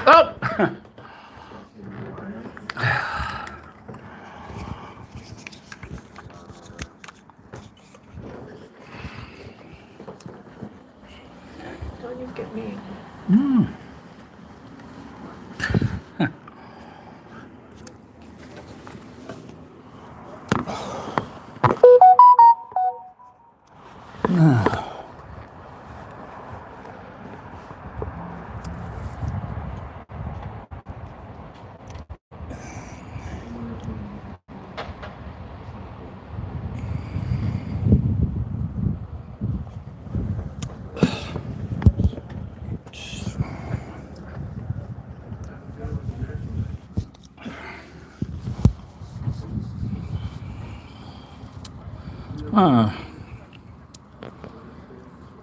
Oh! Don't you get me?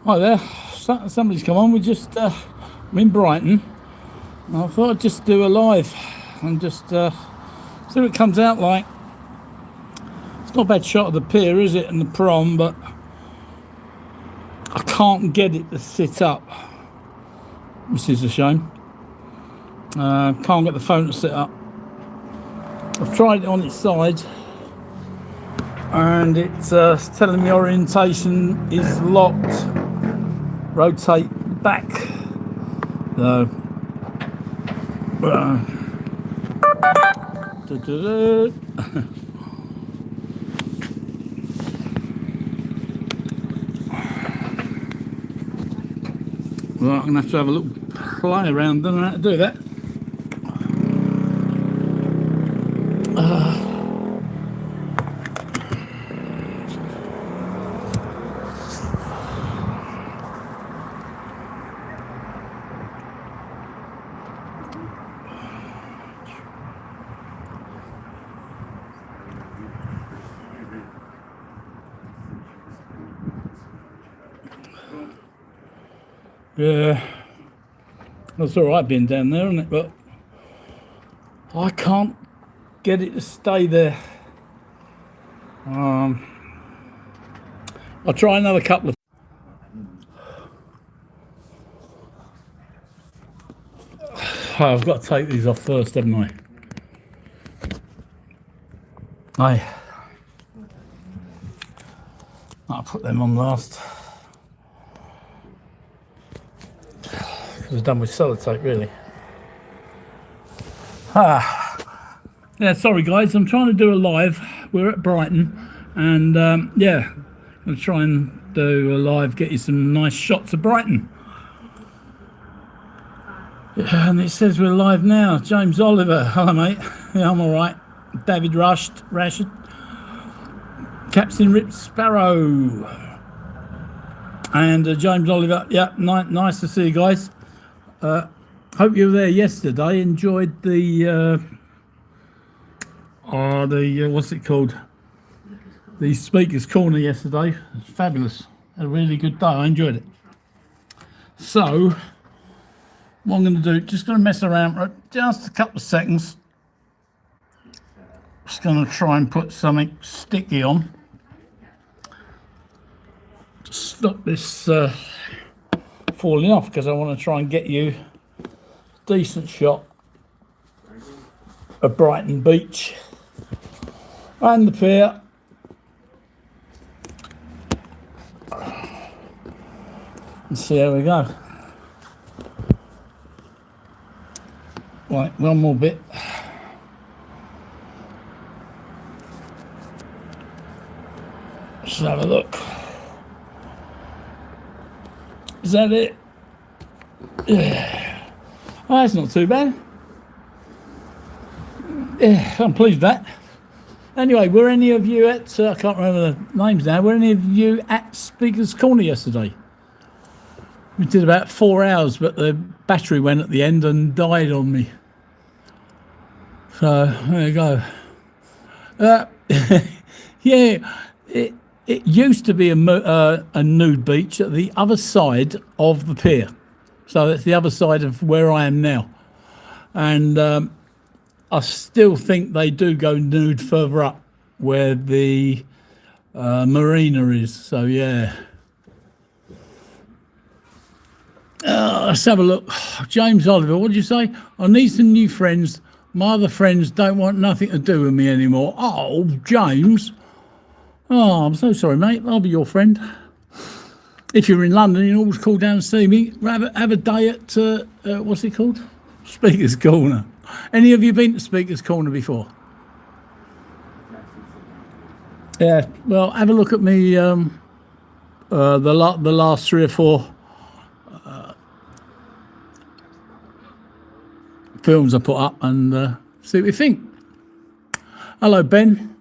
Hi there, somebody's come on. I'm in Brighton. I thought I'd just do a live and just see what it comes out like. It's not a bad shot of the pier, is it, and the prom, but I can't get it to sit up, which is a shame. Can't get the phone to sit up. I've tried it on its side and it's telling me orientation is locked. Rotate back. So well, I'm gonna have to have a little play around. Don't know how to do that. Yeah, that's all right being down there, isn't it? But I can't get it to stay there. I'll try another couple of. Oh, I've got to take these off first, haven't I? I'll put them on last. It was done with sellotape, really. Yeah, sorry guys, I'm trying to do a live. We're at Brighton, and yeah, I'm going to try and do a live, get you some nice shots of Brighton. Yeah, and it says we're live now. James Oliver, hello mate. Yeah, I'm all right. David Rashid, Captain Rip Sparrow, and James Oliver. Yeah, nice to see you guys. Hope you were there yesterday. Enjoyed the what's it called? The Speaker's Corner yesterday. It's fabulous. A really good day. I enjoyed it. So what I'm going to do, just going to mess around for just a couple of seconds. Just going to try and put something sticky on to stop this falling off, because I want to try and get you a decent shot of Brighton Beach and the pier. And see how we go. Right, one more bit. Let's have a look. Is that it? Yeah. Oh, that's not too bad. Yeah, I'm pleased with that. Anyway, were any of you at, I can't remember the names now, were any of you at Speaker's Corner yesterday? We did about 4 hours, but the battery went at the end and died on me. So, there you go. Yeah, it used to be a nude beach at the other side of the pier. So that's the other side of where I am now. And I still think they do go nude further up where the marina is. So, yeah. Let's have a look. James Oliver, what did you say? I need some new friends. My other friends don't want nothing to do with me anymore. Oh, James. Oh, I'm so sorry, mate. I'll be your friend. If you're in London, you can always call down and see me. Have a day at, what's it called? Speaker's Corner. Any of you been to Speaker's Corner before? Yeah, well, have a look at me, the last 3 or 4 films I put up and see what you think. Hello, Ben.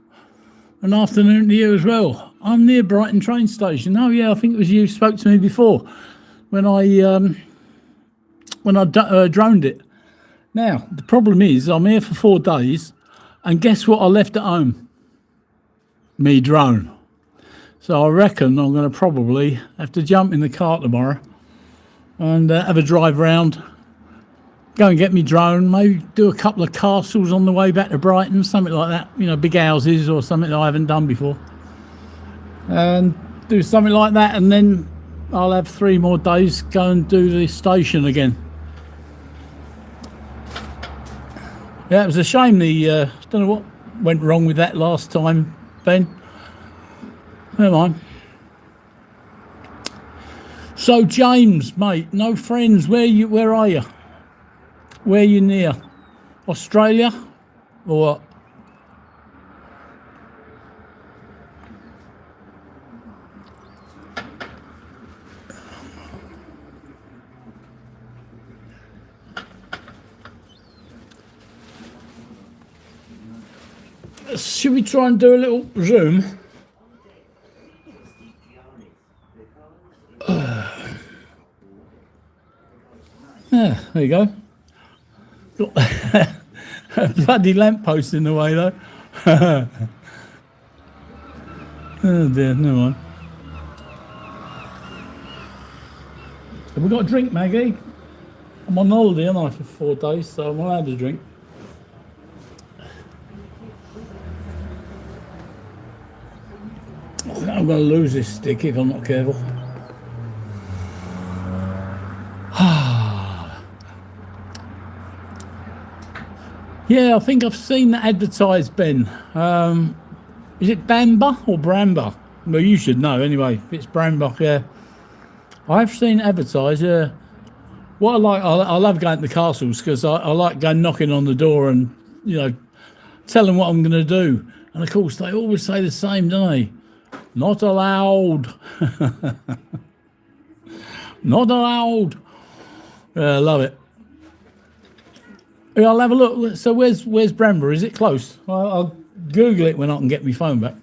An afternoon to you as well. I'm near Brighton train station. Oh yeah, I think it was you spoke to me before when I droned it. Now the problem is I'm here for 4 days, and guess what I left at home? Me drone. So I reckon I'm going to probably have to jump in the car tomorrow and have a drive round. Go and get me drone, maybe do a couple of castles on the way back to Brighton, something like that, you know, big houses or something that I haven't done before. And do something like that, and then I'll have 3 more days, go and do the station again. Yeah, it was a shame the, don't know what went wrong with that last time, Ben. Never mind. So James, mate, no friends, where are you? Where you near? Australia or what? Should we try and do a little zoom? Yeah, there you go. Got a bloody lamppost in the way though. Oh dear, never mind. Have we got a drink, Maggie? I'm on holiday, aren't I, for 4 days, so I'm allowed to drink. I'm going to lose this stick if I'm not careful. Yeah, I think I've seen that advertised, Ben. Is it Bamba or Bramba? Well, you should know anyway. If it's Bramba, yeah. I've seen it advertised, yeah. What I love going to the castles because I like going knocking on the door and, you know, tell them what I'm going to do. And of course, they always say the same, don't they? Not allowed. Not allowed. Yeah, I love it. Yeah, I'll have a look. So where's Bramber? Is it close? I'll Google it when I can get my phone back.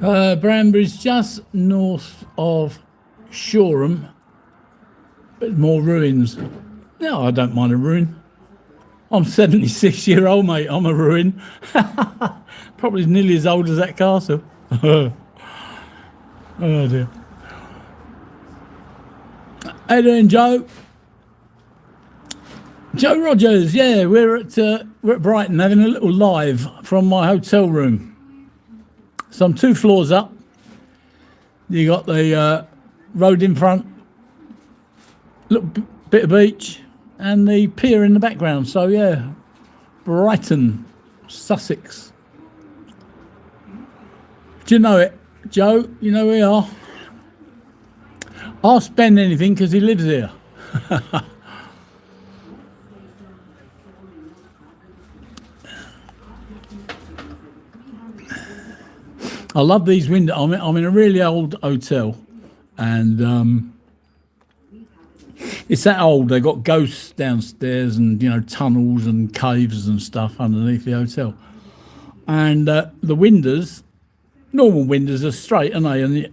Bramber is just north of Shoreham, but more ruins. No, I don't mind a ruin. I'm 76-year-old, mate. I'm a ruin. Probably nearly as old as that castle. Oh dear. Hey there, Joe. Joe Rogers. Yeah, we're at Brighton having a little live from my hotel room. So I'm 2 floors up. You got the road in front, little bit of beach, and the pier in the background. So yeah, Brighton, Sussex. Do you know it, Joe? You know who we are. Ask Ben anything because he lives here. I love these windows. I'm in a really old hotel, and it's that old. They got ghosts downstairs, and you know, tunnels and caves and stuff underneath the hotel. And the windows, normal windows, are straight, aren't they? And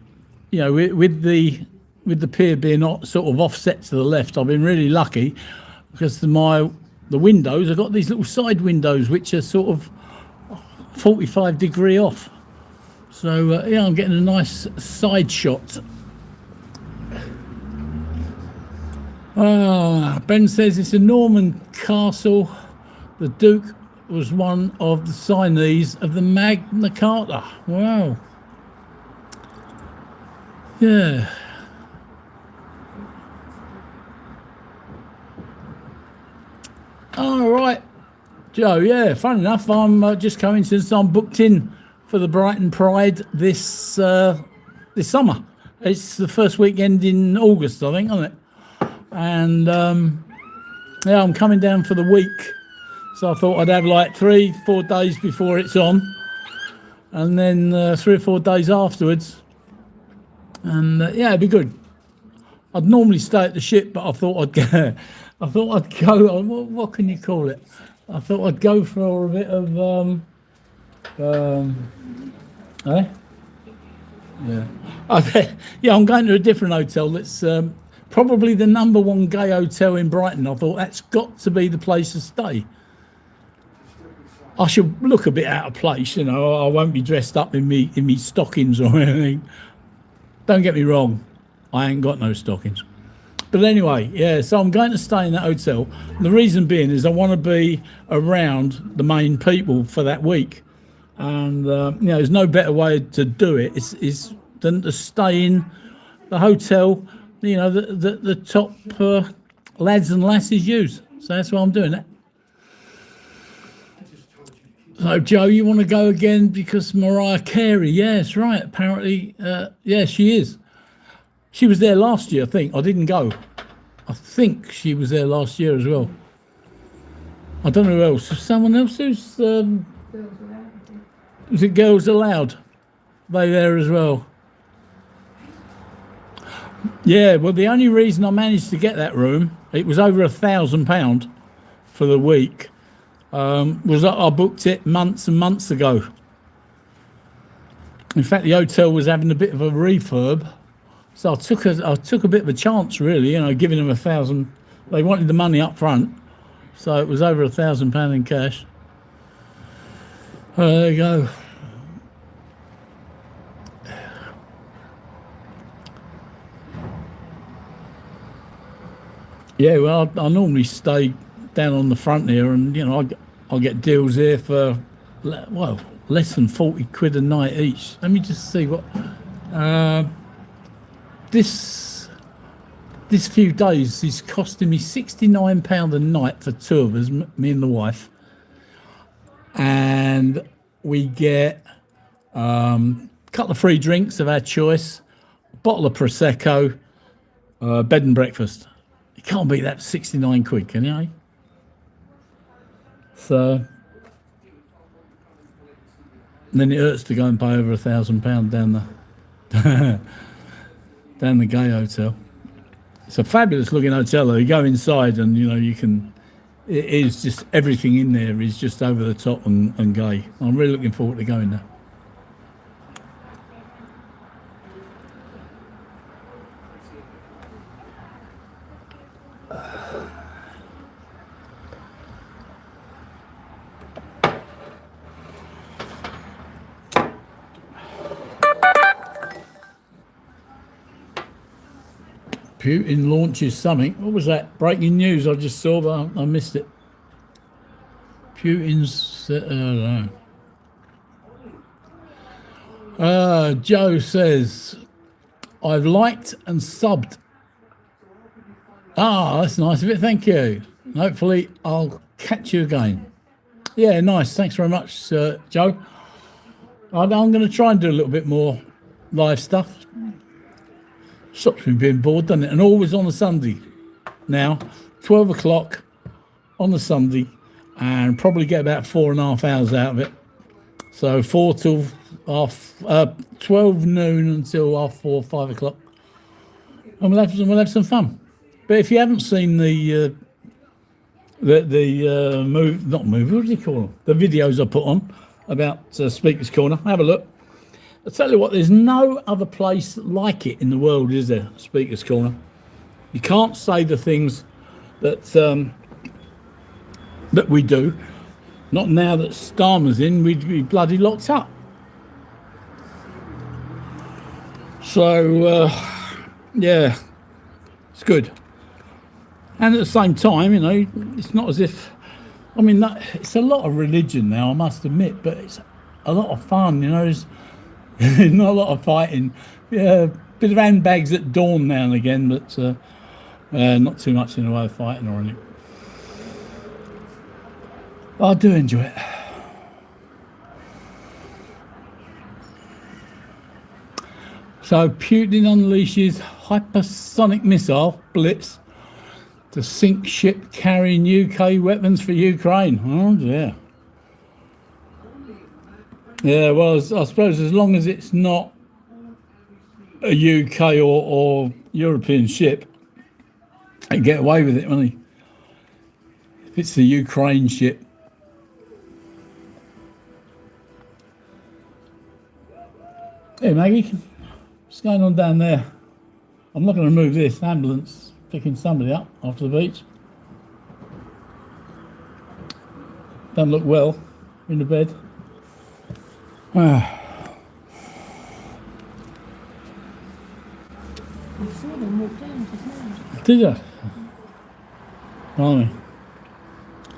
you know, with the pier being sort of offset to the left, I've been really lucky because the windows, I've got these little side windows which are sort of 45-degree off. So yeah, I'm getting a nice side shot. Ben says it's a Norman castle. The Duke was one of the signees of the Magna Carta. Wow. Yeah. All right, Joe. Yeah, fun enough. I'm just coincidence. I'm booked in for the Brighton Pride this summer. It's the first weekend in August, I think, isn't it? And yeah, I'm coming down for the week, so I thought I'd have like 3-4 days before it's on, and then 3 or 4 days afterwards. And yeah, it'd be good. I'd normally stay at the ship, but I thought I'd go. I thought I'd go. What can you call it? I thought I'd go for a bit of eh? Yeah. Yeah, I'm going to a different hotel. That's probably the #1 gay hotel in Brighton. I thought that's got to be the place to stay. I should look a bit out of place, you know. I won't be dressed up in me stockings or anything. Don't get me wrong, I ain't got no stockings. But anyway, yeah, so I'm going to stay in that hotel. And the reason being is I want to be around the main people for that week. And, you know, there's no better way to do it is than to stay in the hotel, you know, the top lads and lasses use. So that's why I'm doing it. So, Joe, you want to go again because Mariah Carey? Yes, right. Apparently, yeah, she is. She was there last year, I think. I didn't go. I think she was there last year as well. I don't know who else. Someone else who's... is it Girls Aloud? They there as well. Yeah, well, the only reason I managed to get that room, it was over £1,000 for the week, was that I booked it months and months ago. In fact, the hotel was having a bit of a refurb, so I took a bit of a chance, really, you know, giving them £1,000. They wanted the money up front, so it was over £1,000 in cash. There you go. Yeah, well, I normally stay down on the front here, and you know, I'll get deals here for well less than 40 quid a night each. Let me just see what this few days is costing me £69 a night for 2 of us, me and the wife, and we get a couple of free drinks of our choice, a bottle of prosecco, bed and breakfast. You can't beat that for 69 quid, can you? So, and then it hurts to go and pay over £1,000 down the down the gay hotel. It's a fabulous looking hotel though. You go inside and you know you can. It is just everything in there is just over the top and gay. I'm really looking forward to going there. Putin launches something. What was that? Breaking news I just saw, but I missed it. Putin's... I don't know. Joe says, I've liked and subbed. Ah, that's nice of it. Thank you. Hopefully I'll catch you again. Yeah, nice. Thanks very much, Joe. I'm going to try and do a little bit more live stuff. Stops me being bored, doesn't it? And always on a Sunday now, 12 o'clock on the Sunday, and probably get about 4.5 hours out of it. So 4 till 12 noon until half 4, 5 o'clock. And we'll have some fun. But if you haven't seen the move, not movie, what do you call them? The videos I put on about Speaker's Corner, have a look. I'll tell you what, there's no other place like it in the world, is there? Speaker's Corner. You can't say the things that that we do. Not now that Starmer's in, we'd be bloody locked up. So, yeah, it's good. And at the same time, you know, it's not as if, I mean, it's a lot of religion now, I must admit, but it's a lot of fun, you know. There's not a lot of fighting. Yeah, bit of handbags at dawn now and again, but not too much in the way of fighting or anything. But I do enjoy it. So Putin unleashes hypersonic missile blitz to sink ship carrying UK weapons for Ukraine. Oh dear. Yeah, well, I suppose as long as it's not a UK or European ship, they get away with it, won't they? If it's the Ukraine ship. Hey Maggie, what's going on down there? I'm not going to move this ambulance picking somebody up after the beach. Don't look well in the bed. I saw them walk down just now. Did you? Blimey.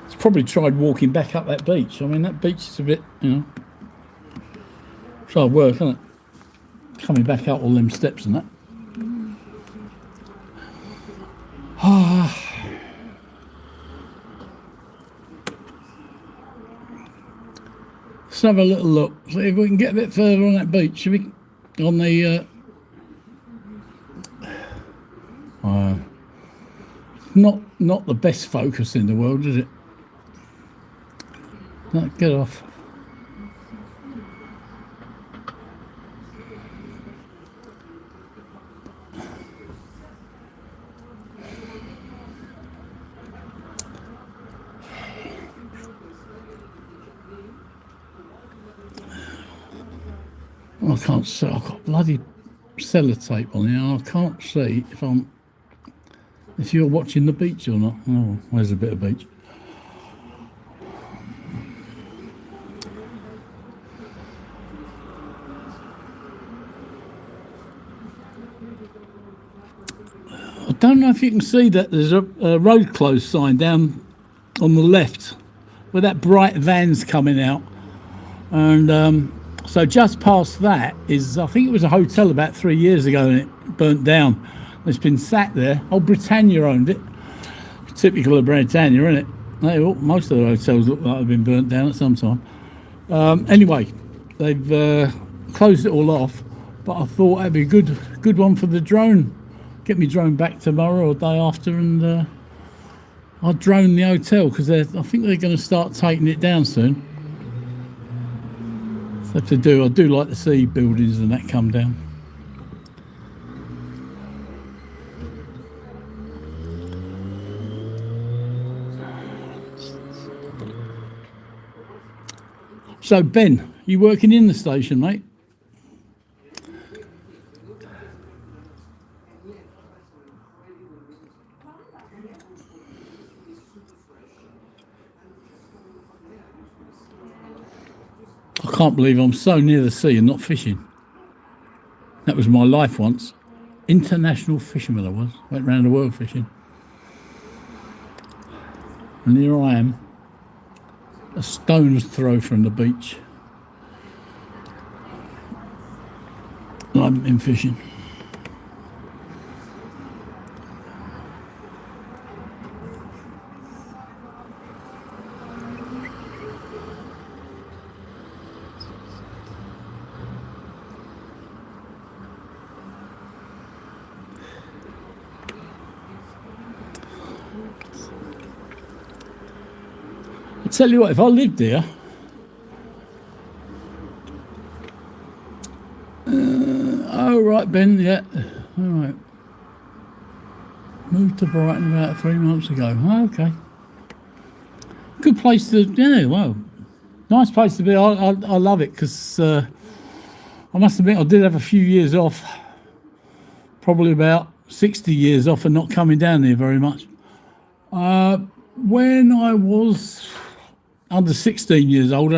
It's probably tried walking back up that beach. I mean, that beach is a bit, you know, it's hard work, isn't it? Coming back up all them steps and that. Let's have a little look. See if we can get a bit further on that beach. Should we? On the not the best focus in the world, is it? No, get off. I can't see. I've got bloody sellotape on here. I can't see if you're watching the beach or not. Oh, there's a bit of beach. I don't know if you can see that there's a road closed sign down on the left where that bright van's coming out, and so just past that is, I think it was a hotel about 3 years ago and it burnt down. It's been sat there. Old Britannia owned it. Typical of Britannia, isn't it? Most of the hotels look like they've been burnt down at some time. Anyway, they've closed it all off, but I thought that'd be a good one for the drone. Get me drone back tomorrow or day after, and I'll drone the hotel because I think they're going to start taking it down soon. So I do like to see buildings and that come down. So Ben, you working in the station, mate? I can't believe I'm so near the sea and not fishing. That was my life once. International fisherman I was. Went round the world fishing. And here I am, a stone's throw from the beach. I haven't been fishing. I tell you what, if I lived here, oh right, Ben, yeah, all right. Moved to Brighton about 3 months ago. Oh, okay, good place to, yeah, well, nice place to be. I love it because I must admit I did have a few years off, probably about 60 years off, and not coming down here very much. When I was under 16 years old,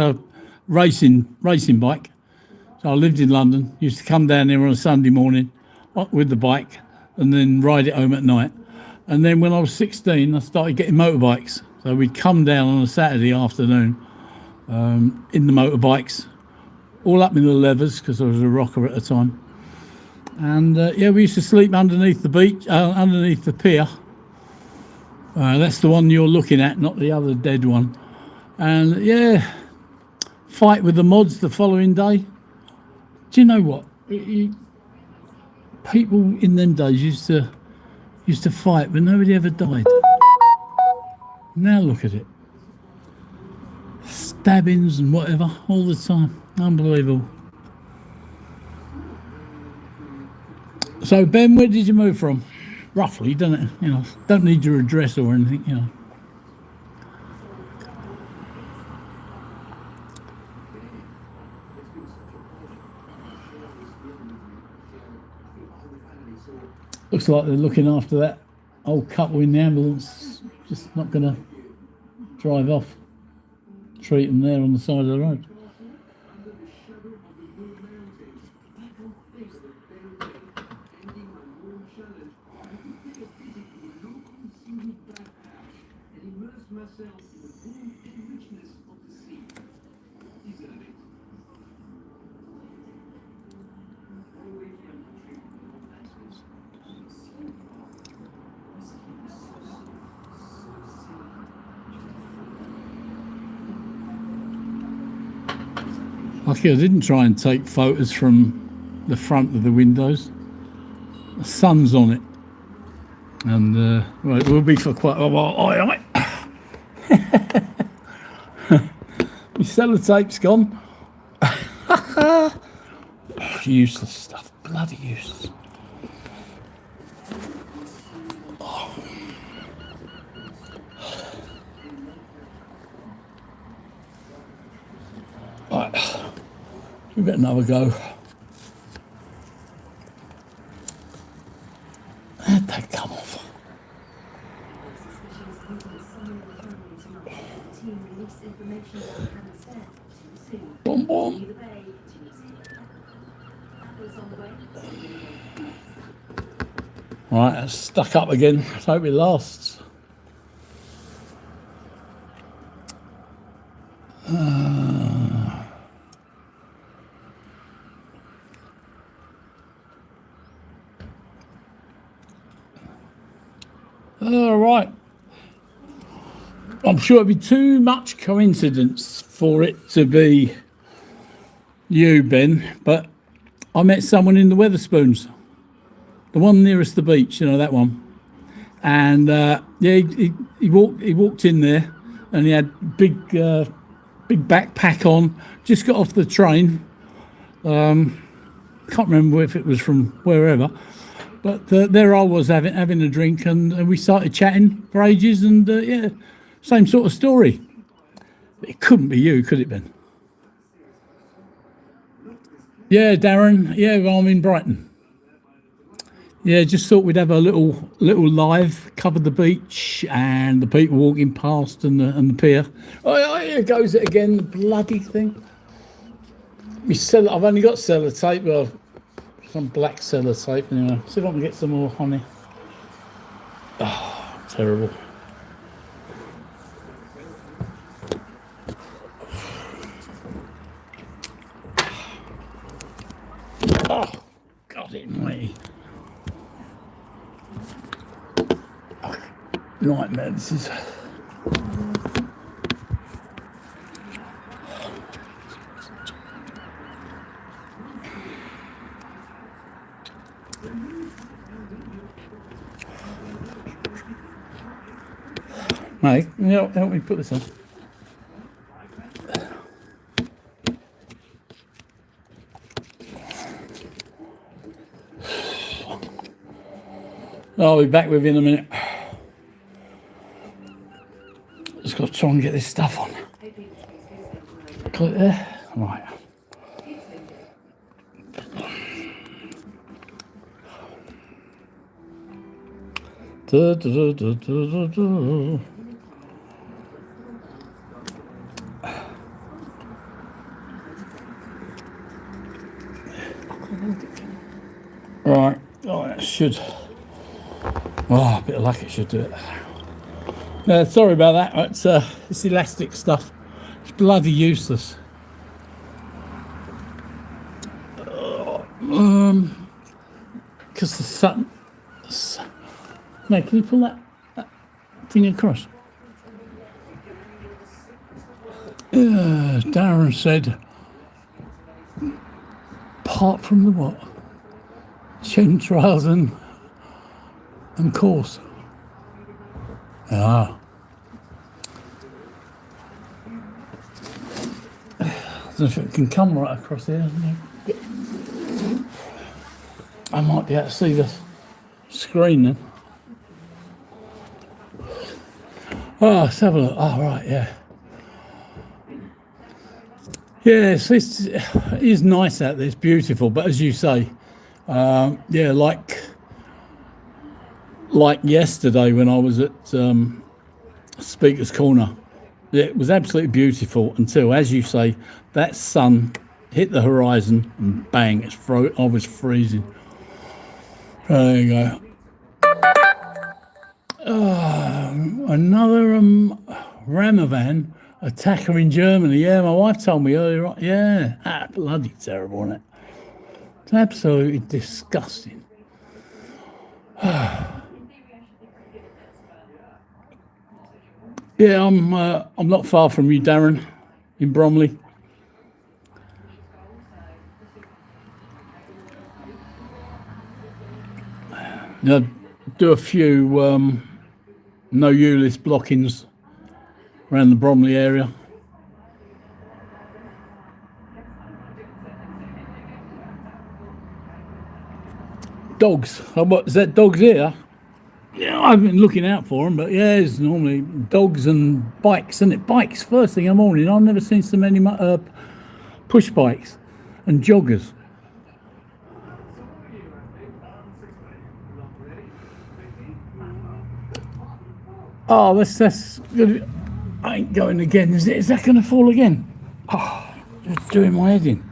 racing bike. So I lived in London, used to come down here on a Sunday morning with the bike and then ride it home at night. And then when I was 16, I started getting motorbikes. So we'd come down on a Saturday afternoon in the motorbikes, all up in the levers because I was a rocker at the time. And yeah, we used to sleep underneath the beach, underneath the pier. That's the one you're looking at, not the other dead one. And yeah, fight with the mods the following day. Do you know what? People in them days used to fight, but nobody ever died. Now look at it. Stabbings and whatever all the time. Unbelievable. So Ben, where did you move from? Roughly, don't it? You know, don't need your address or anything, you know. Looks like they're looking after that old couple in the ambulance. Just not going to drive off. Treat them there on the side of the road. Lucky I didn't try and take photos from the front of the windows. The sun's on it. And well, it will be for quite a while. My sellotape's gone. Useless stuff. Bloody useless. Right. Give it another go. How'd that come off? Boom, boom. Right, that's stuck up again. I hope it lasts. All right. I'm sure it'd be too much coincidence for it to be you, Ben, but I met someone in the Weatherspoons, the one nearest the beach, you know, that one. And yeah, he walked in there, and he had big backpack on. Just got off the train. Can't remember if it was from wherever. But there I was having a drink, and we started chatting for ages, and yeah, same sort of story. It couldn't be you, could it, Ben? Yeah, Darren. Yeah, well, I'm in Brighton. Yeah, just thought we'd have a little live, cover the beach and the people walking past and the pier. Oh, here goes it again, the bloody thing. I've only got sellotape. Well, some black sellotape anyway. See if I can get some more honey. Oh, terrible. Oh, God almighty. Nightmare this is. Mate, help me put this on. I'll be back with you in a minute. Just got to try and get this stuff on. Got it there? Right. Da, da, da, da, da, da. Right, oh, that should Oh, a bit of luck it should do it. Sorry about that. It's elastic stuff. It's bloody useless. Because the sun. No, can you pull that thing across? Darren said, apart from the what? Tune trials and course. Ah. I don't know if it can come right across here. I might be able to see the screen then. Oh, let's have a look. Oh, right, yeah. Yes, it is nice out there. It's beautiful, but as you say, yeah, like yesterday when I was at Speaker's Corner, it was absolutely beautiful until, as you say, that sun hit the horizon and bang, I was freezing. There you go. Another Ramavan attacker in Germany. Yeah, my wife told me earlier. Yeah, bloody terrible, isn't it? It's absolutely disgusting. Yeah, I'm not far from you, Darren, in Bromley. Now, do a few no ULIS blockings around the Bromley area. Dogs. What is that? Dogs here? Yeah, I've been looking out for them, but yeah, it's normally dogs and bikes, isn't it? Bikes first thing in the morning. I've never seen so many push bikes and joggers. Oh, that's good. I ain't going again. Is that going to fall again? Oh, it's doing my head in.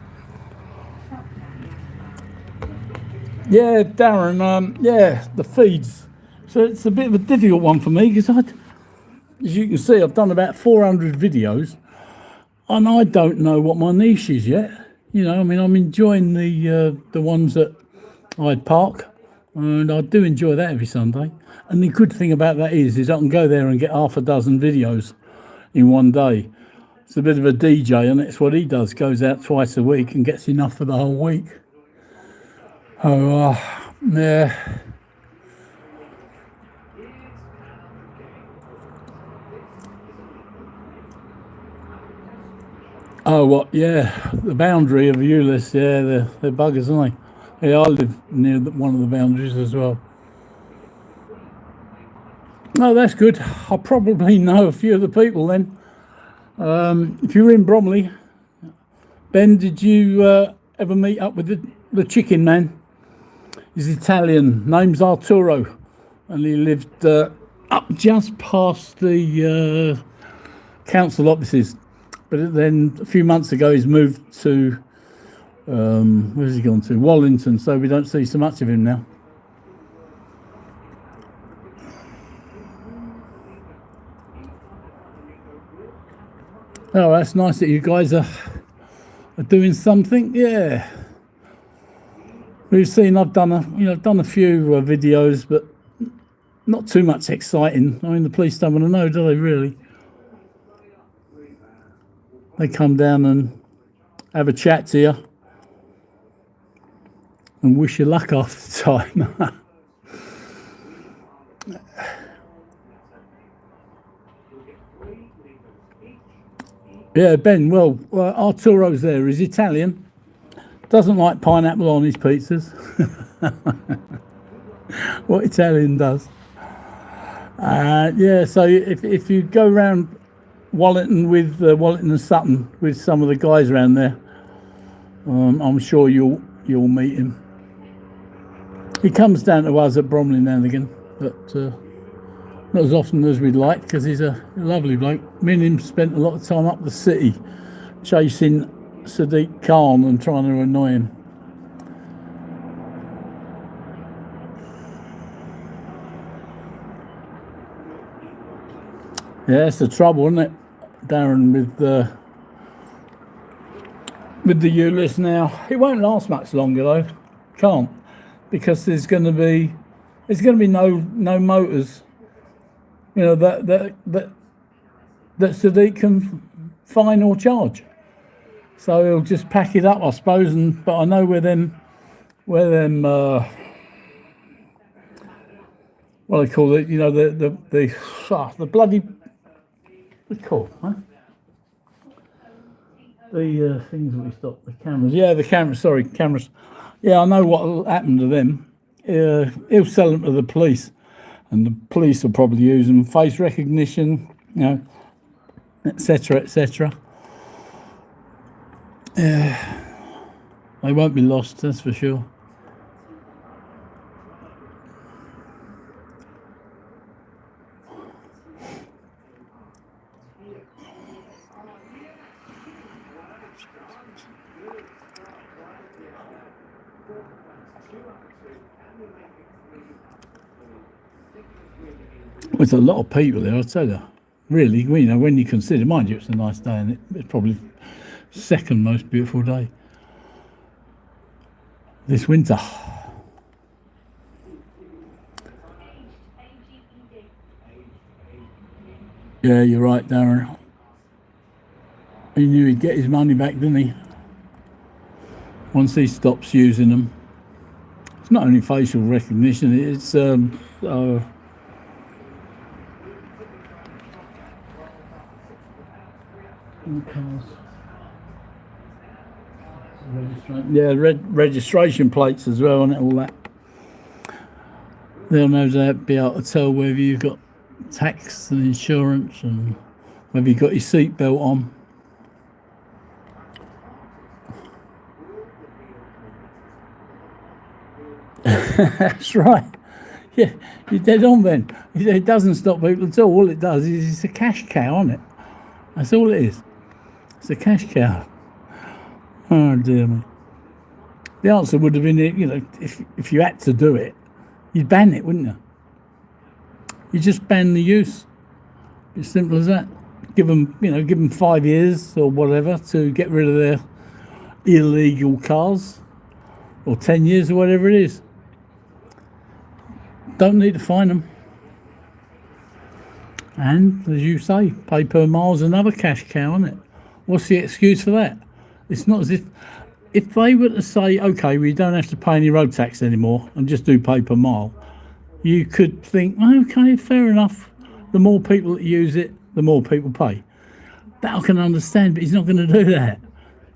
Yeah, Darren. Yeah, the feeds. So it's a bit of a difficult one for me because as you can see, I've done about 400 videos, and I don't know what my niche is yet. You know, I mean, I'm enjoying the ones at Hyde Park, and I do enjoy that every Sunday. And the good thing about that is I can go there and get half a dozen videos in one day. It's a bit of a DJ, and that's what he does. Goes out twice a week and gets enough for the whole week. Oh, yeah. Oh, what? Yeah, the boundary of ULIS. Yeah, they're buggers, aren't they? Yeah, I live near one of the boundaries as well. Oh, that's good. I probably know a few of the people then. If you're in Bromley, Ben, did you ever meet up with the chicken man? He's Italian. Name's Arturo, and he lived up just past the council offices. But then a few months ago, he's moved to where's he gone to? Wallington. So we don't see so much of him now. Oh, that's nice that you guys are doing something. Yeah, we've seen. I've done a few videos, but not too much exciting. I mean, the police don't want to know, do they? Really? They come down and have a chat to you and wish you luck half the time. Yeah, Ben, well, Arturo's there. He's Italian. Doesn't like pineapple on his pizzas. What Italian does. Yeah, so if you go around Wallington with Wallington and Sutton with some of the guys around there, I'm sure you'll meet him. He comes down to us at Bromley now and again, but not as often as we'd like because he's a lovely bloke. Me and him spent a lot of time up the city chasing Sadiq Khan and trying to annoy him. Yeah, that's the trouble, isn't it, Darren, with the ULIS now. It won't last much longer though. Can't, because there's going to be no motors, that Sadiq can fine or charge. So he'll just pack it up, I suppose. But I know where them what do they call it? The bloody what's it called, huh? The things that we stop, the cameras. Yeah, the cameras. Sorry, cameras. Yeah, I know what will happen to them. He'll sell them to the police, and the police will probably use them, face recognition, etc., etc. Yeah, they won't be lost, that's for sure. There's a lot of people there, I'll tell you. Really, when you consider, mind you, it's a nice day, and it's probably second most beautiful day this winter. Yeah, you're right, Darren. He knew he'd get his money back, didn't he? Once he stops using them. It's not only facial recognition, it's registration plates as well, and all that. They'll no doubt be able to tell whether you've got tax and insurance and whether you've got your seatbelt on. That's right. Yeah, you're dead on then. It doesn't stop people at all. All it does is it's a cash cow, isn't it? That's all it is. It's a cash cow. Oh dear me. The answer would have been, if you had to do it, you'd ban it, wouldn't you? You just ban the use. It's simple as that. Give them 5 years or whatever to get rid of their illegal cars, or 10 years or whatever it is. Don't need to fine them. And as you say, pay per mile's another cash cow, isn't it? What's the excuse for that? It's not as if they were to say, okay, we don't have to pay any road tax anymore and just do pay per mile, you could think, okay, fair enough. The more people that use it, the more people pay. That I can understand, but he's not going to do that.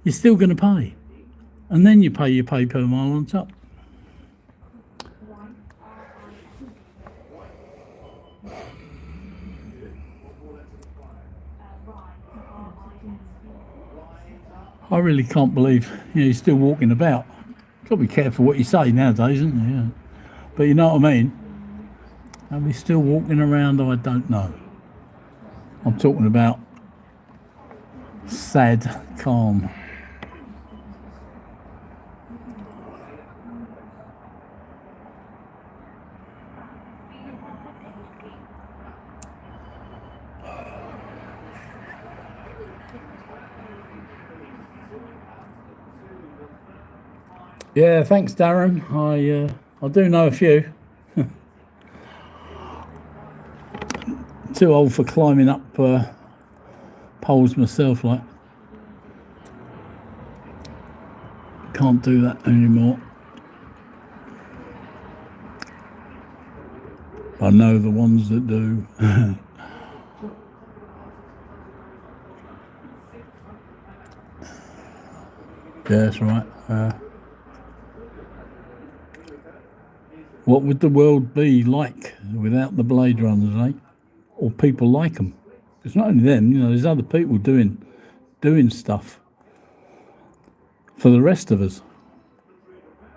You're still going to pay. And then you pay your pay per mile on top. I really can't believe he's still walking about. Got to be careful what you say nowadays, isn't there? Yeah. But you know what I mean? Are we still walking around? I don't know. I'm talking about sad calm. Yeah, thanks, Darren. I do know a few. Too old for climbing up poles myself, like. Can't do that anymore. I know the ones that do. Yeah, that's right. What would the world be like without the Blade Runners, eh? Or people like them? It's not only them, there's other people doing stuff for the rest of us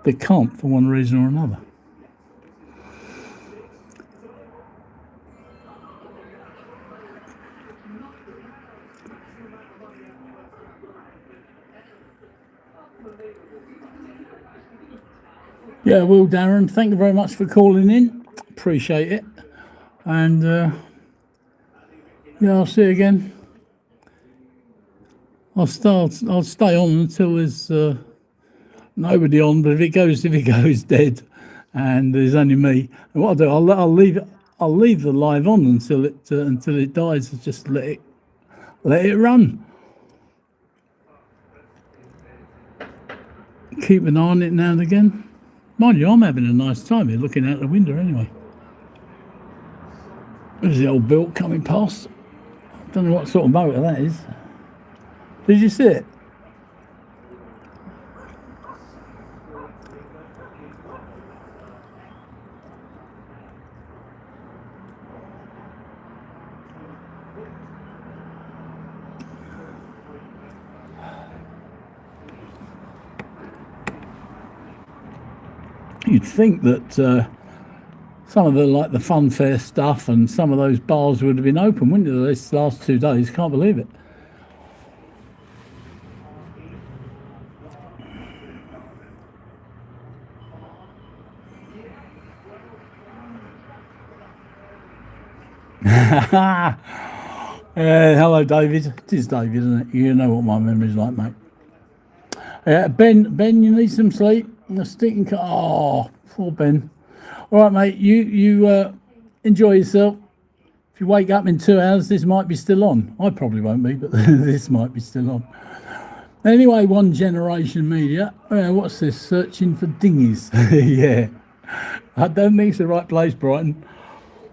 that can't for one reason or another. Yeah, well, Darren, thank you very much for calling in. Appreciate it. And, Yeah, I'll see you again. I'll stay on until there's nobody on. But if it goes dead, and there's only me, and what I'll do, I'll leave the live on until it dies. Just let it run. Keep an eye on it now and again. Mind you, I'm having a nice time here, looking out the window anyway. There's the old built coming past. Don't know what sort of motor that is. Did you see it? You'd think that some of the fun fair stuff and some of those bars would have been open, wouldn't you? This last 2 days, can't believe it. Hello, David. It is David, isn't it? You know what my memory's like, mate. Ben, you need some sleep. A stinking oh, poor Ben. All right, mate. You enjoy yourself. If you wake up in 2 hours, this might be still on. I probably won't be, but this might be still on. Anyway, One Generation Media. What's this? Searching for dinghies. Yeah. I don't think it's the right place, Brighton.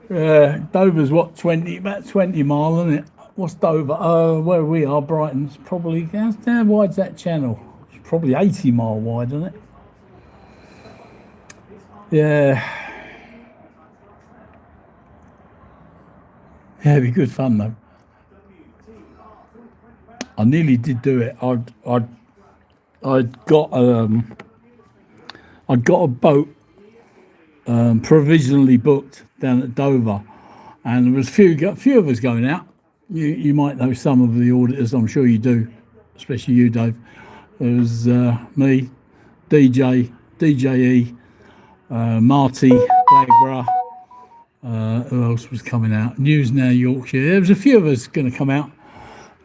Dover's what, about 20 mile, isn't it? What's Dover? Where we are, Brighton's probably, how wide's that channel? It's probably 80 mile wide, isn't it? Yeah. Yeah, it'd be good fun though. I nearly did do it. I'd got a boat provisionally booked down at Dover, and there was a few of us going out. You might know some of the auditors, I'm sure you do, especially you, Dave. There was me, DJE, Marty, Blagborough. Who else was coming out? News Now Yorkshire. There was a few of us going to come out,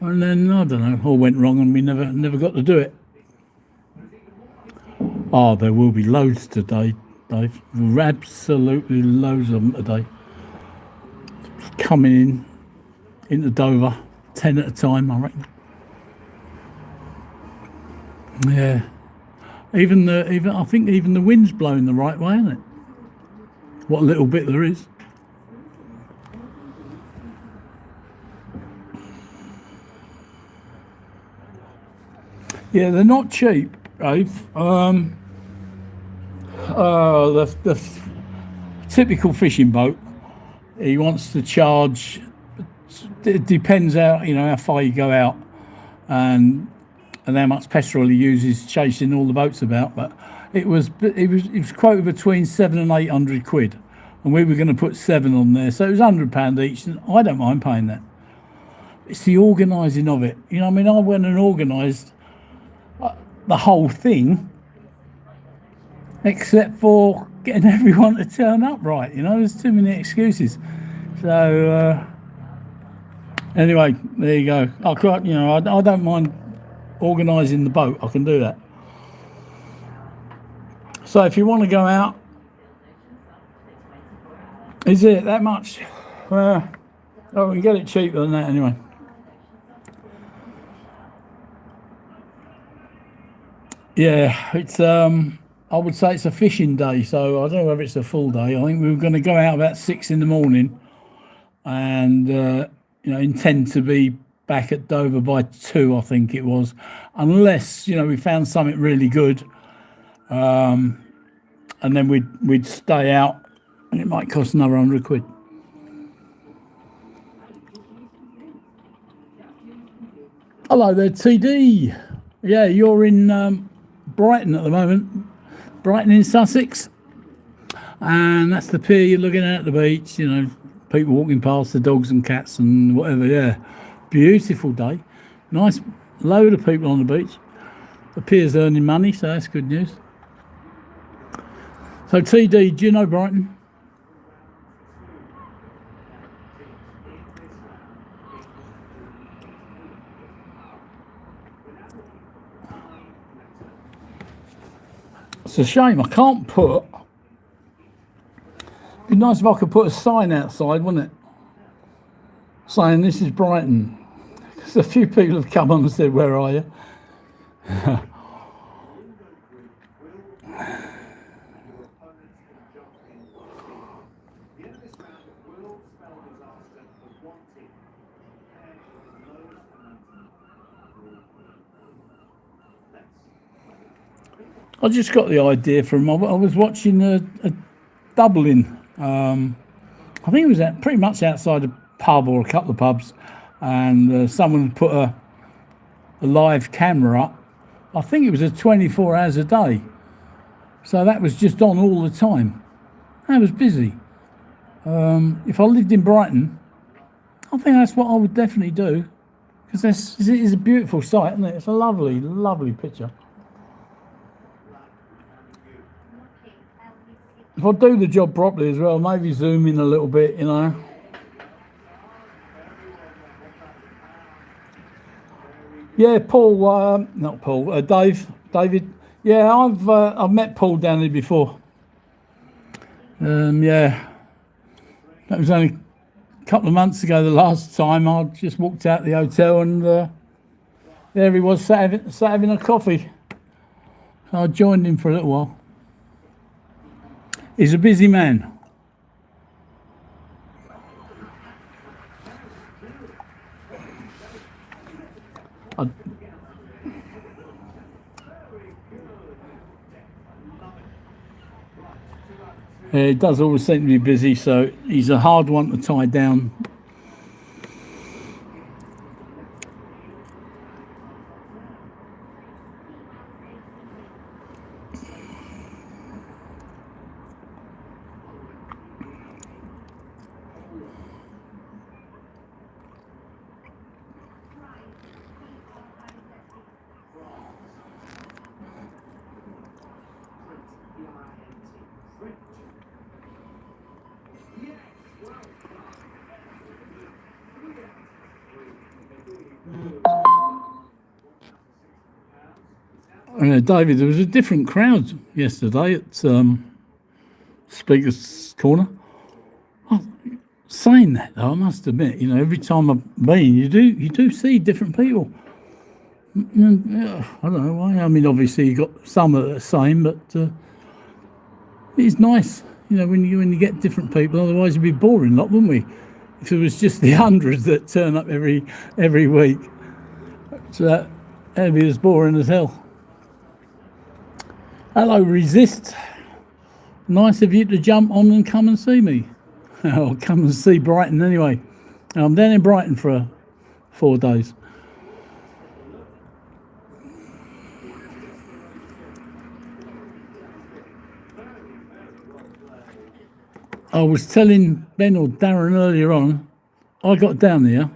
and then I don't know, all went wrong, and we never got to do it. Oh, there will be loads today, Dave. Absolutely loads of them today. Coming into Dover, 10 at a time, I reckon. Yeah. I think even the wind's blowing the right way, isn't it? What little bit there is. Yeah, they're not cheap, Dave. The typical fishing boat, he wants to charge. It depends how far you go out, and how much petrol he uses chasing all the boats about. But it was quoted between 700 and 800 quid, and we were going to put 7 on there, so it was £100 each, and I don't mind paying that. It's the organising of it. I went and organised the whole thing, except for getting everyone to turn up right. There's too many excuses. So anyway, there you go. I don't mind organising the boat. I can do that. So if you want to go out, is it that much? We can get it cheaper than that anyway. Yeah, it's I would say it's a fishing day, so I don't know whether it's a full day. I think we were going to go out about 6 in the morning, and intend to be back at Dover by 2, I think it was, unless we found something really good, and then we'd stay out, and it might cost another 100 quid. Hello there, TD. Yeah, you're in Brighton at the moment. Brighton in Sussex, and that's the pier you're looking at the beach. People walking past, the dogs and cats and whatever. Yeah, beautiful day, nice load of people on the beach. The pier's earning money, so that's good news. So TD, do you know Brighton? It's a shame I can't put. It'd be nice if I could put a sign outside, wouldn't it? Saying this is Brighton. Because a few people have come on and said, "Where are you?" I just got the idea from. I was watching a Dublin. I think it was pretty much outside a pub or a couple of pubs, and someone put a live camera up. I think it was a 24 hours a day, so that was just on all the time. That was busy. If I lived in Brighton, I think that's what I would definitely do, because it is a beautiful sight, isn't it? It's a lovely, lovely picture. If I do the job properly as well, maybe zoom in a little bit, you know. Yeah, Paul, not Paul, David. Yeah, I've met Paul down there before. Yeah, that was only a couple of months ago. The last time I just walked out the hotel and there he was sat having a coffee. I joined him for a little while. He's a busy man. He does always seem to be busy, so he's a hard one to tie down. David, there was a different crowd yesterday at Speaker's Corner. Saying that though, I must admit, you know, every time I've been, you do see different people. I don't know why. I mean, obviously you got some that are the same, but it's nice, you know, when you get different people. Otherwise, it'd be boring, lot, wouldn't we? If it was just the hundreds that turn up every week, so that'd be as boring as hell. Hello, Resist. Nice of you to jump on and come and see me. I'll come and see Brighton anyway. I'm down in Brighton for 4 days. I was telling Ben or Darren earlier on, I got down there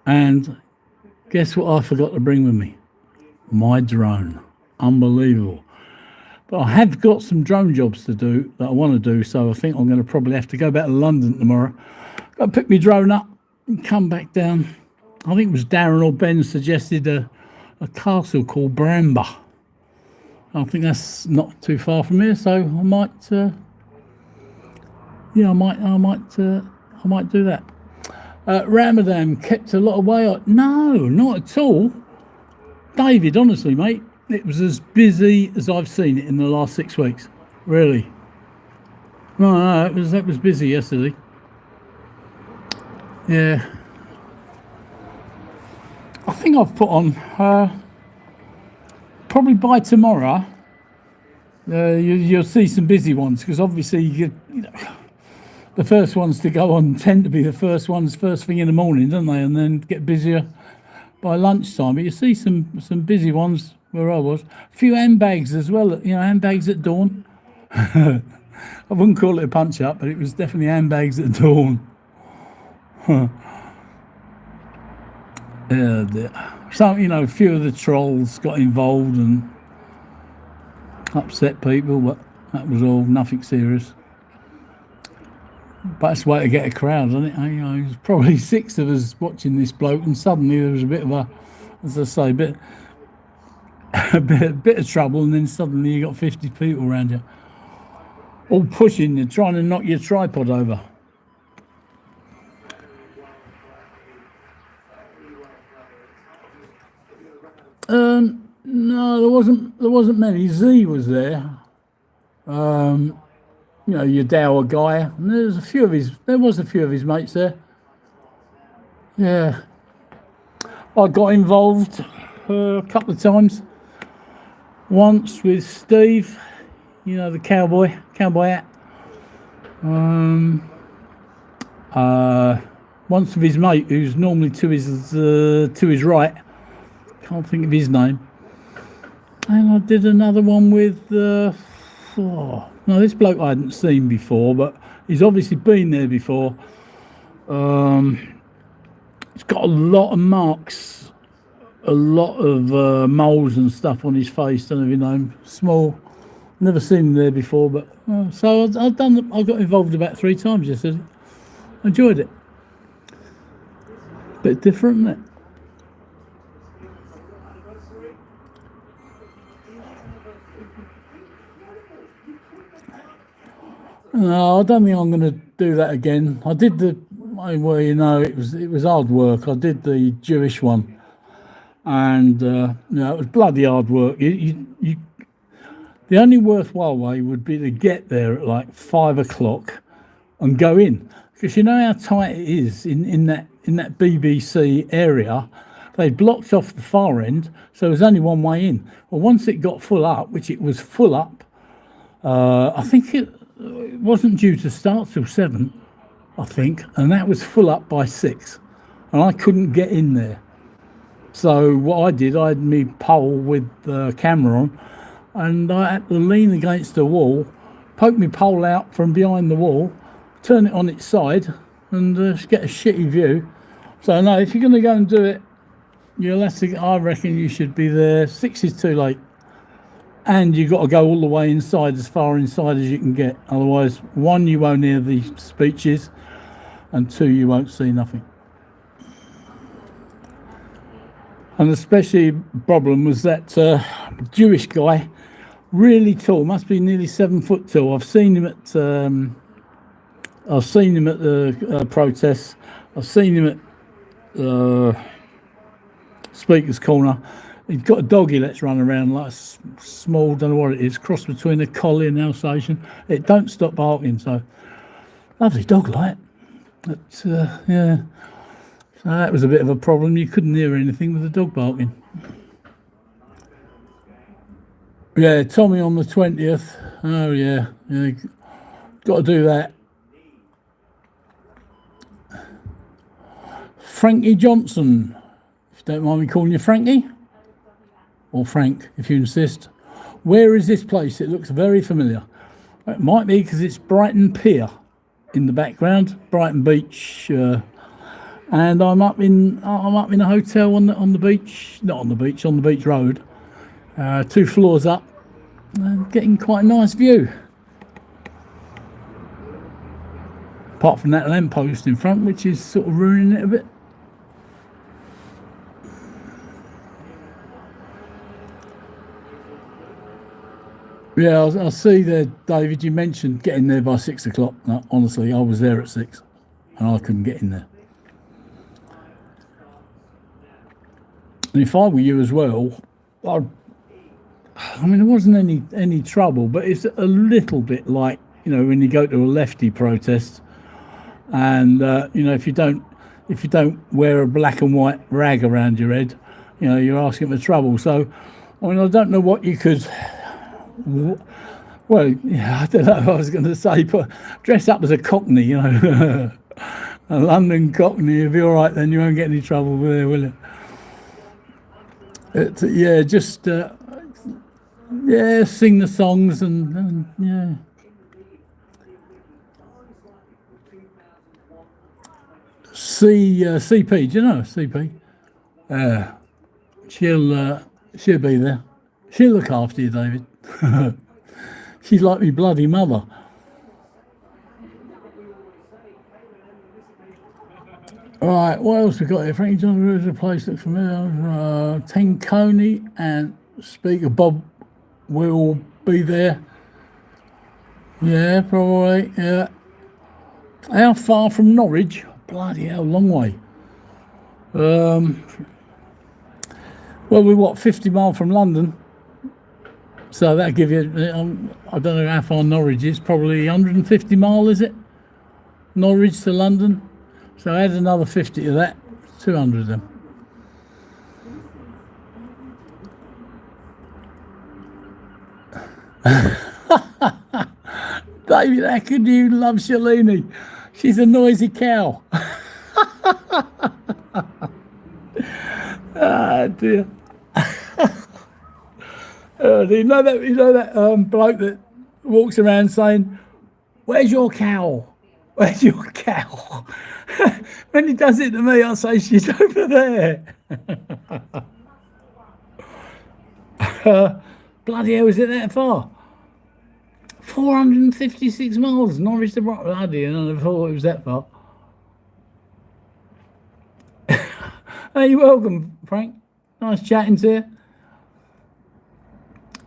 and guess what I forgot to bring with me? My drone. Unbelievable. But I have got some drone jobs to do that I want to do, so I think I'm going to probably have to go back to London tomorrow. Go pick my drone up and come back down. I think it was Darren or Ben suggested a castle called Bramber. I think that's not too far from here, so I might, I might do that. Ramadan kept a lot of way. No, not at all. David, honestly, mate. It was as busy as I've seen it in the last 6 weeks. Really. No, that was busy yesterday. Yeah. I think I've put on probably by tomorrow. You'll see some busy ones, because obviously you know, the first ones to go on tend to be the first ones first thing in the morning, don't they? And then get busier by lunchtime. But you see some busy ones where I was. A few handbags as well, you know, handbags at dawn. I wouldn't call it a punch up, but it was definitely handbags at dawn. So, you know, a few of the trolls got involved and upset people, but that was all, nothing serious. But that's the way to get a crowd, isn't it? You know, there's probably 6 of us watching this bloke, and suddenly there was a bit of a, as I say, a bit of trouble, and then suddenly you got 50 people around you, all pushing you, trying to knock your tripod over. No, there wasn't many. Z was there. Your Dower guy, and there was a few of his mates there. Yeah, I got involved a couple of times. Once with Steve, the cowboy hat. Once with his mate, who's normally to his right. Can't think of his name. And I did another one with. No, this bloke I hadn't seen before, but he's obviously been there before. He's got a lot of marks, a lot of moles and stuff on his face. Don't know if you know him. Small. Never seen him there before, but so I got involved about 3 times yesterday. Enjoyed it. Bit different, isn't it? No, I don't think I'm going to do that again. I did it was hard work. I did the Jewish one, and it was bloody hard work. The only worthwhile way would be to get there at like 5 o'clock and go in, because you know how tight it is in that BBC area. They blocked off the far end, so there was only one way in. Well, once it got full up, which it was full up, I think it wasn't due to start till 7, I think, and that was full up by 6, and I couldn't get in there. So what I did, I had me pole with the camera on, and I had to lean against the wall, poke my pole out from behind the wall, turn it on its side, and get a shitty view. So no, if you're going to go and do it, I reckon you should be there. 6 is too late. And you've got to go all the way inside, as far inside as you can get. Otherwise, 1, you won't hear the speeches, and 2, you won't see nothing. And especially problem was that Jewish guy, really tall, must be nearly 7 foot tall. I've seen him at the protests. I've seen him at Speaker's Corner. He's got a dog he lets run around like a small, don't know what it is, cross between a collie and Alsatian. It don't stop barking, so lovely dog like. But yeah, so that was a bit of a problem. You couldn't hear anything with the dog barking. Yeah, Tommy on the 20th. Oh yeah, got to do that. Frankie Johnson, if you don't mind me calling you Frankie. Or Frank, if you insist. Where is this place? It looks very familiar. It might be because it's Brighton Pier in the background, Brighton Beach, and I'm up in a hotel on the beach, not on the beach, on the beach road, 2 floors up, and getting quite a nice view. Apart from that lamppost in front, which is sort of ruining it a bit. Yeah, I'll see there, David. You mentioned getting there by 6 o'clock. No, honestly, I was there at 6 and I couldn't get in there. And if I were you as well, there wasn't any trouble, but it's a little bit like, when you go to a lefty protest and, if you don't wear a black and white rag around your head, you're asking for trouble. So, I don't know what you could... Well, yeah, I don't know what I was going to say, but dress up as a Cockney, a London Cockney. You'll be all right then. You won't get any trouble there, will you? Just sing the songs and yeah. CP, do you know CP? She'll be there. She'll look after you, David. She's like me bloody mother. Right, what else we got here? Frankie Johnson is a place that's familiar. Tenconi and Speaker Bob will be there. Yeah, probably. Yeah. How far from Norwich? Bloody hell, long way. Well, we're what, 50 miles from London. So that'll give you, I don't know how far Norwich is, probably 150 mile, is it? Norwich to London. So add another 50 to that, 200 of them. David, how could you love Shalini? She's a noisy cow. Ah, dear. Do you know that bloke that walks around saying, "Where's your cow? Where's your cow?" When he does it to me, I say, "She's over there." Bloody hell, is it that far? 456 miles, Norwich to Brighton. Bloody hell, I never thought it was that far. Hey, you're welcome, Frank. Nice chatting to you.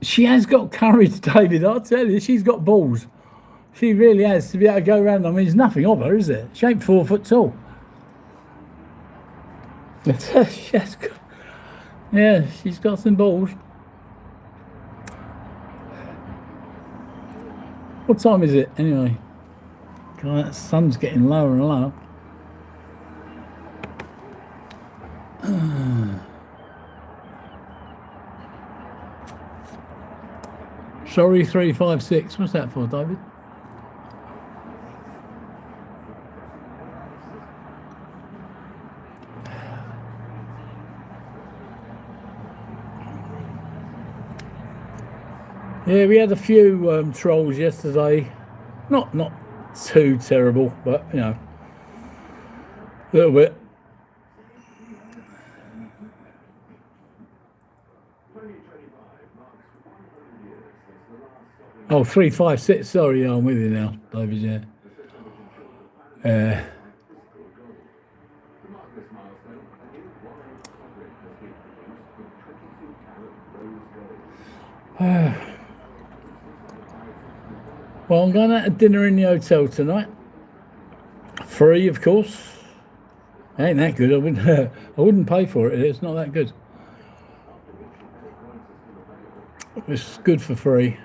She has got courage, David. I'll tell you, she's got balls. She really has, to be able to go around. I mean, there's nothing of her, is there? She ain't 4 foot tall. Yeah, she's got some balls. What time is it anyway? God, that sun's getting lower and lower. Sorry, 356. What's that for, David? Yeah, we had a few trolls yesterday. Not too terrible, but you know, a little bit. Oh, 356. Sorry, yeah, I'm with you now, David. Yeah. Well, I'm going out to dinner in the hotel tonight. Free, of course. Ain't that good? I wouldn't pay for it. It's not that good. It's good for free.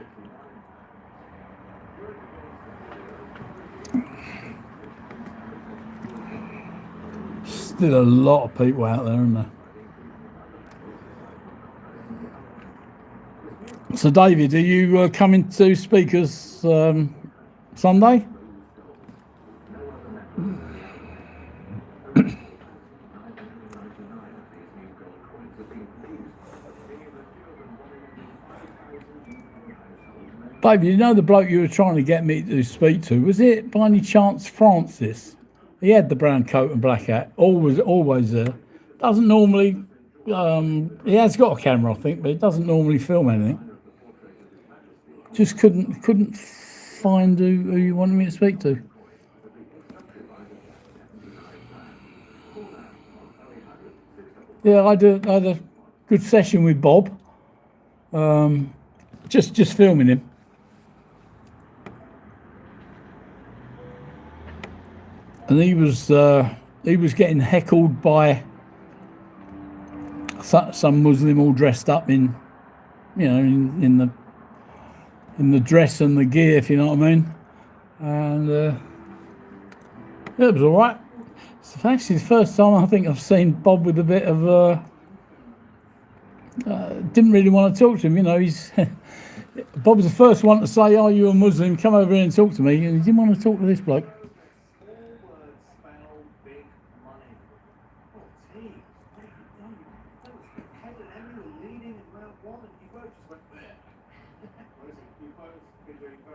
Still a lot of people out there, isn't there? So, David, are you coming to Speakers Sunday? David, you know the bloke you were trying to get me to speak to, was it by any chance Francis? He had the brown coat and black hat, always there. Doesn't normally, he has got a camera, I think, but he doesn't normally film anything. Just couldn't find who you wanted me to speak to. Yeah, I had a good session with Bob. Just filming him. And he was getting heckled by some Muslim all dressed up in, you know, in the dress and the gear, if you know what I mean. And yeah, it was all right. It's actually the first time I think I've seen Bob with a bit of didn't really want to talk to him. You know, Bob was the first one to say, "Are you a Muslim? Come over here and talk to me." And he didn't want to talk to this bloke.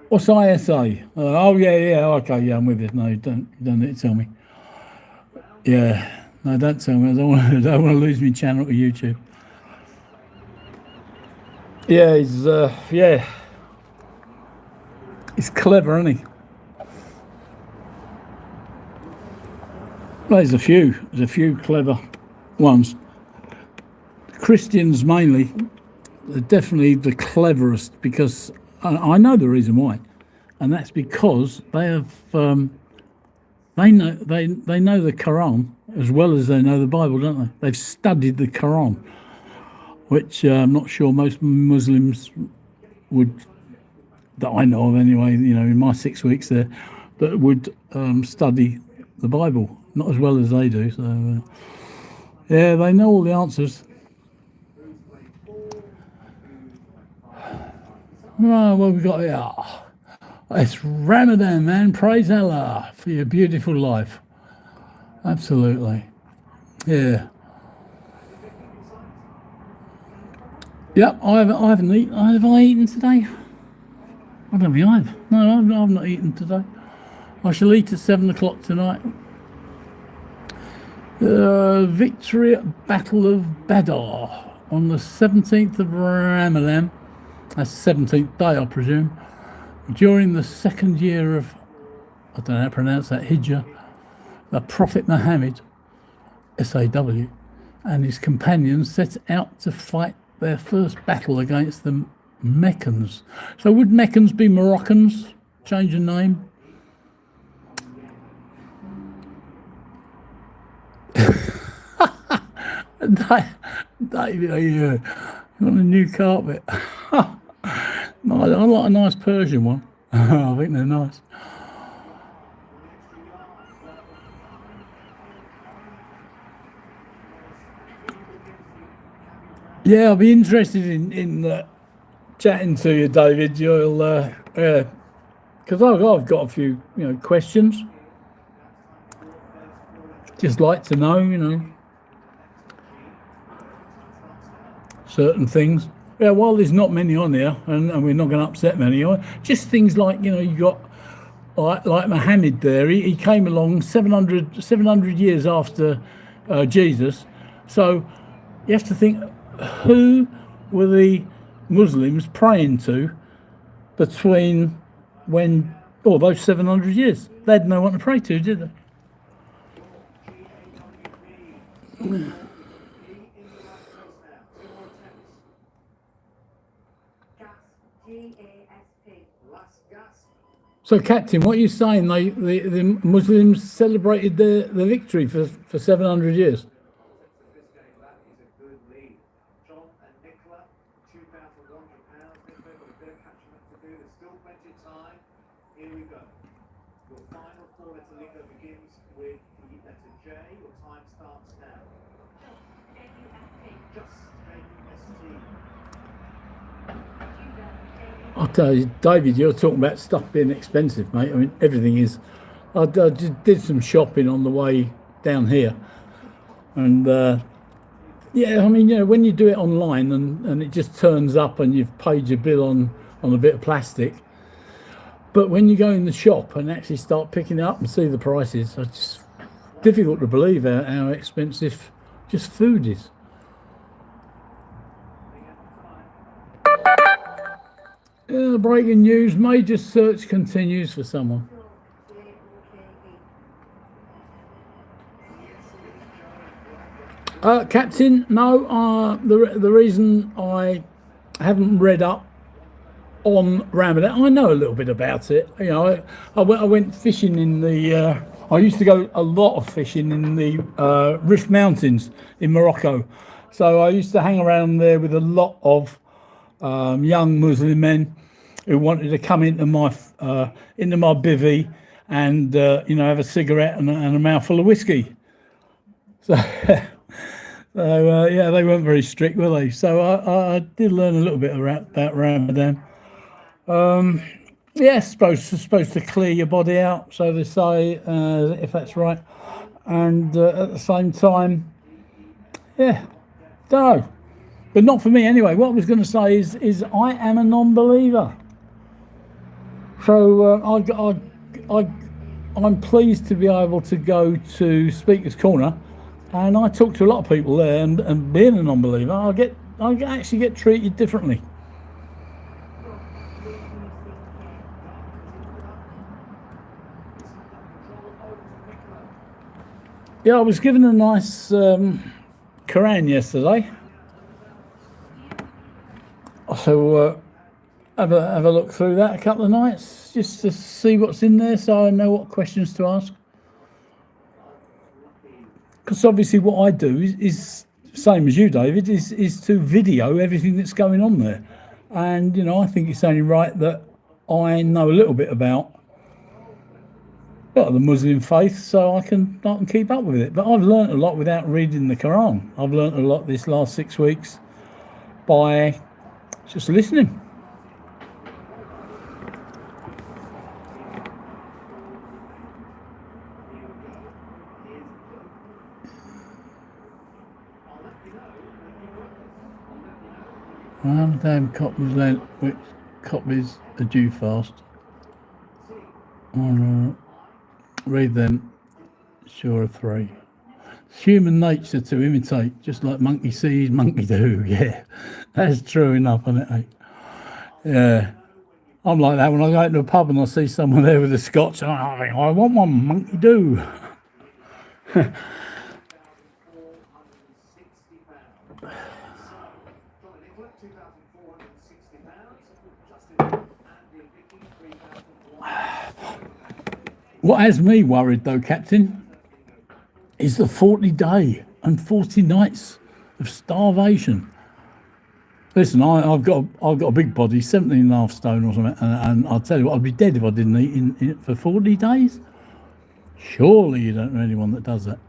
What's ISA? Oh yeah, okay, yeah, I'm with you. No, you don't need to tell me. Yeah, no, don't tell me. I don't want to lose my channel to YouTube. Yeah, he's clever, isn't he? Well, there's a few clever ones. Christians mainly, they're definitely the cleverest, because I know the reason why, and that's because they have they know the Quran as well as they know the Bible, don't they? They've studied the Quran, which I'm not sure most Muslims would, that I know of anyway. In my 6 weeks there, that would study the Bible not as well as they do. So yeah, they know all the answers. Oh, what we got here? It's Ramadan, man. Praise Allah for your beautiful life. Absolutely. Yeah. Yep, I haven't eaten. Have I eaten today? I don't think I have. No, I've not eaten today. I shall eat at 7 o'clock tonight. Victory at Battle of Badr on the 17th of Ramadan. That's 17th day, I presume. During the second year of, I don't know how to pronounce that, Hijjah, the Prophet Muhammad, SAW, and his companions set out to fight their first battle against the Meccans. So would Meccans be Moroccans? Change the name? David, you want a new carpet? No, I like a nice Persian one. I think they're nice. Yeah, I'll be interested in chatting to you, David. You'll, because I've got a few, questions. Just like to know, certain things. Yeah, while there's not many on here, and we're not going to upset many, just things like, you got like Muhammad there. He came along 700 years after Jesus. So you have to think, who were the Muslims praying to between those 700 years? They had no one to pray to, did they? So, Captain, what are you saying? The Muslims celebrated the victory for 700 years? I'll tell you, David, you're talking about stuff being expensive, mate. I mean, everything is. I did some shopping on the way down here, and yeah, I mean, when you do it online and it just turns up and you've paid your bill on a bit of plastic, but when you go in the shop and actually start picking it up and see the prices, it's just difficult to believe how expensive just food is. Breaking news, major search continues for someone. Captain, no, the reason I haven't read up on Ramadan, I know a little bit about it. I went fishing in the, I used to go a lot of fishing in the Rift Mountains in Morocco. So I used to hang around there with a lot of young Muslim men who wanted to come into my bivvy and have a cigarette and a mouthful of whiskey. So, yeah, they weren't very strict, were they? So I did learn a little bit about Ramadan. Yeah, supposed to clear your body out, so they say, if that's right. And at the same time, yeah, don't know. But not for me anyway. What I was going to say is I am a non-believer. So I'm pleased to be able to go to Speaker's Corner, and I talk to a lot of people there, and being a non-believer, I actually get treated differently. Yeah, I was given a nice Quran yesterday. So have a look through that a couple of nights just to see what's in there, so I know what questions to ask. Because obviously what I do is same as you, David, is to video everything that's going on there. And, I think it's only right that I know a little bit about the Muslim faith, so I can keep up with it. But I've learnt a lot without reading the Quran. I've learnt a lot this last 6 weeks by just listening. Damn copies lent, which copies are due fast. Read them. Sure of 3. It's human nature to imitate, just like monkey sees, monkey do. Yeah, that's true enough, isn't it? Eh? Yeah, I'm like that when I go into a pub and I see someone there with a scotch. I want one, monkey do. What has me worried though, Captain, is the 40-day and 40 nights of starvation. Listen, I've got a big body, 17.5 stone or something, and I'll tell you what, I'd be dead if I didn't eat in for 40 days. Surely you don't know anyone that does that.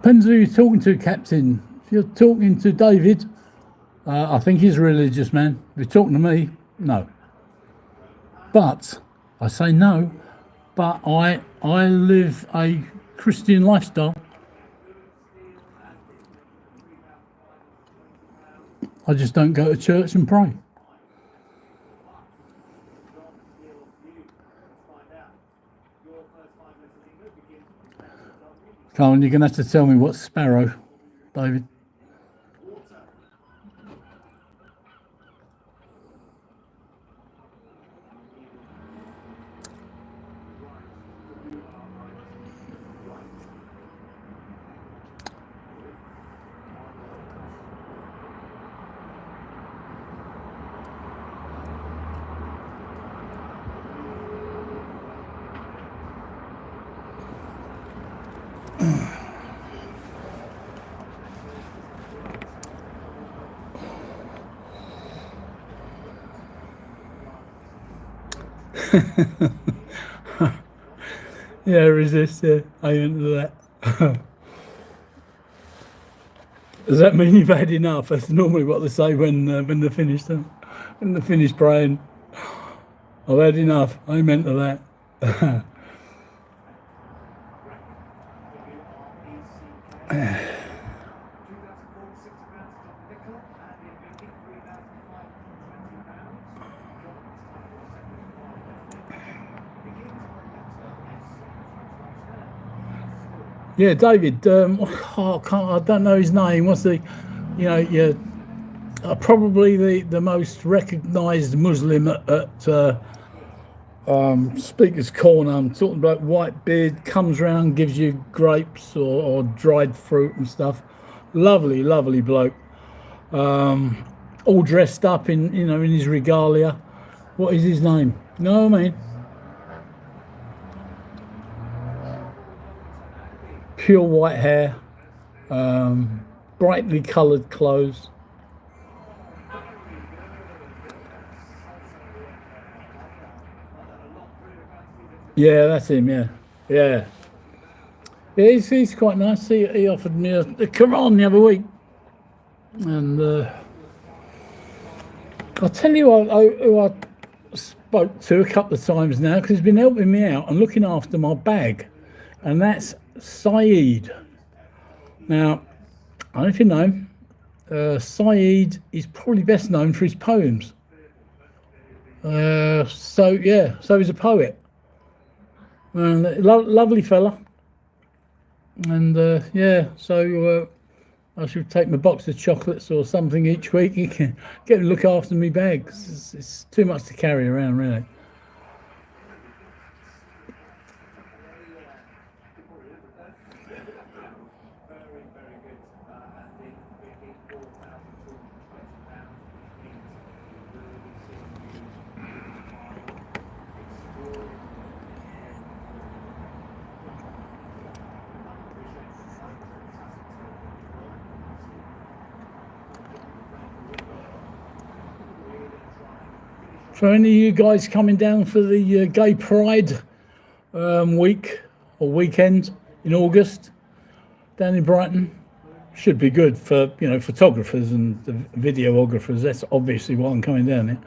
Depends who you're talking to, Captain. If you're talking to David, I think he's a religious man. If you're talking to me, no. But I say no. But I live a Christian lifestyle. I just don't go to church and pray. Come on, you're going to have to tell me what's sparrow, David. Yeah, resist, yeah. I into that. Does that mean you've had enough? That's normally what they say when they're finished. When they're finished praying. I've had enough. Amen to that. Yeah, David. I don't know his name. What's the, probably the most recognised Muslim at Speaker's Corner. I'm talking about white beard, comes round, gives you grapes or dried fruit and stuff. Lovely, lovely bloke. All dressed up in his regalia. What is his name? You know what I mean? Pure white hair, brightly coloured clothes. Yeah, that's him. Yeah. He's quite nice. He offered me a Quran the other week, and I'll tell you who I spoke to a couple of times now, because he's been helping me out and looking after my bag, and that's Saeed. Now, I don't know if you know him. Saeed is probably best known for his poems. So he's a poet. Lovely fella. And so I should take my box of chocolates or something each week. He can get and look after me bags. It's too much to carry around, really. For any of you guys coming down for the Gay Pride week or weekend in August down in Brighton, should be good for photographers and the videographers. That's obviously why I'm coming down there.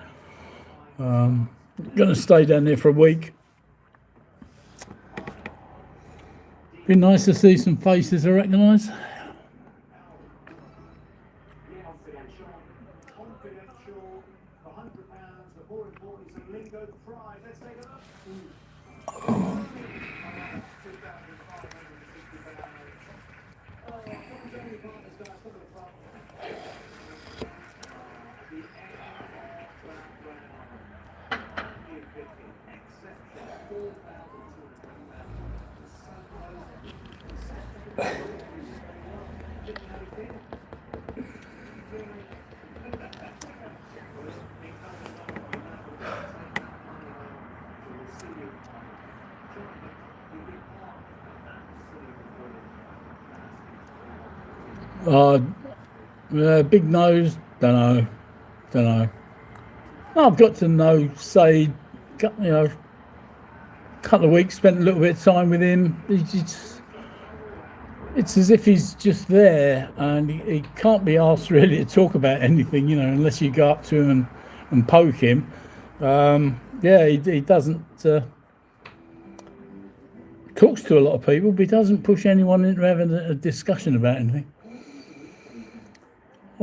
Going to stay down there for a week. Be nice to see some faces I recognise. Big nose, don't know. I've got to know, say, a couple of weeks, spent a little bit of time with him. It's as if he's just there, and he can't be asked really to talk about anything, unless you go up to him and poke him. He doesn't. Talks to a lot of people, but he doesn't push anyone into having a discussion about anything.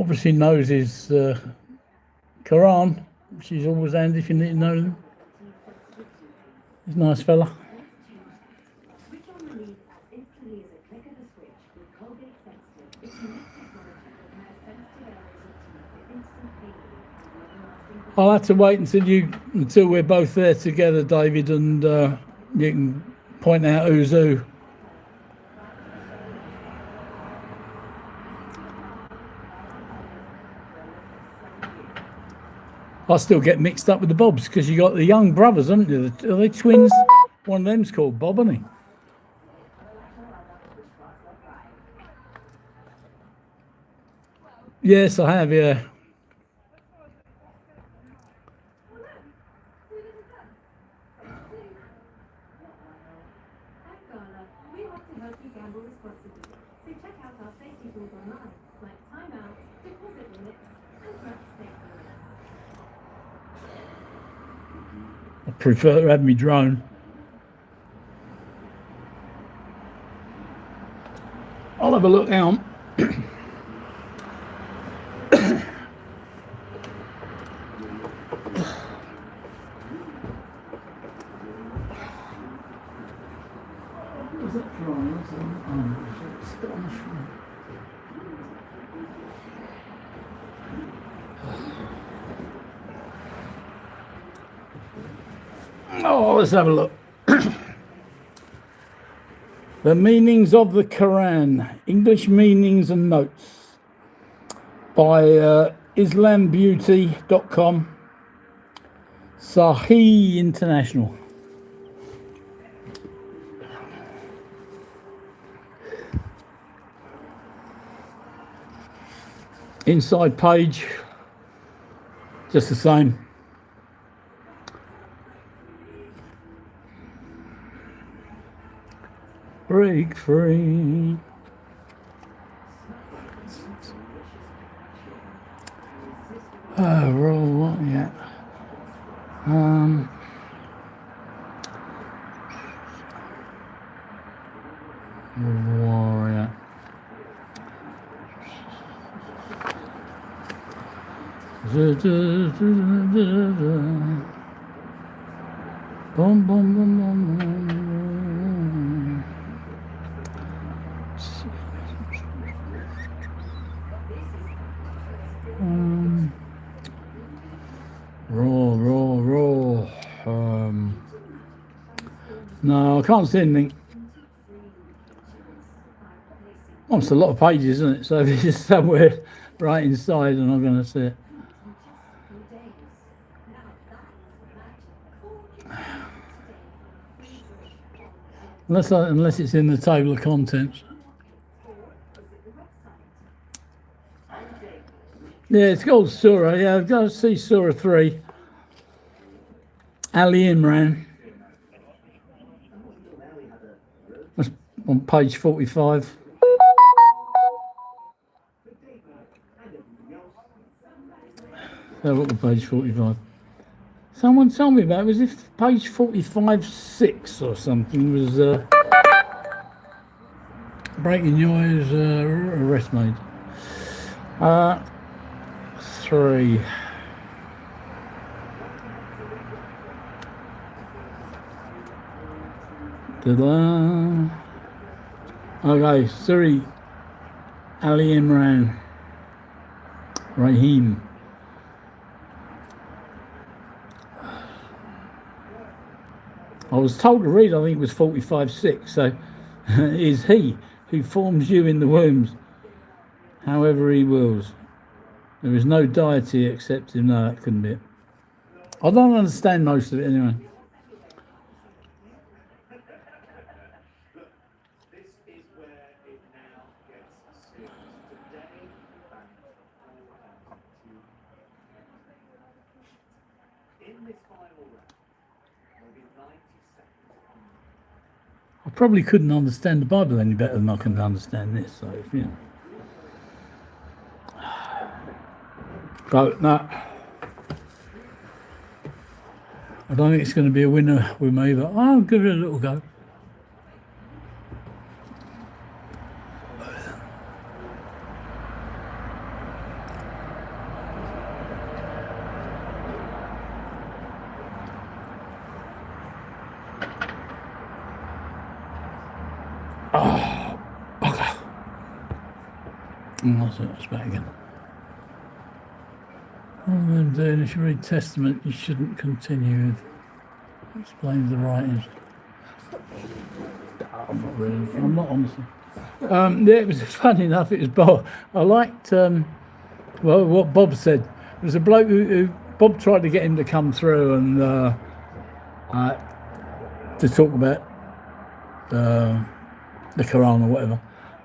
Obviously knows his Quran, which is always handy if you need to know them. He's a nice fella. I'll have to wait until we're both there together, David, and you can point out who's who. I still get mixed up with the Bobs because you got the young brothers, haven't you? Are they twins? One of them's called Bob, isn't he? Yes, I have, yeah. I prefer to have me drone. I'll have a look now. Oh, let's have a look. The meanings of the Quran, English meanings and notes by islambeauty.com, Sahih International. Inside page, just the same. Break free. Oh, roll what? Yeah. Warrior. Boom, boom, boom, boom, boom. Raw. No, I can't see anything. Oh, it's a lot of pages, isn't it? So if it's somewhere right inside, and I'm going to see it. Unless it's in the table of contents. Yeah, it's called Surah. Yeah, I've got to see Surah 3. Ali Imran. That's on page 45. So what was page 45? Someone told me about it. Was if page 45-6 or something was breaking news, arrest made. 3. Ta-da. Okay, 3. Ali Imran. Rahim. I was told to read, I think it was 45-6, so is he who forms you in the wombs, however he wills. There is no deity except him. No, that couldn't be it. I don't understand most of it anyway. I probably couldn't understand the Bible any better than I can understand this, so, you know. But no, I don't think it's going to be a winner with me, but I'll give it a little go. Oh, bugger. That's back again. Rather than doing, if you read Testament, you shouldn't continue with explains the writings. I'm not honestly. Yeah, it was funny enough. It was Bob. I liked what Bob said. It was a bloke who Bob tried to get him to come through and to talk about the Quran or whatever.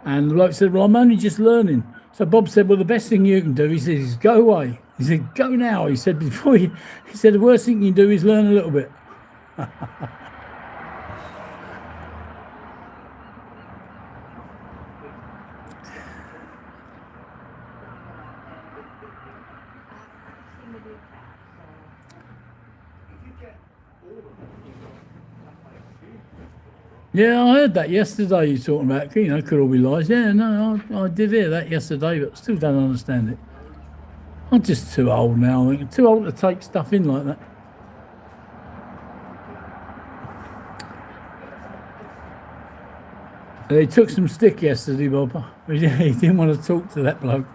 And the bloke said, "Well, I'm only just learning." So Bob said, "Well, the best thing you can do," he said, "is go away." He said, "Go now." He said, "Before you," he said, "the worst thing you can do is learn a little bit." Yeah, I heard that yesterday. You talking about, could all be lies. Yeah, no, I did hear that yesterday, but still don't understand it. I'm just too old now. I think too old to take stuff in like that. He took some stick yesterday, Bob. He didn't want to talk to that bloke.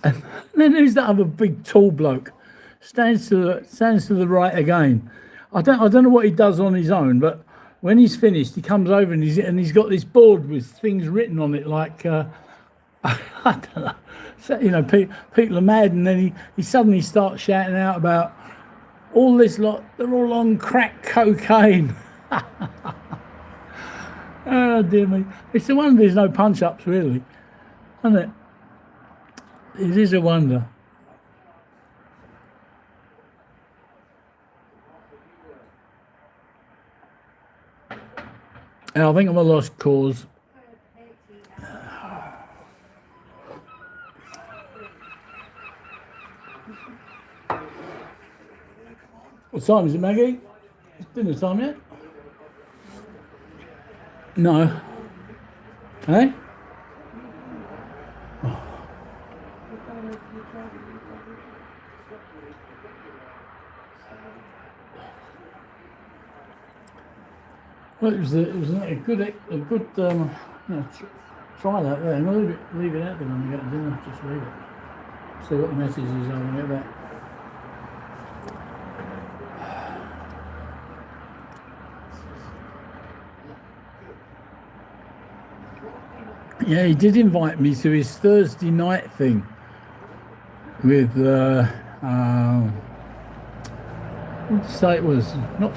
And then who's that other big tall bloke? Stands to the right again. I don't know what he does on his own, but when he's finished, he comes over and he's got this board with things written on it, like I don't know. So, people are mad, and then he suddenly starts shouting out about all this lot. They're all on crack cocaine. Oh dear me! It's a wonder there's no punch-ups, really, isn't it? It is a wonder. And I think I'm a lost cause. What time is it, Maggie? Dinner time yet? No. Hey? Well, it was a good try that there. And leave it out there when we get to dinner. Just leave it. See what the message is I want to get back. Yeah, he did invite me to his Thursday night thing with, what did you say it was? Not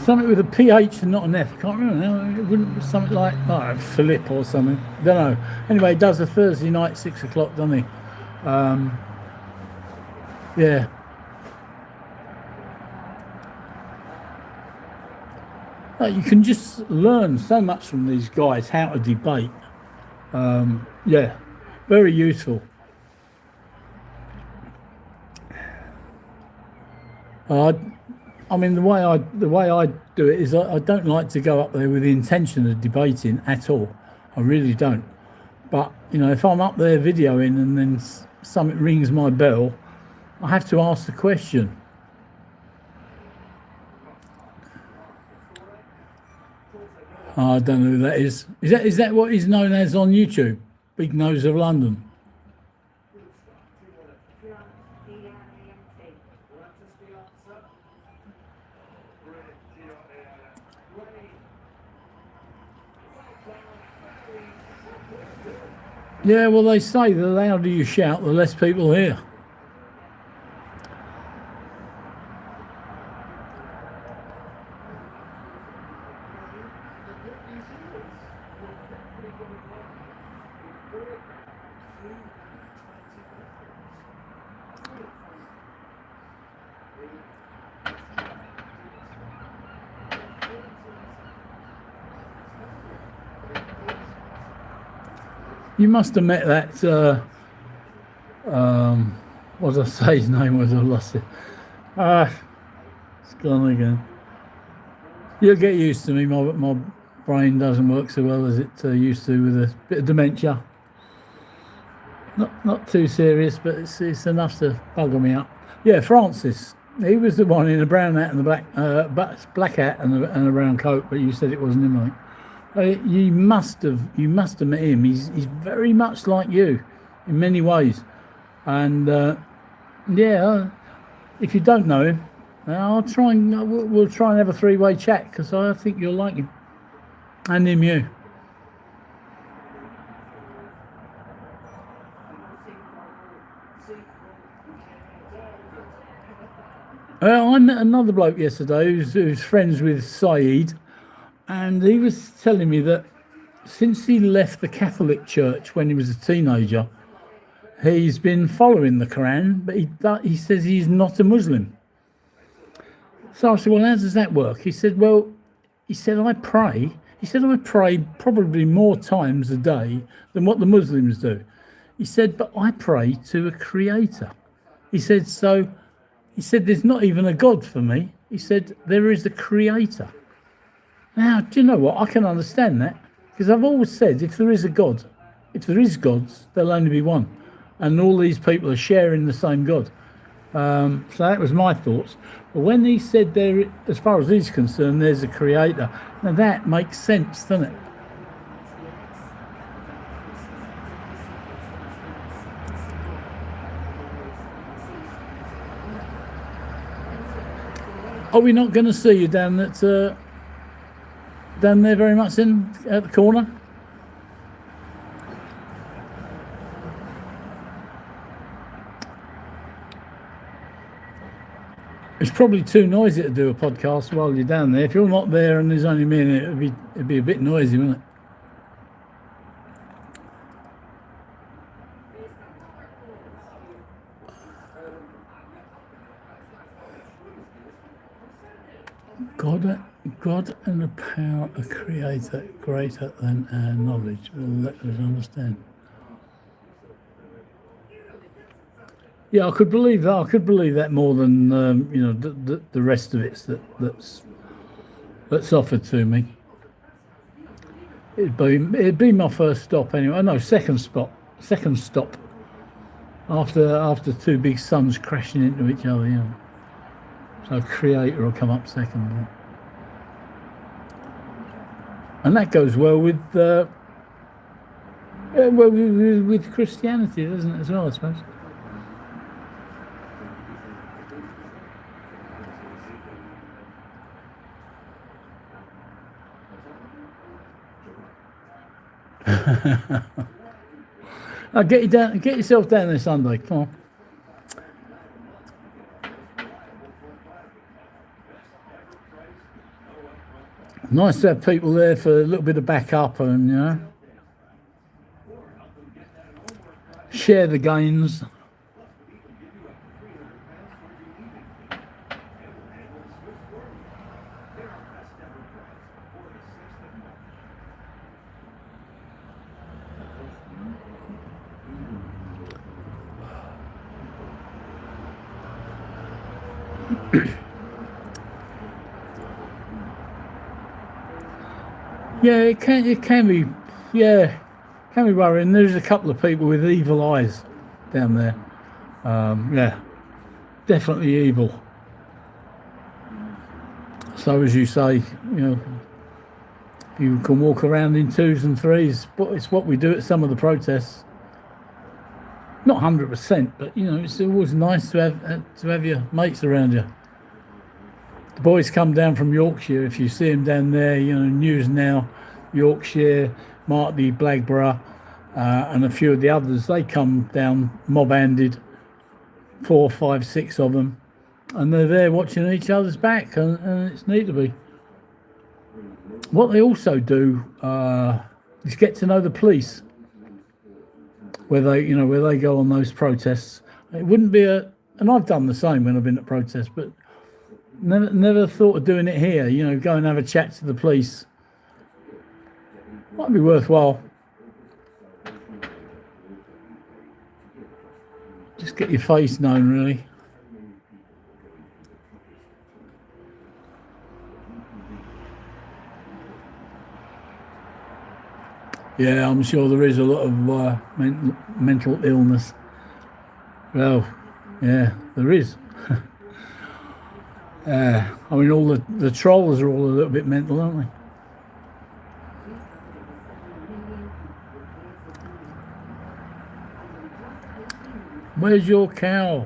something with a PH and not an F. I can't remember now. It wouldn't be something like Philip or something. Don't know. Anyway, he does a Thursday night, 6 o'clock, doesn't he? Yeah. You can just learn so much from these guys, how to debate. Yeah, very useful. I mean, the way I do it is I don't like to go up there with the intention of debating at all. I really don't. But you know, if I'm up there videoing and then something rings my bell, I have to ask the question. I don't know who that is. Is that what he's known as on YouTube? Big Nose of London. Yeah, well, they say the louder you shout, the less people hear. You must have met that, what did I say his name was? I lost it. It's gone again. You'll get used to me. My brain doesn't work so well as it used to with a bit of dementia. Not too serious, but it's enough to bugger me up. Yeah, Francis. He was the one in a brown hat and the black hat and a brown coat, but you said it wasn't him, I think. You must have met him. He's very much like you in many ways, and yeah, if you don't know him, we'll try and have a three-way chat because I think you'll like him and him you. I met another bloke yesterday who's friends with Saeed. And he was telling me that since he left the Catholic Church when he was a teenager, he's been following the Quran, but he says he's not a Muslim. So I said, well, how does that work? He said, I pray. He said, I pray probably more times a day than what the Muslims do. He said, but I pray to a creator. He said, there's not even a God for me. He said, there is a creator. Now, do you know what? I can understand that because I've always said if there is gods, there'll only be one. And all these people are sharing the same God. So that was my thoughts. But when he said there, as far as he's concerned, there's a creator, now that makes sense, doesn't it? Are we not going to see you down there very much at the corner? It's probably too noisy to do a podcast while you're down there. If you're not there and there's only me in it, it'd be a bit noisy, wouldn't it? God and the power of creator greater than our knowledge will let us understand. Yeah, I could believe that. I could believe that more than the rest of it. That's that's offered to me. It'd be my first stop anyway. Oh, no, second stop. After two big suns crashing into each other, you know. So Creator will come up second. Yeah. And that goes well with with Christianity, doesn't it, as well, I suppose? Now get yourself down there Sunday. Come on. Nice to have people there for a little bit of backup and, you know, share the gains. Yeah, it can be, yeah, can be worrying. There's a couple of people with evil eyes down there. Yeah, definitely evil. So as you say, you know, you can walk around in twos and threes, but it's what we do at some of the protests. Not 100%, but you know, it's always nice to have your mates around you. The boys come down from Yorkshire. If you see them down there, you know, News Now, Yorkshire, Martley, Blackburrow, and a few of the others, they come down mob-handed, 4, 5, 6 of them, and they're there watching each other's back, and it's neat to be. What they also do is get to know the police, where they go on those protests. It wouldn't be and I've done the same when I've been at protests, but never thought of doing it here. You know, go and have a chat to the police. Might be worthwhile. Just get your face known, really. Yeah, I'm sure there is a lot of mental illness. Well, yeah, there is. I mean, all the trolls are all a little bit mental, aren't they? Where's your cow?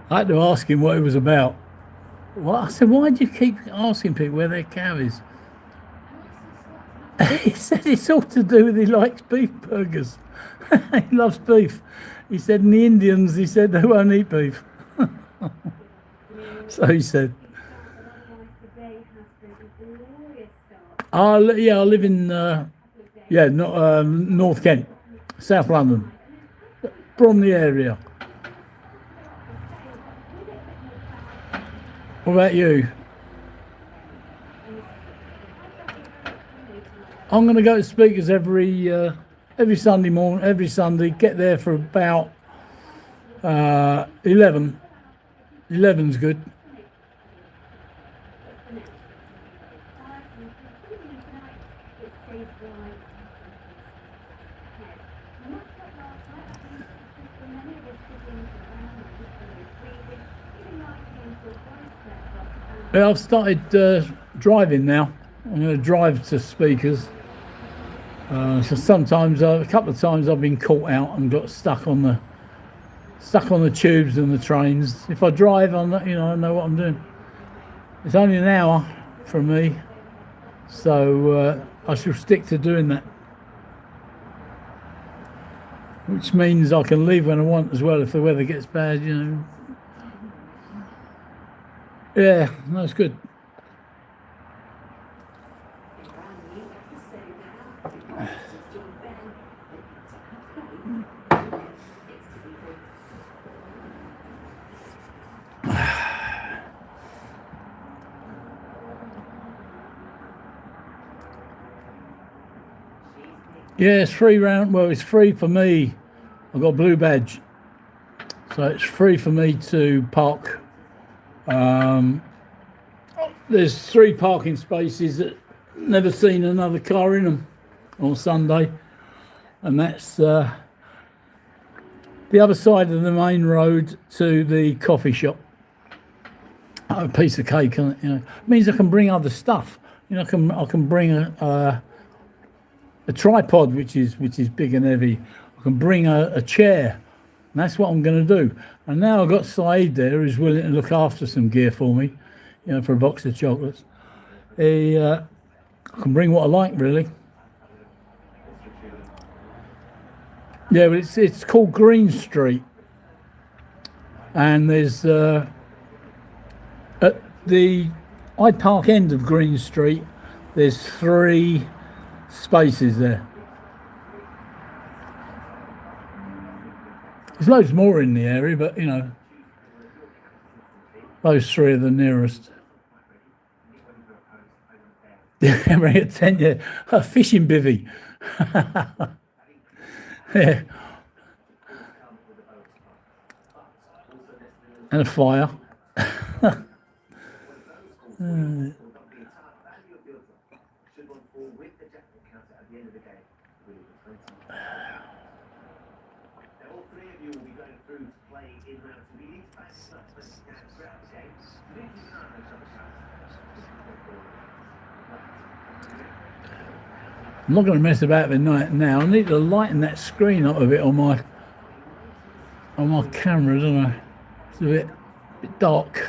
I had to ask him what it was about. Well, I said, why do you keep asking people where their cow is? He said it's all to do with he likes beef burgers. He loves beef. He said, and the Indians, he said, they won't eat beef. So he said. I live in North Kent, South London, Bromley area. What about you? I'm going to go to speakers every Sunday morning, every Sunday. Get there for about 11. 11's good. Yeah, I've started driving now. I'm going to drive to speakers. So sometimes, a couple of times, I've been caught out and got stuck on the tubes and the trains. If I drive, I know what I'm doing. It's only an hour from me, so I shall stick to doing that. Which means I can leave when I want as well if the weather gets bad, you know. Yeah, that's good. Yeah, it's free round. Well, it's free for me. I've got a blue badge. So it's free for me to park. There's 3 parking spaces that never seen another car in them on Sunday, and that's the other side of the main road to the coffee shop. A piece of cake, you know, it means I can bring other stuff. You know, I can bring a tripod, which is big and heavy. I can bring a chair, and that's what I'm going to do. And now I've got Saeed there who's willing to look after some gear for me, you know, for a box of chocolates. I can bring what I like, really. Yeah, but it's called Green Street, and there's at the Hyde Park end of Green Street, there's 3 spaces there. There's loads more in the area, but you know, those 3 are the nearest. Yeah, bring a tent, yeah, a fishing bivvy. Yeah. And a fire. I'm not going to mess about with night now. I need to lighten that screen up a bit on my camera, don't I? It's a bit dark.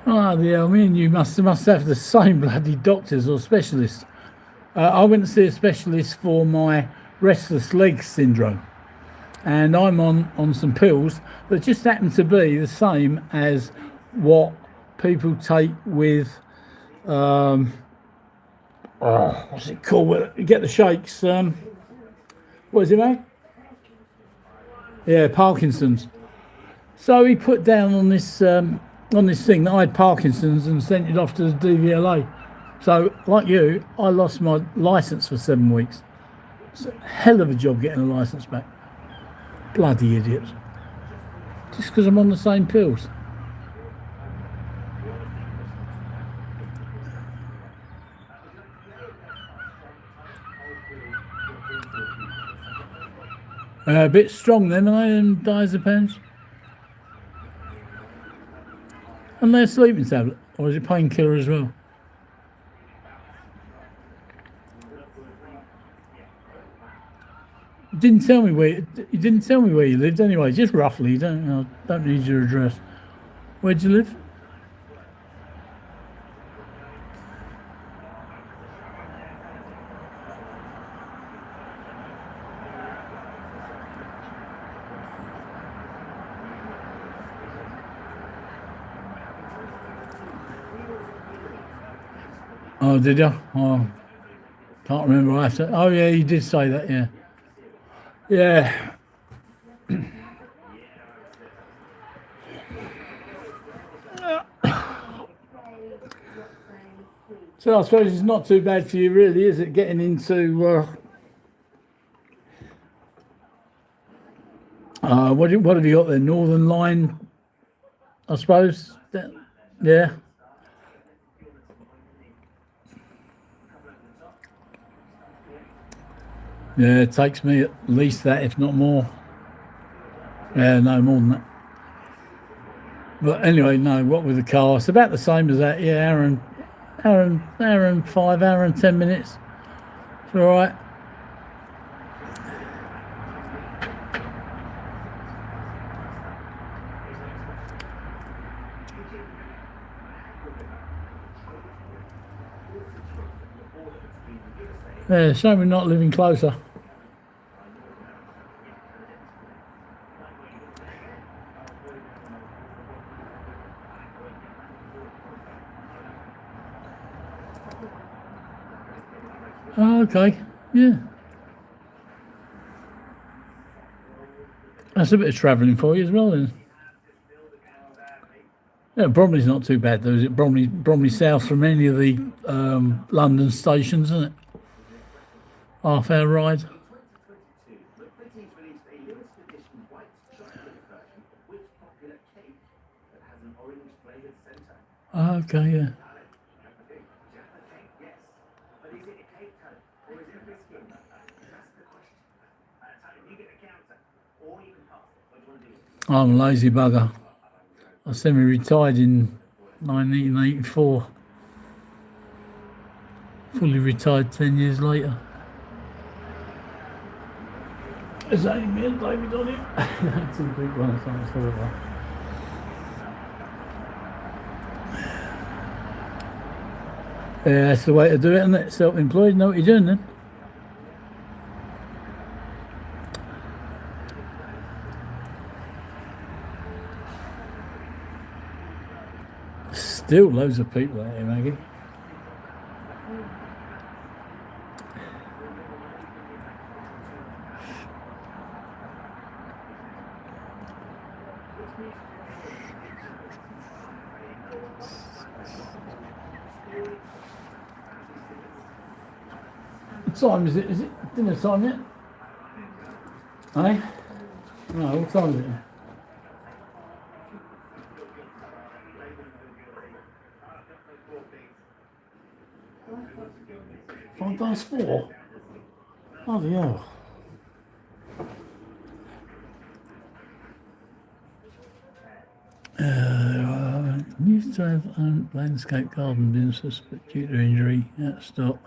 Oh, yeah, me and you must have the same bloody doctors or specialists. I went to see a specialist for my restless leg syndrome, and I'm on some pills that just happen to be the same as what people take with what's it called? You get the shakes. What is it, mate? Yeah, Parkinson's. So he put down on this thing that I had Parkinson's and sent it off to the DVLA. So, like you, I lost my licence for 7 weeks. It's a hell of a job getting a licence back. Bloody idiots. Just because I'm on the same pills. A bit strong then, are they, them diazepams? And they're a sleeping tablet, or is it painkiller as well? You didn't tell me where you lived anyway. Just roughly. Don't need your address. Where'd you live? Oh, did you? Oh, can't remember. Oh, yeah, you did say that. Yeah. Yeah. So I suppose it's not too bad for you, really, is it? Getting into what have you got there? Northern Line, I suppose. Yeah. Yeah, it takes me at least that, if not more. Yeah, no more than that. But anyway, no, what with the car? It's about the same as that. Yeah, hour and 5, hour and 10 minutes. It's all right. Yeah, shame we're not living closer. Oh, okay, yeah. That's a bit of travelling for you as well, then. Yeah, Bromley's not too bad though, is it? Bromley South from any of the London stations, isn't it? Half-hour ride. Okay, yeah. I'm a lazy bugger. I semi-retired in 1984. Fully retired 10 years later. Is that me and David on it? Two big ones, that's horrible. Yeah, that's the way to do it, isn't it? Self-employed, know what you're doing then. Still loads of people out here, Maggie. What time is it? Is it dinner time yet? Eh? No, what time is it? 4:05. Bloody hell. Used to have landscape garden business, but due to injury, had to stop.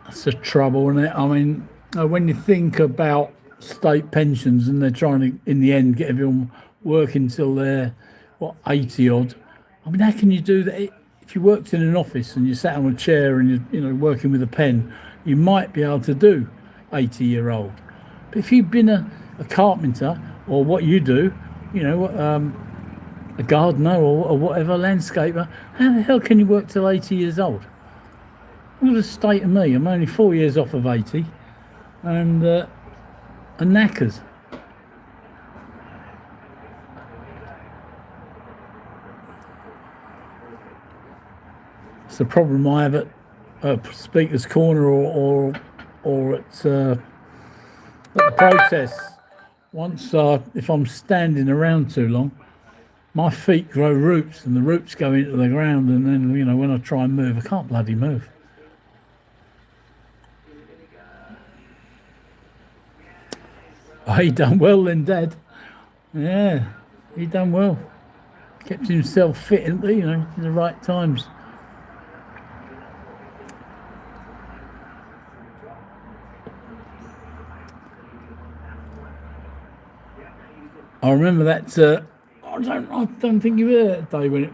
That's the trouble, isn't it? I mean, when you think about state pensions and they're trying to, in the end, get everyone working till they're, 80 odd. I mean, how can you do that? If you worked in an office and you sat on a chair and you're working with a pen, you might be able to do 80-year-old. But if you've been a carpenter or what you do, a gardener or whatever, landscaper, how the hell can you work till 80 years old? Look at the state of me. I'm only 4 years off of 80 and knackers. It's the problem I have at Speaker's Corner or at the protests. Once, if I'm standing around too long, my feet grow roots and the roots go into the ground, and then when I try and move, I can't bloody move. Oh, he done well then, Dad. Yeah, he done well. Kept himself fit, in the right times. I remember that. I don't think you were there that day when it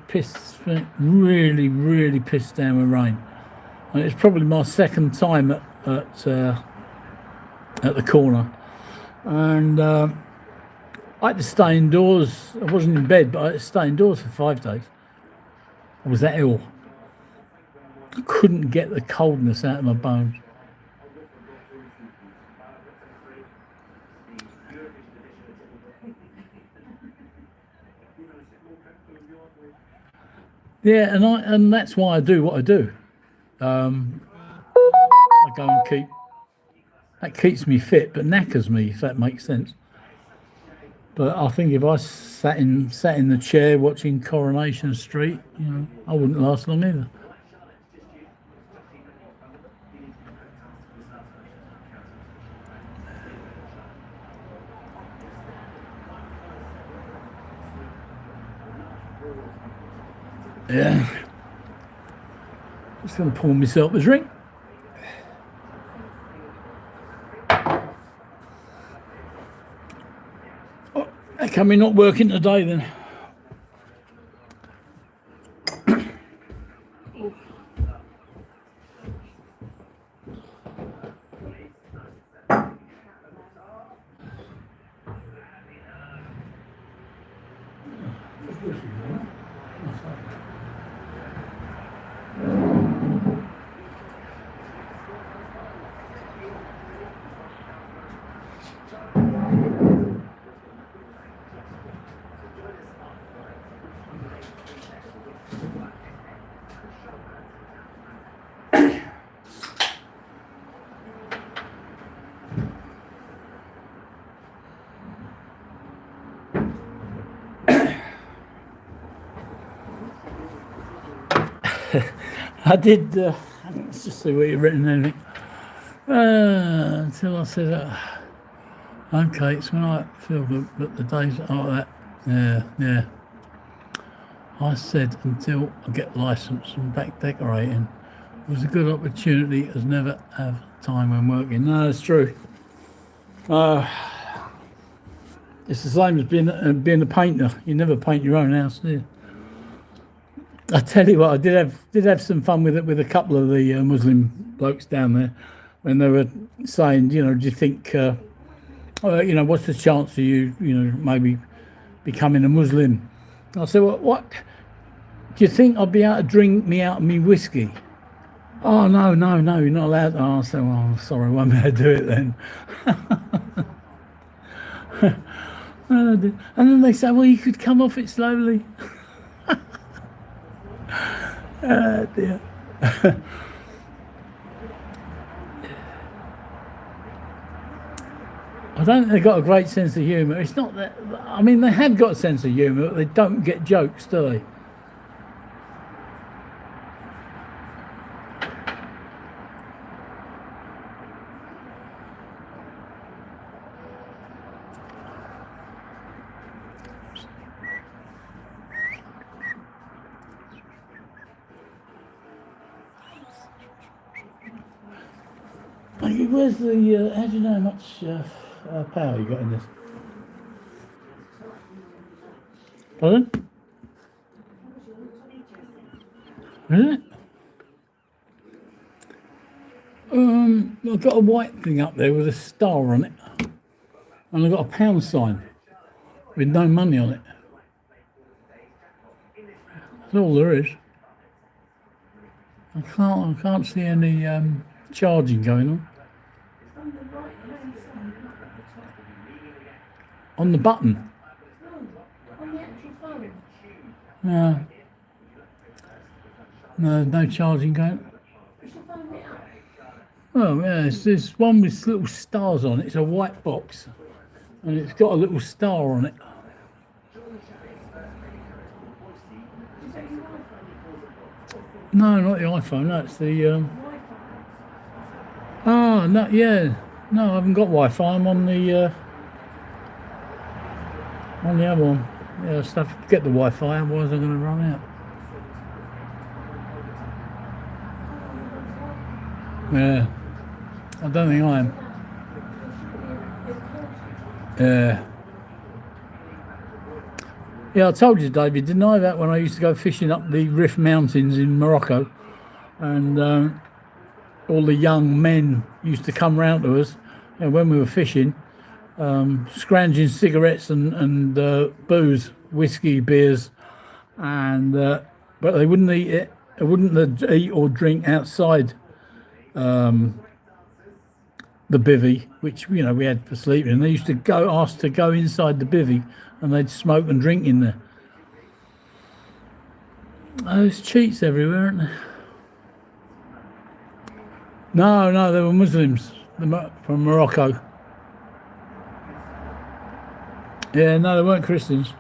really, really pissed down with rain, and it's probably my second time at the corner, and I had to stay indoors. I wasn't in bed, but I had to stay indoors for 5 days. I was that ill. I couldn't get the coldness out of my bones. Yeah, and that's why I do what I do. I go and that keeps me fit, but knackers me, if that makes sense. But I think if I sat in the chair watching Coronation Street, I wouldn't last long either. Yeah. Just going to pour myself a drink. Oh, how come we're not working today then? I did. Let's just see what you've written. Anything until I said, "Okay, it's when I feel good, but the days like that." Yeah. I said until I get licensed and back decorating. It was a good opportunity as never have time when working. No, it's true. It's the same as being a painter. You never paint your own house, do you? I tell you what, I did have some fun with it with a couple of the Muslim blokes down there when they were saying, do you think, what's the chance of you, maybe becoming a Muslim? I said, well, what? Do you think I'll be able to drink me out of me whiskey? Oh, no, you're not allowed. Oh, I said, well, sorry, I won't be able to do it then. And then they say, well, you could come off it slowly. Oh, dear. I don't think they've got a great sense of humour. It's not that, I mean, they have got a sense of humour, but they don't get jokes, do they? Where's the, how do you know how much power you got in this? Pardon? Is it? I've got a white thing up there with a star on it. And I've got a pound sign with no money on it. That's all there is. I can't see any charging going on. On the button? No, on the actual phone. No charging going. Push your phone it up. Oh yeah, there's one with little stars on it. It's a white box, and it's got a little star on it. Is that your iPhone? No, not the iPhone. No, it's the. Wi-Fi. Oh no, yeah, no, I haven't got Wi-Fi. I'm on the other one. Yeah, I still have to get the Wi-Fi. Otherwise, I'm going to run out. Yeah, I don't think I am. Yeah, I told you, David, didn't I, that when I used to go fishing up the Rift Mountains in Morocco, and all the young men used to come round to us, and when we were fishing, scrounging cigarettes and booze, whiskey, beers, and but they wouldn't eat it. They wouldn't eat or drink outside the bivvy, which we had for sleeping. And they used to ask to go inside the bivvy, and they'd smoke and drink in there. Oh, there's cheats everywhere, aren't there? No, they were Muslims from Morocco. Yeah, no, they weren't Christians.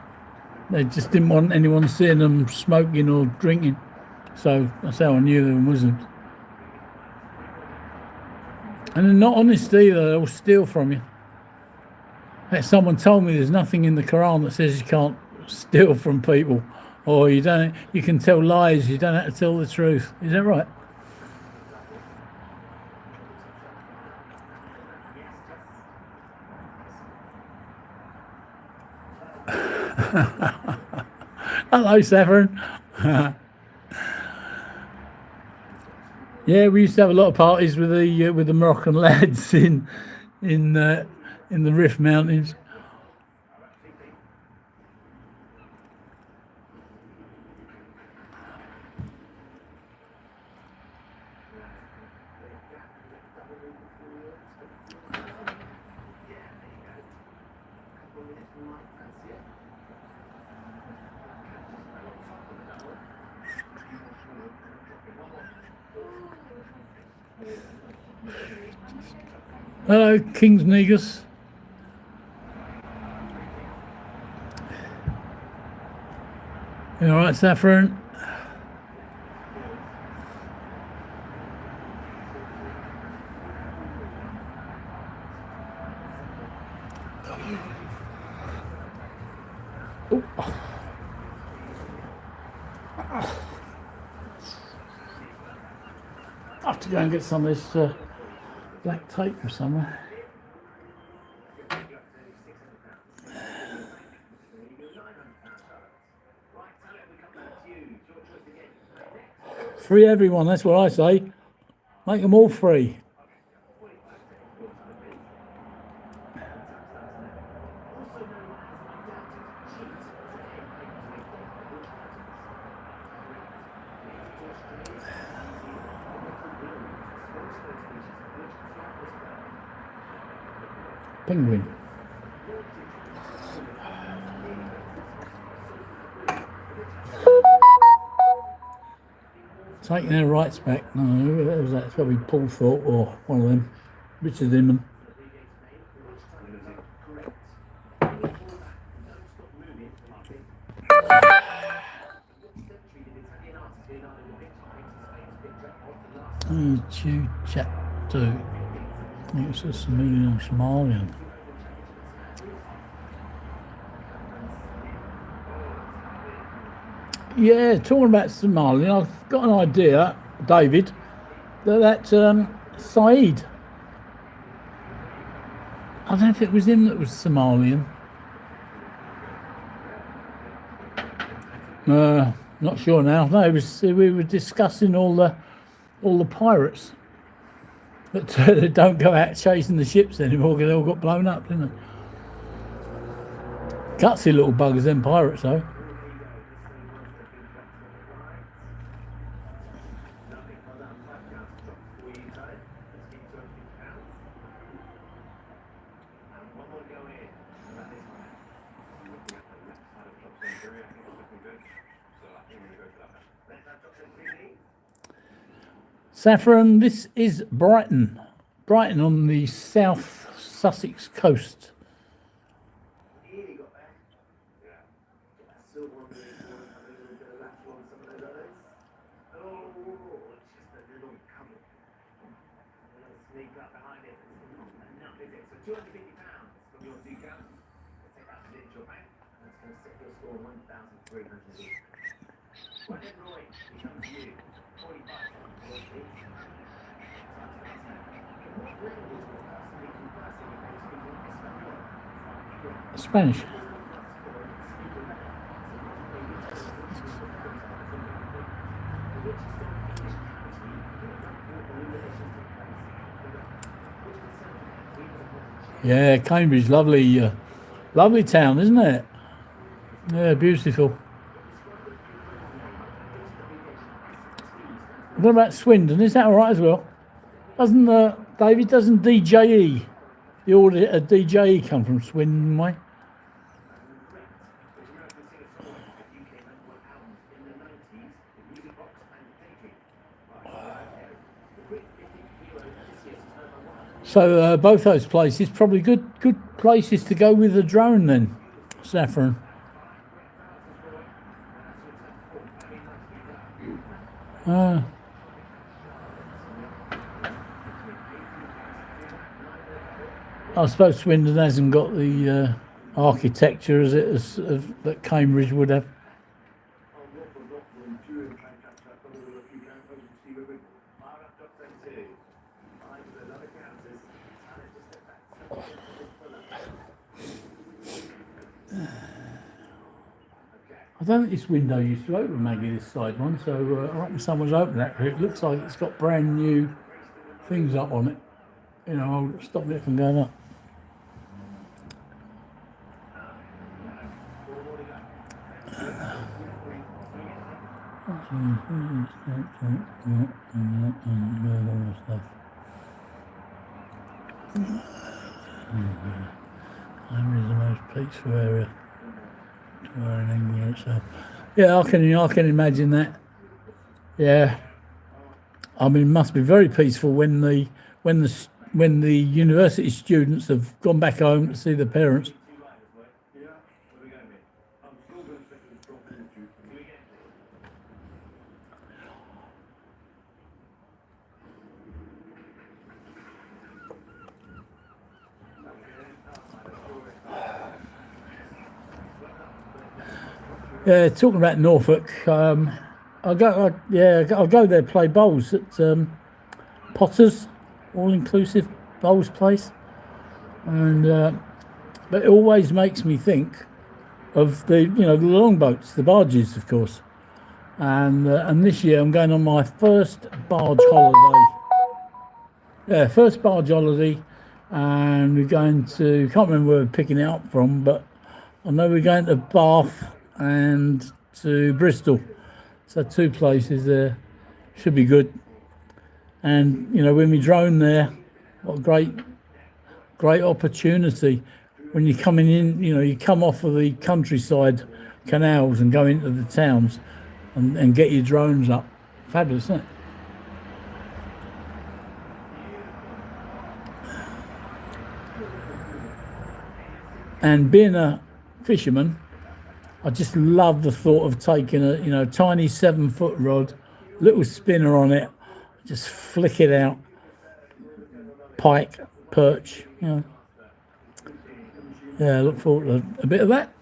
They just didn't want anyone seeing them smoking or drinking. So that's how I knew they were Muslims. And they're not honest either, they'll steal from you. Someone told me there's nothing in the Quran that says you can't steal from people, or you can tell lies, you don't have to tell the truth. Is that right? Hello, Saffron. Yeah, we used to have a lot of parties with the Moroccan lads in the Rift Mountains. Hello, King's Negus. You all right, Saffron? Oh. I have to go and get some of this black tape from somewhere. Free everyone, that's what I say. Make them all free. Penguin. Taking their rights back. No, who was that? It's got to be Paul Thorpe or one of them. Richard Inman. Chew chat do. I think it's a Somalian. Yeah, talking about Somalian, I've got an idea, David, that Saeed, I don't know if it was him that was Somalian. Not sure now. No, it was, we were discussing all the pirates that don't go out chasing the ships anymore because they all got blown up, didn't they? Gutsy little buggers, them pirates, though. Saffron, this is Brighton. Brighton on the South Sussex coast. Spanish. Yeah, Cambridge, lovely, lovely town, isn't it? Yeah, beautiful. What about Swindon? Is that all right as well? Doesn't David? Doesn't DJE, the auditor DJE, come from Swindon way? So both those places probably good places to go with the drone then, Saffron. I suppose Swindon hasn't got the architecture as that Cambridge would have. I don't think this window used to open, Maggie, this side one, so I reckon someone's opened that. It looks like it's got brand new things up on it. You know, I'll stop it from going up. Cambridge is the most peaceful area to wear in England itself. Yeah, I can imagine that. Yeah, I mean, it must be very peaceful when the university students have gone back home to see their parents. Yeah, talking about Norfolk, I'll go there play bowls at Potter's, all inclusive bowls place, and but it always makes me think of the long boats, the barges, of course. And this year I'm going on my first barge holiday. Yeah, first barge holiday, and we're going to, can't remember where we're picking it up from, but I know we're going to Bath and to Bristol. So two places there, should be good. And when we drone there, what a great opportunity. When you're coming in, you come off of the countryside canals and go into the towns and get your drones up. Fabulous, isn't it? And being a fisherman, I just love the thought of taking a tiny 7-foot rod, little spinner on it, just flick it out, pike, perch, Yeah, I look forward to a bit of that.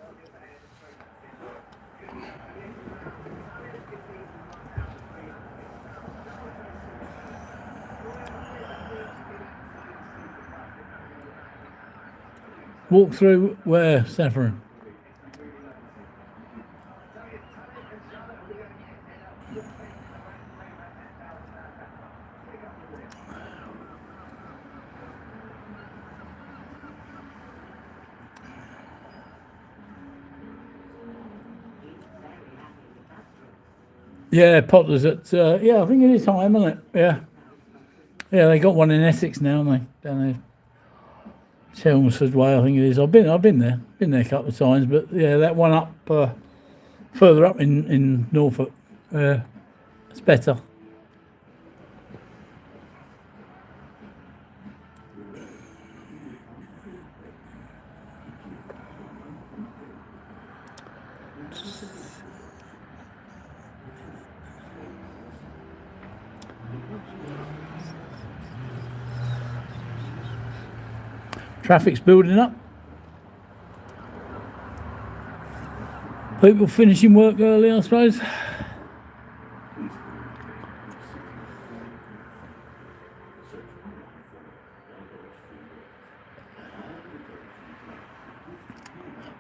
Walk through where, Saffron? Yeah, Potter's at, I think it is time, isn't it? Yeah. Yeah, they got one in Essex now, haven't they? Down there. Chelmsford Way, I think it is. I've been there a couple of times, but yeah, that one up further up in Norfolk, it's better. Traffic's building up. People finishing work early, I suppose.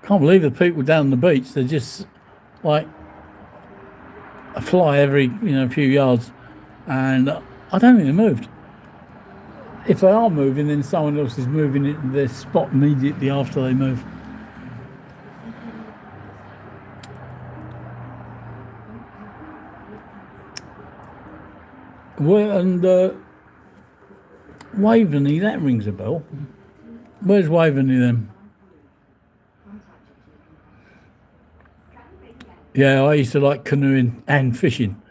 Can't believe the people down the beach. They're just like a fly every few yards, and I don't think they moved. If they are moving, then someone else is moving into their spot immediately after they move. Well, and Waveney, that rings a bell. Where's Waveney then? Yeah, I used to like canoeing and fishing.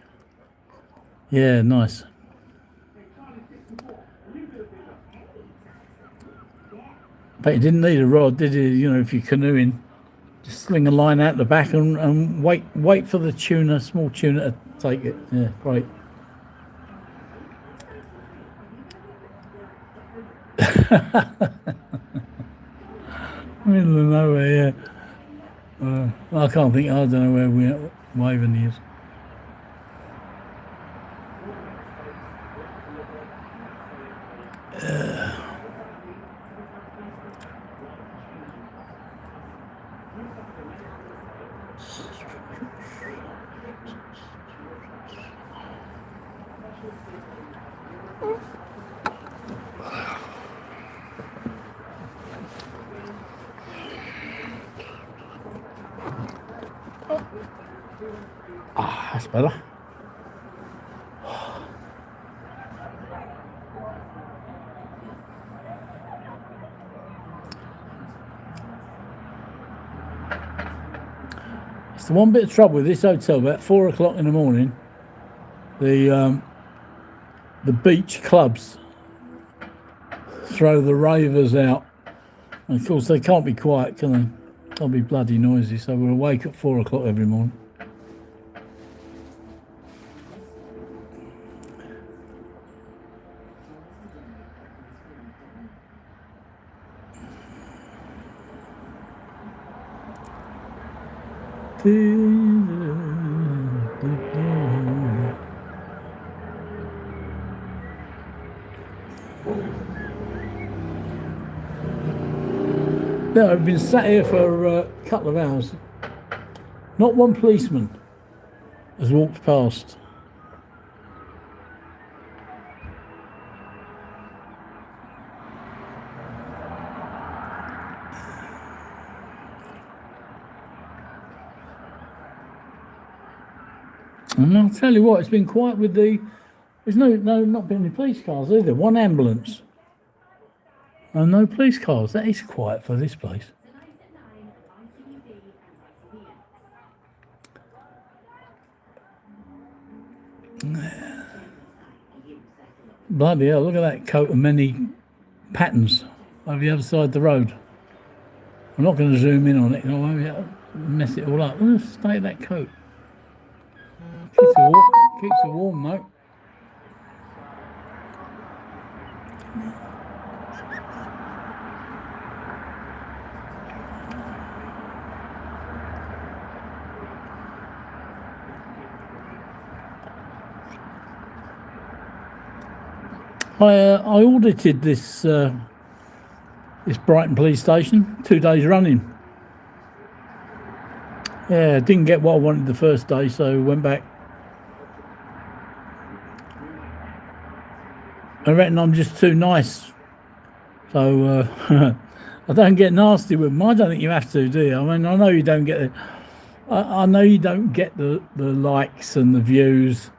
Yeah, nice. But you didn't need a rod, did you? If you're canoeing, just sling a line out the back and wait for the tuna, small tuna, to take it. Yeah, great. Middle of nowhere, yeah. I can't think. I don't know where Waveney is. That's better. It's the one bit of trouble with this hotel. About 4 o'clock in the morning, the beach clubs throw the ravers out. And of course, they can't be quiet, can they? They'll be bloody noisy. So we're awake at 4 o'clock every morning. Now, I've been sat here for a couple of hours. Not one policeman has walked past. And I'll tell you what, it's been quiet with the... There's not been any police cars either. One ambulance. And no police cars. That is quiet for this place. Bloody hell, look at that coat of many patterns over the other side of the road. I'm not going to zoom in on it, I won't mess it all up. Let's stay at that coat. Keeps it warm, mate. I audited this Brighton police station 2 days running. Yeah, didn't get what I wanted the first day, so went back. I reckon I'm just too nice, so I don't get nasty with them. I don't think you have to, do you? I mean, I know you don't get I know you don't get the likes and the views.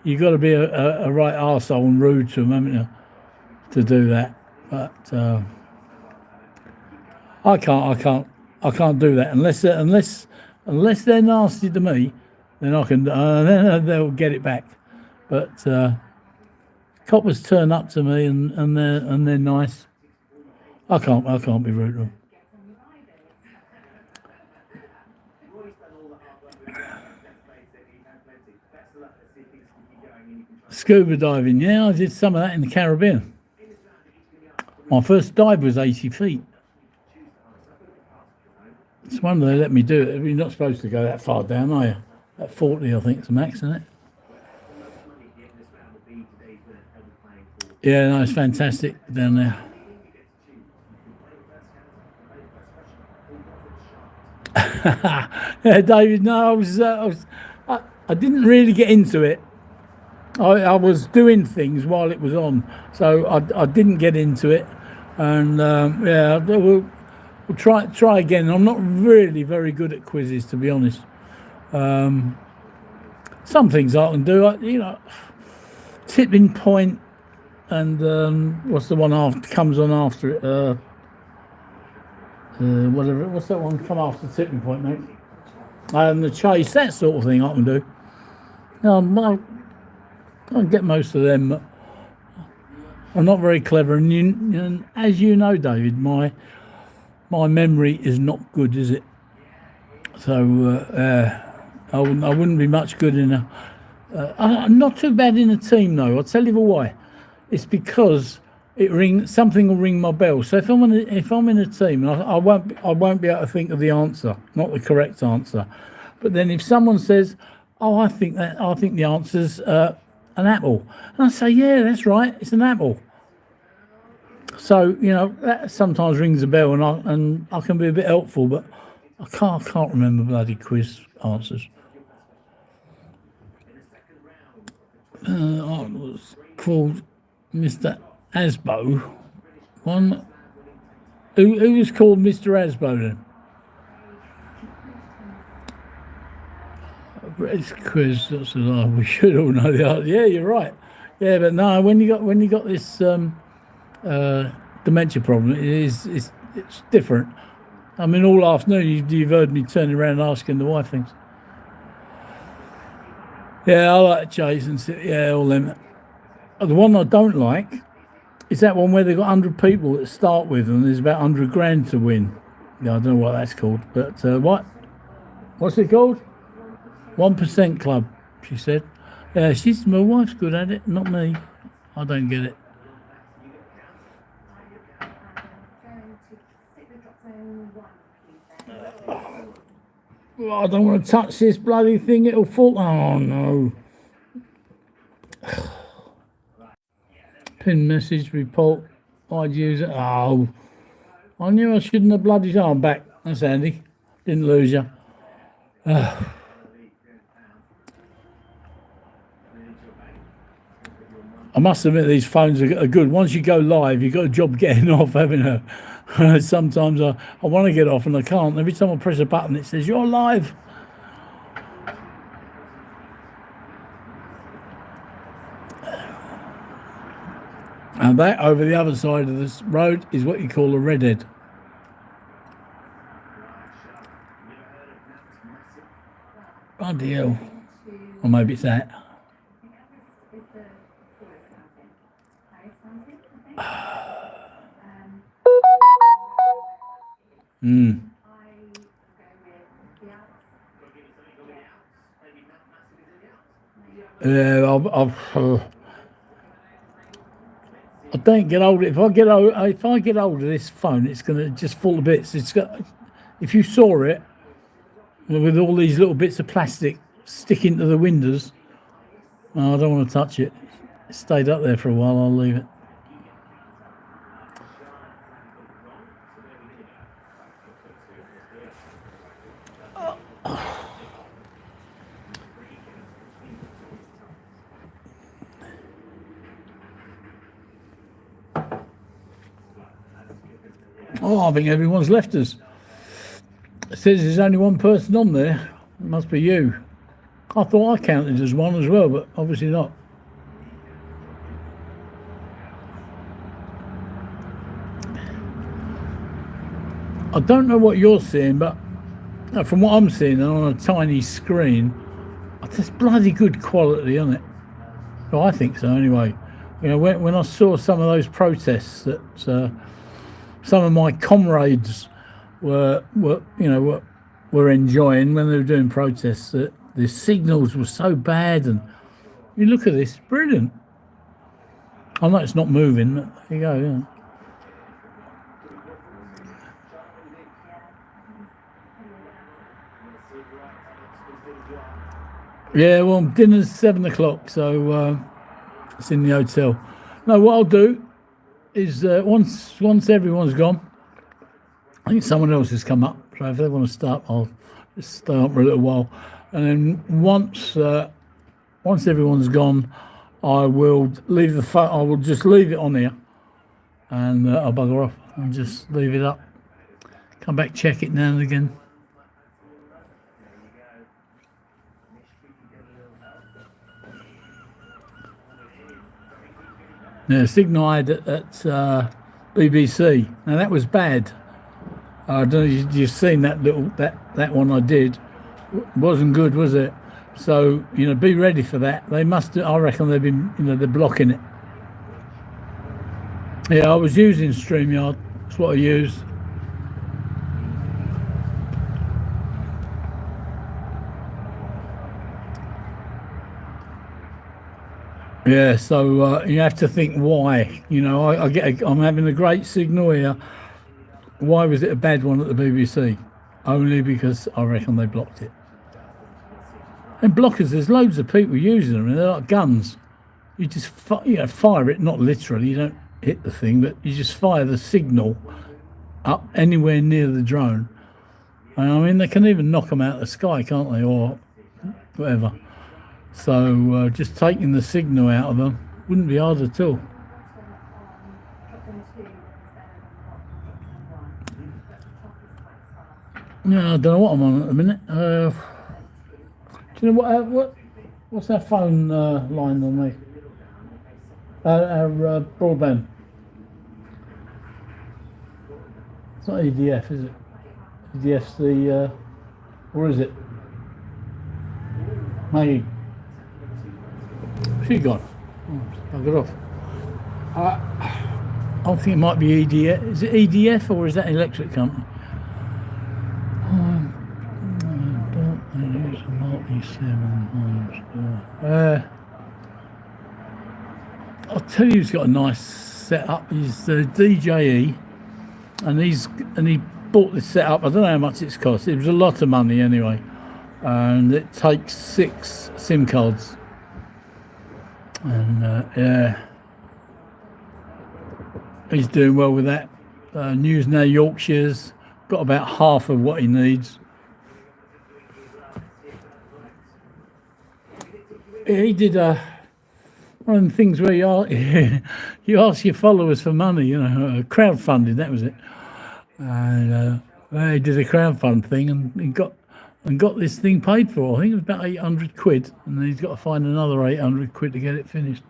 You've got to be a right arsehole and rude to them, haven't you, to do that? But I can't do that unless they're nasty to me. Then I can. Then they'll get it back. But coppers turn up to me and they're nice. I can't be rude to them. Scuba diving, yeah, I did some of that in the Caribbean. My first dive was 80 feet. It's wonder they let me do it. You're not supposed to go that far down, are you? At 40, I think, is the max, isn't it? Yeah, no, it's fantastic down there. Yeah, David, no, I didn't really get into it. I was doing things while it was on, so I didn't get into it. And yeah, we'll try again. I'm not really very good at quizzes, to be honest. Some things I can do, tipping point, and what's the one after comes on after it? Whatever. What's that one come after tipping point, mate? And the chase, that sort of thing I can do. I can get most of them, but I'm not very clever. And as you know, David, my memory is not good, is it? So I wouldn't be much good in I'm not too bad in a team, though. I'll tell you why. It's because something will ring my bell. So if I'm in a team, I won't be able to think of the answer, not the correct answer. But then if someone says, "Oh, I think the answer's an apple," and I say, "Yeah, that's right, it's an apple." So that sometimes rings a bell, and I can be a bit helpful, but I can't remember bloody quiz answers. I was called Mr. Asbo. One who was called Mr. Asbo then? British quiz. We should all know the answer. Yeah, you're right. Yeah, but no, when you got this dementia problem, it's different. I mean, all afternoon you've heard me turning around and asking the wife things. Yeah, I like chase and sit. Yeah, all them. The one I don't like is that one where they've got 100 people that start with, and there's about 100 grand to win. Yeah, I don't know what that's called, but what's it called? 1% Club, she said. Yeah, my wife's good at it, not me. I don't get it. Oh, I don't want to touch this bloody thing. It'll fall. Oh, no. Pin message report. I'd use it. Oh, I knew I shouldn't have bloody. Oh, I'm back. That's handy. Didn't lose you. I must admit these phones are good. Once you go live, you've got a job getting off, haven't you? Sometimes I want to get off and I can't. Every time I press a button, it says, you're live. And that over the other side of this road is what you call a redhead. Bloody hell. Or maybe it's that. Yeah, I don't get older. If I get hold of this phone, it's gonna just fall to bits. It's got. If you saw it with all these little bits of plastic sticking to the windows, oh, I don't want to touch it. It stayed up there for a while. I'll leave it. Oh, I think everyone's left us. It says there's only one person on there. It must be you. I thought I counted as one as well, but obviously not. I don't know what you're seeing, but from what I'm seeing on a tiny screen, there's bloody good quality on it. Well, I think so anyway. You know, when I saw some of those protests that some of my comrades were enjoying when they were doing protests, that the signals were so bad, and you look at this, brilliant. I know it's not moving, but there you go, yeah. Yeah, well, dinner's 7 o'clock, so it's in the hotel. No, what I'll do is once everyone's gone, I think someone else has come up. So if they want to start, I'll just stay up for a little while, and then once everyone's gone, I will leave the phone. I will just leave it on here, and I'll bugger off and just leave it up. Come back, check it now and again. Yeah, signal I had at BBC. Now that was bad. I don't know if you've seen that that one I did. Wasn't good, was it? So be ready for that. They must. I reckon they've been. They're blocking it. Yeah, I was using StreamYard. That's what I used. Yeah, so you have to think why. I'm having a great signal here. Why was it a bad one at the BBC? Only because I reckon they blocked it. And blockers, there's loads of people using them, and they're like guns. You just fire it, not literally. You don't hit the thing, but you just fire the signal up anywhere near the drone. And I mean, they can even knock them out of the sky, can't they, or whatever. So just taking the signal out of them wouldn't be hard at all. Yeah, I don't know what I'm on at the minute. Do you know what's that phone line on me? Our broadband. It's not EDF, is it? EDF's the or is it? Maybe. She gone. I'll get off. I think it might be EDF. Is it EDF or is that an electric company? Don't use a multi-7. I'll tell you, he's got a nice setup. He's DJE, and he bought this setup. I don't know how much it's cost. It was a lot of money anyway. and it takes 6 SIM cards. And yeah, he's doing well with that. News Now Yorkshire's got about half of what he needs. He did one of the things where you ask your followers for money, crowdfunding, that was it. And he did a crowdfund thing and got this thing paid for. I think it was about 800 quid, and then he's got to find another 800 quid to get it finished.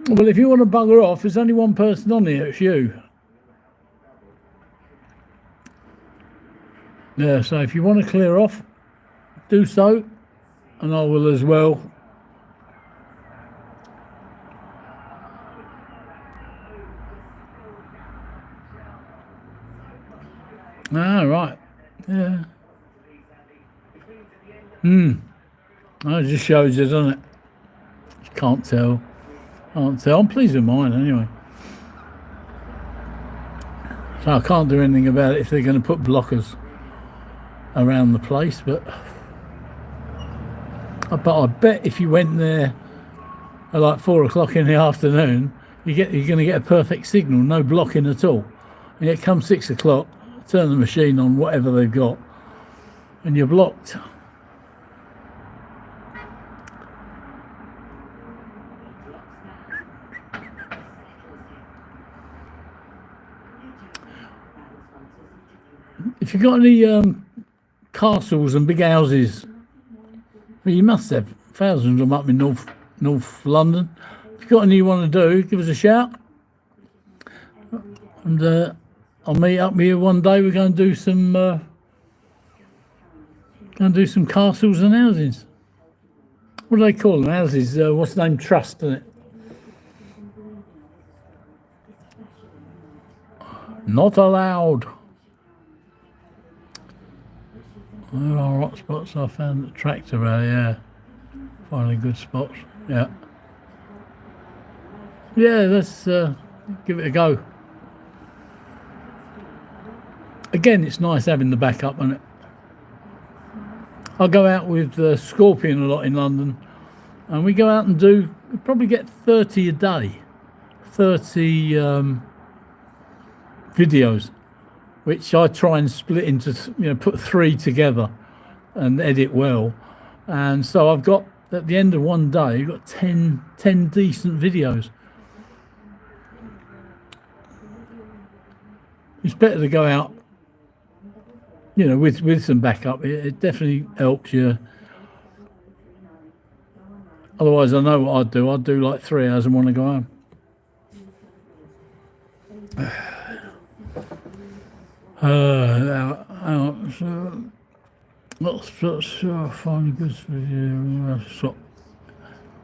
Well, if you want to bugger off, there's only one person on here, it's you. Yeah, so if you want to clear off, do so, and I will as well. Ah, right. Yeah. That just shows you, doesn't it? You can't tell. I'm pleased with mine anyway. So I can't do anything about it if they're going to put blockers around the place, but I bet if you went there at like 4 o'clock in the afternoon, you're going to get a perfect signal, no blocking at all. And yet come 6 o'clock, turn the machine on, whatever they've got, and you're blocked. If you've got any castles and big houses, well, you must have thousands of them up in North London. If you've got any you want to do, give us a shout. And I'll meet up here one day. We're going to do some castles and houses. What do they call them? Houses? What's the name? Trust, isn't it? Not allowed. There are hot spots. I found the tractor area. Yeah, finding good spots. Yeah. Yeah, let's give it a go. Again, it's nice having the backup, isn't it? I go out with Scorpion a lot in London, and we go out and we probably get 30 a day, 30 videos, which I try and split into, put 3 together and edit well. And so I've got, at the end of one day, you've got 10 decent videos. It's better to go out, with some backup. It definitely helps you. Otherwise, I know what I'd do. I'd do like 3 hours and want to go home. Let's find good video.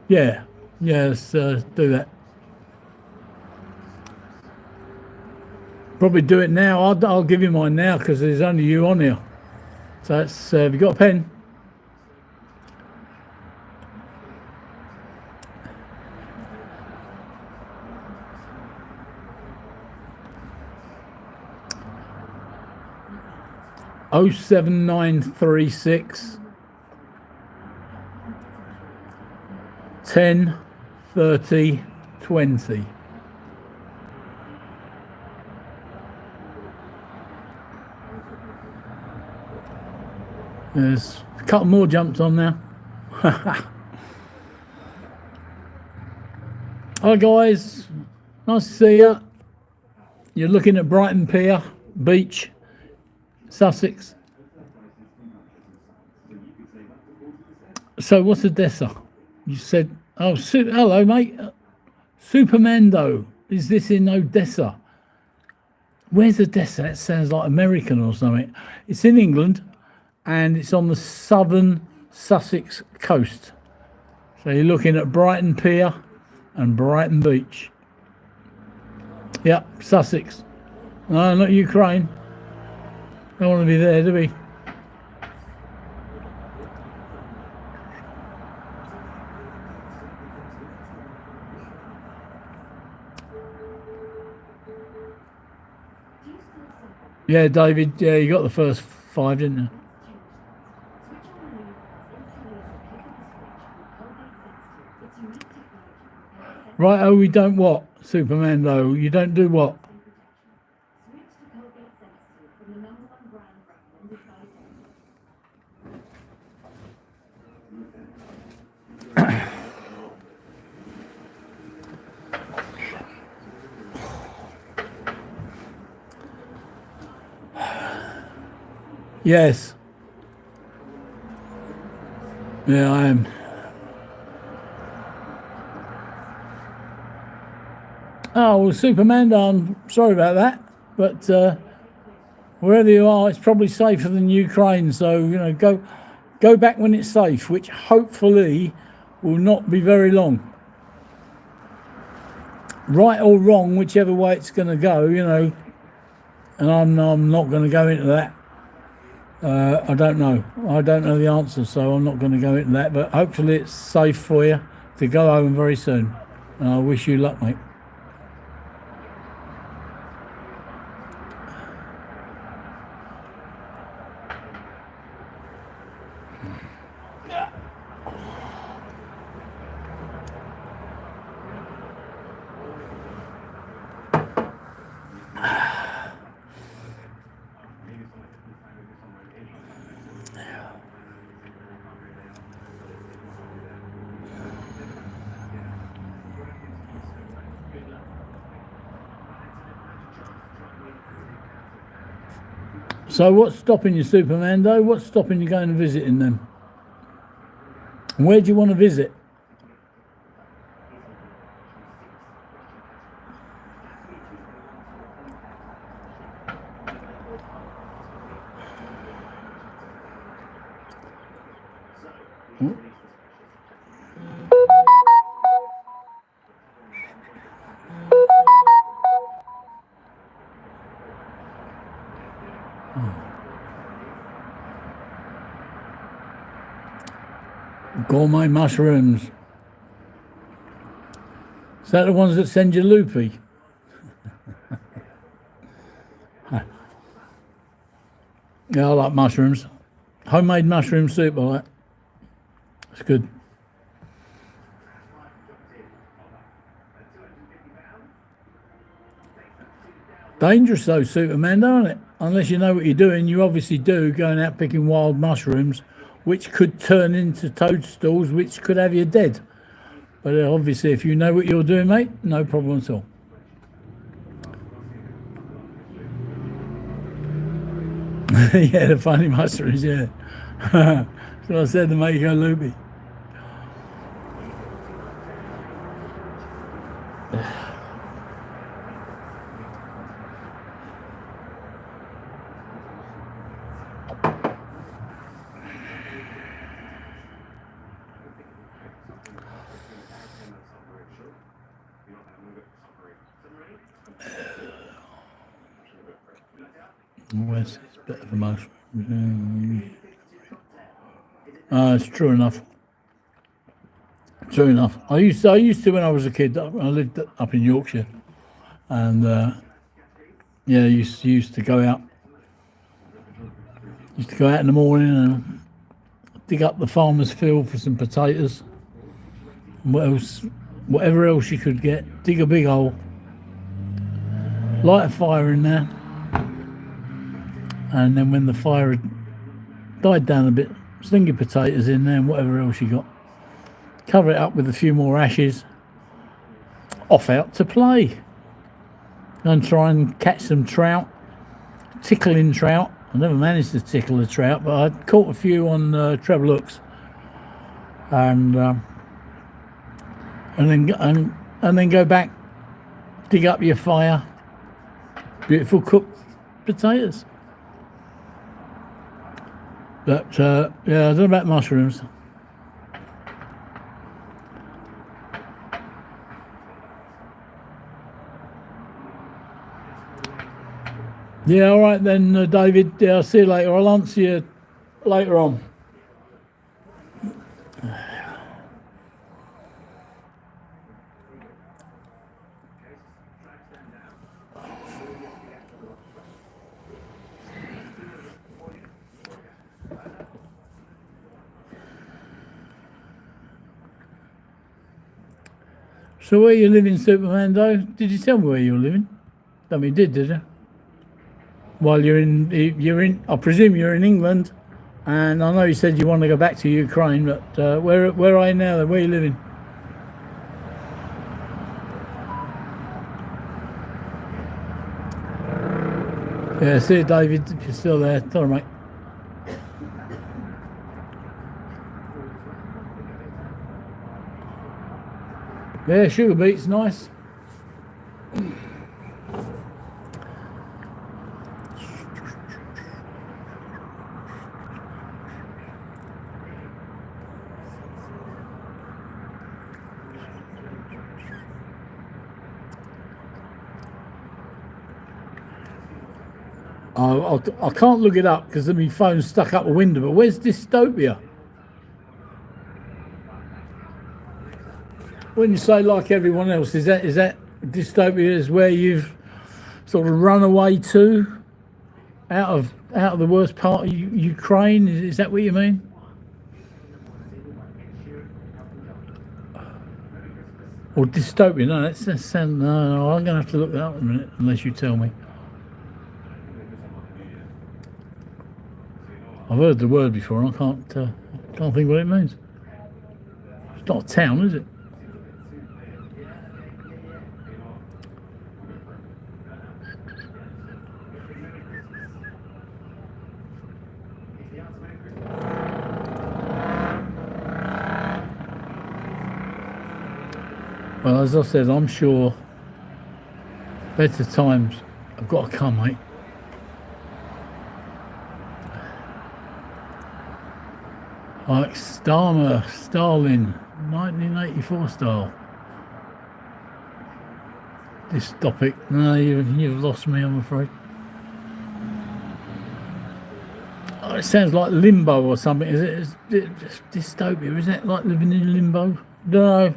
Yeah, let's do that. Probably do it now. I'll give you mine now because there's only you on here. So it's, have you got a pen? Oh 7936 10 30 20. There's a couple more jumps on now. Hi guys, nice to see you. You're looking at Brighton Pier, beach, Sussex. So what's Odessa? You said, oh, hello mate. Supermando, is this in Odessa? Where's Odessa? That sounds like American or something. It's in England. And it's on the southern Sussex coast. So you're looking at Brighton Pier and Brighton Beach. Yep, Sussex. No, not Ukraine. Don't want to be there, do we? Yeah, David, yeah, you got the first 5, didn't you? Right, oh, we don't what? Superman, though. You don't do what? Switch to Colgate Sensitive from the #1 brand recommended by doctors. Yes. Yeah, I am. Oh, well, Superman, I'm sorry about that. But wherever you are, it's probably safer than Ukraine. So, you know, go back when it's safe, which hopefully will not be very long. Right or wrong, whichever way it's going to go, you know, and I'm not going to go into that. I don't know. I don't know the answer, so I'm not going to go into that. But hopefully it's safe for you to go home very soon. And I wish you luck, mate. So what's stopping you, Superman, though? What's stopping you going and visiting them? And where do you want to visit? Gourmet mushrooms. Is that the ones that send you loopy? Yeah, I like mushrooms. Homemade mushroom soup, I like. It's good. Dangerous though, Superman, isn't it? Unless you know what you're doing, you obviously do, going out picking wild mushrooms, which could turn into toadstools, which could have you dead. But obviously, if you know what you're doing, mate, no problem at all. Yeah, the funny mushrooms, yeah. So I said to make you go loopy. West is better for mushrooms. It's true enough. True enough. I used to when I was a kid. I lived up in Yorkshire, and yeah, used to go out. Used to go out in the morning and dig up the farmer's field for some potatoes. And whatever else you could get. Dig a big hole. Light a fire in there. And then when the fire had died down a bit, sling your potatoes in there and whatever else you got. Cover it up with a few more ashes. Off out to play. And try and catch some trout. Tickling trout. I never managed to tickle a trout, but I caught a few on treble hooks. And then go back, dig up your fire. Beautiful cooked potatoes. But yeah, I don't know about mushrooms. Yeah, all right then, David. Yeah, I'll see you later. I'll answer you later on. So where you living, Superman, though? Did you tell me where you're living? I mean, did you? Well, I presume you're in England, and I know you said you want to go back to Ukraine, but where are you now? Where are you living? Yeah, see you, David, if you're still there. Sorry, mate. Yeah, Sugar Beet's nice. I can't look it up because my phone's stuck up the window, but where's Dystopia? When you say like everyone else, is that Dystopia is where you've sort of run away to out of the worst part of Ukraine? Is that what you mean? Or Dystopia? No, that's sound. No, I'm gonna have to look that up in a minute unless you tell me. I've heard the word before, and I can't think what it means. It's not a town, is it? Well, as I said, I'm sure better times have got to come, mate. Like Stalin, 1984 style. Dystopic. No, you've lost me, I'm afraid. Oh, it sounds like limbo or something. Is it dystopia? Is that like living in limbo? Don't know.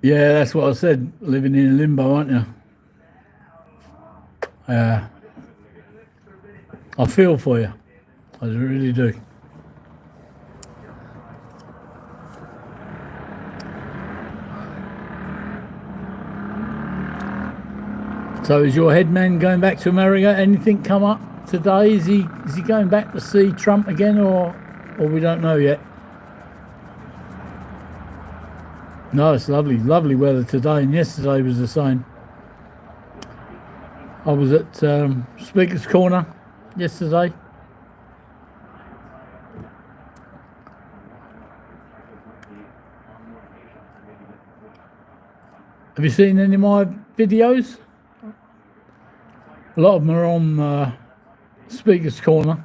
Yeah, that's what I said. Living in limbo, aren't you? Yeah. I feel for you. I really do. So is your head man going back to America? Anything come up today? Is he going back to see Trump again, or we don't know yet? No, it's lovely weather today, and yesterday was the same. I was at Speaker's Corner yesterday. Have you seen any of my videos? A lot of them are on Speaker's Corner.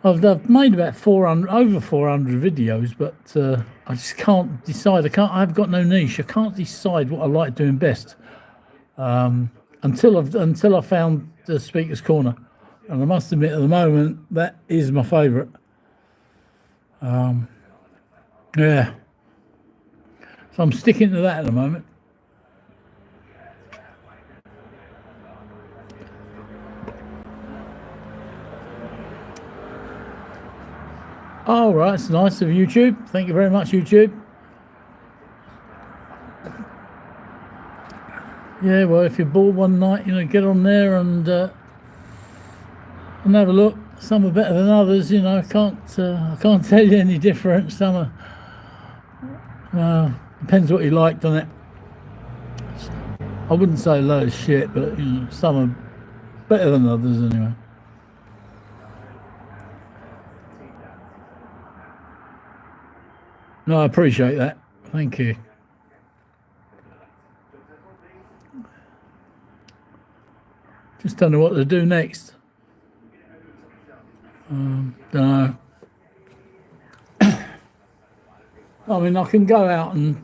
I've made about over 400 videos, but I just can't decide. I've got no niche. I can't decide what I like doing best until I found the Speaker's Corner, and I must admit at the moment that is my favourite. Yeah, so I'm sticking to that at the moment. Oh, right, it's nice of YouTube. Thank you very much, YouTube. Yeah, well, if you're bored one night, get on there and have a look. Some are better than others, I can't tell you any difference. Some are, depends what you like, doesn't it? I wouldn't say a load of shit, but some are better than others anyway. No, I appreciate that. Thank you. Just don't know what to do next. Don't know. I mean, I can go out and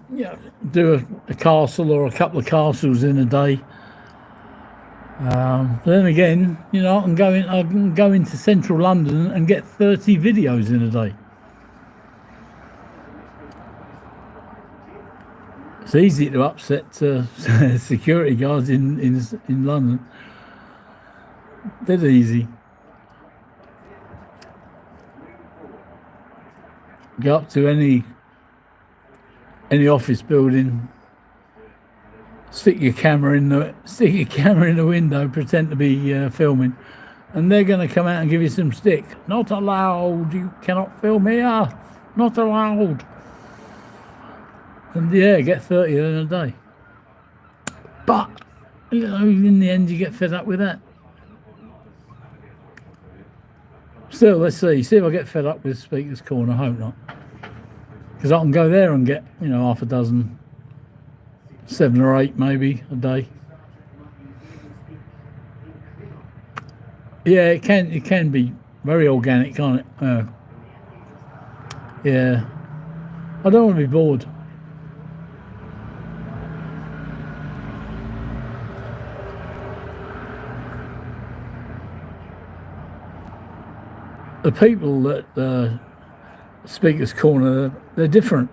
do a castle or a couple of castles in a day. Then again, I can go into central London and get 30 videos in a day. It's easy to upset security guards in London. Dead easy. Go up to any office building, stick your camera in the window, pretend to be filming, and they're going to come out and give you some stick. Not allowed. You cannot film here. Not allowed. And get 30 in a day. But in the end, you get fed up with that. Still, let's see if I get fed up with Speaker's Corner. I hope not, because I can go there and get half a dozen, 7 or 8 maybe a day. Yeah, it can be very organic, can't it? Yeah, I don't want to be bored. The people that Speaker's Corner, they're different.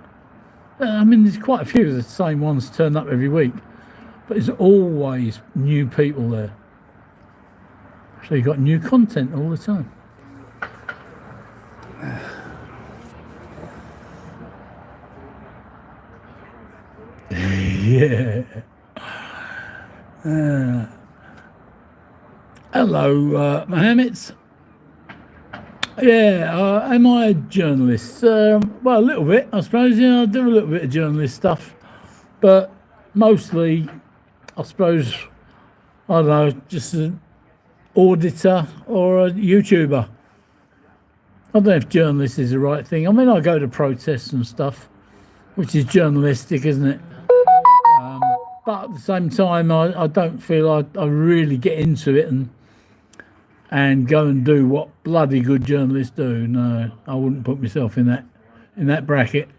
I mean, there's quite a few of the same ones turn up every week, but there's always new people there. So you've got new content all the time. Yeah. Hello, Mohammed. Yeah, am I a journalist? Well, a little bit, I suppose. I do a little bit of journalist stuff, but mostly, I suppose, I don't know, just an auditor or a YouTuber. I don't know if journalist is the right thing. I mean, I go to protests and stuff, which is journalistic, isn't it? But at the same time, I don't feel I really get into it and go and do what bloody good journalists do. No, I wouldn't put myself in that bracket.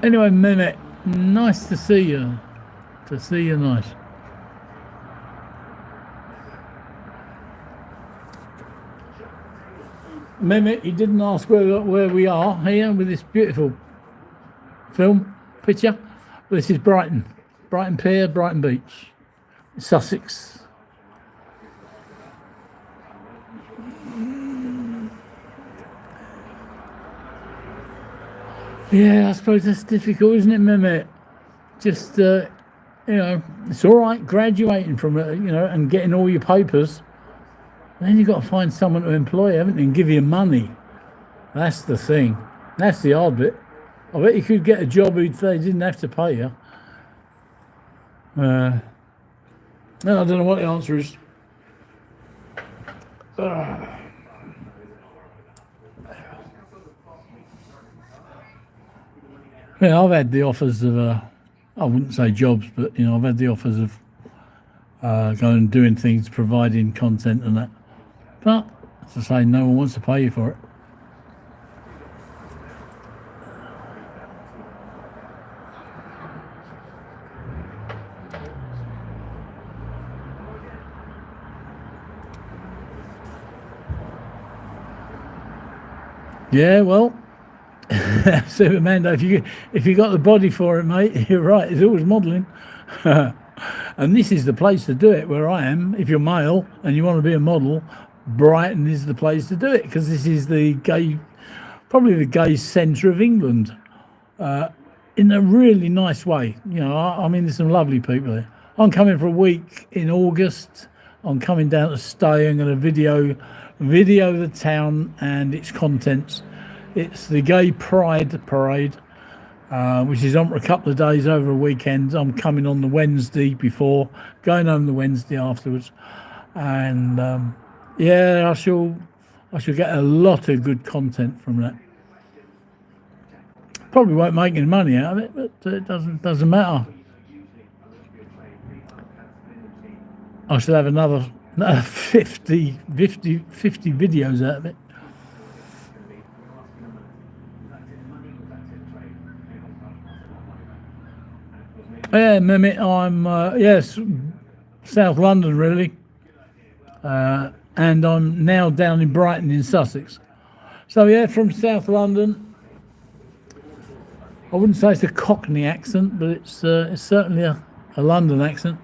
Anyway, Mehmet, nice to see you. Nice. Mehmet, you didn't ask where we are here with this beautiful picture. This is Brighton Pier, Brighton Beach, Sussex. Yeah, I suppose that's difficult, isn't it, Mehmet? Just, it's all right graduating from it, and getting all your papers. Then you've got to find someone to employ, haven't you, and give you money. That's the thing. That's the hard bit. I bet you could get a job who they didn't have to pay you. I don't know what the answer is. Yeah, I've had the offers of, I wouldn't say jobs, but, I've had the offers of going and doing things, providing content and that. But, as I say, no one wants to pay you for it. Yeah, well, Superman, if you got the body for it, mate, you're right. It's always modelling, and this is the place to do it. Where I am, if you're male and you want to be a model, Brighton is the place to do it, because this is probably the gay centre of England, in a really nice way. I mean, there's some lovely people there. I'm coming for a week in August. I'm coming down to stay. I'm going to video the town and its contents. It's the Gay Pride Parade, which is on for a couple of days over a weekend. I'm coming on the Wednesday before, going home the Wednesday afterwards, and I shall get a lot of good content from that. Probably won't make any money out of it, but it doesn't matter. I should have another 50 videos out of it. Yeah, Mehmet, I'm yes, South London really, and I'm now down in Brighton in Sussex. So yeah, from South London. I wouldn't say it's a Cockney accent, but it's certainly a London accent.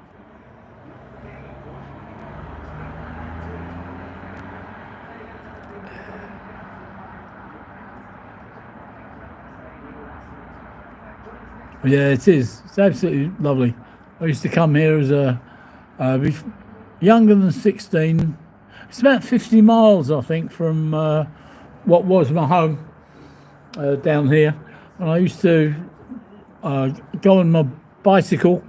Yeah, it is. It's absolutely lovely. I used to come here as younger than 16. It's about 50 miles, I think, from what was my home down here. And I used to go on my bicycle,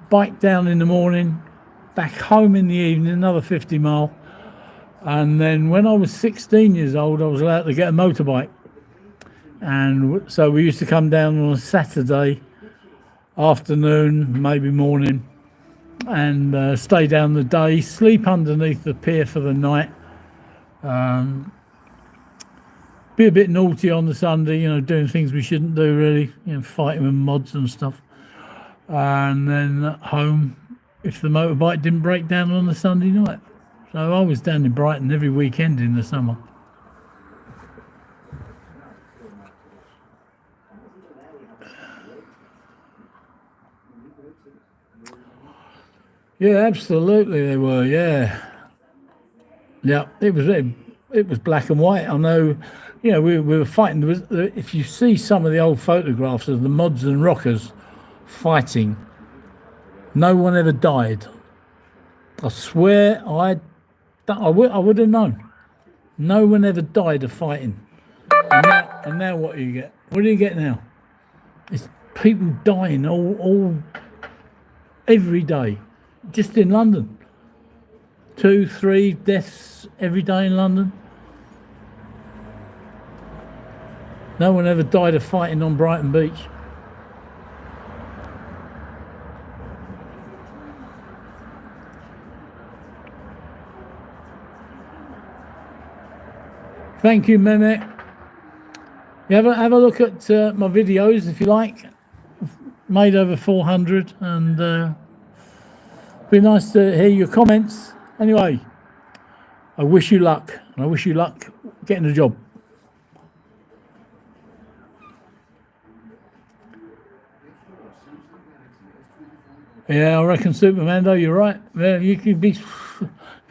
bike down in the morning, back home in the evening, another 50 mile. And then when I was 16 years old, I was allowed to get a motorbike. And so we used to come down on a Saturday afternoon, maybe morning, and stay down the day, sleep underneath the pier for the night, be a bit naughty on the Sunday, you know, doing things we shouldn't do really, you know, fighting with mods and stuff. And then at home, if the motorbike didn't break down on the Sunday night. So I was down in Brighton every weekend in the summer. Yeah, absolutely they were. Yeah, it was black and white. I know, you know, we were fighting. If you see some of the old photographs of the mods and rockers fighting, no one ever died. I swear, I would have known. No one ever died of fighting. And now what do you get? What do you get now? It's people dying every day. Just in London, 2, 3 deaths every day in London. No one ever died of fighting on Brighton Beach. Thank you, Mehmet. You have a look at my videos if you like. I've made over 400, and be nice to hear your comments. Anyway, I wish you luck, and I wish you luck getting a job. Yeah, I reckon Superman, though, you're right. Yeah, you could be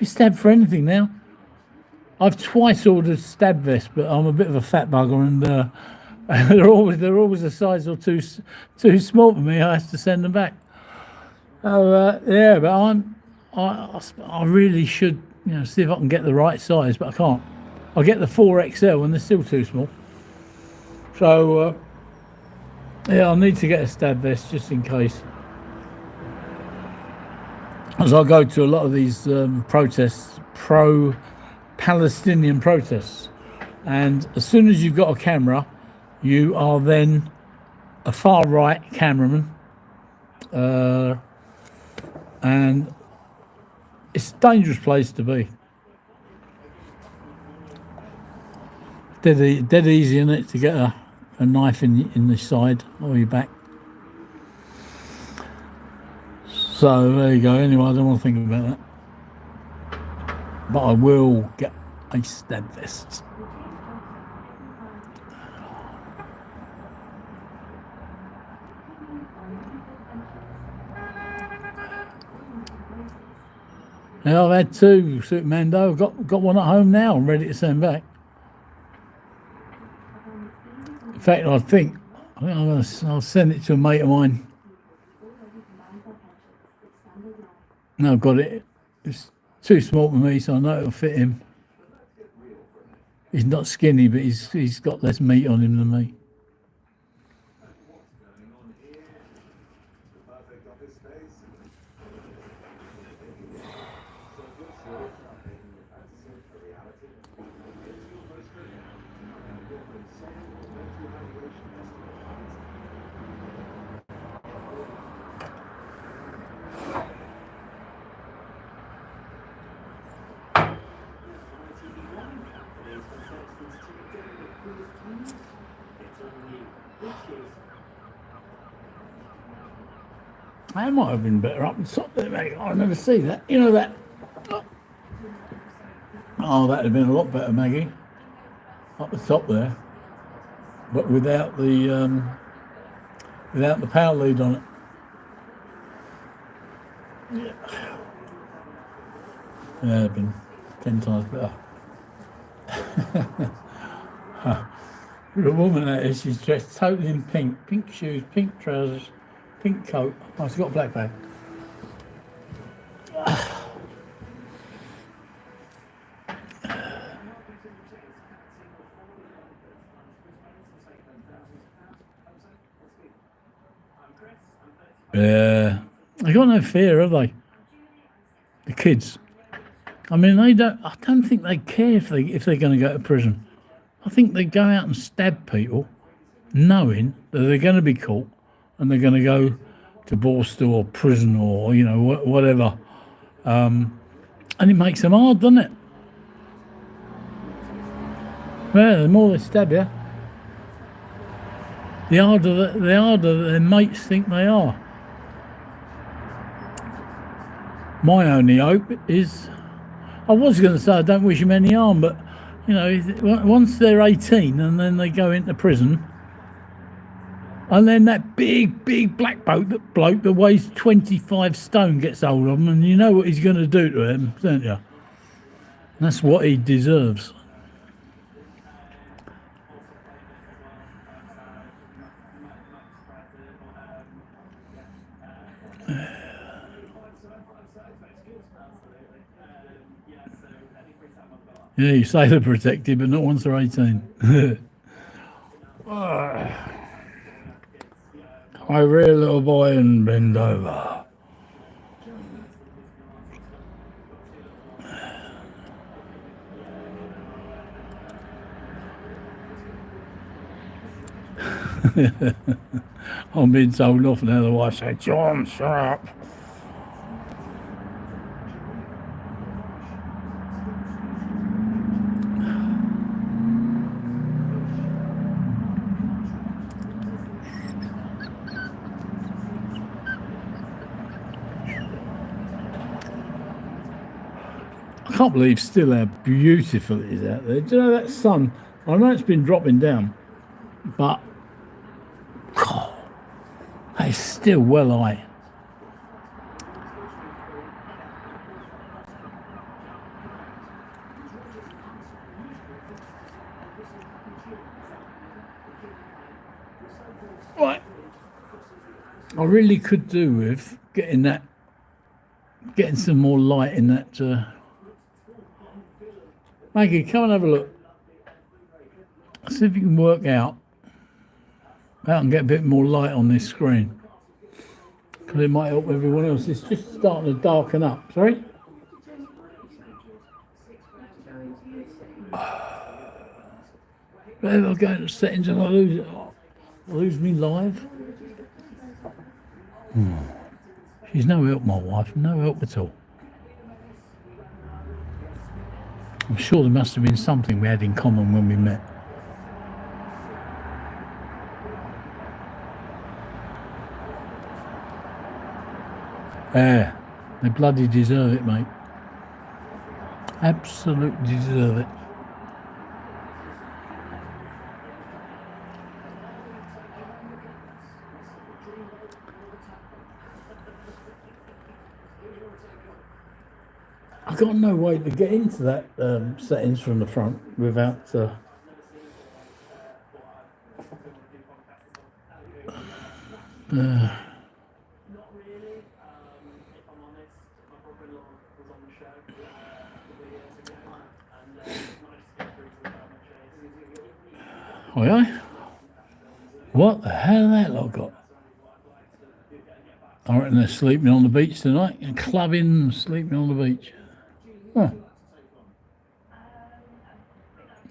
stabbed for anything now. I've twice ordered stab vests, but I'm a bit of a fat bugger, and they're always a size or two small for me. I have to send them back. Yeah, but I really should, you know, see if I can get the right size, but I can't. I get the 4XL and they're still too small. So yeah, I'll need to get a stab vest just in case. As I go to a lot of these protests, pro-Palestinian protests, and as soon as you've got a camera, you are then a far right cameraman. And it's a dangerous place to be. Dead easy in it to get a knife in the side or your back. So there you go. Anyway, I don't want to think about that. But I will get a stab vest. Now I've had 2 Superman though. I've got one at home now. I'm ready to send back. In fact, I'll send it to a mate of mine. No, I've got it. It's too small for me, so I know it'll fit him. He's not skinny, but he's got less meat on him than me. That might have been better up the top there, mate. I never see that. You know that. Oh, that'd have been a lot better, Maggie. Up the top there, but without the power lead on it. Yeah, it'd been 10 times better. The woman that is, she's dressed totally in pink shoes, pink trousers, pink coat. Oh, she's got a black bag. Yeah, they got no fear, have they? The kids. I mean, they don't. I don't think they care if they're going to go to prison. I think they go out and stab people, knowing that they're going to be caught and they're going to go to Borstal or prison or whatever. And it makes them hard, doesn't it? Well, the more they stab you, the harder their mates think they are. My only hope is, I was going to say I don't wish them any harm, but once they're 18 and then they go into prison, and then that big black bloke that weighs 25 stone gets hold of them, and you know what he's going to do to him, don't you? That's what he deserves. Yeah, you say they're protected, but not once they're 18. Come over here, little boy, and bend over. I'm being told off now. The wife said, "John, shut up." I can't believe still how beautiful it is out there. Do you know that sun? I know it's been dropping down, but it's still well high. Right. I really could do with getting some more light in that. Maggie, come and have a look. See if you can work out how I can get a bit more light on this screen. Because it might help everyone else. It's just starting to darken up. Sorry? Where I go into settings and I lose it. I lose me live. She's no help, my wife. No help at all. I'm sure there must have been something we had in common when we met. Yeah, they bloody deserve it, mate. Absolutely deserve it. I've got no way to get into that settings from the front without oh yeah? What the hell have that lot got? I reckon they're sleeping on the beach tonight and clubbing and sleeping on the beach. Huh.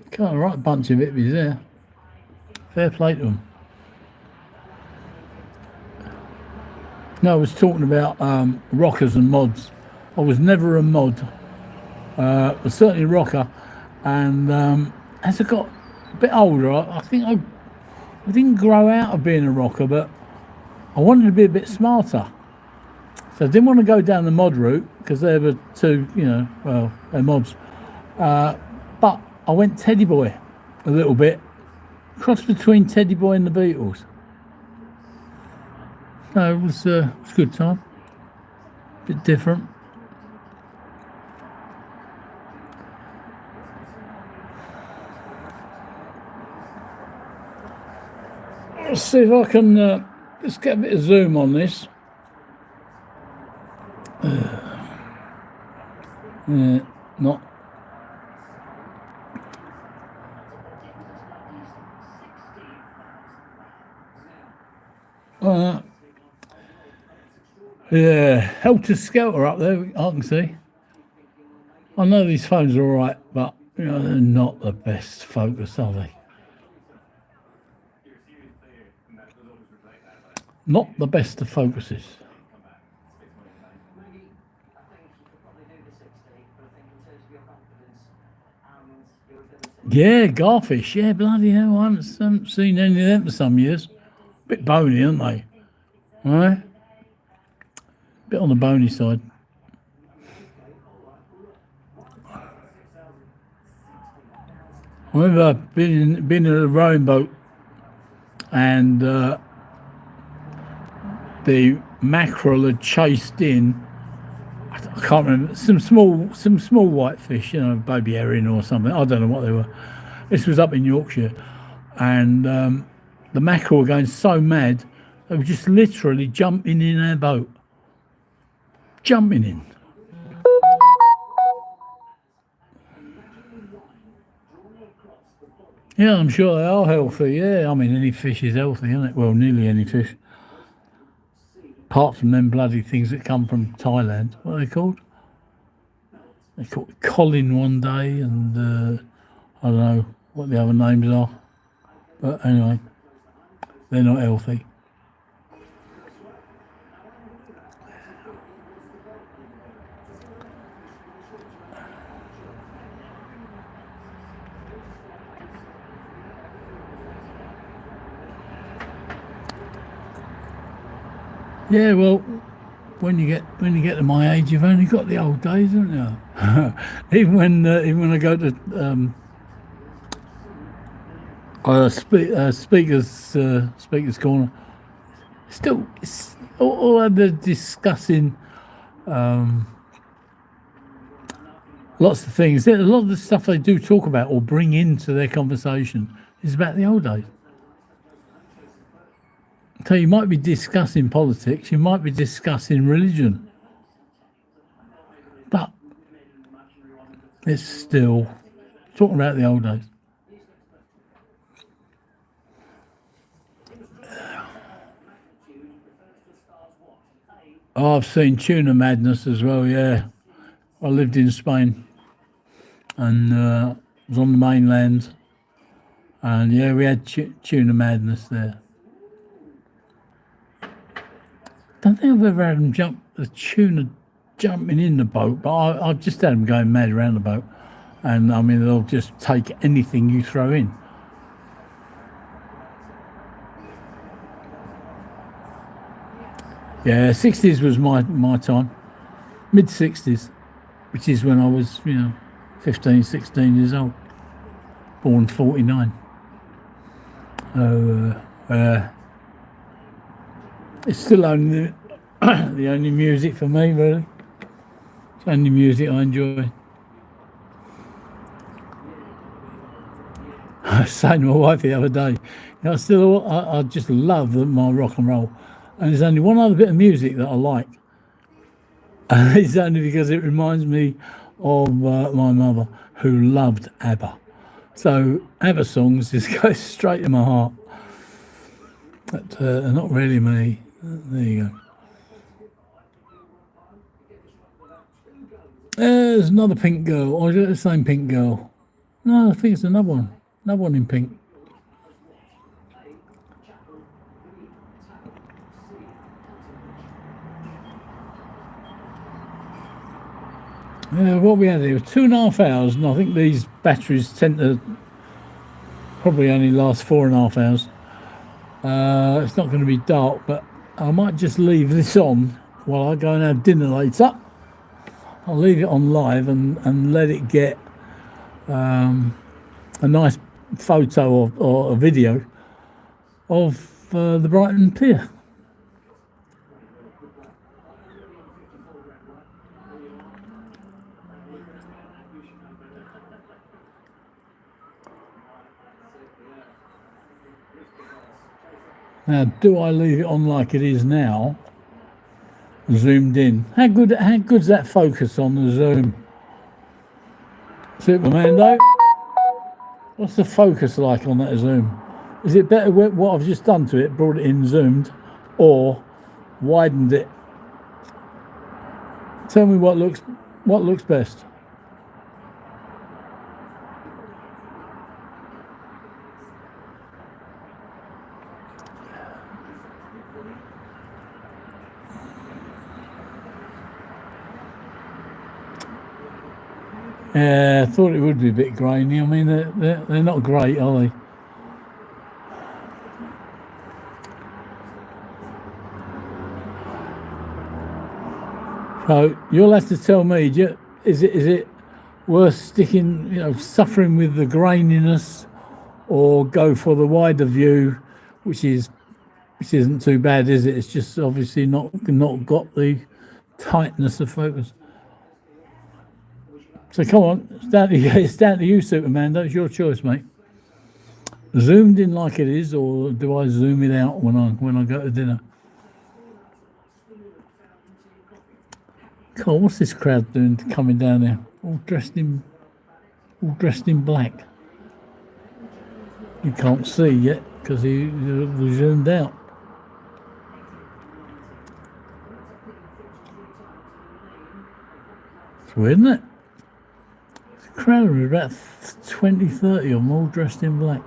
Got a right bunch of hippies there. Fair play to them. No, I was talking about rockers and mods. I was never a mod, but certainly a rocker. And as I got a bit older, I think I didn't grow out of being a rocker, but I wanted to be a bit smarter. So I didn't want to go down the mod route because they were too, well, they're mods. But I went Teddy Boy a little bit, cross between Teddy Boy and the Beatles. No, it was a good time. Bit different. Let's see if I can. Let's get a bit of zoom on this. Not. Yeah, helter skelter up there. I can see. I know these phones are all right, but they're not the best focus, are they? Not the best of focuses. Yeah, garfish. Yeah, bloody hell. I haven't seen any of them for some years. Bit bony, aren't they? All right. Bit on the bony side. I remember being in a rowing boat and the mackerel had chased in. I can't remember, some small whitefish, baby herring or something. I don't know what they were. This was up in Yorkshire, and the mackerel were going so mad they were just literally jumping in our boat, jumping in. Yeah, I'm sure they are healthy. Yeah, I mean any fish is healthy, isn't it? Well, nearly any fish. Apart from them bloody things that come from Thailand. What are they called? They called it Colin one day, and I don't know what the other names are. But anyway, they're not healthy. Yeah, well, when you get to my age, you've only got the old days, haven't you? even when I go to speakers corner, still it's all the discussing lots of things. A lot of the stuff they do talk about or bring into their conversation is about the old days. So you might be discussing politics, you might be discussing religion, but it's still talking about the old days. Oh, I've seen tuna madness as well, yeah. I lived in Spain and was on the mainland, and yeah, we had tuna madness there. Don't think I've ever had them the tuna jumping in the boat, but I've just had them going mad around the boat. And I mean, they'll just take anything you throw in. Yeah, 60s was my time. Mid 60s, which is when I was, 15, 16 years old. Born 49. It's still only the only music for me, really. It's the only music I enjoy. I was saying to my wife the other day, I just love my rock and roll. And there's only one other bit of music that I like. And it's only because it reminds me of my mother, who loved ABBA. So ABBA songs just go straight to my heart. But not really me. There you go. There's another pink girl. Or is it the same pink girl? No, I think it's another one. Another one in pink. What we had here, 2.5 hours, and I think these batteries tend to probably only last 4.5 hours. It's not going to be dark, but I might just leave this on while I go and have dinner later. I'll leave it on live and let it get a nice photo or a video of the Brighton Pier. Now, do I leave it on like it is now, zoomed in? How good's that focus on the zoom? Superman, though? What's the focus like on that zoom? Is it better what I've just done to it, brought it in zoomed, or widened it? Tell me what looks best. Yeah, I thought it would be a bit grainy. I mean, they're not great, are they? So you'll have to tell me. Is it worth sticking, suffering with the graininess, or go for the wider view, which isn't too bad, is it? It's just obviously not got the tightness of focus. So come on, it's down to you, Superman. That's your choice, mate. Zoomed in like it is, or do I zoom it out when I go to dinner? God, what's this crowd doing coming down there? All dressed in black. You can't see yet because he zoomed out. It's weird, isn't it? The crowd was about 20, 30 of them all dressed in black.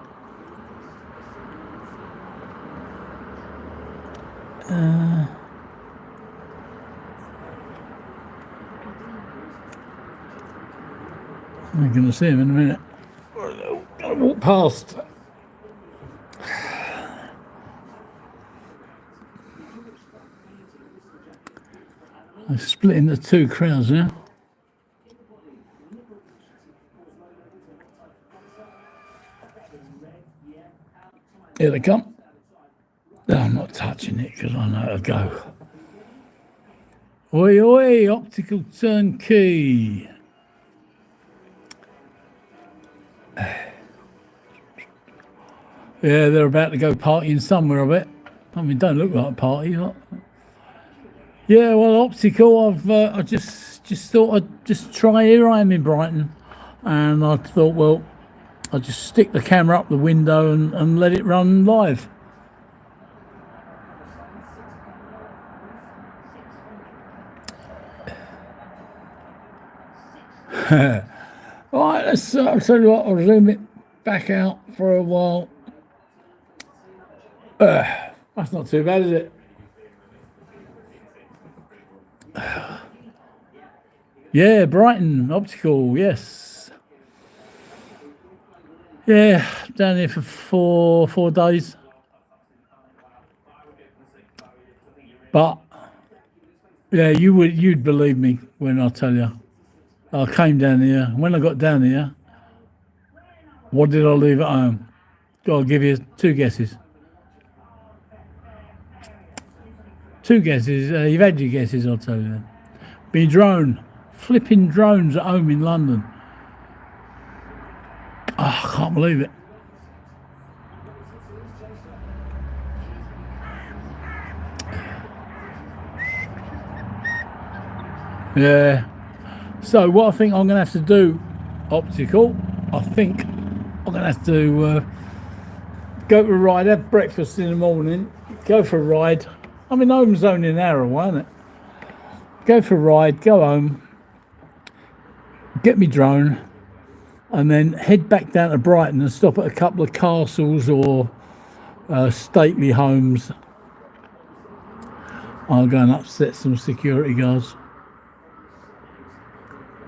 I'm going to see him in a minute. I'll walk past. I split into two crowds now. Here they come. No, I'm not touching it because I know how to go. Oi, oi, optical turnkey. Yeah, they're about to go partying somewhere, I bet. I mean, don't look like a party. What? Yeah, well, optical. I just thought I'd just try. Here I am in Brighton, and I thought, well, I'll just stick the camera up the window and let it run live. Right, I'll tell you what, I'll zoom it back out for a while. That's not too bad, is it? Yeah, Brighton optical, yes. Yeah, down here for four days. But yeah, you'd believe me when I tell you. I came down here. When I got down here, what did I leave at home? I'll give you two guesses. Two guesses. You've had your guesses, I'll tell you then. Be drone. Flipping drones at home in London. Oh, I can't believe it. Yeah. So what I think I'm going to have to do, optical, I think I'm going to have to go for a ride, have breakfast in the morning, go for a ride. I mean, home's only an hour away, isn't it? Go for a ride, go home, get me drone, and then head back down to Brighton and stop at a couple of castles or stately homes. I'll go and upset some security guards.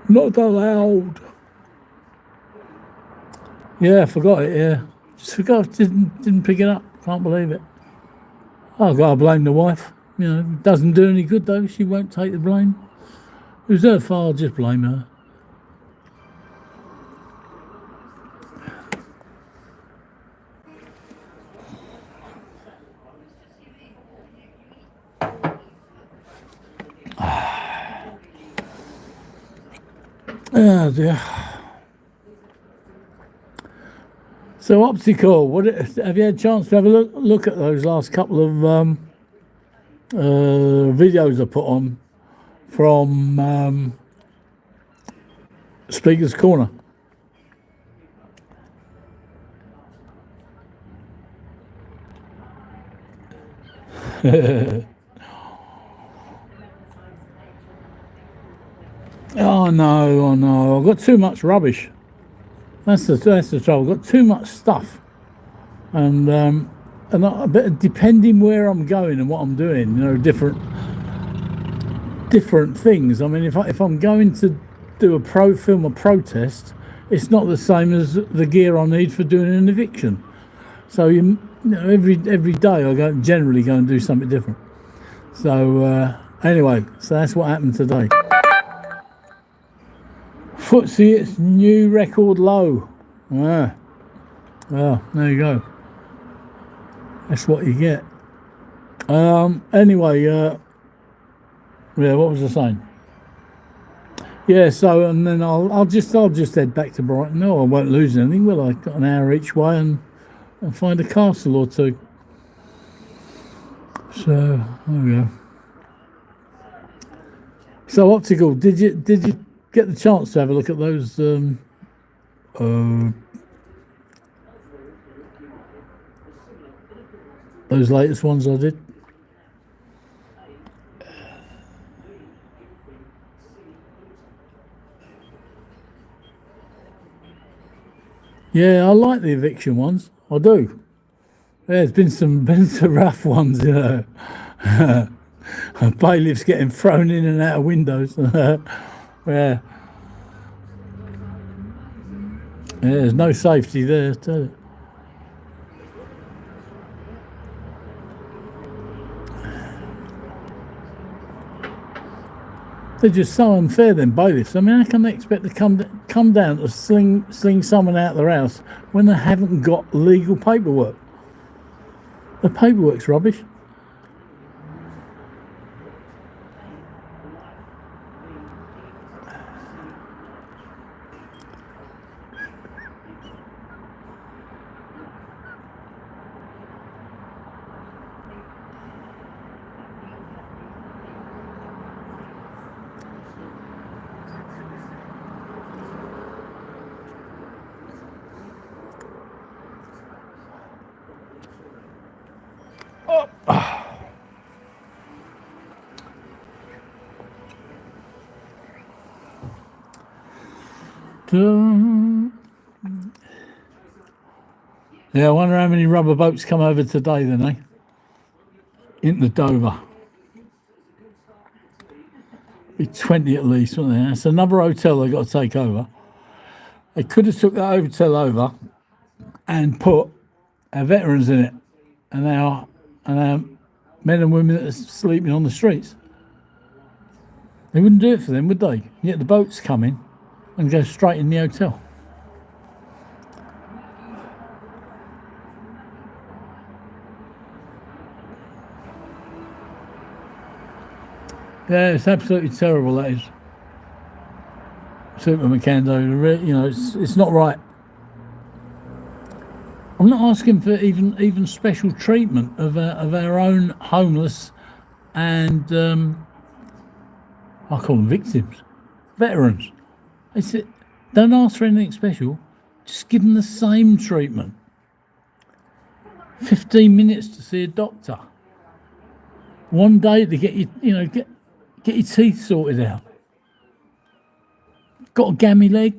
Not allowed. Yeah, I forgot it. Yeah, just forgot. Didn't pick it up. Can't believe it. I gotta blame the wife. You know, doesn't do any good though. She won't take the blame. It was her fault. I'll just blame her. Oh dear. So optical. What have you had a chance to have a look at those last couple of videos I put on from Speaker's Corner? Oh no! I've got too much rubbish. That's the trouble. I've got too much stuff, and depending where I'm going and what I'm doing, you know, different things. I mean, if I'm going to do film a protest, it's not the same as the gear I need for doing an eviction. So you know, every day I generally go and do something different. So anyway, so that's what happened today. FTSE, its new record low. Ah, well, there you go. That's what you get. Anyway, yeah, what was I saying? Yeah, so and then I'll just head back to Brighton. No, I won't lose anything, will I? Got an hour each way and find a castle or two. So there we go. So optical, did you get the chance to have a look at those latest ones I did? Yeah, I like the eviction ones. I do. Yeah, there's been some rough ones, you know. Bailiffs getting thrown in and out of windows. Yeah. There's no safety there, tell you. They're just so unfair, then, bailiffs. I mean, how can they expect to come down to sling someone out of their house when they haven't got legal paperwork? The paperwork's rubbish. Yeah, I wonder how many rubber boats come over today then, eh? Into Dover. Be 20 at least, wouldn't there? That's another hotel they've got to take over. They could have took that hotel over and put our veterans in it and our men and women that are sleeping on the streets. They wouldn't do it for them, would they? Yet the boats come in and go straight in the hotel. Yeah, it's absolutely terrible, that is. Super Macando, you know, it's not right. I'm not asking for even special treatment of our own homeless and I call them victims, veterans. I said, don't ask for anything special. Just give them the same treatment. 15 minutes to see a doctor. One day to get get your teeth sorted out. Got a gammy leg,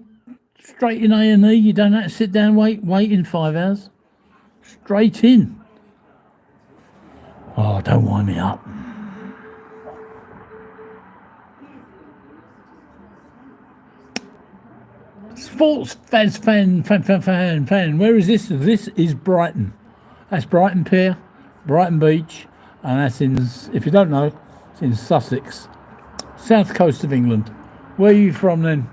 straight in A&E. You don't have to sit down and wait in 5 hours. Straight in. Oh, don't wind me up. Sports fan. Where is this? This is Brighton. That's Brighton Pier, Brighton Beach, and that's in, if you don't know, it's in Sussex, south coast of England. Where are you from then?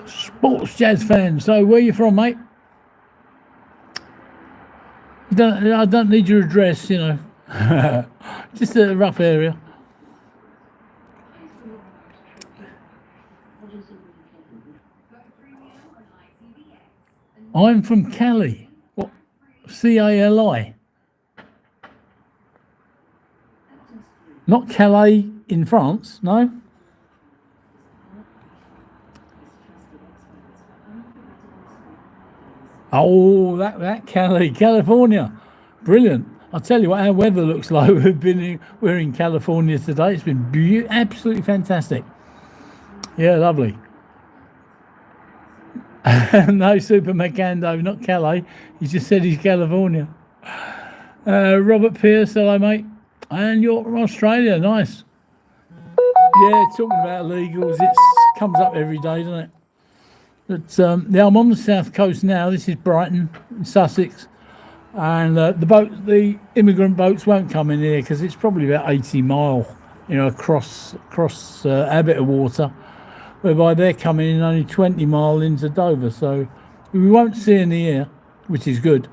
Sports jazz fan. So where are you from, mate? I don't need your address, you know. Just a rough area. I'm from Cali. What? Cali. Not Calais in France, no? Oh, that Cali, California. Brilliant. I'll tell you what our weather looks like. We're in California today. It's been absolutely fantastic. Yeah, lovely. No, Super Macando, not Calais. He just said he's California. Robert Pierce, hello, mate. And you're from Australia, nice. Yeah, talking about illegals, it comes up every day, doesn't it? But yeah, I'm on the south coast now. This is Brighton, in Sussex, and the immigrant boats won't come in here because it's probably about 80 mile, you know, across our bit of water, whereby they're coming in only 20 mile into Dover, so we won't see any here, which is good.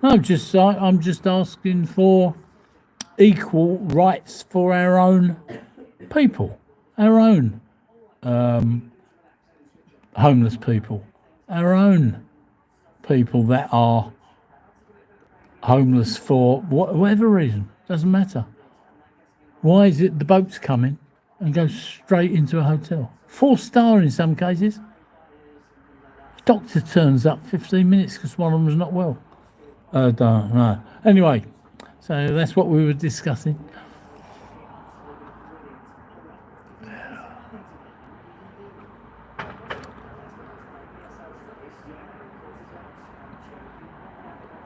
No, I'm just asking for equal rights for our own people, our own homeless people, our own people that are homeless for whatever reason, doesn't matter. Why is it the boats come in and go straight into a hotel? 4-star in some cases. Doctor turns up 15 minutes because one of them's not well. I don't know. Anyway, so that's what we were discussing.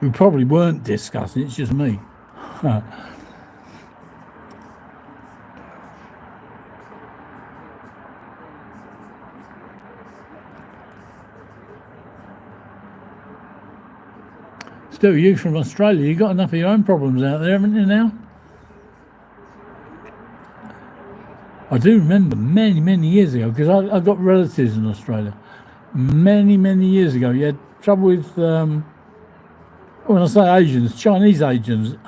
We probably weren't discussing, it's just me. Still, you from Australia, you got enough of your own problems out there, haven't you now? I do remember many years ago, because I got relatives in Australia. Many years ago, you had trouble with, when I say Asians, Chinese Asians,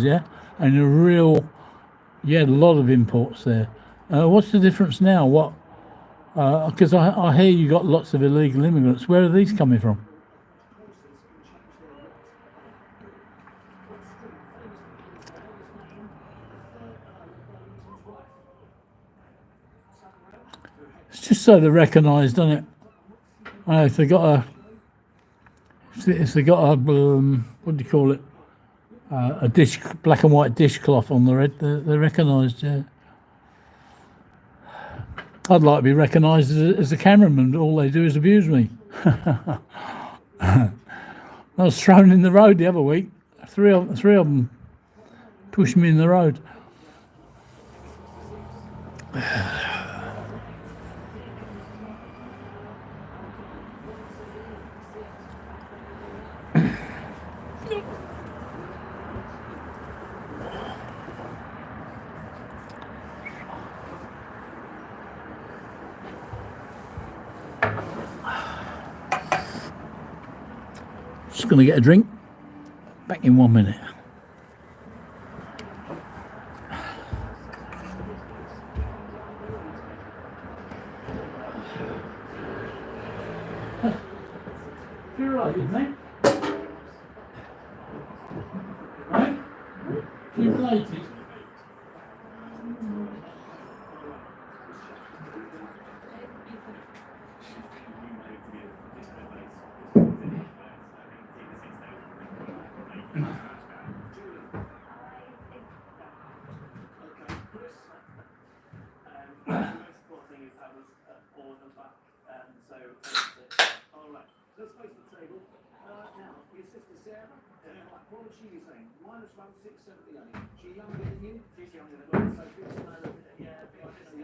yeah? And you had a lot of imports there. What's the difference now? What? Because I hear you got lots of illegal immigrants. Where are these coming from? It's just so they're recognised, doesn't it? If they got a, what do you call it? A black and white dishcloth on their head, they're recognised. Yeah. I'd like to be recognised as a cameraman. All they do is abuse me. I was thrown in the road the other week. Three of them pushed me in the road. Just going to get a drink. Back in 1 minute. You're right, mate. Right? You're related. What was she saying? Minus 1678. She younger than you? She's younger than me. So big sister. Yeah,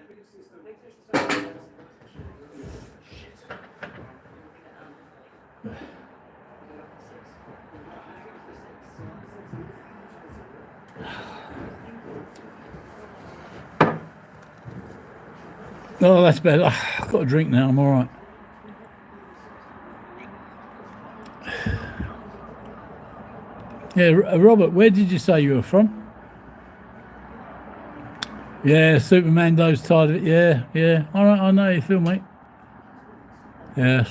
big sister. Big sister. Oh, that's better. I've got a drink now. I'm all right. Yeah, Robert, where did you say you were from? Yeah, Superman, those tied of it. Yeah, yeah. All right, I know how you feel, mate. Yes.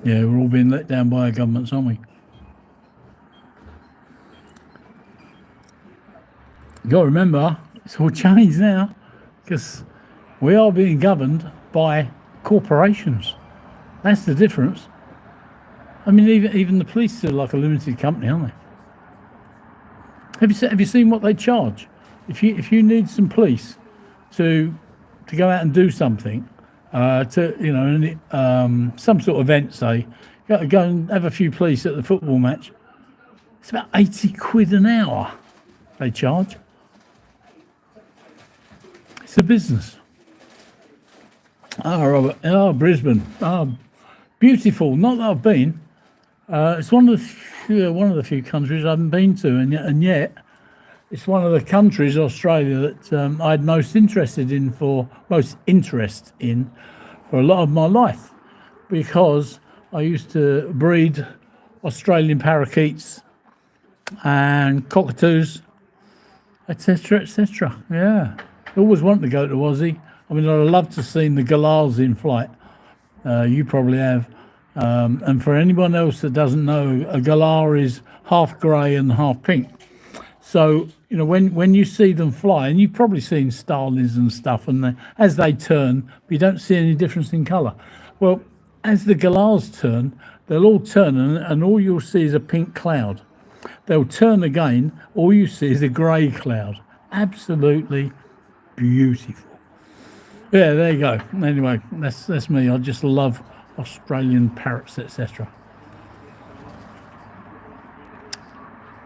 Yeah, we're all being let down by our governments, aren't we? You got to remember, it's all changed now because we are being governed by corporations. That's the difference. I mean, even the police are like a limited company, aren't they? Have you seen what they charge? If you need some police to go out and do something, some sort of event, say, go and have a few police at the football match. It's about 80 quid an hour they charge. It's a business. Oh, Robert. Oh, Brisbane. Oh, beautiful. Not that I've been. It's one of the few countries I haven't been to, and yet it's one of the countries, Australia, that I had most interest in for a lot of my life, because I used to breed Australian parakeets and cockatoos, etc., etc. Yeah, I always wanted to go to Aussie. I mean, I'd love to have seen the galahs in flight. You probably have. And for anyone else that doesn't know, a galah is half grey and half pink. So, when you see them fly, and you've probably seen starlings and stuff, and as they turn, you don't see any difference in colour. Well, as the galahs turn, they'll all turn, and all you'll see is a pink cloud. They'll turn again, all you see is a grey cloud. Absolutely beautiful. Yeah, there you go. Anyway, that's me. I just love Australian parrots, etc.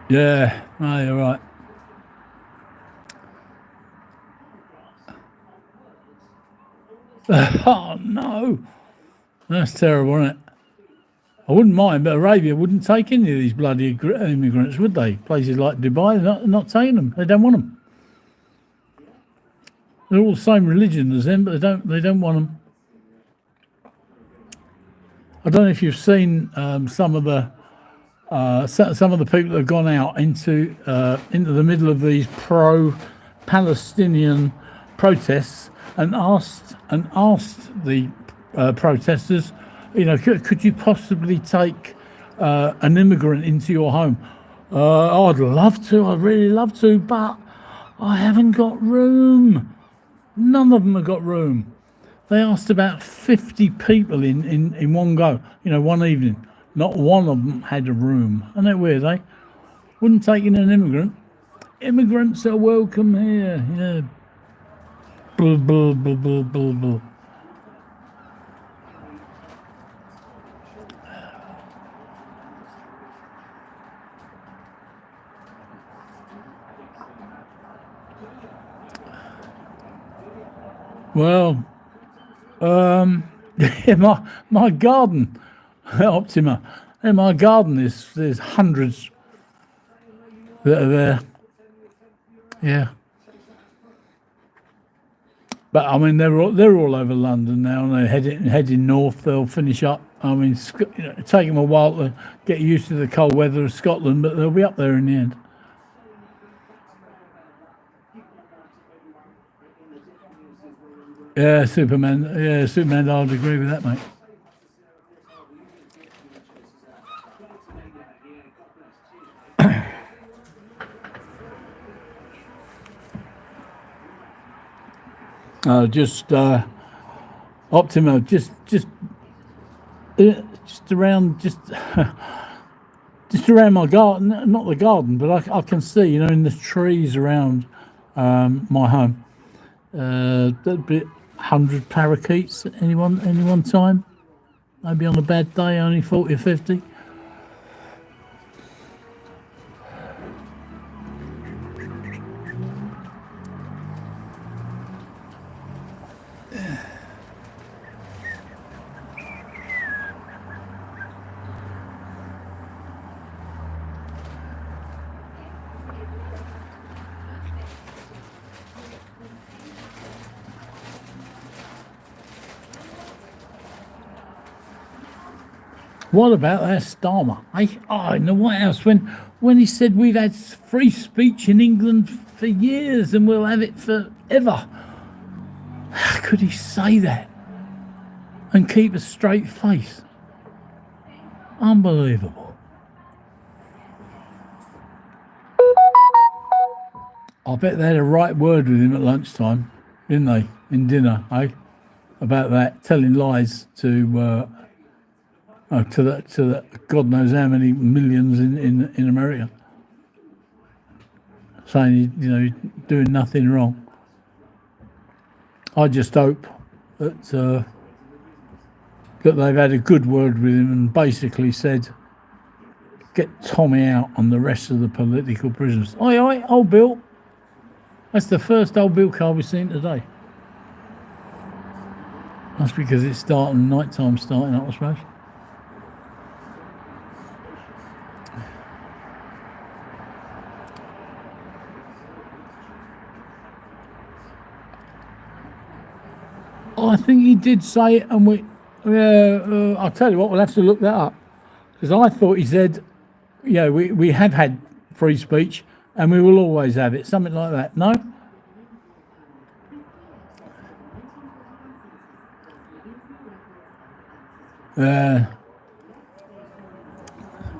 Yeah, oh, you're right. Oh no, that's terrible, isn't it? I wouldn't mind, but Arabia wouldn't take any of these bloody immigrants, would they? Places like Dubai, they're not taking them. They don't want them. They're all the same religion as them, but they don't want them. I don't know if you've seen some of the people that have gone out into the middle of these pro-Palestinian protests and asked the protesters, could you possibly take an immigrant into your home? I'd love to. I'd really love to, but I haven't got room. None of them have got room. They asked about 50 people in one go, one evening. Not one of them had a room. Isn't that weird, eh? Wouldn't take in an immigrant. Immigrants are welcome here. Yeah. Blah, blah, blah, blah, blah, blah. Well, yeah, my garden, Optima. In my garden, there's hundreds that are there. Yeah, but I mean they're all over London now, and they're heading north. They'll finish up. I mean, it take them a while to get used to the cold weather of Scotland, but they'll be up there in the end. Yeah, Superman. Yeah, Superman. I'd agree with that, mate. Optima, just around, just around my garden. Not the garden, but I can see, in the trees around my home. That'd be 100 parakeets at any one time. Maybe on a bad day, only 40 or 50. What about that Starmer? In the White House when he said we've had free speech in England for years and we'll have it forever. How could he say that and keep a straight face? Unbelievable. I bet they had a right word with him at lunchtime, didn't they? In dinner, about that, telling lies to that God knows how many millions in America, saying you're doing nothing wrong. I just hope that they've had a good word with him and basically said, get Tommy out on the rest of the political prisoners. Oi, old Bill. That's the first old Bill car we've seen today. That's because it's night time starting up, I suppose. I think he did say it, and I'll tell you what, we'll have to look that up, because I thought he said, we have had free speech and we will always have it, something like that. No?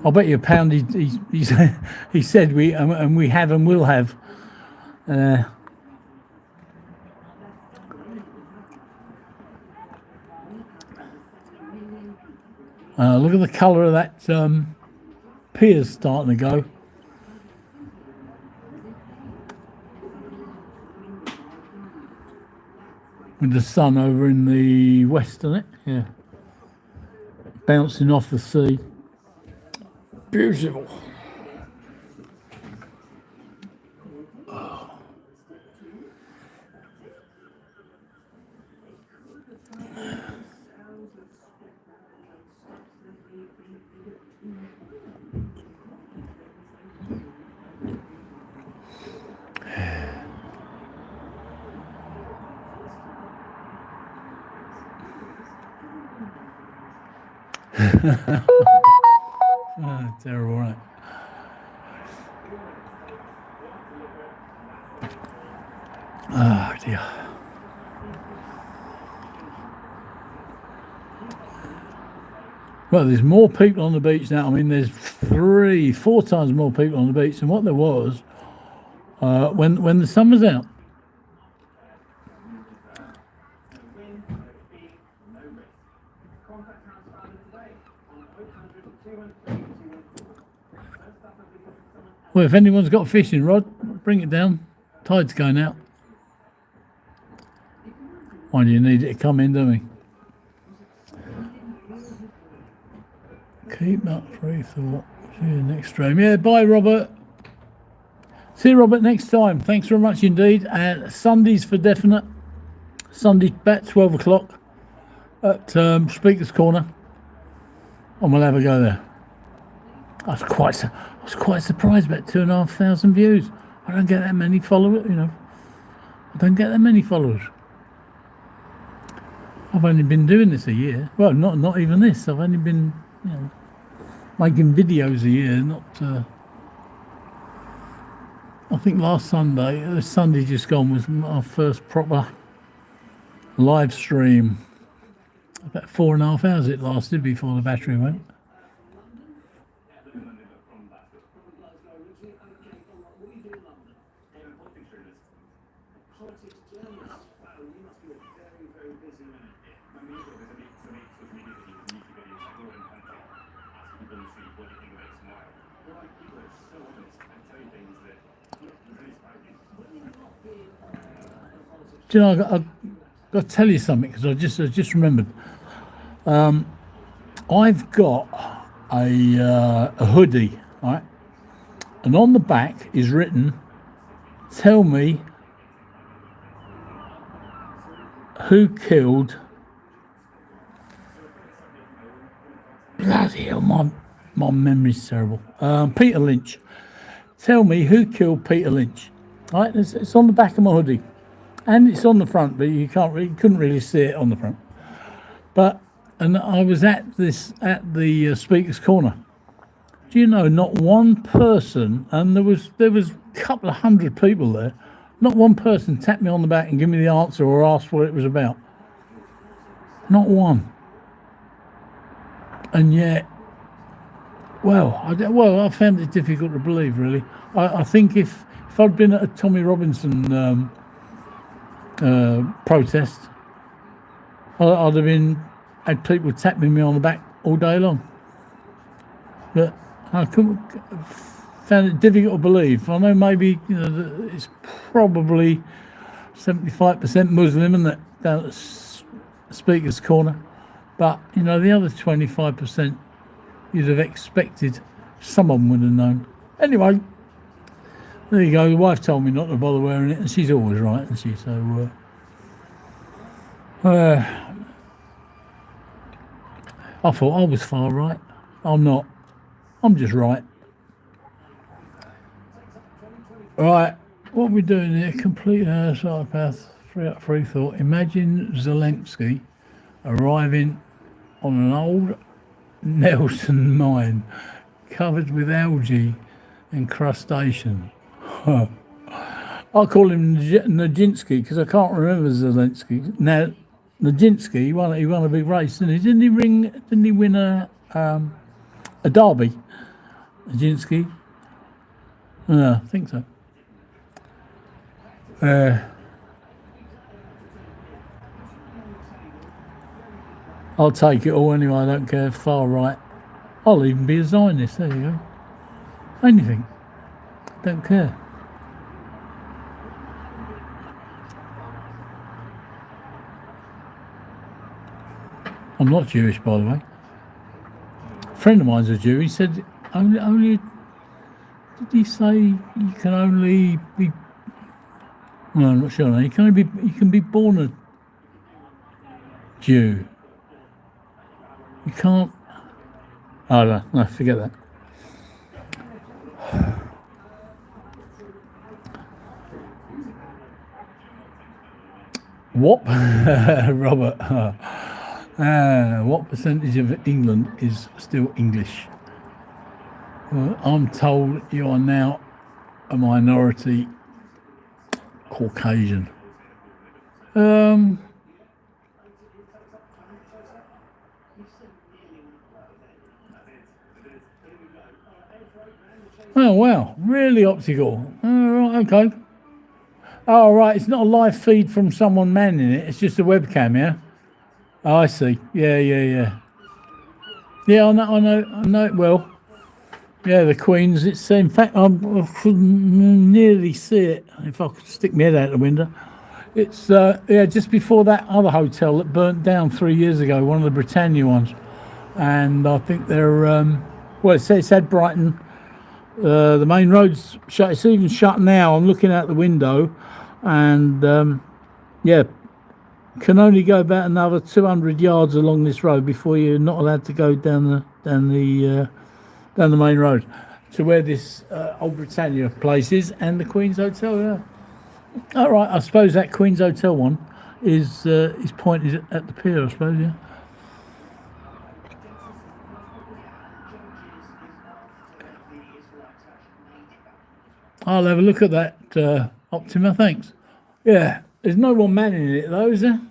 I'll bet you a pound he said we have and will have. Look at the colour of that piers starting to go. With the sun over in the west, isn't it? Yeah. Bouncing off the sea. Beautiful. Terrible, right? Oh dear. Well, there's more people on the beach now. I mean, there's 3-4 times more people on the beach than what there was when the sun was out. Well, if anyone's got a fishing rod, bring it down. Tide's going out. Why do you need it to come in, don't we? Keep that free thought. See you next stream. Yeah, bye, Robert. See you, Robert, next time. Thanks very much indeed. And Sundays for definite. Sunday about 12 o'clock at Speaker's Corner. And we'll have a go there. I was quite surprised, about 2,500 views. I don't get that many followers, I don't get that many followers. I've only been doing this a year. Well, not even this. I've only been, making videos a year. Not. I think last Sunday, the Sunday just gone, was our first proper live stream. About 4.5 hours it lasted before the battery went. Do you know, I got to tell you something because I just remembered. I've got a hoodie, right? And on the back is written, "Tell me who killed." Bloody hell, my memory's terrible. Peter Lynch. Tell me who killed Peter Lynch. Right, it's on the back of my hoodie, and it's on the front, but you couldn't really see it on the front. But and I was at the speaker's corner. Do you know, not one person, and there was a couple of hundred people there. Not one person tapped me on the back and give me the answer or asked what it was about. Not one. And yet, I found it difficult to believe. Really, I think if I'd been at a Tommy Robinson protest, I'd have had people tapping me on the back all day long. But I found it difficult to believe. I know maybe it's probably 75% Muslim, isn't it, down at the speaker's corner, but the other 25% you'd have expected someone would have known. Anyway, there you go. The wife told me not to bother wearing it, and she's always right, isn't she? So I thought I was far right. I'm not. I'm just right. Right, what are we doing here? Complete psychopath, free thought. Imagine Zelensky arriving on an old Nelson mine covered with algae and crustacean. I call him Nijinsky because I can't remember Zelensky. Now, Nijinsky, he won a big race, didn't he? Didn't he win a derby? Nijinsky? I think so. I'll take it all anyway, I don't care, far right. I'll even be a Zionist, there you go. Anything. Don't care. I'm not Jewish, by the way. A friend of mine's a Jew. He said only did he say you can only be, no, I'm not sure. No, you can be born a Jew. You can't. Oh no, forget that. What, Robert? What percentage of England is still English? Well, I'm told you are now a minority Caucasian. Oh wow, really optical. Oh, right, okay. Oh right, it's not a live feed from someone manning it. It's just a webcam, yeah. Oh, I see. Yeah. Yeah, I know it well. Yeah, the Queen's. It's in fact I could nearly see it if I could stick my head out the window. It's just before that other hotel that burnt down 3 years ago, one of the Britannia ones, and I think they're it said Brighton. The main road's shut. It's even shut now. I'm looking out the window, and can only go about another 200 yards along this road before you're not allowed to go down the main road to where this old Britannia place is and the Queen's Hotel. Yeah. All right. I suppose that Queen's Hotel one is pointed at the pier. I suppose. Yeah. I'll have a look at that, Optima, thanks. Yeah, there's no one manning it though, is there?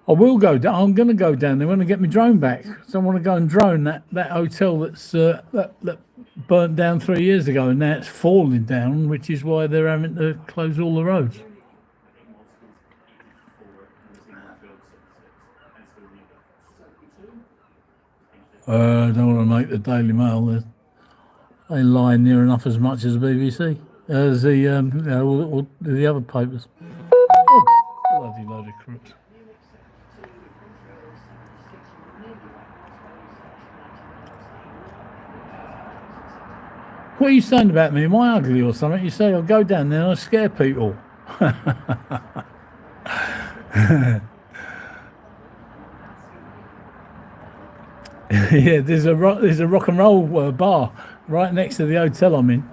I will go down. I'm going to go down there when I get my drone back. So I want to go and drone that hotel that burnt down 3 years ago, and now it's falling down, which is why they're having to close all the roads. I don't want to make the Daily Mail. They lie near enough as much as the BBC. as the all the other papers. Oh, bloody load of crooks. What are you saying about me? Am I ugly or something? You say I'll go down there and I scare people. Yeah, there's a rock and roll bar right next to the hotel I'm in,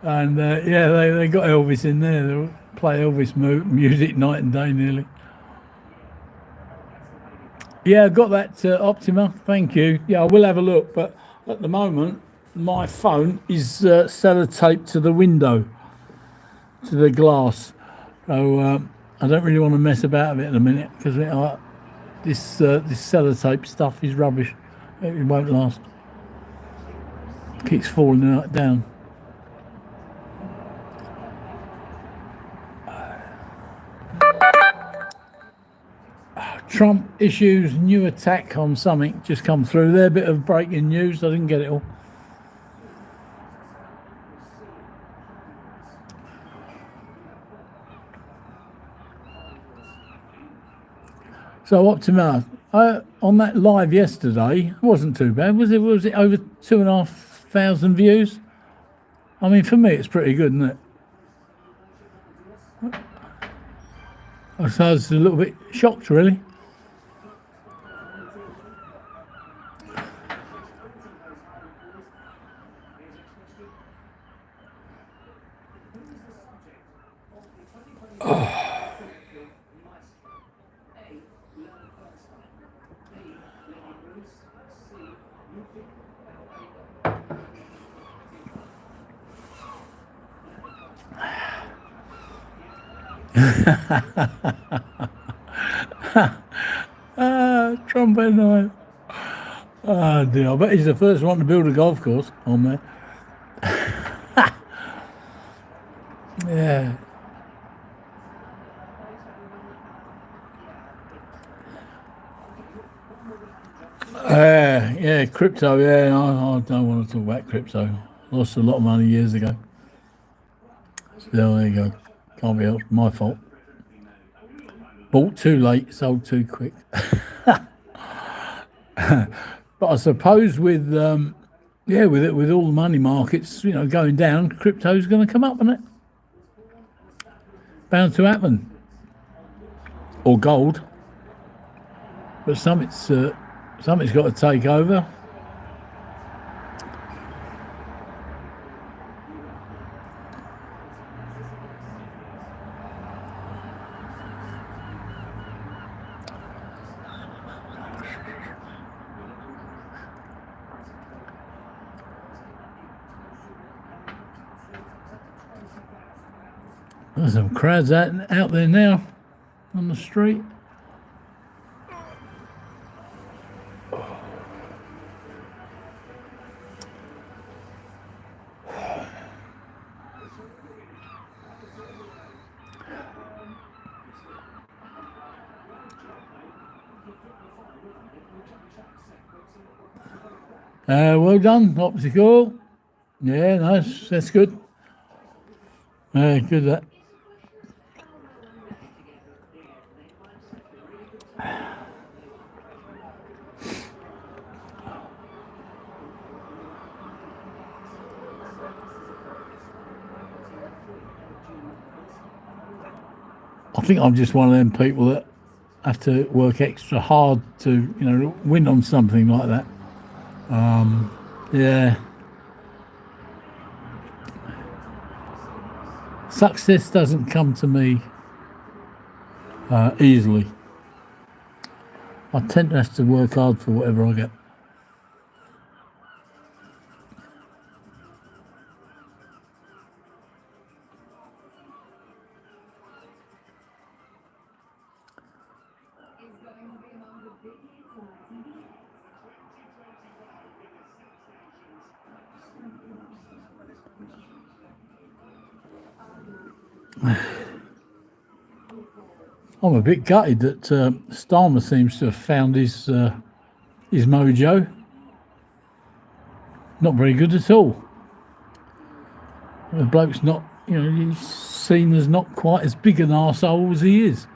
and yeah, they got Elvis in there. They play Elvis music night and day nearly. Yeah, I got that Optima. Thank you. Yeah, I will have a look, but at the moment my phone is sellotaped to the window, to the glass. So I don't really want to mess about with it in a minute because this sellotape stuff is rubbish. It won't last. Keeps falling down. Trump issues new attack on something just come through there. Bit of breaking news. I didn't get it all. So Optima, on that live yesterday, it wasn't too bad. Was it over 2,500 views? I mean, for me, it's pretty good, isn't it? I was a little bit shocked, really. Trump and I. Oh dear, I bet he's the first one to build a golf course on there. Yeah. Yeah, crypto, yeah, I don't want to talk about crypto. Lost a lot of money years ago. So there you go. Can't be helped, my fault. Bought too late, sold too quick. But I suppose with with all the money markets, going down, crypto's going to come up, isn't it? Bound to happen. Or gold. But something's got to take over. There's some crowds out there now on the street. Well done, Optical. Yeah, nice. That's good. Good that. I think I'm just one of them people that have to work extra hard to, win on something like that. Yeah. Success doesn't come to me easily. I tend to have to work hard for whatever I get. I'm a bit gutted that Starmer seems to have found his mojo. Not very good at all. The bloke's not you know, he's seen as not quite as big an arsehole as he is.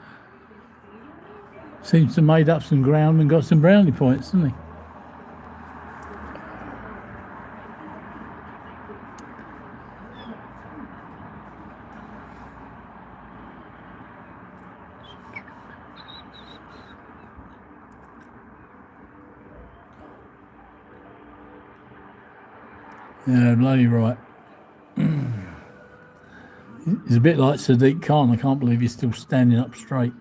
Seems to have made up some ground and got some brownie points, hasn't he? Yeah, bloody right. He's a bit like Sadiq Khan. I can't believe he's still standing up straight.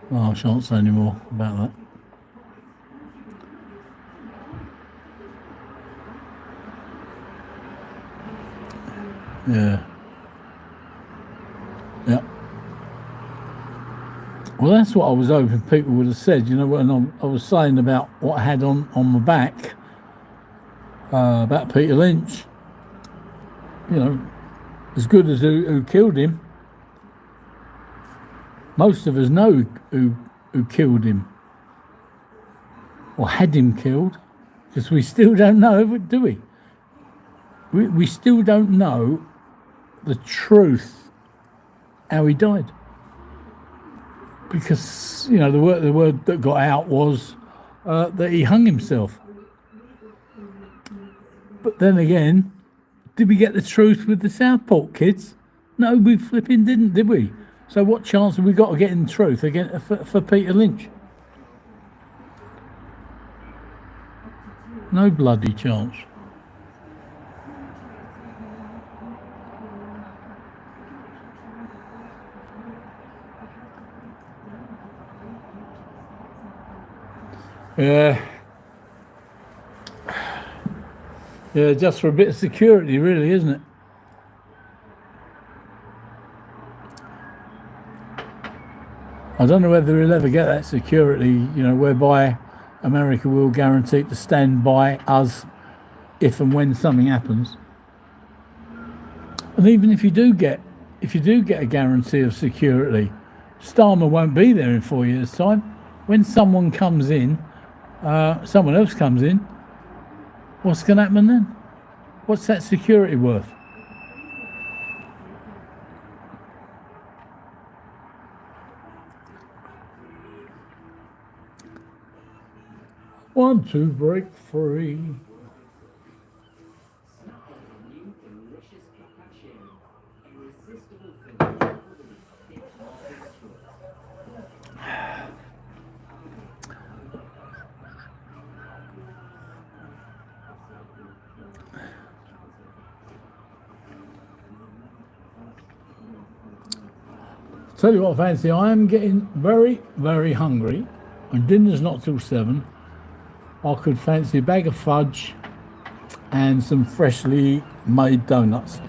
Oh, I shan't say any more about that. Yeah. Yeah. Well, that's what I was hoping people would have said. You know, when I was saying about what I had on my back, about Peter Lynch, you know, as good as who killed him, most of us know who killed him or had him killed, because we still don't know, do we? We still don't know the truth, how he died. Because, you know, the word that got out was that he hung himself. But then again, did we get the truth with the Southport kids? No, we flipping didn't, did we? So what chance have we got of getting the truth again for Peter Lynch? No bloody chance. Yeah. Yeah, just for a bit of security, really, isn't it? I don't know whether he'll ever get that security, you know, whereby America will guarantee to stand by us if and when something happens. And even if you do get a guarantee of security, Starmer won't be there in 4 years' time. When someone comes in, someone else comes in, what's going to happen then? What's that security worth? Want to break free. Tell you what, Fancy, I am getting very, very hungry, and dinner's not till 7. I could fancy a bag of fudge and some freshly made donuts.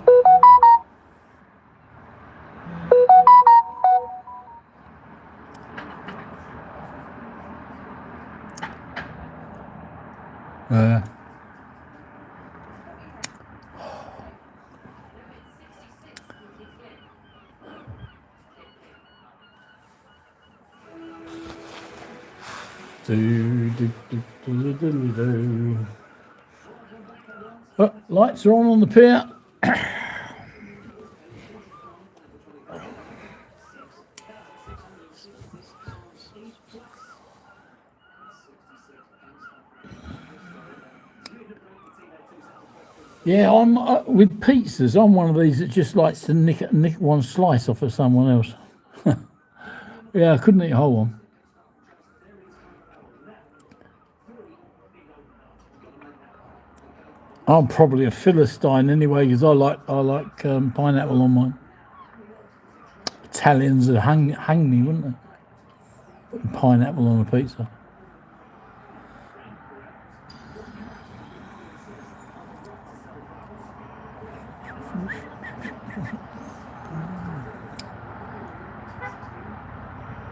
Oh, lights are on the pier. Yeah, I'm with pizzas. I'm one of these that just likes to nick one slice off of someone else. Yeah, I couldn't eat a whole one. I'm probably a Philistine anyway, because I like pineapple on mine. Italians would hang me, wouldn't they? Putting pineapple on a pizza.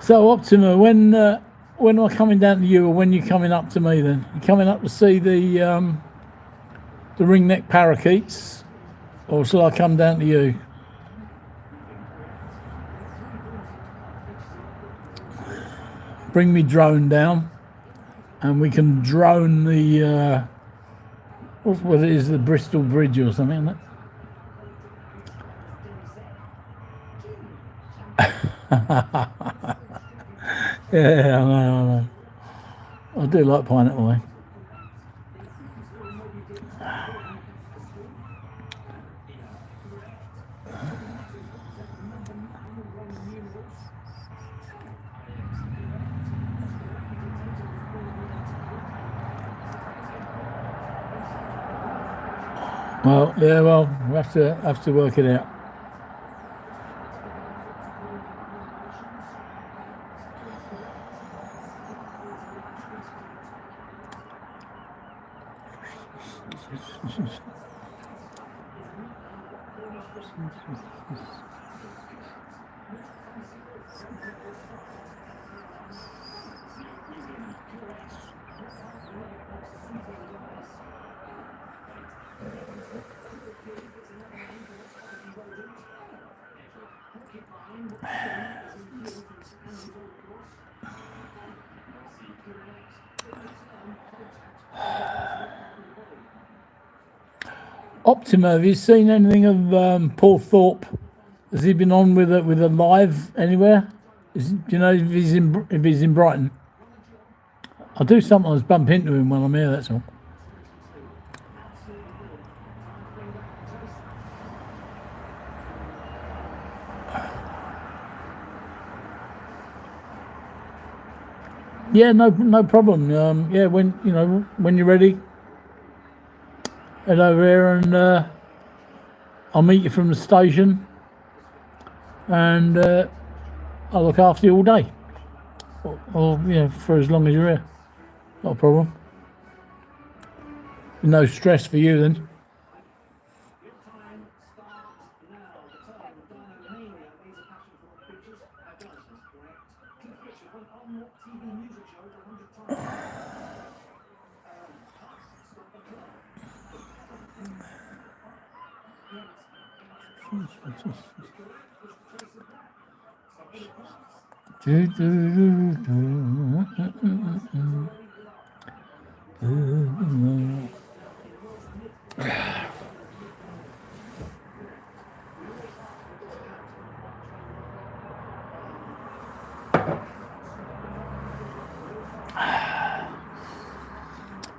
So Optima, when am I coming down to you, or when you coming up to me then? You coming up to see the ringneck parakeets, or shall I come down to you? Bring me drone down, and we can drone the whether it is the Bristol Bridge or something, isn't it? Yeah, I know. I do like pineapple, eh? Well, yeah, well, we have to work it out. Optima, have you seen anything of Paul Thorpe? Has he been on with a live anywhere? Do you know if he's in Brighton? I do sometimes bump into him when I'm here. That's all. Yeah, no problem. Yeah, when you're ready, head over here and I'll meet you from the station, and I'll look after you all day, or for as long as you're here. Not a problem. No stress for you then. Your time starts now. The time of Dino Mania is a passion for the pictures. Jonathan's correct. Cliff Richard went on what TV music show 100 times. Stop the clock.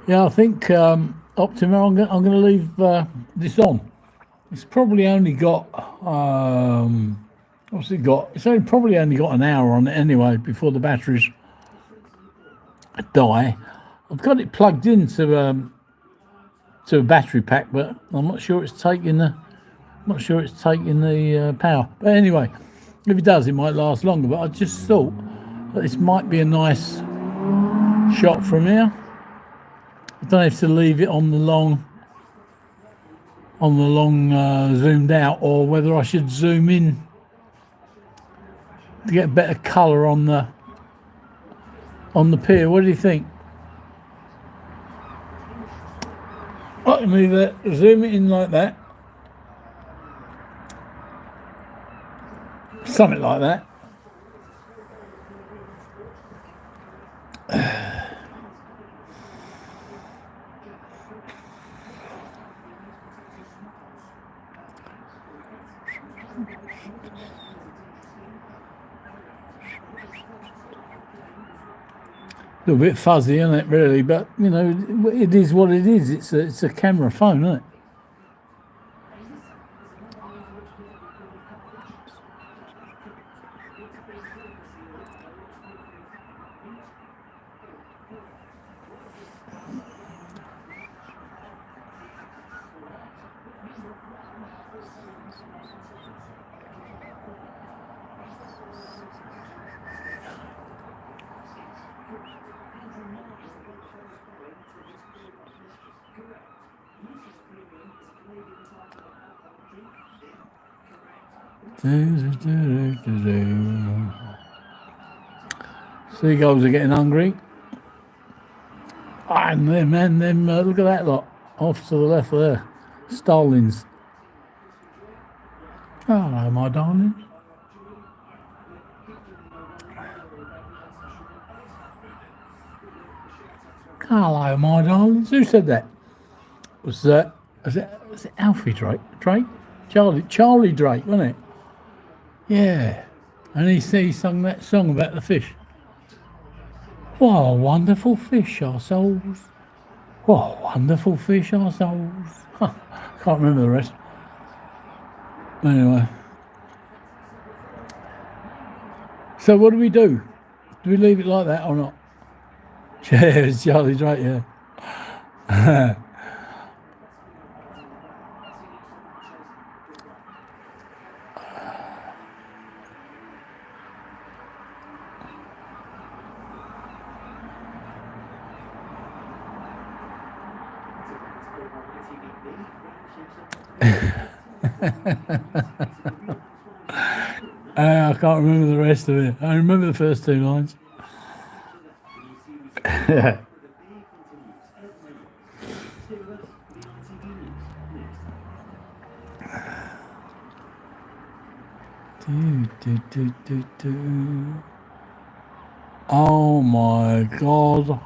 Yeah, I think Optima. I'm going to leave this on. It's probably only got what's it got? It's probably only got an hour on it anyway before the batteries die. I've got it plugged into a battery pack, but I'm not sure it's taking the power. But anyway, if it does, it might last longer. But I just thought that this might be a nice shot from here. I don't have to leave it on the long zoomed out, or whether I should zoom in to get better colour on the pier. What do you think? I can either zoom it in like that, something like that. A little bit fuzzy, isn't it, really? But, it is what it is. It's a camera phone, isn't it? Seagulls are getting hungry. And them, look at that lot off to the left there. Starlings. Hello, my darlings. Hello, my darlings. Who said that? Was it Alfie Drake? Charlie Drake, wasn't it? Yeah. And he sung that song about the fish. What a wonderful fish, our souls. What a wonderful fish, our souls. Huh, can't remember the rest. Anyway. So what do we do? Do we leave it like that or not? Yeah, it's Charlie Drake, yeah. I can't remember the rest of it. I remember the first two lines. Do. Oh my God.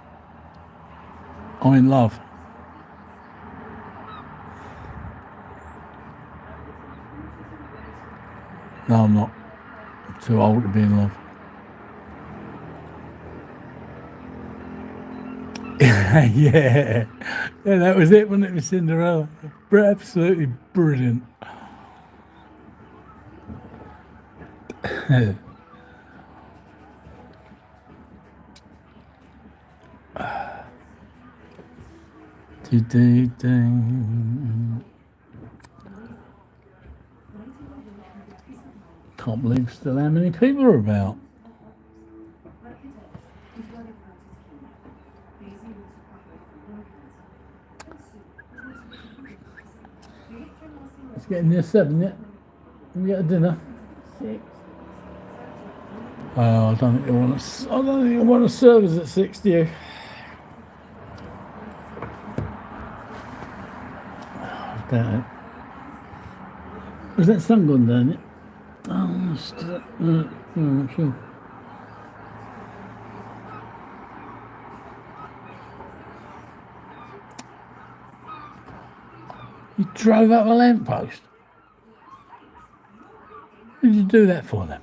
I'm in love. No, I'm not. I'm too old to be in love. Yeah, that was it, wasn't it, with Cinderella? Absolutely brilliant. Can't believe still how many people are about. It's getting near 7 yet. Can we get a dinner? 6. Oh, I don't think they want to. I don't think they want to serve us at 6, do you? I doubt it. Was that sun gone down yet? Oh, still. Sure. You drove up a lamppost? What did you do that for then?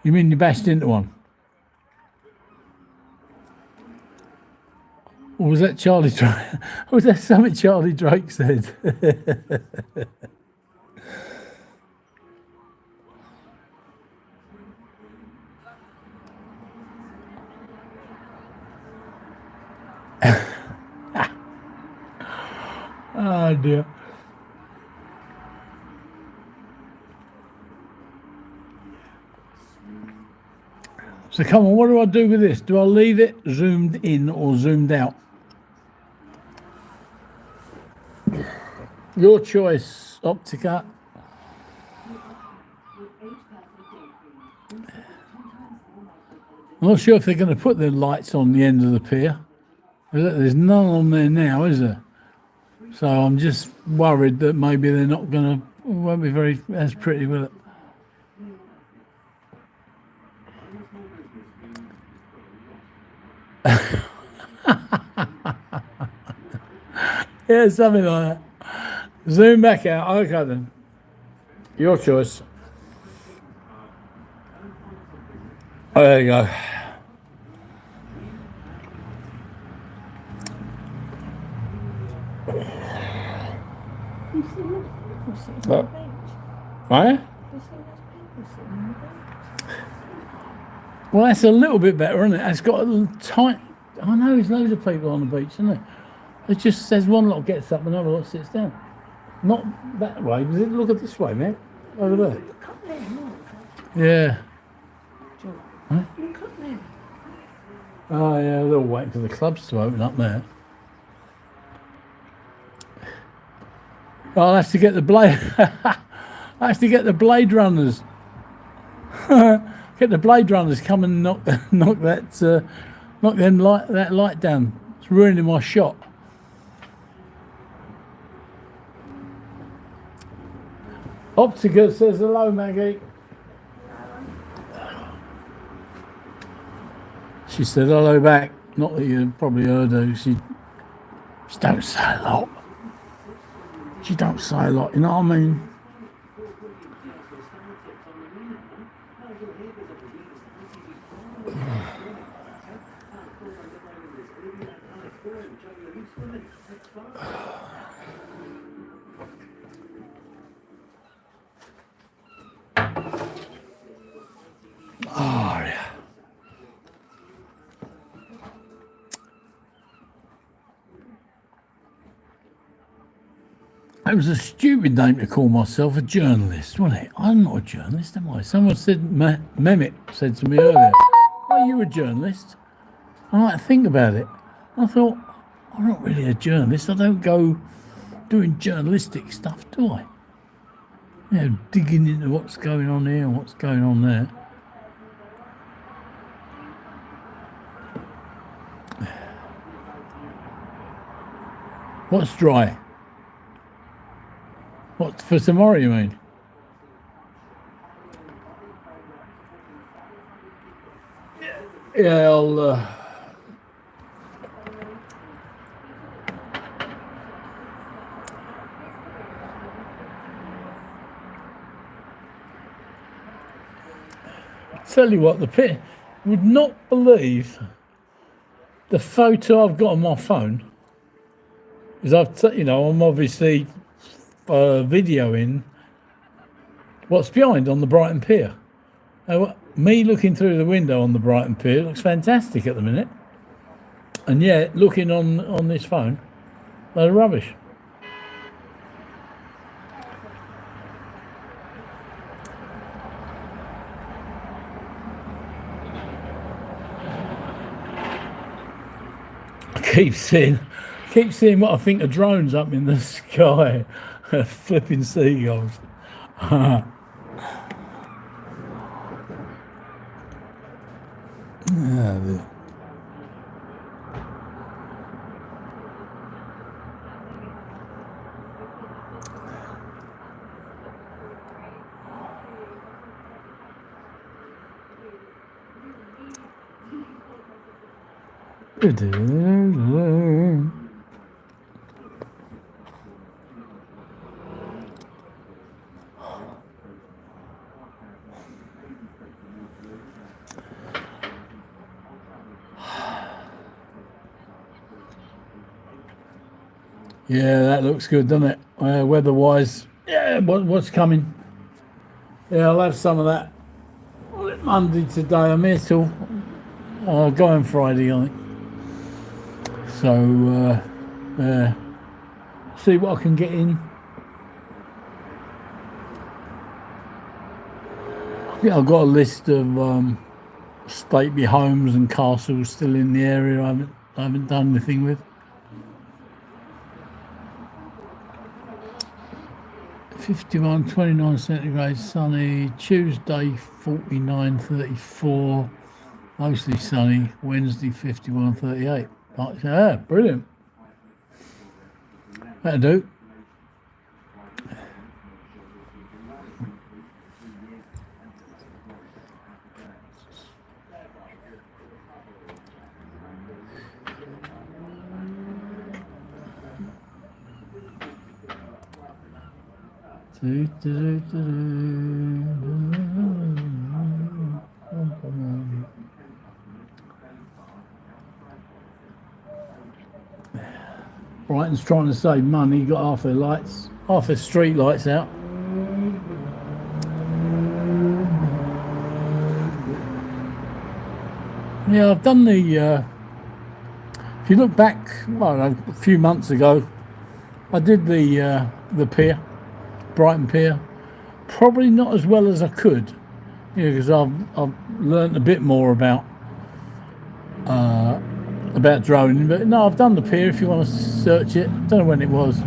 You mean you bashed into one? Or was that Charlie Drake? Was that something Charlie Drake said? Oh dear. So come on, what do I do with this? Do I leave it zoomed in or zoomed out? Your choice, Optica. I'm not sure if they're going to put the lights on the end of the pier. There's none on there now, is there? So I'm just worried that maybe they're not going to, won't be very as pretty, will it? Yeah, something like that. Zoom back out. Okay then. Your choice. Oh, there you go. But, right? Well, that's a little bit better, isn't it? It's got a tight. I know there's loads of people on the beach, isn't there? It just says one lot gets up, another lot sits down. Not that way. Look at this way, mate. Over there. Look up there, look. Yeah. Huh? Look up there. Oh yeah, they're all waiting for the clubs to open up there. I'll have to get the blade. I have to get the blade runners. Get the blade runners come and knock that light down. It's ruining my shot. Optica says hello, Maggie. She said hello back. Not that you probably heard her. She She don't say a lot. She don't say a lot, you know what I mean? Oh, yeah. It was a stupid name to call myself a journalist, wasn't it? I'm not a journalist, am I? Someone said, Mehmet said to me earlier, are you a journalist? I like to think about it. I thought, I'm not really a journalist. I don't go doing journalistic stuff, do I? You know, digging into what's going on here and what's going on there. What's dry? What, for tomorrow, you mean? Yeah, I'll... tell you what, the pit would not believe the photo I've got on my phone. Is I'm obviously videoing what's behind on the Brighton Pier. Now, me looking through the window on the Brighton Pier looks fantastic at the minute, and yet looking on this phone, load of rubbish. Keep seeing what I think are drones up in the sky, flipping seagulls. Yeah, that looks good, doesn't it? Weather-wise, yeah, what's coming? Yeah, I'll have some of that Monday today. I'm here till going Friday, I think. So, see what I can get in. Yeah, I've got a list of stately homes and castles still in the area I haven't done anything with. 51, 29 centigrade, sunny. Tuesday, 49, 34. Mostly sunny. Wednesday, 51, 38. Yeah, brilliant. That'll do. Brighton's trying to save money, got half their street lights out. Yeah, I've done the, if you look back, a few months ago, I did the pier, Brighton Pier. Probably not as well as I could, because I've learnt a bit more about droning. But no, I've done the pier. If you want to search it, don't know when it was.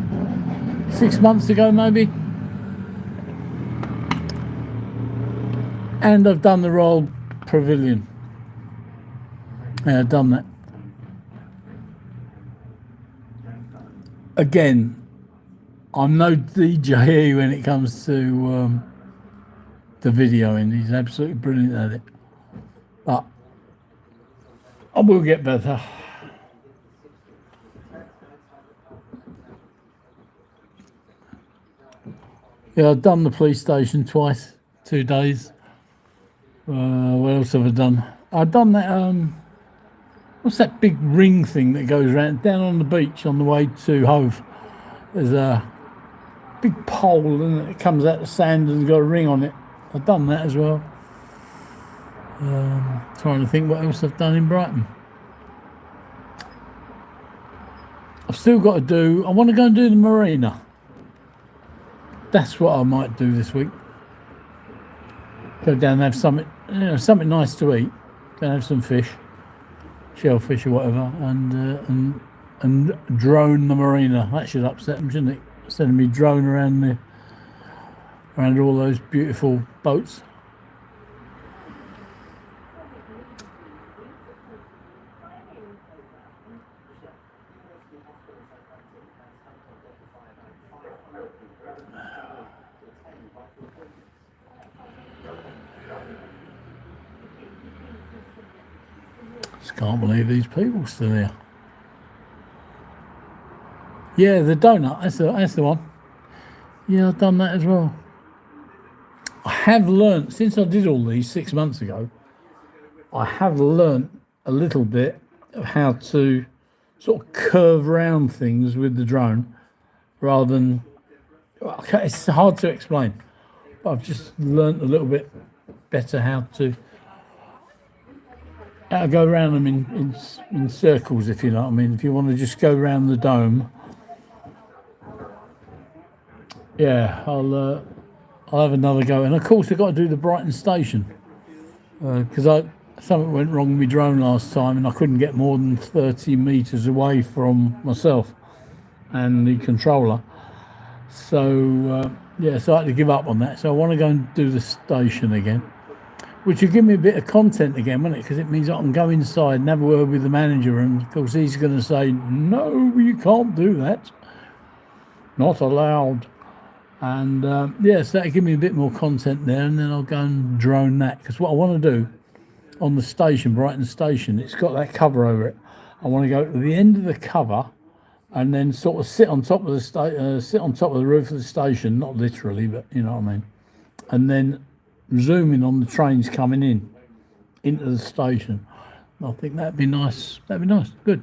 6 months ago, maybe. And I've done the Royal Pavilion. Yeah, I've done that. Again, I'm no DJ when it comes to videoing. He's absolutely brilliant at it. But I will get better. Yeah, I've done the police station twice, 2 days. What else have I done? I've done that, what's that big ring thing that goes around down on the beach on the way to Hove? There's a big pole and it comes out the sand and got a ring on it. I've done that as well. Trying to think what else I've done in Brighton. I've still got to do, I want to go and do the marina. That's what I might do this week. Go down and have something, something nice to eat. Go and have some fish, shellfish or whatever, and drone the marina. That should upset them, shouldn't it? Sending me drone around all those beautiful boats. Just can't believe these people still here. Yeah, the donut, that's the one. Yeah, I've done that as well. I have learnt, since I did all these 6 months ago, I have learnt a little bit of how to sort of curve around things with the drone rather than, okay, it's hard to explain, but I've just learnt a little bit better how to go around them in circles, if you know what I mean. If you want to just go around the dome, yeah, I'll have another go. And of course, I've got to do the Brighton station because something went wrong with my drone last time, and I couldn't get more than 30 meters away from myself and the controller. So yeah, so I had to give up on that. So I want to go and do the station again, which will give me a bit of content again, won't it? Because it means I can go inside and have a word with the manager, and of course he's going to say, no, you can't do that. Not allowed. And yes, that'll give me a bit more content there, and then I'll go and drone that. Because what I want to do on the station, Brighton Station, it's got that cover over it. I want to go to the end of the cover and then sort of sit on top of the roof of the station, not literally, but you know what I mean. And then zoom in on the trains coming into the station. I think that'd be nice. That'd be nice. Good.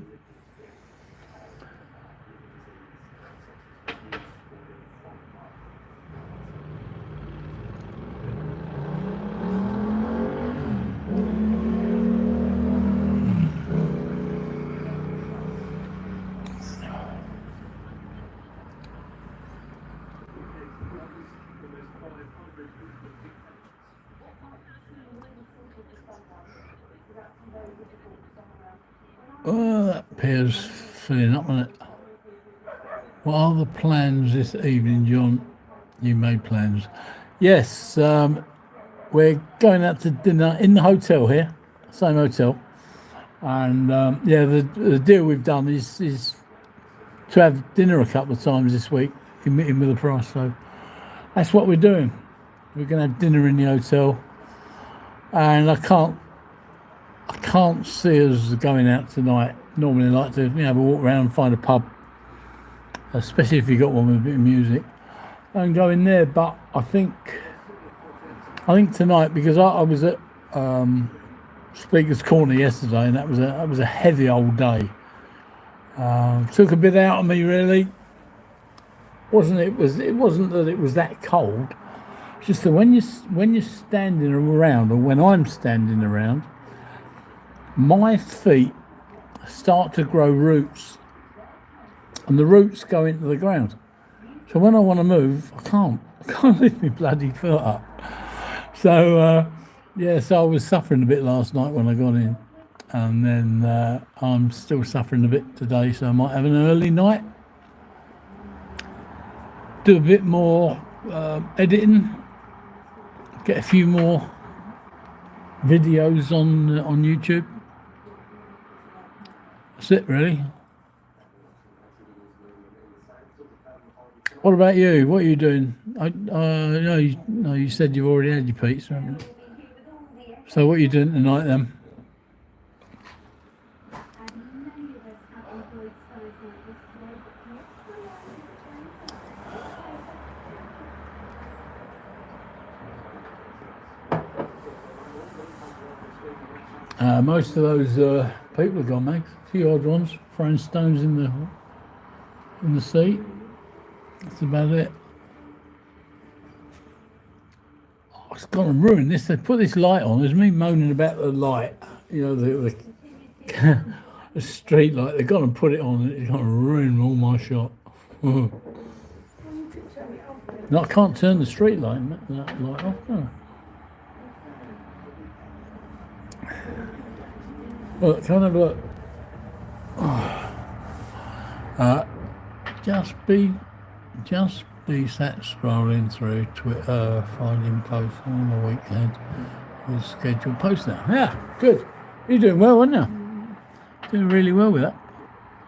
Oh, that pear's filling up on it. What are the plans this evening, John? You made plans. Yes, we're going out to dinner in the hotel here, same hotel. And yeah, the deal we've done is to have dinner a couple of times this week, in with the price. So that's what we're doing. We're going to have dinner in the hotel. And I can't see us going out tonight. Normally I like to have a walk around and find a pub, especially if you've got one with a bit of music, and go in there. But I think tonight, because I was at Speaker's Corner yesterday, and that was a heavy old day. Took a bit out of me, really. It wasn't that it was that cold. It's just that when you're standing around, or when I'm standing around, my feet start to grow roots, and the roots go into the ground. So when I want to move, I can't lift my bloody foot up. So yeah, so I was suffering a bit last night when I got in, and then I'm still suffering a bit today. So I might have an early night, do a bit more editing, get a few more videos on YouTube. That's it, really. What about you? What are you doing? No, you said you've already had your pizza, haven't you? So what are you doing tonight then? Most of those people have gone, Max. A few odd ones, throwing stones in the sea. That's about it. Oh, it's gonna ruin this. They put this light on. There's me moaning about the light. You know, the street light. They're gonna put it on. It's gonna ruin all my shot. No, I can't turn the street light that light off. No. Look, come and have a look. Just be sat scrolling through Twitter, finding posts on the weekend with scheduled posts now. Yeah, good. You're doing well, aren't you? Doing really well with that.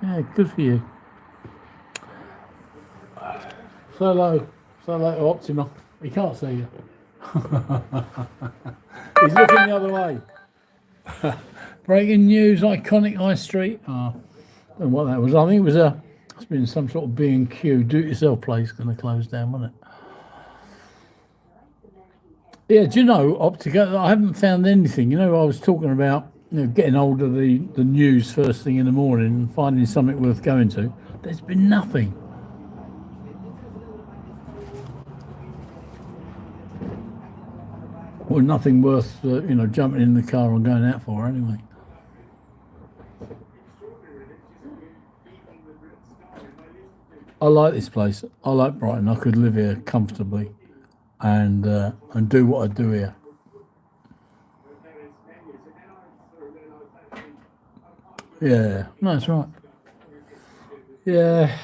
Yeah, good for you. So low to Optima. He can't see you. He's looking the other way. Breaking news, iconic high street. Oh, I don't know what that was. I think it's been some sort of B&Q, do-it-yourself place going to close down, wasn't it? Yeah, do you know, Optica, I haven't found anything. You know, I was talking about getting hold of the news first thing in the morning and finding something worth going to. There's been nothing. Well, nothing worth, jumping in the car and going out for anyway. I like this place. I like Brighton. I could live here comfortably and do what I do here. Yeah, no, that's right. Yeah.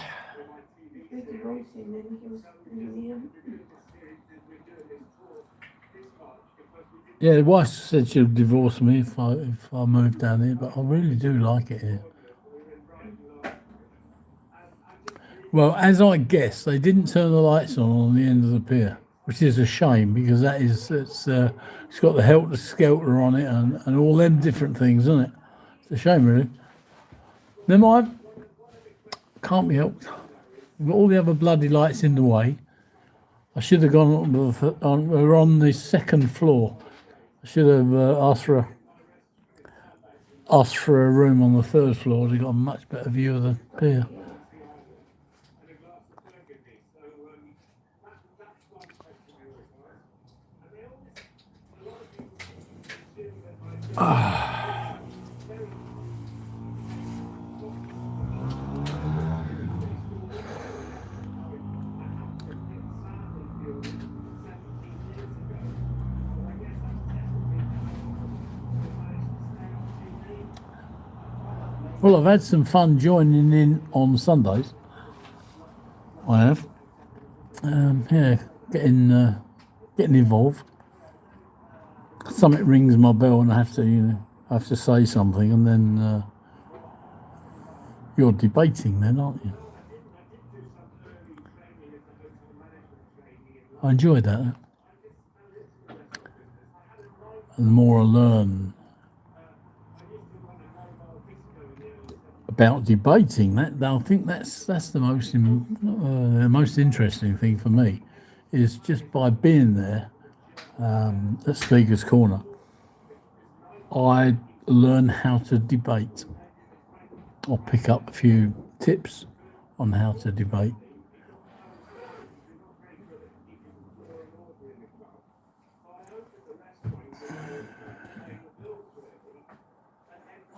Yeah, the wife said she'll divorce me if I move down here, but I really do like it here. Well, as I guess, they didn't turn the lights on the end of the pier, which is a shame because it's got the helter skelter on it and all them different things, isn't it? It's a shame, really. Never mind. Can't be helped. We've got all the other bloody lights in the way. I should have gone we're on the second floor. I should have asked for a room on the third floor to got a much better view of the pier. Well, I've had some fun joining in on Sundays. I have. Getting involved. Something rings my bell and I have to say something, and then you're debating then, aren't you? I enjoyed that. And the more I learn about debating, I think that's the most interesting thing for me, is just by being there at Speaker's Corner, I learn how to debate. I'll pick up a few tips on how to debate.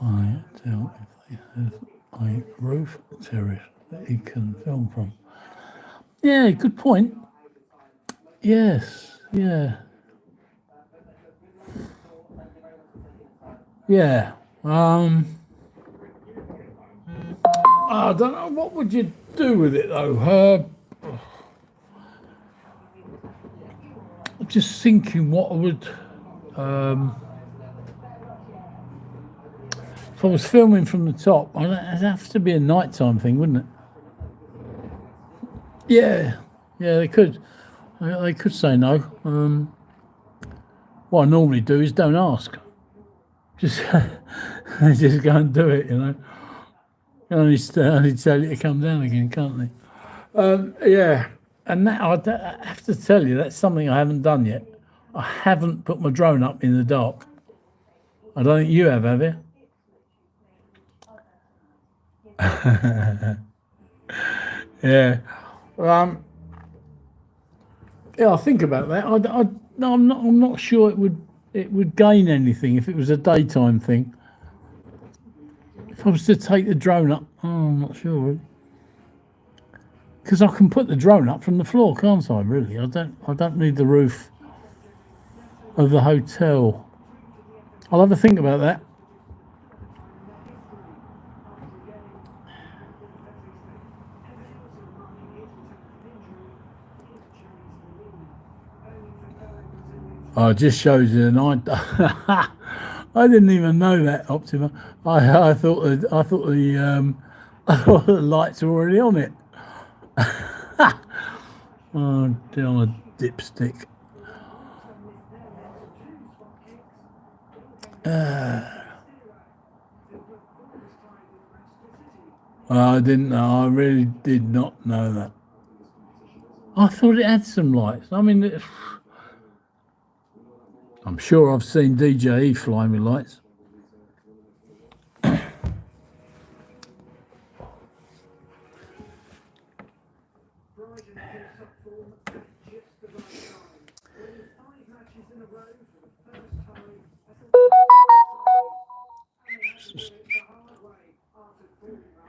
I doubt if they have a roof terrace that he can film from. Yeah, good point. Yes, yeah. Yeah. I don't know, what would you do with it though? I'm just thinking what I would if I was filming from the top, it'd have to be a nighttime thing, wouldn't it? Yeah, they could. They could say no. What I normally do is don't ask. Just go and do it, you know. Only tell you to come down again, can't they? Yeah, and that I have to tell you, that's something I haven't done yet. I haven't put my drone up in the dark. I don't think you have you? Yeah. Um, yeah, I'll think about that. No, I'm not sure it would gain anything if it was a daytime thing. If I was to take the drone up, I'm not sure. Because I can put the drone up from the floor, can't I? Really, I don't need the roof of the hotel. I'll have a think about that. Oh, it just shows you the night. I didn't even know that, Optima. I thought I thought the lights were already on it. Oh, down a dipstick. I didn't know. I really did not know that. I thought it had some lights. I mean, I'm sure I've seen DJE flying with lights. Brighton picks up form at just the right time. Winning 5 matches in a row for the first time.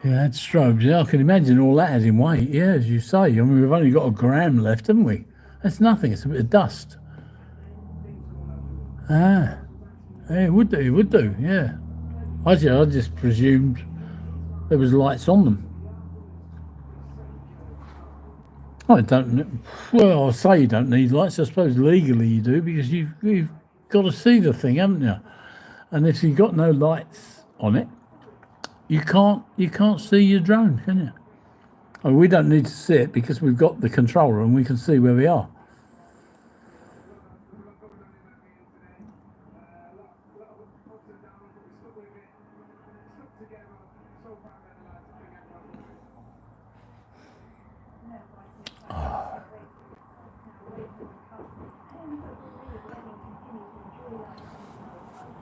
Yeah, had strobes. Yeah, I can imagine all that adding weight. Yeah, as you say. I mean, we've only got a gram left, haven't we? That's nothing. It's a bit of dust. Ah, yeah, it would do. It would do. Yeah. I just presumed there was lights on them. I don't. Well, I say you don't need lights. I suppose legally you do because you've got to see the thing, haven't you? And if you've got no lights on it, you can't see your drone, can you? Oh, we don't need to see it because we've got the controller and we can see where we are.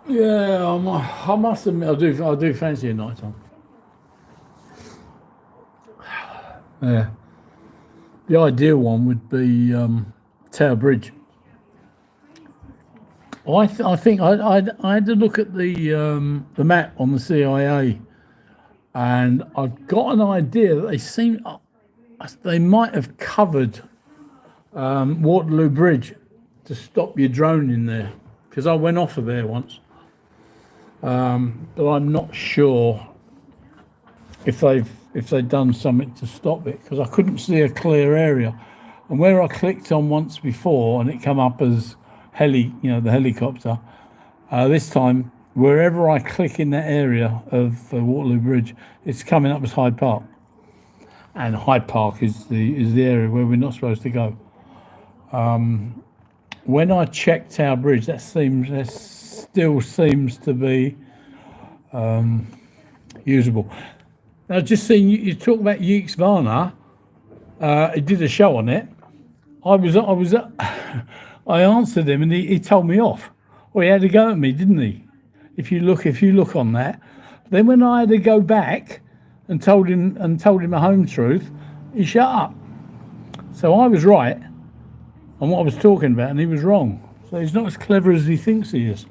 Yeah, I must admit, I do fancy a night time. Yeah, the ideal one would be Tower Bridge. I think I had to look at the map on the CIA, and I've got an idea that they might have covered Waterloo Bridge to stop your drone in there because I went off of there once. But I'm not sure if they've done something to stop it because I couldn't see a clear area, and where I clicked on once before and it come up as the helicopter. This time, wherever I click in that area of Waterloo Bridge, it's coming up as Hyde Park, and Hyde Park is the area where we're not supposed to go. When I checked Tower Bridge, that still seems to be usable. Now, just seeing you talk about Yeeks Varna, he did a show on it. I answered him and he told me off. Well, he had to go at me, didn't he? If you look on that, then when I had to go back and told him a home truth, he shut up. So I was right on what I was talking about, and he was wrong. So he's not as clever as he thinks he is.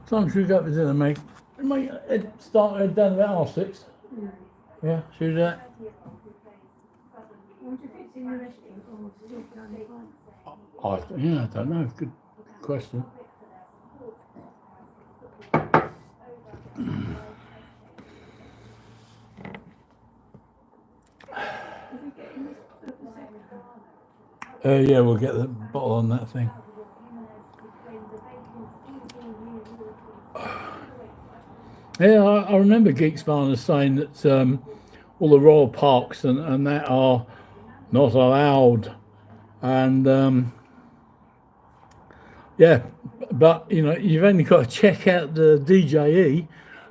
Time should we go up to dinner, mate? Mate, start down about 6:30. Yeah, should we do that? I wonder if it's in the restaurant or still going I don't know. Good question. Yeah, we'll get the bottle on that thing. Yeah, I remember Geeks Varner saying that all the royal parks and that are not allowed, and yeah, but you know you've only got to check out the DJE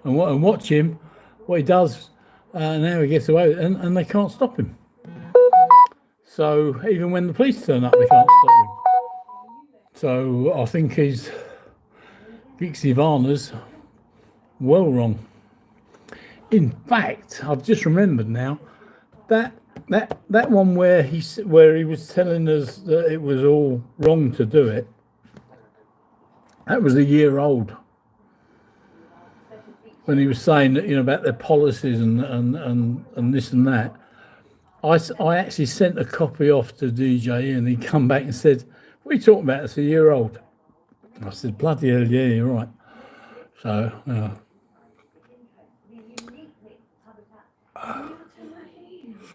and watch him, what he does, and how he gets away with it, and they can't stop him. So even when the police turn up, they can't stop him. So I think he's Geeksy Varner's well wrong. In fact, I've just remembered now that one where he was telling us that it was all wrong to do it. That was a year old when he was saying that, you know, about their policies and this and that. I actually sent a copy off to DJ and he come back and said, "What are you talking about? It's a year old." I said, "Bloody hell, yeah, you're right." So,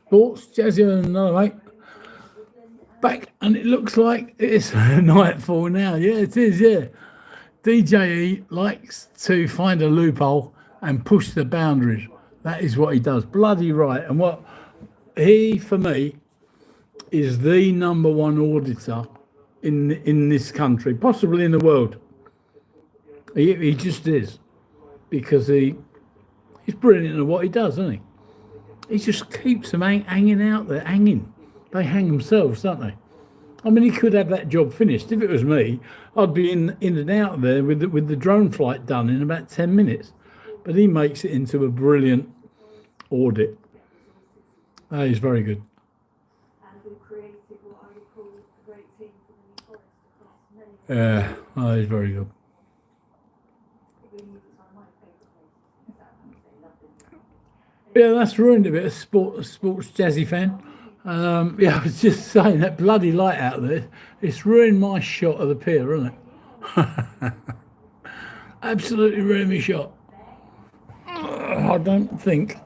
sports, Jazzy and another mate. Back, and it looks like it's nightfall now. Yeah, it is, yeah. DJE likes to find a loophole and push the boundaries. That is what he does. Bloody right. And what he, for me, is the number one auditor in this country, possibly in the world. He just is, because he's brilliant at what he does, isn't he? He just keeps them hanging out there, hanging. They hang themselves, don't they? I mean, he could have that job finished. If it was me, I'd be in and out there with the drone flight done in about 10 minutes. But he makes it into a brilliant audit. That is very good. Yeah, that is very good. Yeah, that's ruined a bit of sports Jazzy fan. Yeah, I was just saying that bloody light out there, it's ruined my shot of the pier, isn't it? Absolutely ruined my shot. I don't think,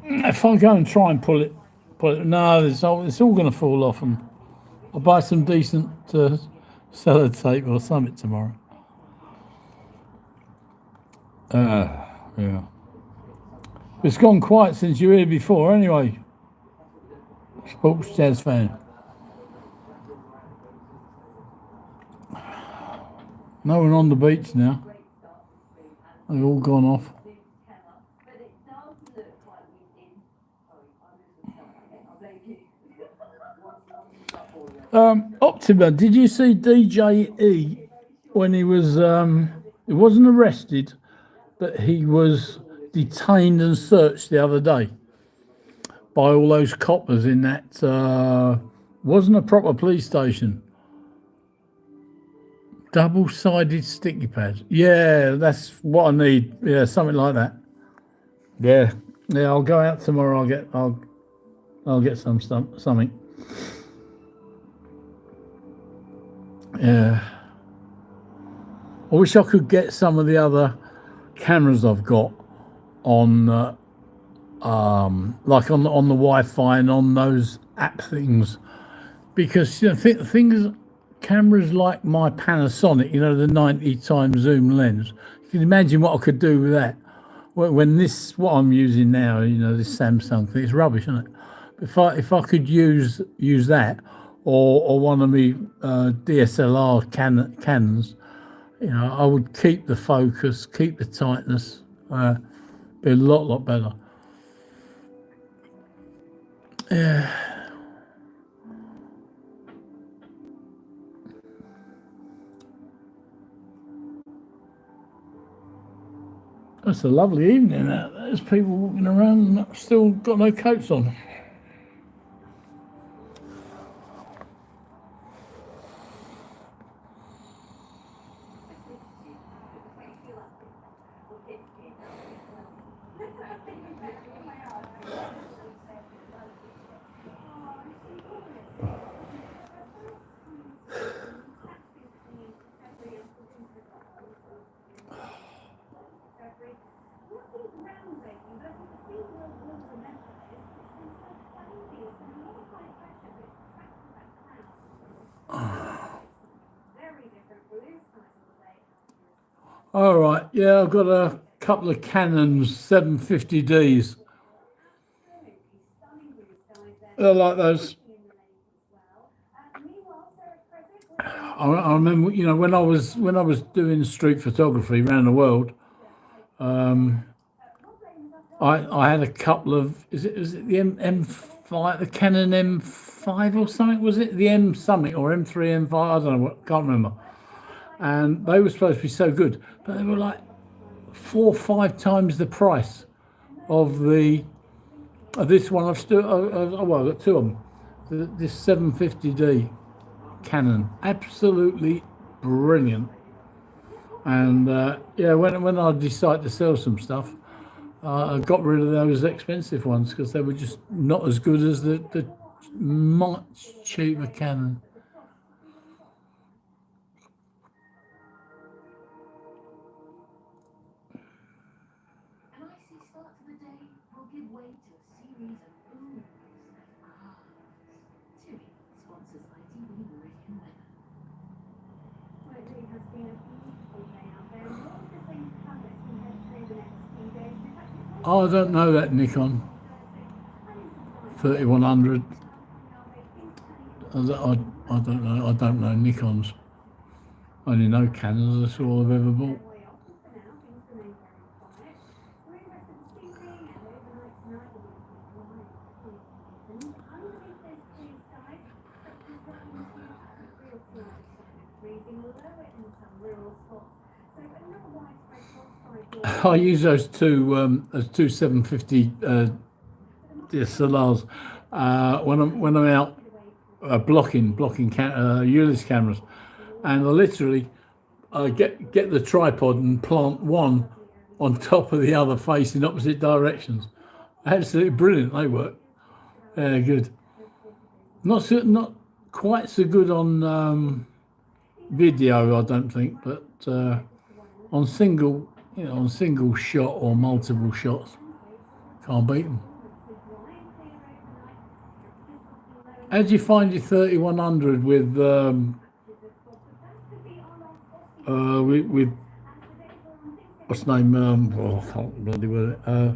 if I go and try and pull it, no, it's all going to fall off, and I'll buy some decent sellotape or something tomorrow. Yeah. It's gone quiet since you were here before, anyway. Sports Jazz fan. No one on the beach now. They've all gone off. Optima, did you see DJE when he was, he wasn't arrested, but he was detained and searched the other day by all those coppers in that, wasn't a proper police station. Double-sided sticky pads. Yeah, that's what I need. Yeah, something like that. Yeah, I'll go out tomorrow. I'll get something. Yeah. I wish I could get some of the other cameras I've got on, like on the Wi-Fi and on those app things, because you know cameras like my Panasonic, you know, the 90 times zoom lens. You can imagine what I could do with that. When what I'm using now, you know, this Samsung thing, it's rubbish, isn't it? If I could use that, or one of my DSLR Canons, you know, I would keep the focus, keep the tightness, be a lot better. Yeah. It's a lovely evening. There's people walking around and still got no coats on. All right, yeah, I've got a couple of Canons 750Ds. I like those. I remember, when I was doing street photography around the world, I had a couple of is it the M5, the Canon M5 or something? Was it the M something or M3 M5? I don't know what, can't remember. And they were supposed to be so good, but they were like 4 or 5 times the price of this one. I've still well, I've got two of them. This 750D Canon, absolutely brilliant. And yeah, when I decided to sell some stuff, I got rid of those expensive ones because they were just not as good as the much cheaper Canon. An icy start to the day will give way to a series of oohs and ahs. TUI sponsors ITV Meridian Weather. Well, it really has been a beautiful day out there. And all of the things to come that's been head through the next few days. In fact, it's Oh, I don't know that Nikon 3100. I don't know. I don't know Nikons. I only know Canons. That's all I've ever bought. I use those two 750 DSLRs when I'm out blocking Ulysses cameras, and I literally get the tripod and plant one on top of the other facing opposite directions. Absolutely brilliant. They work. Yeah, good. Not quite so good on video, I don't think, but on single shot or multiple shots, can't beat them. How do you find your 3100 with what's the name? Oh, I can't bloody word it. TUI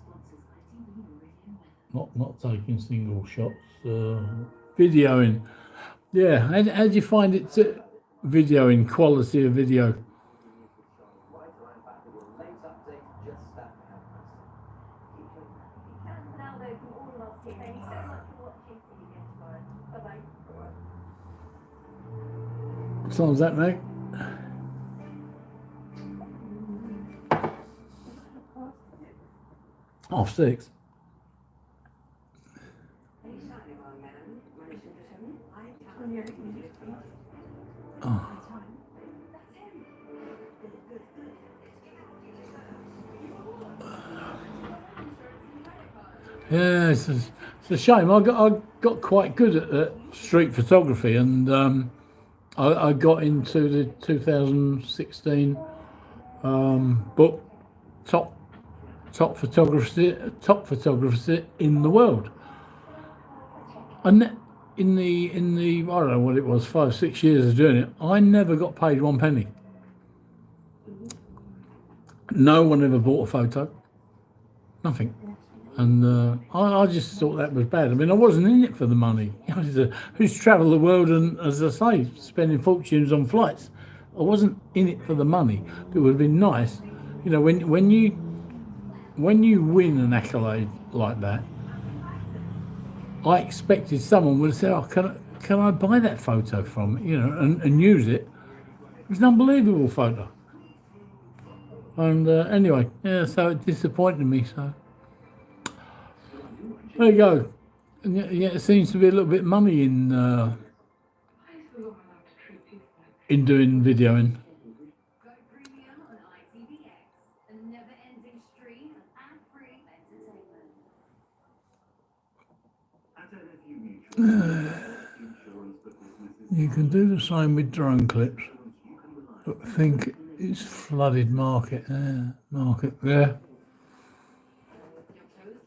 sponsors ITV Meridian Weather. Not taking single shots, videoing. Yeah, how do you find it videoing, quality of video? now though from all of us here. Thank you so much for watching. See you again tomorrow. Bye-bye. What time's that, mate? 6:30. Oh. Yeah, it's a shame. I got quite good at street photography, and I got into the 2016 book top photographers in the world. And in the I don't know what it was, 5-6 years of doing it, I never got paid one penny. No one ever bought a photo. Nothing. And I just thought that was bad. I mean, I wasn't in it for the money. Who's travelled the world and, as I say, spending fortunes on flights. I wasn't in it for the money. It would have been nice, when you win an accolade like that. I expected someone would say, "Oh, can I buy that photo from and use it?" It was an unbelievable photo. And anyway, yeah, so it disappointed me. So there you go. And yeah, it seems to be a little bit money in doing videoing. Go premium on ITVX, a never-ending stream of ad-free entertainment. You can do the same with drone clips, but I think it's flooded market. Yeah. Your toes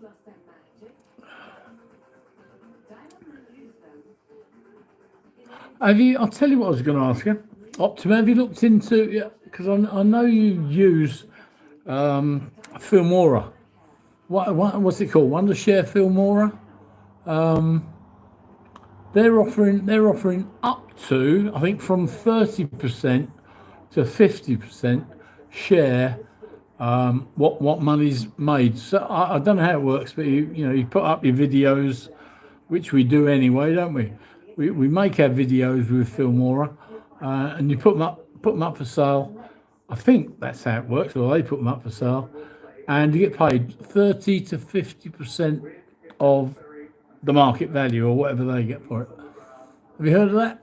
lost their magic. Diamond will use them. I'll tell you what I was going to ask you. Optima, have you looked into? Yeah, because I know you use Filmora. What's it called? Wondershare Filmora. They're offering up to, I think, from 30% to 50% share what money's made. So I don't know how it works, but you put up your videos, which we do anyway, don't we? We make our videos with Filmora, and you put them up for sale. I think that's how it works, or they put them up for sale, and you get paid 30 to 50% of the market value or whatever they get for it. Have you heard of that?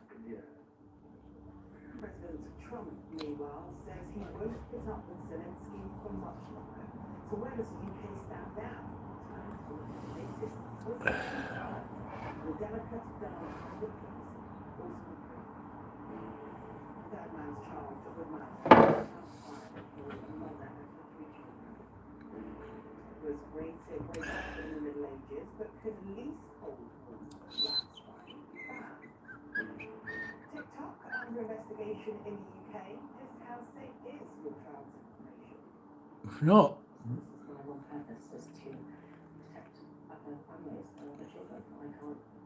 President Trump, meanwhile, says he won't put up with Zelensky for much longer. So where does the UK stand now? The delicate dance of the peace also third man's charged with murder. Mother and her 3 children. Was rated way back in the Middle Ages, but could leasehold homes. That's right. TikTok under investigation in the UK. Just how safe is your child's information? If not, This is my one purpose was to protect other families and other children.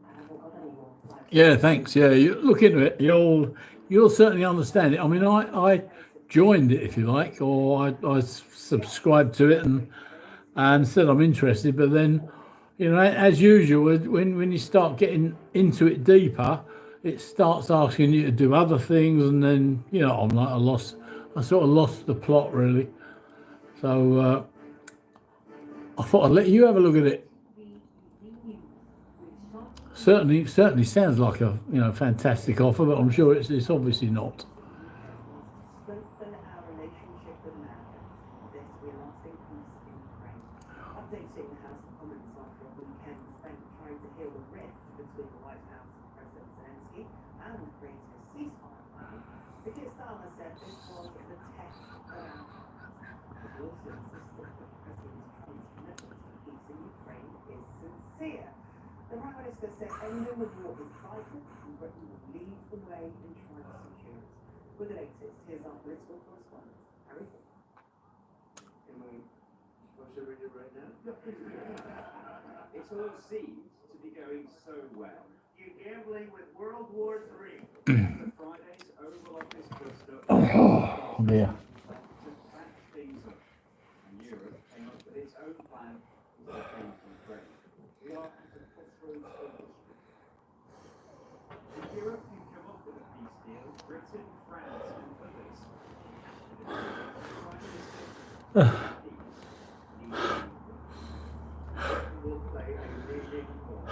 I haven't got any more. yeah, thanks. Yeah, you look into it. You'll certainly understand it. I mean, I joined it, if you like, or I subscribed to it and said I'm interested. But then, as usual, when you start getting into it deeper, it starts asking you to do other things, and then I'm like I sort of lost the plot really. So I thought I'd let you have a look at it. Certainly sounds like a fantastic offer, but I'm sure it's obviously not. Strengthen our relationship with America. This will not increase in Ukraine. Updating the House of Commons after a weekend spent trying to heal the rift between the White House and President Zelensky and create a ceasefire plan. The Keir Starmer said this was the test of our trust. He also insisted that President Trump's commitment to peace in Ukraine is sincere. The Prime Minister said ending the war is vital and Britain will lead the way in trying to secure it. With the latest, here's our political correspondent, Harry Ford. What should we do right now? It all seems to be going so well. You gambling with World War III. The Friday's Oval Office cluster Oh dear. to patch things up. And Europe came up with its own plan to defend Ukraine. We are at the crossroads of history. If Europe can come up with a peace deal, Britain, France, and others, the Prime Minister Will play a leading role.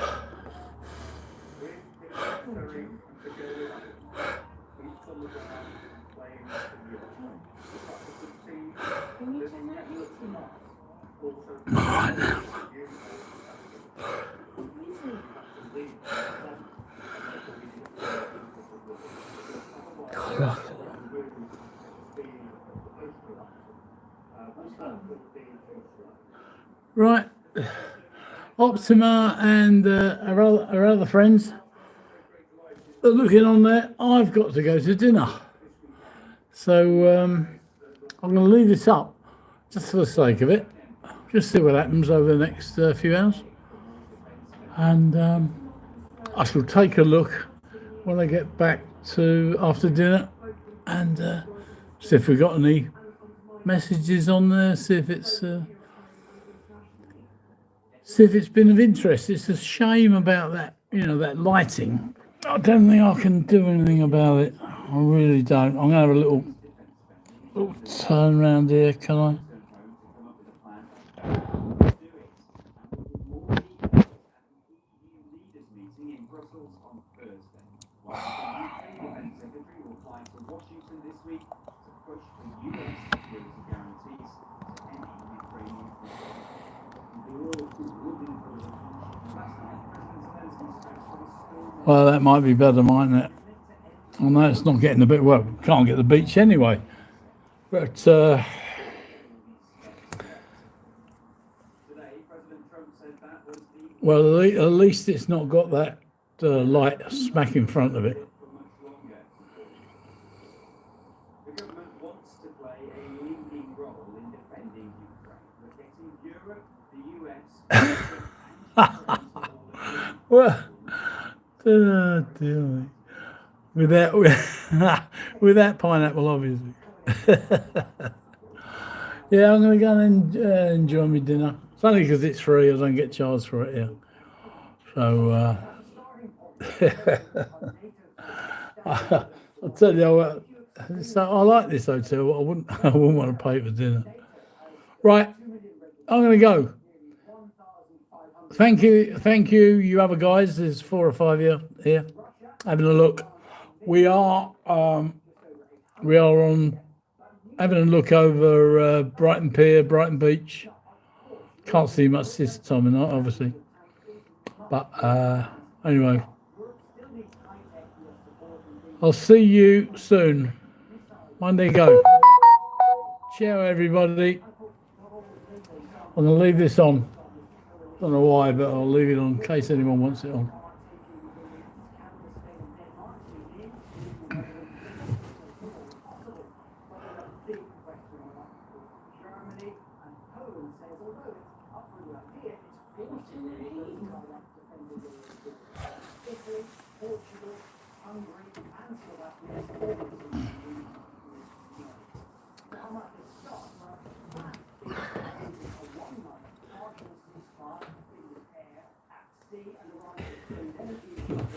With the necessary to go without. Each on the ground playing for Europe. But to succeed, this network also Right, Optima and our other friends are looking on there. I've got to go to dinner, so I'm going to leave this up just for the sake of it. Just see what happens over the next few hours, and I shall take a look when I get back to after dinner and see if we've got any messages on there. See if it's been of interest. It's a shame about that, that lighting. I don't think I can do anything about it. I really don't. I'm going to have a little turn around here, can I? Well, that might be better, mightn't it? I know it's not getting the beach. Well, can't get the beach anyway. But well, at least it's not got that light smack in front of it. The government wants to play a leading role in defending Ukraine, but getting Europe, the US, and Well, oh, dear me. Without pineapple, obviously. Yeah, I'm going to go and enjoy my dinner. It's only because it's free. I don't get charged for it here. So, I'll tell you what. So I like this hotel. But I wouldn't want to pay for dinner. Right, I'm going to go. Thank you, you other guys. There's 4 or 5 here having a look. We are on having a look over Brighton Pier, Brighton Beach. Can't see much this time of night, obviously. But anyway, I'll see you soon. Monday go. Ciao, everybody. I'm going to leave this on. Don't know why, but I'll leave it on in case anyone wants it on.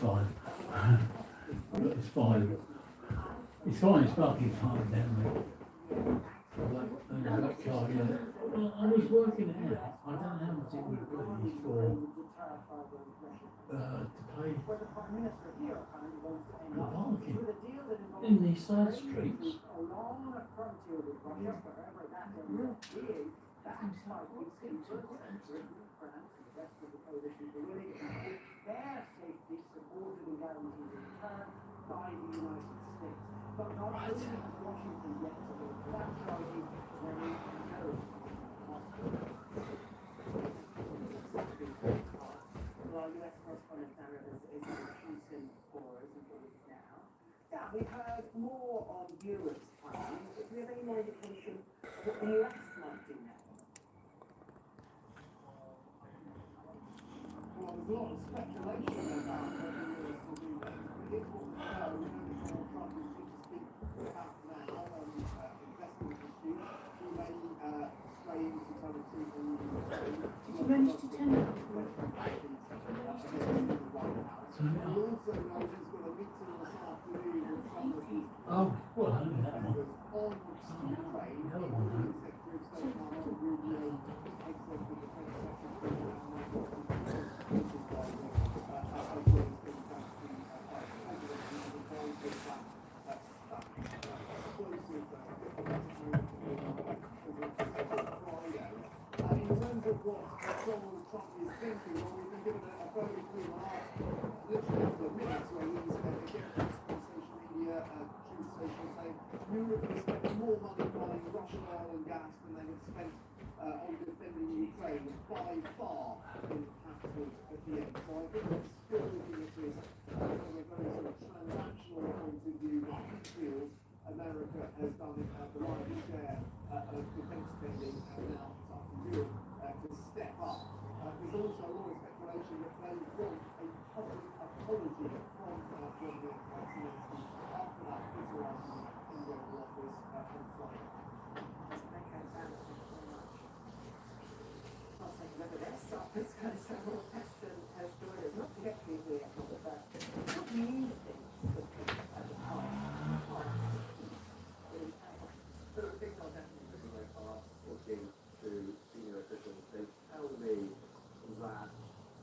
Fine. It's fine. It's fine. It's fucking fine down there. That car, yeah. Well, I was working it out. I don't know how much it would be for to pay the parking in these side streets. Their safety supported and guaranteed in turn by the United States. But not only has Washington yet to look for that charity where we can go. Well, US correspondent Sarah is in Houston for us now. Yeah, we've heard more on Europe's plans, but do we have any more indication of what the US might do now? Well, there's a lot of speculation about what the US will do next. But here's what we know. We know that Donald Trump is due to speak about now on investment issues. He may stray into some of the truth and Did you manage to turn it off? We also know he's got a meeting this afternoon with some of his Oh, well, I know that one. on Ukraine. The other one, huh? Secretary of State Marco Rubio, Executive Defense Secretary in terms of what Donald Trump is thinking, well, we've been given a very clear last literally couple of minutes where he's again on social media, Truth Social, saying Europe has spent more money buying Russian oil and gas than they have spent on defending Ukraine by far in the capital at the end. So I think we're still looking at this from a very sort of transactional point of view, but he feels America has done the lion's share of defence spending, and now it's up to Europe to step up. There's also a lot of speculation that they want a public apology from Vladimir Zelensky after that bitter argument in the Oval Office on Friday. I'll take another rest after it's kind of several tests and stories. Not to get you here, but what do you think would be at the heart of So the things I've definitely been very far talking to senior officials, they tell me that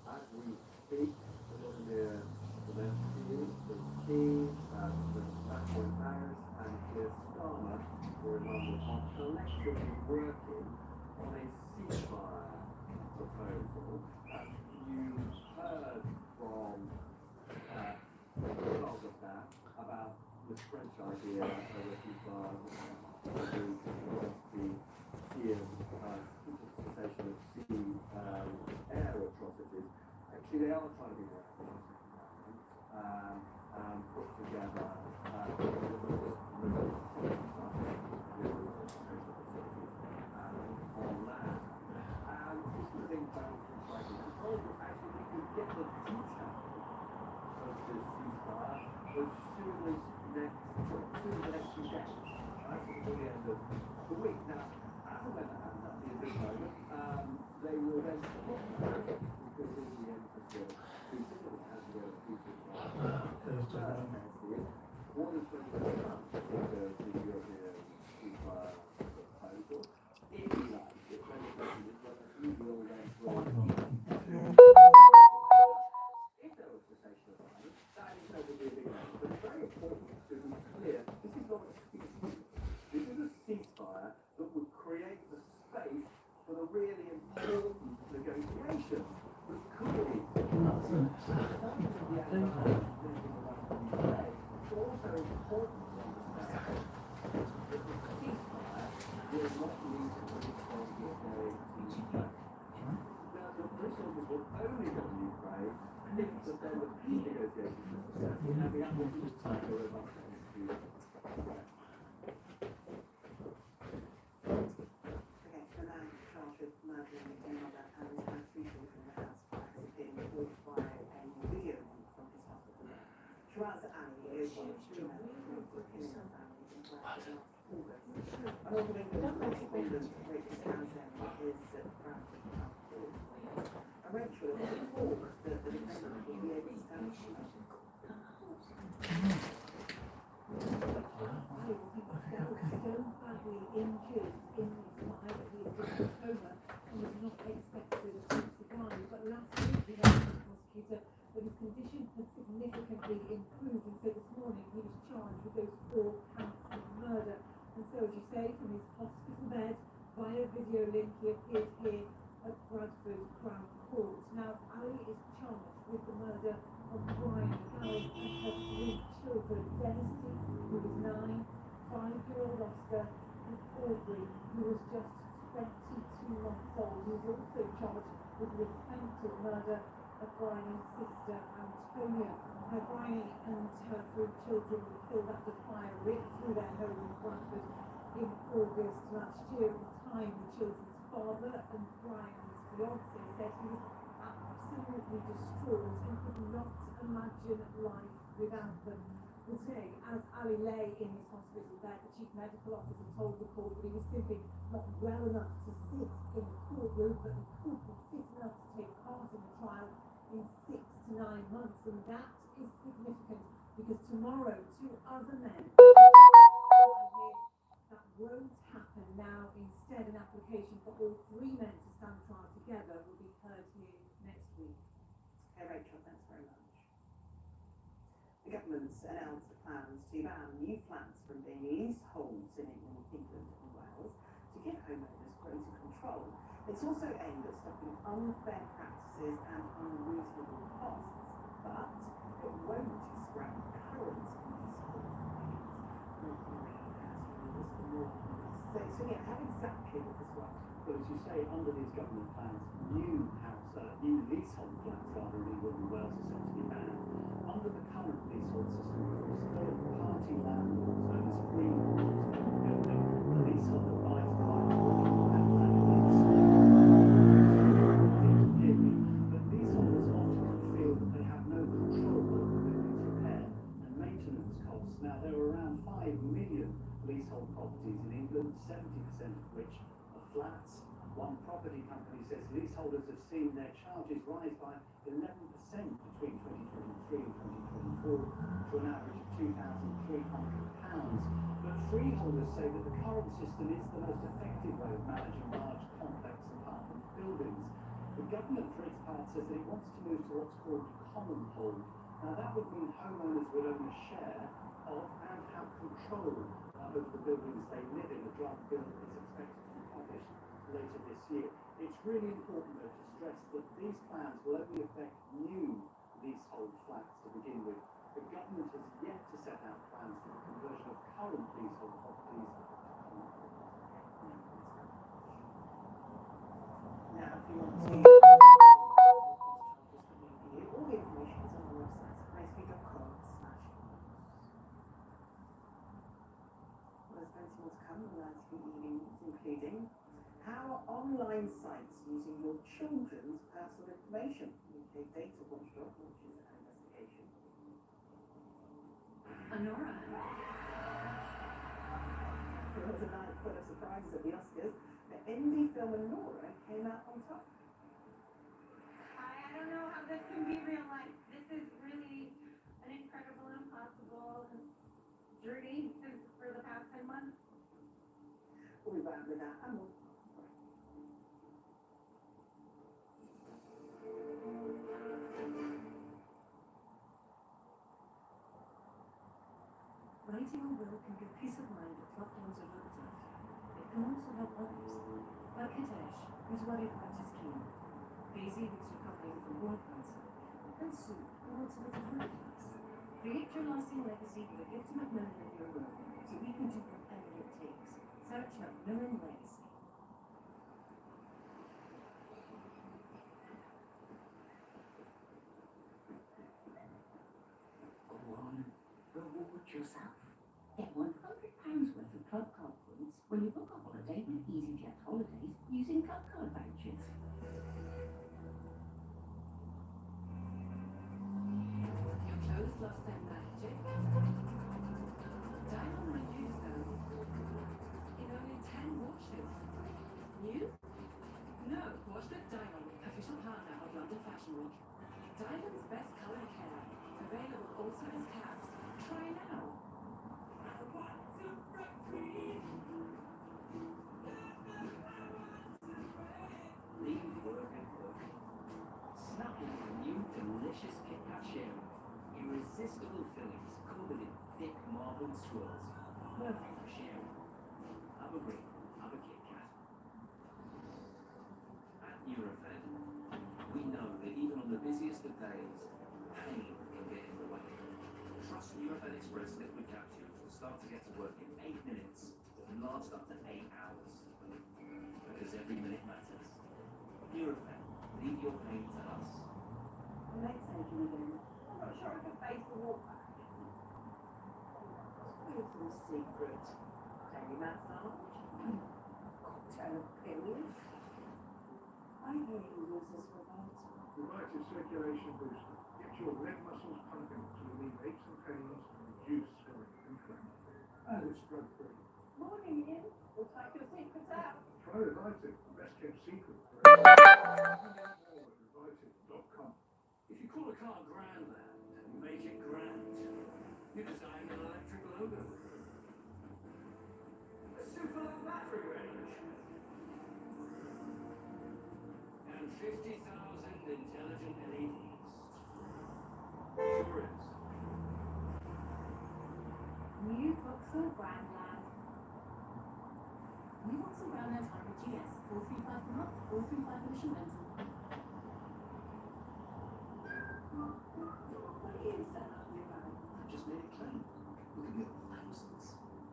as we speak, Vladimir Zelensky, the Key, the Macron Paris, and Keir Starmer, for example, are collectively working on a ceasefire proposal. You heard from Charles of that about the French idea of a ceasefire the cessation of sea air atrocities. Actually, they are trying to be more put together end of the week. Now, as and when that happens, that's the big moment, they will then stop that because in the end of the consider it as a future what is going to happen because the European ceasefire proposal, if you like, the question is whether he will then if there was cessation of violence, that in itself would be a big moment. But it's very important to be clear, this is not a ceasefire. This is a ceasefire that would create the space for the really important negotiations that could be. It's also important to understand that the ceasefire will not lead to the response of a now, the resources will only go to Ukraine if then the peace negotiations are successful and we have what we call a robust institution. Okay, so now charged with murdering a mother and his three children in the house fire has been caught by a video from his hospital. Shiraz Ali is one of two men who were killed in the family in Brighton last August. An Auditing correspondent, Rachel Townsend, is at Bradford Town Court. And Rachel is informed that the defendant will be able to stand trial. Ali was so badly injured in his fire that he is in a coma and was not expected to survive. But last week we heard from the prosecutor that his condition had significantly improved, and so this morning he was charged with those 4 counts of murder. And so, as you say, from his hospital bed via video link, he appeared here at Bradford Crown Court. Now, Ali is charged with the murder of Brighton, Gareth, and her 3 children, Dennis, who was 9, 5-year-old Oscar, and Aubrey, who was just 22 months old. He was also charged with the attempted murder of Brighton's sister, Antonia. Now, Brighton and her 3 children were killed after fire ripped through their home in Bradford in August last year. At the time, the children's father and Brighton's fiance said he was absolutely distraught and could not imagine life without them. Well, today, as Ali lay in his hospital bed, the chief medical officer told the court that he was simply not well enough to sit in the courtroom, but he could be fit enough to take part in the trial in 6 to 9 months, and that is significant because tomorrow 2 other men that won't happen now. Instead, an application for all 3 men to stand trial together will be heard here next week. Hey Rachel, thanks very much. The government's announced plans to ban new flats from being leaseholds in England and Wales to give homeowners greater control. It's also aimed at stopping unfair practices and unreasonable costs, but it won't scrap current leasehold So yeah, how exactly does this work? Well, as you say, under these government plans, new leasehold flats rather in England and Wales are set to be banned. Under the current leasehold system, of course, third-party landlords, known as freeholders, building a leaseholder buys private property and land use. But leaseholders often feel that they have no control over the building's repair and maintenance costs. Now, there are around 5 million leasehold properties in England, 70% of which are flats. One property company says leaseholders have seen their charges rise by 11% between 2023 and 2024 to an average of £2,300. But freeholders say that the current system is the most effective way of managing large, complex apartment buildings. The government, for its part, says that it wants to move to what's called common hold. Now, that would mean homeowners would own a share of and have control over the buildings they live in. A draft bill is expected to be published later this year. It's really important, though, to stress that these plans will only affect new leasehold flats to begin with. The government has yet to set out plans for the conversion of current leasehold properties to common hold. Now, if you want to all the information is on the website, niceview.com/. There's plenty more to come on Niceview evenings, including how online sites using your children's personal information. UK Data Watchdog launches an investigation. Honora. There was a night prizes at the Oscars, the indie film Laura came out on top. I don't know how this can be real life. This is really an incredible, impossible journey for the past 10 months. We'll be back with that and more. Writing a will can give peace of mind if loved ones are looked after. It can also help others, like Hitesh, who's worried about his chemo, Daisy, who's recovering from bone cancer, and Sue, who wants a little home place. Create your lasting legacy with a gift to Macmillan in your will, so we can do whatever it takes. Search Macmillan Legacy. Go on, reward yourself. Get £100 worth of club card points when you book a holiday with EasyJet Holidays using club card vouchers. Your clothes lost their magic. Diamond renews them in only 10 washes. New? No, washed at Diamond, official partner of London Fashion Week. Diamond's best colour care. Available also as caps. Try now. Leave work and work. Snap into a new delicious Kit Kat sharing. Irresistible fillings covered in thick marbled swirls. Perfect for sharing. Have a break. Have a Kit Kat. At Nurofen, we know that even on the busiest of days, pain can get in the way. Trust Nurofen Express liquid capsules will start to get to work in 8 minutes and last up to 8 hours. Because every minute matters. Nurofen, leave your pain to us. The next agent again. I'm not sure I can face the walk back. Little secret. Daily massage. Cocktail pills. I hear he uses Revital. Revital circulation booster. Get your red muscles pumping to relieve aches and pains and reduce swelling and cramp. And it's drug free. Morning, Ian. We'll take your secrets out. Try Revital, best kept secret. Revital.com. If you call a car Grandland, make it grand. You design an electric logo. A super low battery range. And 50,000 intelligent LEDs. Sure is. New Vauxhall Grandland. New Vauxhall Grandland Hybrid GS, 435 per month, 435 initial rental. What is that under your I've just made a claim. We could get thousands.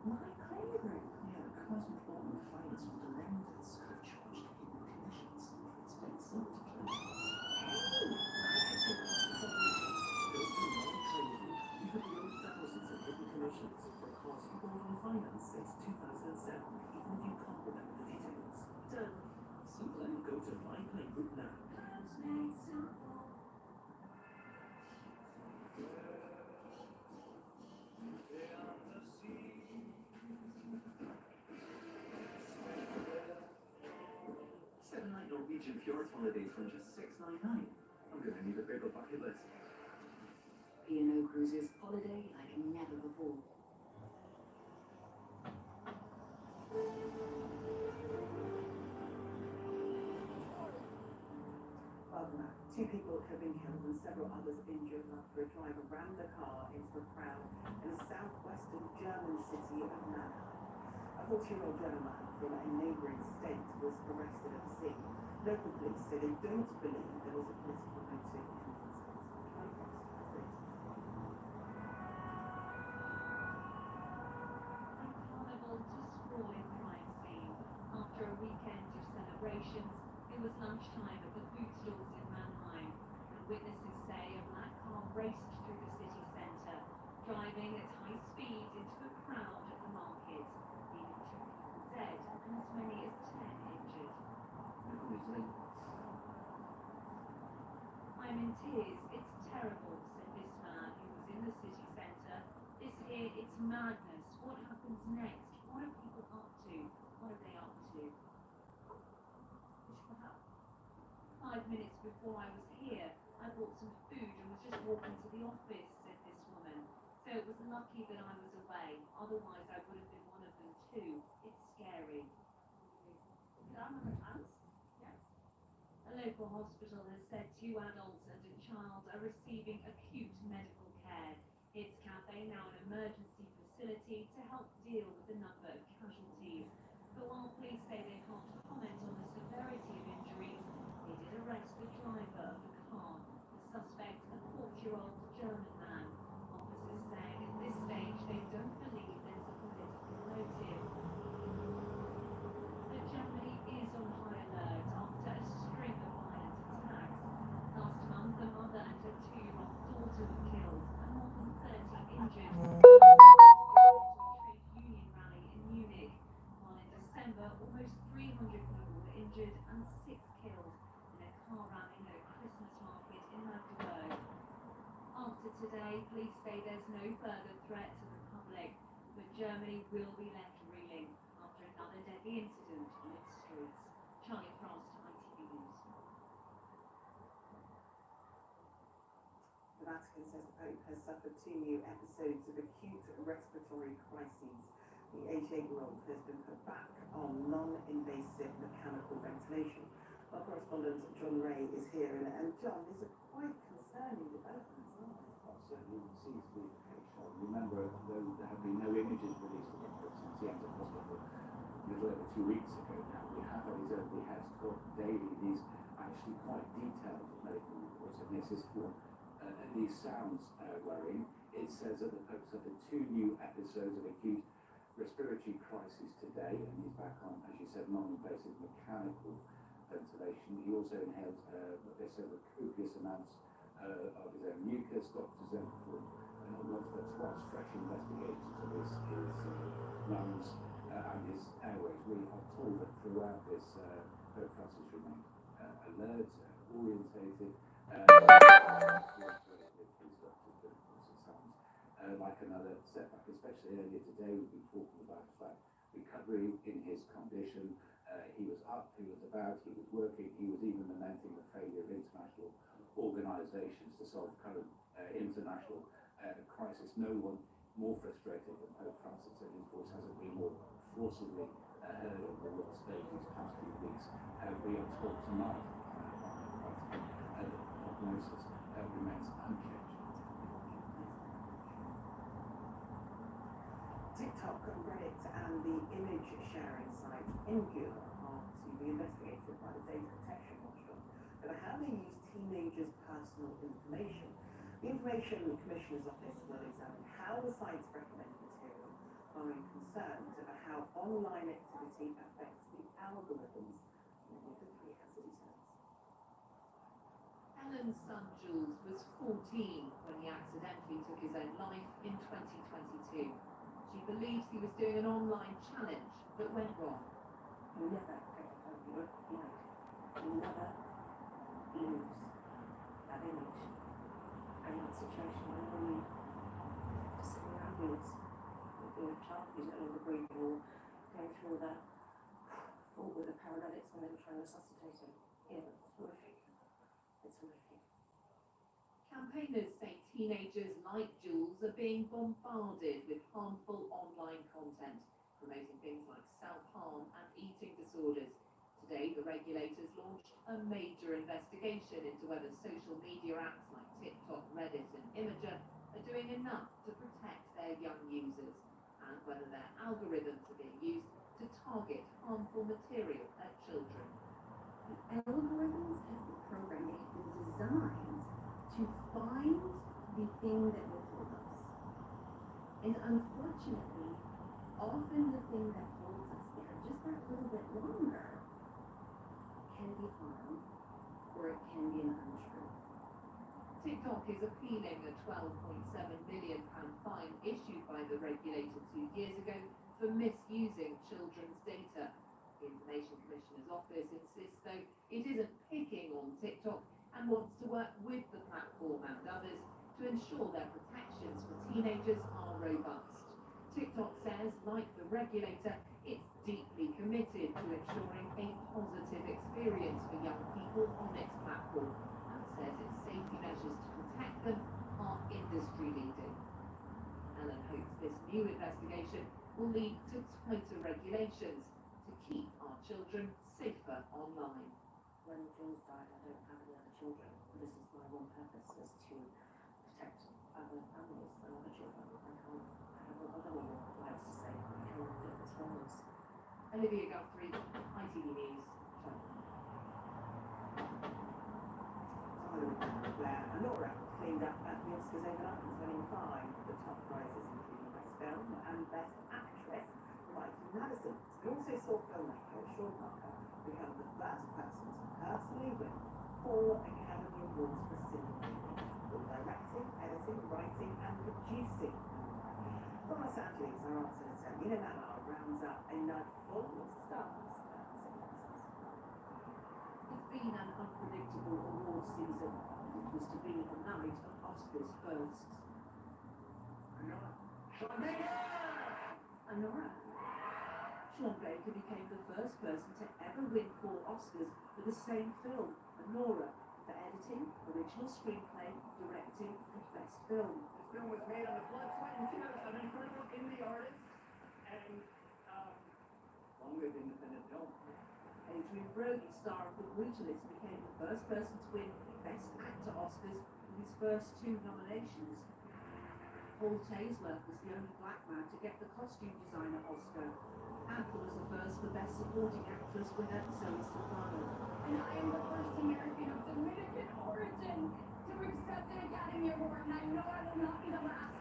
My claim room. Yeah, because with all the finance from the lenders could have charged hidden commissions. It's been simple to claim. Go to my claim group. You could be owed thousands of hidden commissions for cars you bought on finance since 2007, even if you can't remember the details. Done. Simple. Go to my claim group now. Plans made simple. Seven-night Norwegian fjords holidays from just $6.99. I'm gonna need a bigger bucket list. P&O Cruises, holiday like never before. Welcome back. 2 people have been killed and several others injured after a driver rammed a car into a crowd in the southwestern German city of Mannheim. A 40-year-old German man from a neighbouring state was arrested at the scene. Local police say they don't believe there was a political motive in the incident. Carnival destroyed crime scene. After a weekend of celebrations, it was lunchtime at the food stalls in Mannheim, and witnesses say a black car raced through the city centre, driving at high speed into a crowd at the market, leaving 2 people dead and as many as 10 injured. I'm in tears. It's terrible, said this man who was in the city centre. This here, it's madness. What happens next? What are people up to? What are they up 5 minutes before I was here, I bought some food and was just walking to the office, said this woman. So it was lucky that I was away, otherwise I would have been one of them too. It's scary. A local hospital has said 2 adults and a child are receiving acute medical care. Its cafe now an emergency facility to help deal with the number of casualties. But while police say they can't comment on the severity of injuries, they did arrest the driver of the car. The suspect, a 40-year-old German man. Officers saying at this stage they don't believe there's a political motive. But Germany is on high alert after a string of violent attacks. Last month, a mother and her 2-year-old daughter were killed and more than 30 injured. A trade union rally in Munich, while in December, almost 300 people were injured and 6 killed in a car ramming at a Christmas market in Magdeburg. After today, police say there's no further threat to the public, but Germany will be left reeling after another deadly incident on its streets. Charlie Frost, ITV News. The Vatican says the Pope has suffered 2 new episodes of acute respiratory crises. The 88-year-old has been put back on non-invasive mechanical ventilation. Our correspondent John Ray is here, and John, these are quite concerning developments, aren't they? Certainly seems to be the case. Remember, though there have been no images released of him since he entered hospital a little over 2 weeks ago now, we have on his own behest got daily these actually quite detailed medical reports, and this is for these sounds worrying. It says that the Pope suffered 2 new episodes of acute respiratory crisis today, and he's back on, as you said, non-invasive mechanical ventilation. He also inhaled they said copious amounts of his own mucus. Doctors then performed whilst fresh investigations of his lungs and his airways. We are told that throughout this, Pope Francis remained alert, orientated. Like another setback, especially earlier today, we've been talking about the fact recovery in his condition. He was up, he was about, he was working, he was even lamenting the failure of international organisations to solve current international crisis. No one more frustrated than Pope Francis, and his voice hasn't been more forcibly heard on the world stage these past few weeks. We are told tonight that the prognosis remains unchanged. TikTok, Reddit and the image sharing site India are to be investigated by the Data Protection Watchdog over how they use teenagers' personal information. The Information Commissioner's Office will examine how the sites recommend material, following concerns over how online activity affects the algorithms. Alan's son Jules was 14 when he accidentally took his own life in 2022. She believes he was doing an online challenge that went wrong. You never you never lose that image and that situation when you sit in an ambulance with your child who's no longer breathing or going through all that fought with the paramedics when they were trying to resuscitate him. Yeah, it's horrific. It's horrific. Campaigners say teenagers like Jules are being bombarded with harmful online content, promoting things like self-harm and eating disorders. Today, the regulators launched a major investigation into whether social media apps like TikTok, Reddit and Imager are doing enough to protect their young users, and whether their algorithms are being used to target harmful material at children. The algorithms have been programmed, they've been designed to find the thing that will hold us. And unfortunately, often the thing that holds us there just that little bit longer can be harm or it can be an untruth. TikTok is appealing a £12.7 million fine issued by the regulator 2 years ago for misusing children's data. The Information Commissioner's Office insists, though, it isn't picking on TikTok and wants to work with the platform and others to ensure their protections for teenagers are robust. TikTok says, like the regulator, it's deeply committed to ensuring a positive experience for young people on its platform and says its safety measures to protect them are industry leading. Ellen hopes this new investigation will lead to tighter regulations to keep our children safer online. When Jules died, I don't have any other children. This is my one purpose, was to protect other families and other children. I have what other women likes to say, I can do this for us. Olivia Guthrie, ITV News, Cheltenham. Blair and Laura cleaned up at the Oscars overnight, winning 5 of the top prizes, including Best Film and Best Actress, like Madison. We also saw filmmaker Sean Parker become the first person to personally win 4 Academy Awards for cinema, for directing, editing, writing, and producing. From Los Angeles, our arts editor Nina Manar rounds up a night full of stars at cinemas. It's been an unpredictable award season. It was to be a night of Oscars firsts. Honora. Sean Baker became the first person to ever win 4 Oscars for the same film, Honora, for editing, original screenplay, directing, and best film. This film was made on the blood, sweat, and tears of incredible indie artists, and long live independent film. Adrian Brody, star of The Brutalist, became the first person to win Best Actor Oscars with his first 2 nominations. Paul Taysworth was the only black man to get the costume designer Oscar. And was the first for Best Supporting Actress winner Zoe Soprano. And I am the first American of Dominican origin to accept an Academy Award, and I know I will not be the last.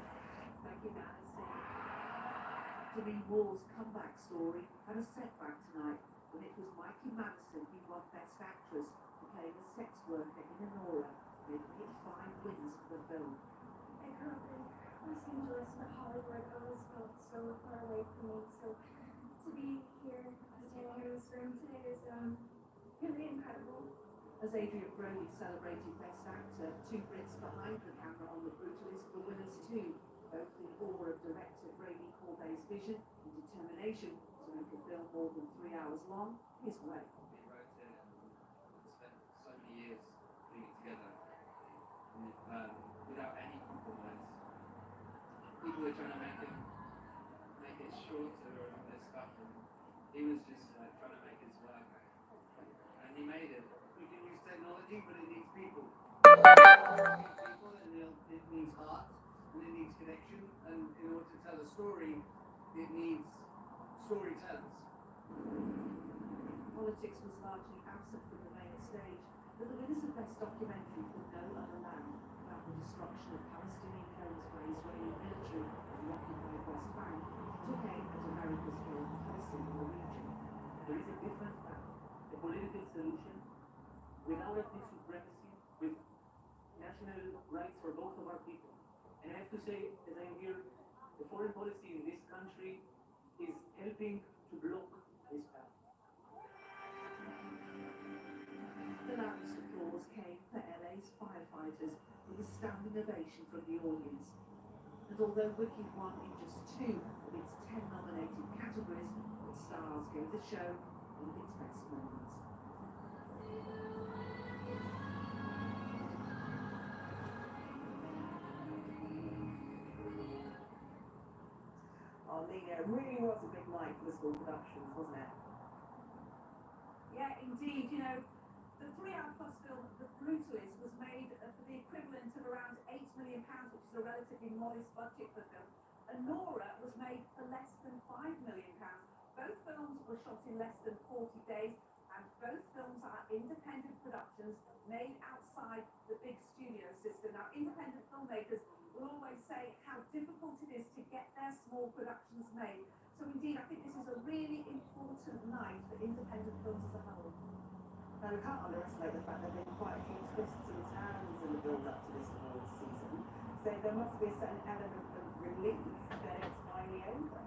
Thank you, Madison. Demi Moore's comeback story had a setback tonight when it was Mikey Madison who won Best Actress for playing a sex worker in Honora, making it 5 wins for the film. I grew up in Los Angeles, but Hollywood always felt so far away from me, so to be here, standing here in this room today is really incredible. As Adrian Brody celebrated Best Actor, 2 Brits behind the camera on The Brutalist were winners too, both in awe of director Brady Corbet's vision and determination to make a film more than 3 hours long his way. We wrote it and spent so many years putting it together without any compromise. People were trying to make it shorter and this stuff, and he was just like trying to make his work, and he made it. We can use technology, but it needs people. And it needs heart, and it needs connection, and in order to tell a story, it needs storytellers. Politics was largely absent from the main stage, but the winners of Best Documentary for No Other Land about the destruction of Palestinian homes by Israeli military in the occupied West Bank took aim at America's failed policy in the region. There is a difference now. A political solution without ethnic supremacy, with national rights for both of our people. And I have to say, as I am here, the foreign policy in this country is helping to block this path. The loudest applause came for LA's firefighters with a standing ovation from the audience. And although Wicked won in just 2 of its 10 nominated categories, the stars gave the show one of its best moments. Oh, Nina, it really was a big night for the school productions, wasn't it? Yeah, indeed. You know, the 3-hour plus film, The Brutalist, was made for the equivalent of around £8 million, which is a relatively modest budget for film. Honora was made for less than £5 million. Both films were shot in less than 40 days, and both films are independent productions made outside the big studio system. Now, independent filmmakers will always say how difficult it is to get their small productions made. So indeed, I think this is a really important night for independent films as a whole. Now, we can't underestimate the fact there have been quite a few twists and turns in the build-up to this awards season. So there must be a certain element of relief that it's finally over.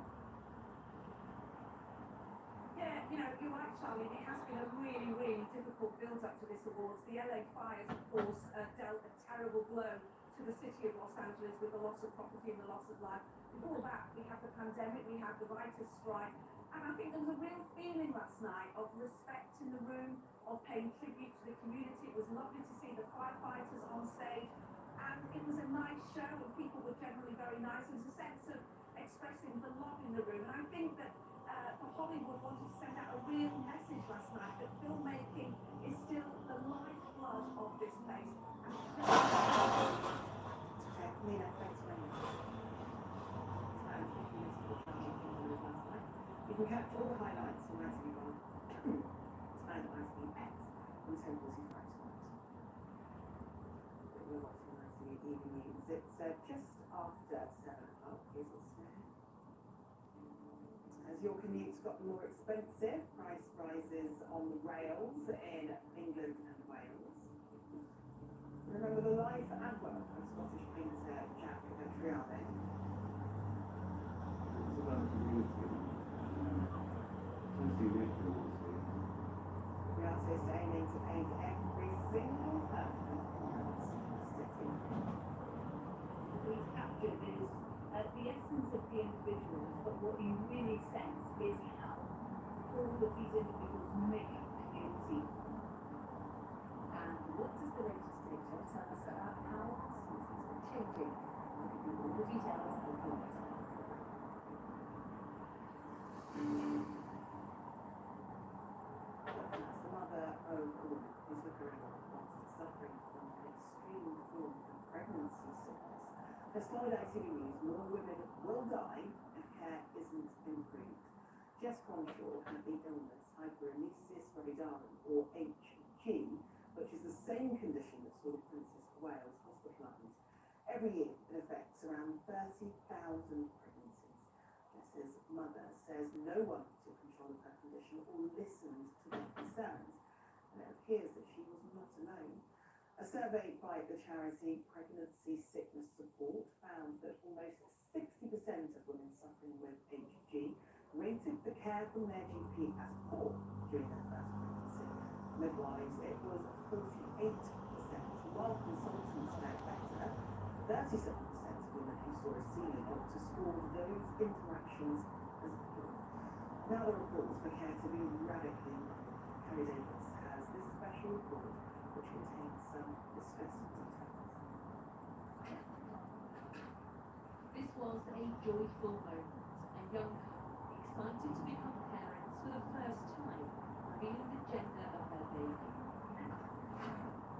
Yeah, you know, you're right, Charlie. It has been a really, really difficult build-up to this awards. The LA fires, of course, dealt a terrible blow to the city of Los Angeles with the loss of property and the loss of life. Before that, we had the pandemic, we had the writers' strike, And I think there was a real feeling last night of respect in the room, of paying tribute to the community. It was lovely to see the firefighters on stage, and it was a nice show, and people were generally very nice. There was a sense of expressing the love in the room, and I think that for Hollywood wanted to send out a real message last night that filmmaking is still the lifeblood of this place. Nina, thanks very much. You can catch all the highlights from ITV1 and ITVX on 10:45 tonight. We're watching ITV Evening News. It's just after 7 o'clock. Here's what's there. As your commute's got more expensive, price rises on the rails in England and Wales. Remember the life and work of Scottish painter Jack Triale. It's about community. The artist aiming to paint every single person in the city. He's captured is the essence of the individuals, but what you really sense is how all of these individuals make up the community. And what does the latest data tell us about how businesses are changing? All the details and comments. The mother of a woman is recovering suffering from an extreme form of pregnancy sickness. Has told ITV News more women will die if care isn't improved. Jess Cronshaw had the illness hyperemesis gravidarum, or HG, which is the same condition that saw the Princess of Wales hospitalised. Every year it affects around 30,000 pregnancies. Jess's mother says no one took control of her condition or listened to their concerns, and it appears that she was not alone. A survey by the charity Pregnancy Sickness Support found that almost 60% of women suffering with HG rated the care from their GP as poor during their first pregnancy. Midwives, it was 48%, while consultants fared better. 37% of women who saw a senior doctor scored those interactions as poor. Now the reports for care to be radically improved. Harry Davis has this special report which contains some distressing details. This was a joyful moment. A young couple excited to become parents for the first time, revealing the gender of their baby.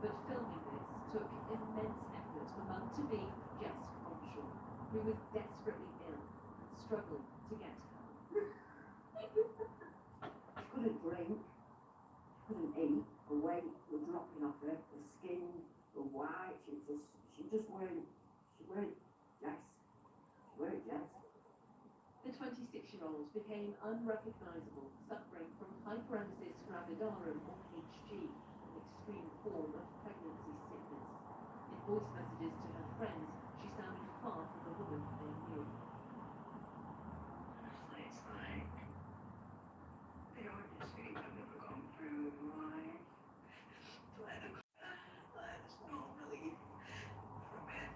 But filming this took immense effort for mum-to-be Jess Cronshaw, who was desperately ill and struggled to get help. She couldn't drink, she couldn't eat, her weight was dropping off her, the skin was white, she weren't Jess. She weren't Jess. The 26-year-old became unrecognisable, suffering from hyperemesis gravidarum, or HG, an extreme form of pregnancy sickness. In voice messages to her friends, she sounded far from the woman they knew. It's like the hardest thing I've ever gone through in life. Let's not really from it.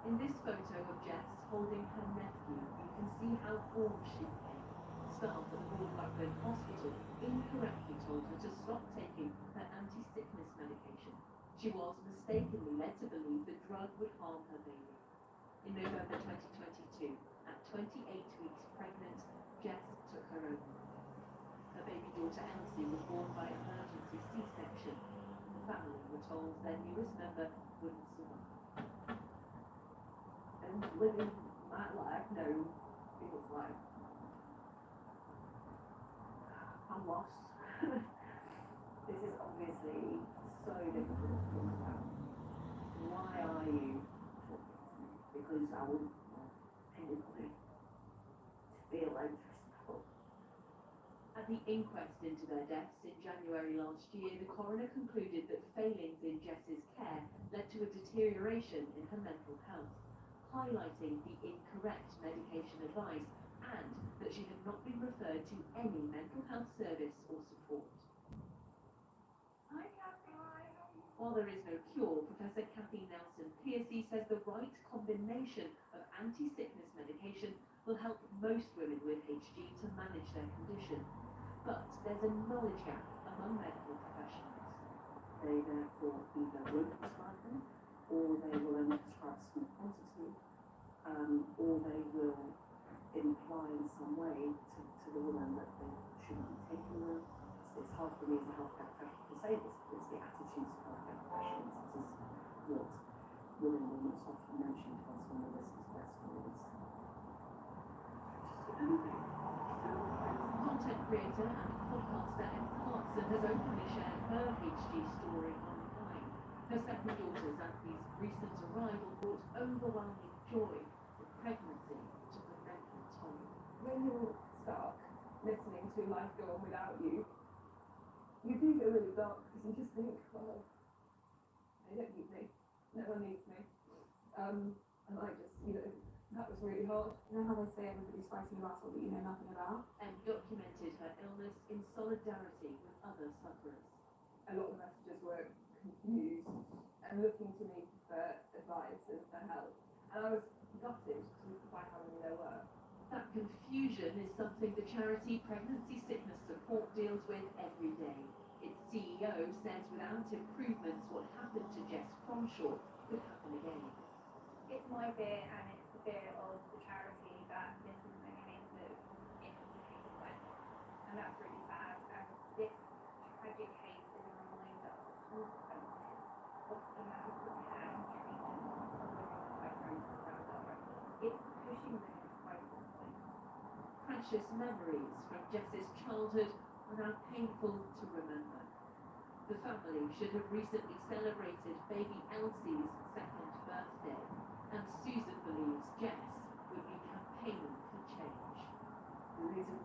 In this photo of Jess holding her nephew, you can see how warm she became. Staff at the Brighton hospital incorrectly told her to stop taking her anti-sickness medication. She was mistakenly led to believe the drug would harm her baby. In November 2022, at 28 weeks pregnant, Jess took her own life. Her baby daughter Elsie was born by emergency C-section. The family were told their newest member wouldn't survive. And living my life now, it was like, I'm lost. This is obviously so difficult to talk about. Why are you talking to me? Because I wouldn't want anybody to feel anxious. At the inquest into their deaths in January last year, the coroner concluded that failings in Jess's care led to a deterioration in her mental health, highlighting the incorrect medication advice and that she had not been referred to any mental health service or support. Hi, Kathy. Hi. While there is no cure, Professor Kathy Nelson-Piercy says the right combination of anti-sickness medication will help most women with HG to manage their condition. But there's a knowledge gap among medical professionals. They therefore either won't prescribe them, or they will only prescribe a small quantity, or they will imply in some way to the woman that they shouldn't be taking them. It's hard for me as a healthcare professional to say this, but it's the attitudes of healthcare professionals that is what women will most often mention to us when we listen to their stories. Content creator and podcaster Em Clarkson has openly shared her HG story online. Her second daughter Zanti's recent arrival brought overwhelming joy. The pregnancy took a mental toll. When you're stuck listening to life go on without you, you do feel really dark because you just think, well, they don't need me, no one needs me. And I just, that was really hard. You know how they say everybody's fighting a battle that you know nothing about? And documented her illness in solidarity with other sufferers. A lot of messages were confused and looking to me for advice and for help. And I was gutted by how many there were. That confusion is something the charity Pregnancy Sickness Support deals with every day. Its CEO says without improvements, what happened to Jess Cromshaw could happen again. It's my fear, and it's the fear of the charity, that this is only makes move if it's a case of when. And that's really sad. And this tragic case is a reminder of the consequences of the amount of care and treatment of women with fibrosis around our world. It's pushing them to crisis point. Precious memories from Jess's childhood are now painful to remember. The family should have recently celebrated baby Elsie's second birthday, and Susan believes Jess would be campaigning for change. The reason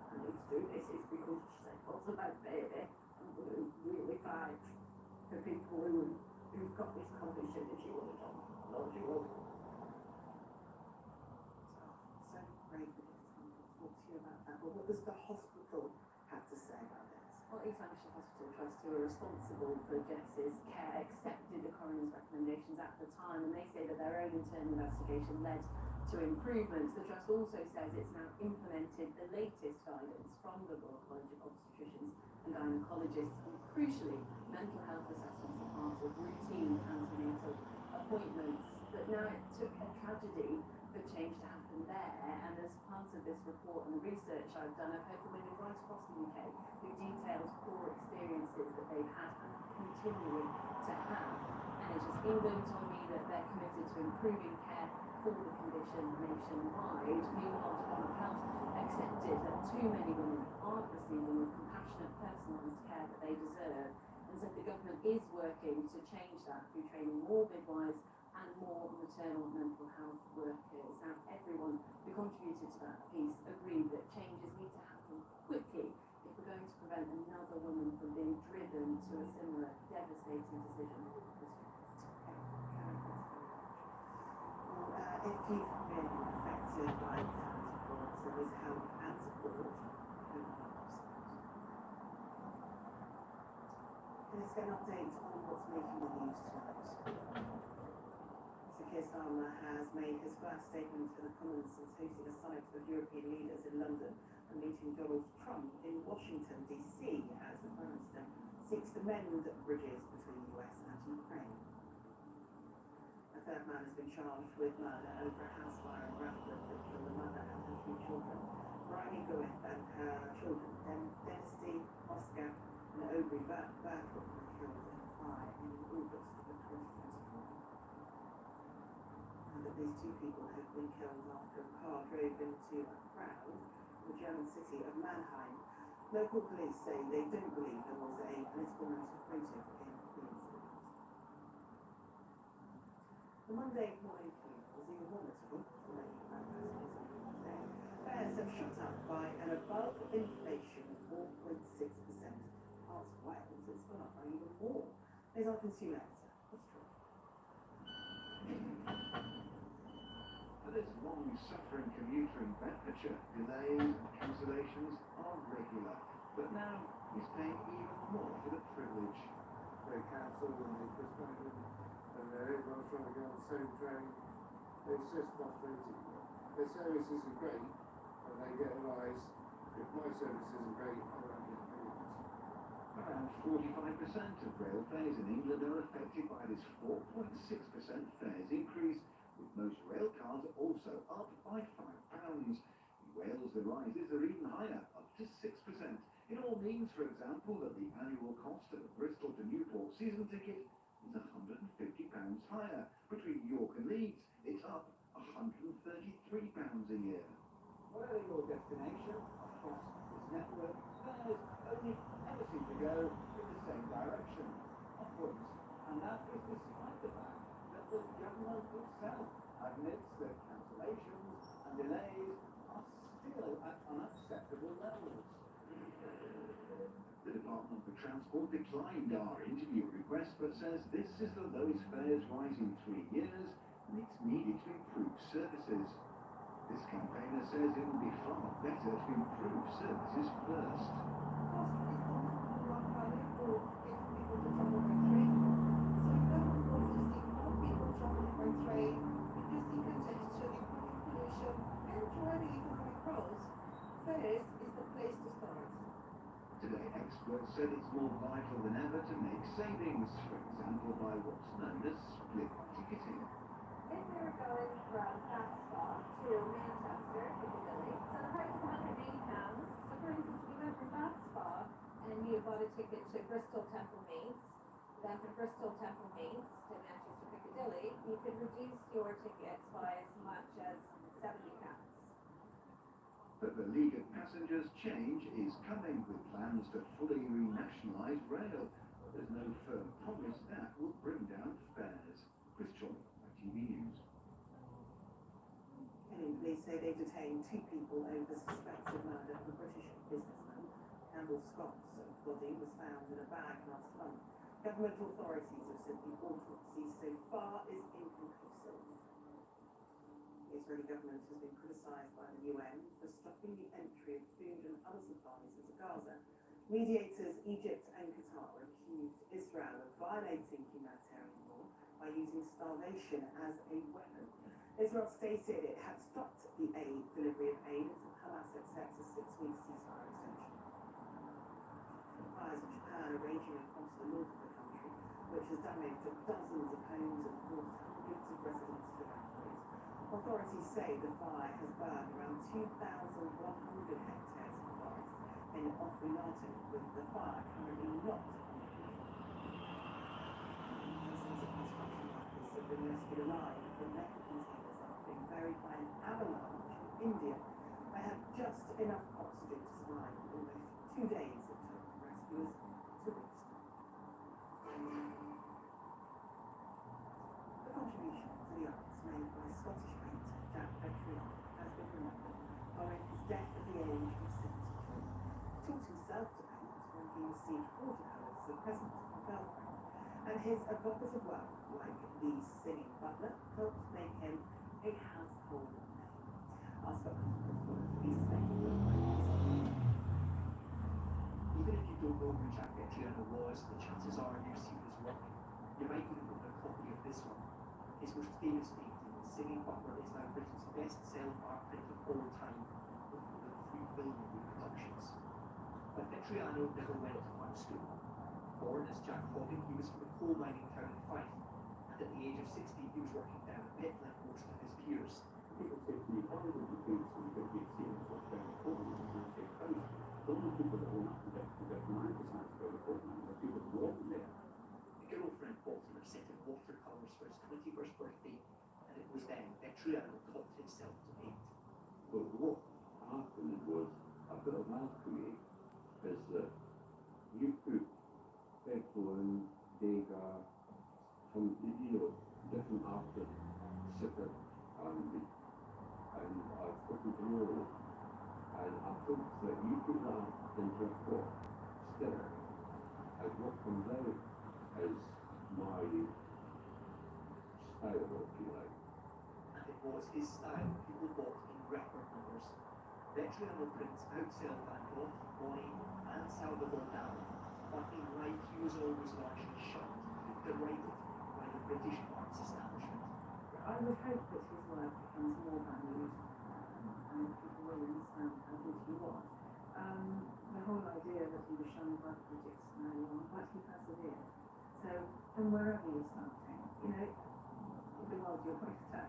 I need to do this is because she said, what's about baby? I'm going to really fight for people who've got this condition if you want to talk. No, she won't. So great that it's come to talk to you about that. But what does the hospital have to say about this? Well, East Lancashire Hospital Trust, who are responsible for Jess's care, accepted the coroner's recommendations at the time, and they say that their own internal investigation led to improvements. The Trust also says it's now implemented the latest guidance from the Royal College of Obstetricians and Gynecologists, and crucially, mental health assessments are part of routine antenatal appointments. But now it took a tragedy for change to happen there, and as part of this report and the research I've done, I've heard from women right across the UK who detailed poor experiences that they've had and are continuing to have. NHS England told me that they're committed to improving care for the condition nationwide. Meanwhile, Department of Health accepted that too many women aren't receiving the compassionate, personalised care that they deserve, and said the government is working to change that through training more midwives and more maternal mental health workers. Now, everyone who contributed to that piece agreed that changes need to happen quickly if we're going to prevent another woman from being driven to a similar devastating decision. Well, if you've been affected by the reports, there is help and support on our website. Let's get an update on what's making the news tonight. Keir Starmer has made his first statement to the Commons since hosting a summit of European leaders in London and meeting Donald Trump in Washington, D.C. as the Prime Minister seeks to mend bridges between the US and Ukraine. A third man has been charged with murder over a house fire in Bradford that killed a mother and her 3 children. Bryony Goeth and her children, Dynasty, Oscar and Aubrey Bertram, were killed in a fire in August of 2024. That these 2 people had been killed after a car drove into a crowd in the German city of Mannheim. Local police say they don't believe there was a political motive in the incident. The Monday morning commute was even more notable for many passengers today. Fares have shot up by an above-inflation 4.6%. Parts of Wales, it's gone up by even more. There's our consumer editor, Austria. For this long-suffering commuter in Bedfordshire, delays and cancellations are regular. But now he's paying even more for the privilege. They cancel and they postpone them, and they're everyone's trying to get on the same train. It's just frustrating. their service isn't great, and they get advised, if my service isn't great, I won't get paid. Around 45% of rail fares in England are affected by this 4.6% fares increase, with most rail cards also up by £5. In Wales, the rises are even higher, up to 6%. It all means, for example, that the annual cost of a Bristol to Newport season ticket is £150 higher. Between York and Leeds, it's up £133 a year. Whatever your destination, across this network, fares only ever seem to go in the same direction, upwards. And that is despite the fact that the government itself admits that cancellations and delays are still at unacceptable levels. The Department for Transport declined our interview request, but says this is the lowest fares rise in 3 years, and it's needed to improve services. This campaigner says it will be far better to improve services first. Cost is the number one value for getting people to travel by train. So if government wants to see more people traveling by train, reducing congestion, improving pollution, and driving economic growth, fares is the place to start. Today, experts said it's more vital than ever to make savings, for example by what's known as split ticketing. If we were going from that spot to Manchester, Piccadilly, so the price is £180. So for instance, if you went from that spot and you bought a ticket to Bristol Temple Meads, then from Bristol Temple Meads to Manchester Piccadilly, you could reduce your tickets by as much as £70. But the League of Passengers change is coming with plans to fully renationalise rail. There's no firm promise that will bring down fares. Chris Troy, ITV News. Kenyan police say they detained 2 people over the suspected murder of a British businessman. Campbell Scott's body was found in a bag last month. Government authorities have said the autopsy so far is inconclusive. The Israeli government has been criticised by the UN for stopping the entry of food and other supplies into Gaza. Mediators Egypt and Qatar accused Israel of violating humanitarian law by using starvation as a weapon. Israel stated it had stopped the delivery of aid until Hamas accepts a 6-week ceasefire extension. Fires in Japan are raging across the north of the country, which has damaged dozens of homes and forced hundreds of residents to evacuate. Authorities say the fire has burned around 2,100 hectares of forest in Ofinato, with the fire currently not under control. Dozens of construction workers have been rescued alive from their containers after being buried by an avalanche in India. They had just enough oxygen to survive almost 2 days it took rescuers to reach them. The contribution to the arts made by Scottish painter Jack Betriot has been remembered following his death at the age of 73. He taught himself to paint when he received watercolours as a present from a girlfriend, and his evocative work, like the Singing Butler, helped make him a household name. Our Scotland correspondent Lisa Baker will find this on. Even if you don't know who Jack Betriot was, the chances are you've seen his work. You might even own a copy of this one. His most famous painting, The Singing Butler, is now Britain's best-selling art print of all time, with more than 3 billion reproductions. But Betriot never went to art school. Born as Jack Hoggin, he was from a coal mining town in Fife, and at the age of 60 he was working down a pit like most of his peers. People say to me, how would you feel so you get big scenes of down the coal mine and say, how is it? The only people that own up to get 9% of the coal mine are people who walk there. A girlfriend bought him a set of watercolours for his 21st birthday, and it was then Betriot taught himself to paint. But what happened was, a bit of alchemy is that you put petrol in, Degas, some, different artists, Sitter, and fucking roll. And I think that you put that into a pot still, and what comes out is my style, if you like. And it was his style people bought in record numbers. Betriot prints outsell Van Gogh, Monet, and Salvador Dali, but in life he was always largely shunned, derided by the British arts establishment. I would hope that his work becomes more valued and people will understand how good he was. The whole idea that he was shown by critics early on, but he persevered. So, and wherever you're starting, the world's your oyster.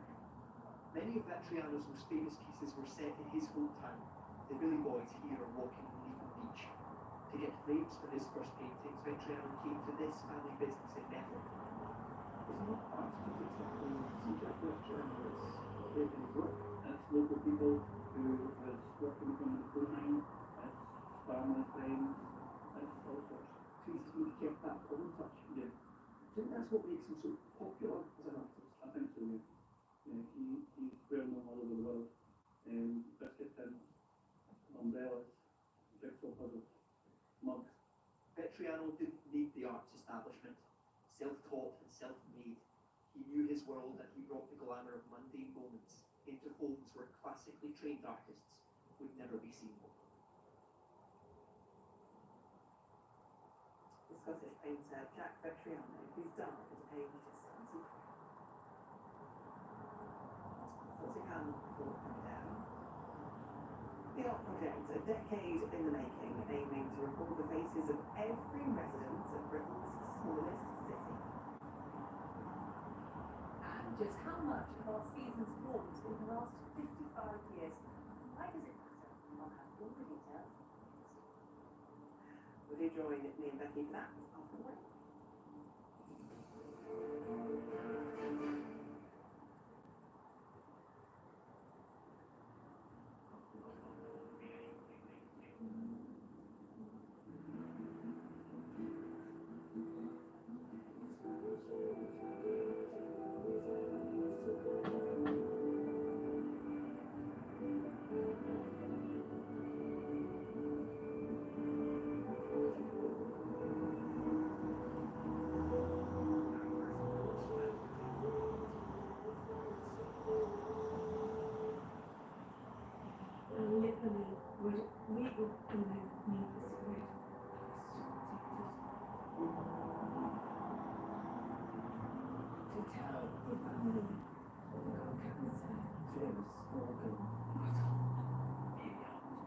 Many of Vetriano's most famous pieces were set in his hometown. The Billy Boys here are walking on Leaven Beach. To get frames for his first paintings, Vetriano came to this family business in Method. It's not art critics that will see that journalists in his work. It's local people who was working from the coal mine, it's family, friends, it's all sorts. So he's kept that common touch. Yeah. I think that's what makes him so popular as an artist. I think so, yeah. He's well known all over the world. Biscuit tins, umbrellas, jigsaw puzzles, mugs. Vetriano didn't need the arts establishment. Self-taught and self-made, he knew his world and he brought the glamour of mundane moments into homes where classically trained artists would never be seen. The Scottish painter Jack Vetriano, whose died at the age of 74. What's to come before it comes down? The art project, a decade in the making, aiming to record the faces of every resident of Britain's smallest city. And just how much of our season's formed in the last 55 years? Why does it matter? I'll have all the details. Would you join me and Becky for that after the break?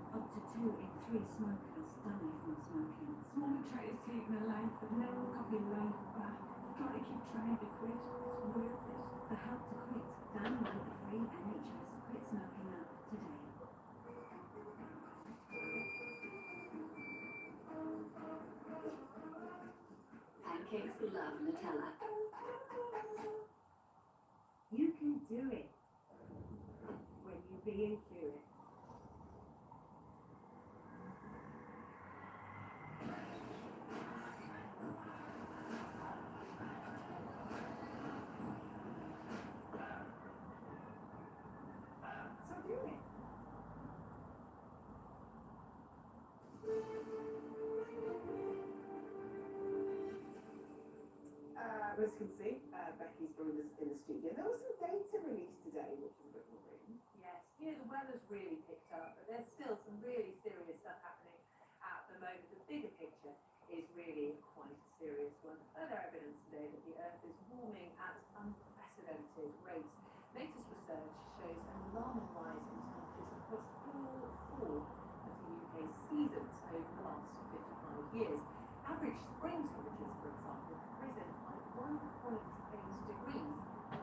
Up to 2 in 3 smokers die from smoking. Smaller try to take their life, but never copy life back. Try to keep trying to quit. It's worth it. For help to quit, download the free NHS Quit Smoking app today. Pancakes love Nutella. You can do it when you're being curious. So do it. As you can see, Becky's joined us in the studio. There was some data released today, which is a bit worrying. Yes, the weather's really picked up, but there's still some really serious stuff happening at the moment. The bigger picture is really quite a serious one. Further evidence today that the Earth is warming at unprecedented rates. Latest research shows an alarming rise in temperatures across all 4 of the UK's seasons over the last 55 years. Average spring temperatures, for example, have risen by 1.8 degrees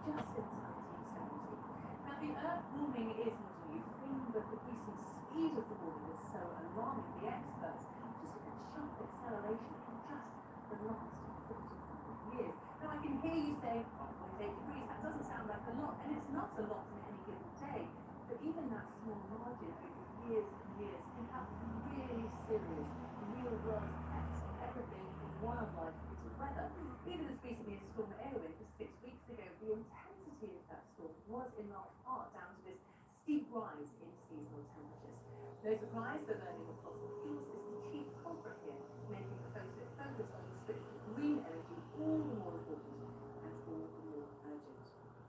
just since 1970. Now, the Earth warming is not a new thing, but the recent speed of the warming is so alarming, the experts just look at sharp acceleration in just the last 45 years. Now, I can hear you saying, 1.8 degrees, that doesn't sound like a lot, and it's not a lot in any given day, but even that small margin over years and years can have really serious, real-world effects on everything from wildlife to weather. Even as recently as Storm Airwind just 6 weeks ago, the intensity of that storm was in large part down to this steep rise in seasonal temperatures. No surprise that burning of fossil fuels is the chief culprit here, making the focus on the switch to green energy all the more important and all the more urgent.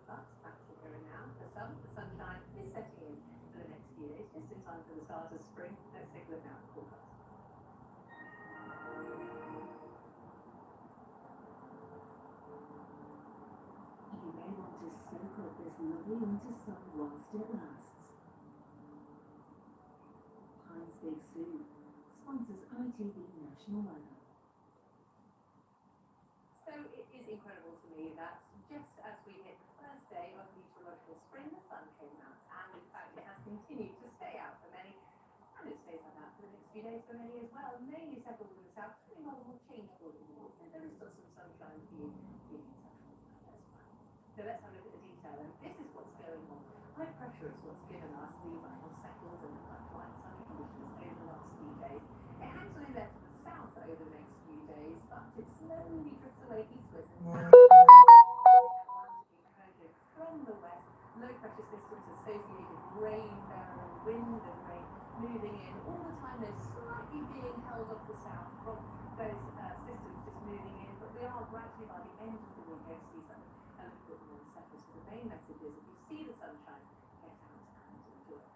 But back to here and now, the sunshine is setting in for the next few days, just in time for the start of spring. Let's take a look now at the forecast. You may want to soak up this lovely winter sun whilst it lasts. Big Sue sponsors ITV National Weather. So it is incredible to me that just as we hit the first day of meteorological spring, the sun came out, and in fact it has continued to stay out for many, and it stays like that for the next few days for many as well. Mainly settled in the south, pretty rather more changeable in the north, and there is still some sunshine for you in central as well. So let's have a look at the detail, and this is what's going on. High pressure is what's given us the much more settled and quiet sunny conditions over the last few days. It hangs on in there to the south over the next few days, but it slowly drifts away eastwards and south. From the west, low pressure systems associated with rain, wind and rain moving in. All the time they're slightly being held off the south from those systems just moving in, but we are gradually by the end of the week going to see something a little bit more settled. So the main message is if you see the sunshine, get out and enjoy it.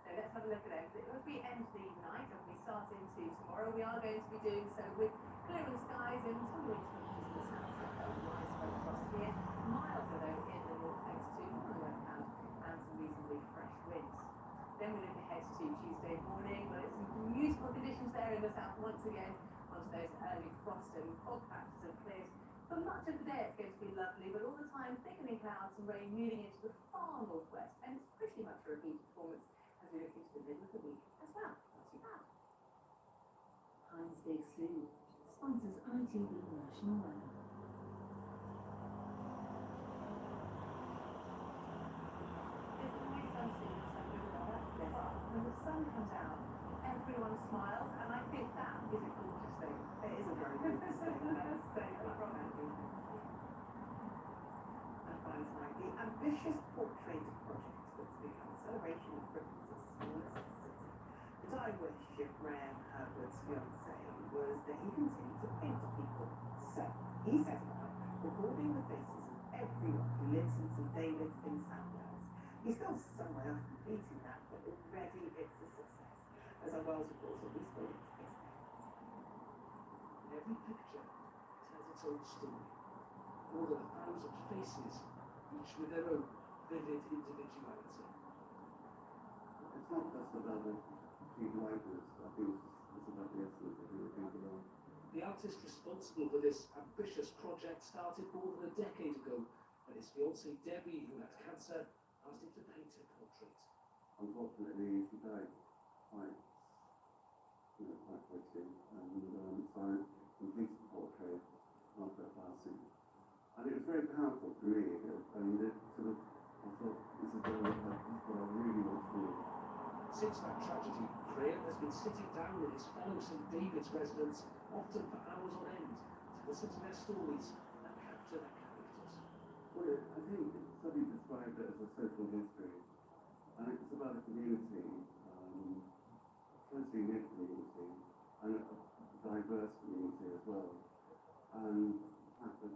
So let's have a look at it. As we end the night and we start into tomorrow, we are going to be doing so with clearing skies and tumbling temperatures in the south, widespread across here. Milder though in the north thanks to more overcast and some reasonably fresh winds. Then we look ahead to Tuesday morning, but it's some beautiful conditions there in the south once again. Once those early frost and fog patches have cleared. For much of the day it's going to be lovely, but all the time thickening clouds and rain moving into the far northwest, and it's pretty much a repeat performance as we look into the middle of the week as well. Not too bad. Heinz Big Sue sponsors ITV National Weather. When the sun comes out, everyone smiles, and I think that is a gorgeous thing. It is a very gorgeous thing. That's so from Andy. And finally, the ambitious portrait project that's become a celebration of Britain's smallest city. The dying wish of Graham Herbert's fiancée was that he continued to paint people. So he set about recording the faces of everyone who lives in St David's in South Wales. He's still some way off completing that, but already it's a success. As our Wales reporter, we spoke to experience. Every picture tells its own story. More than 1,000 faces, each with their own vivid individuality. It's not just about the key writers, I think it's about the essence of who the people are. The artist responsible for this ambitious project started more than a decade ago when his fiancée Debbie, who had cancer, asked him to paint her portrait. Unfortunately, she died quite quickly, and so I completed the portrait after her passing. And it was very powerful for me. I mean, I thought, this is what I really want to do. Since that tragedy, Graham has been sitting down with his fellow St David's residents, often for hours on end, to listen to their stories and capture their characters. Well, I think somebody described it as a social history, and it's about a community, mostly knit community, and a diverse community as well, and the fact that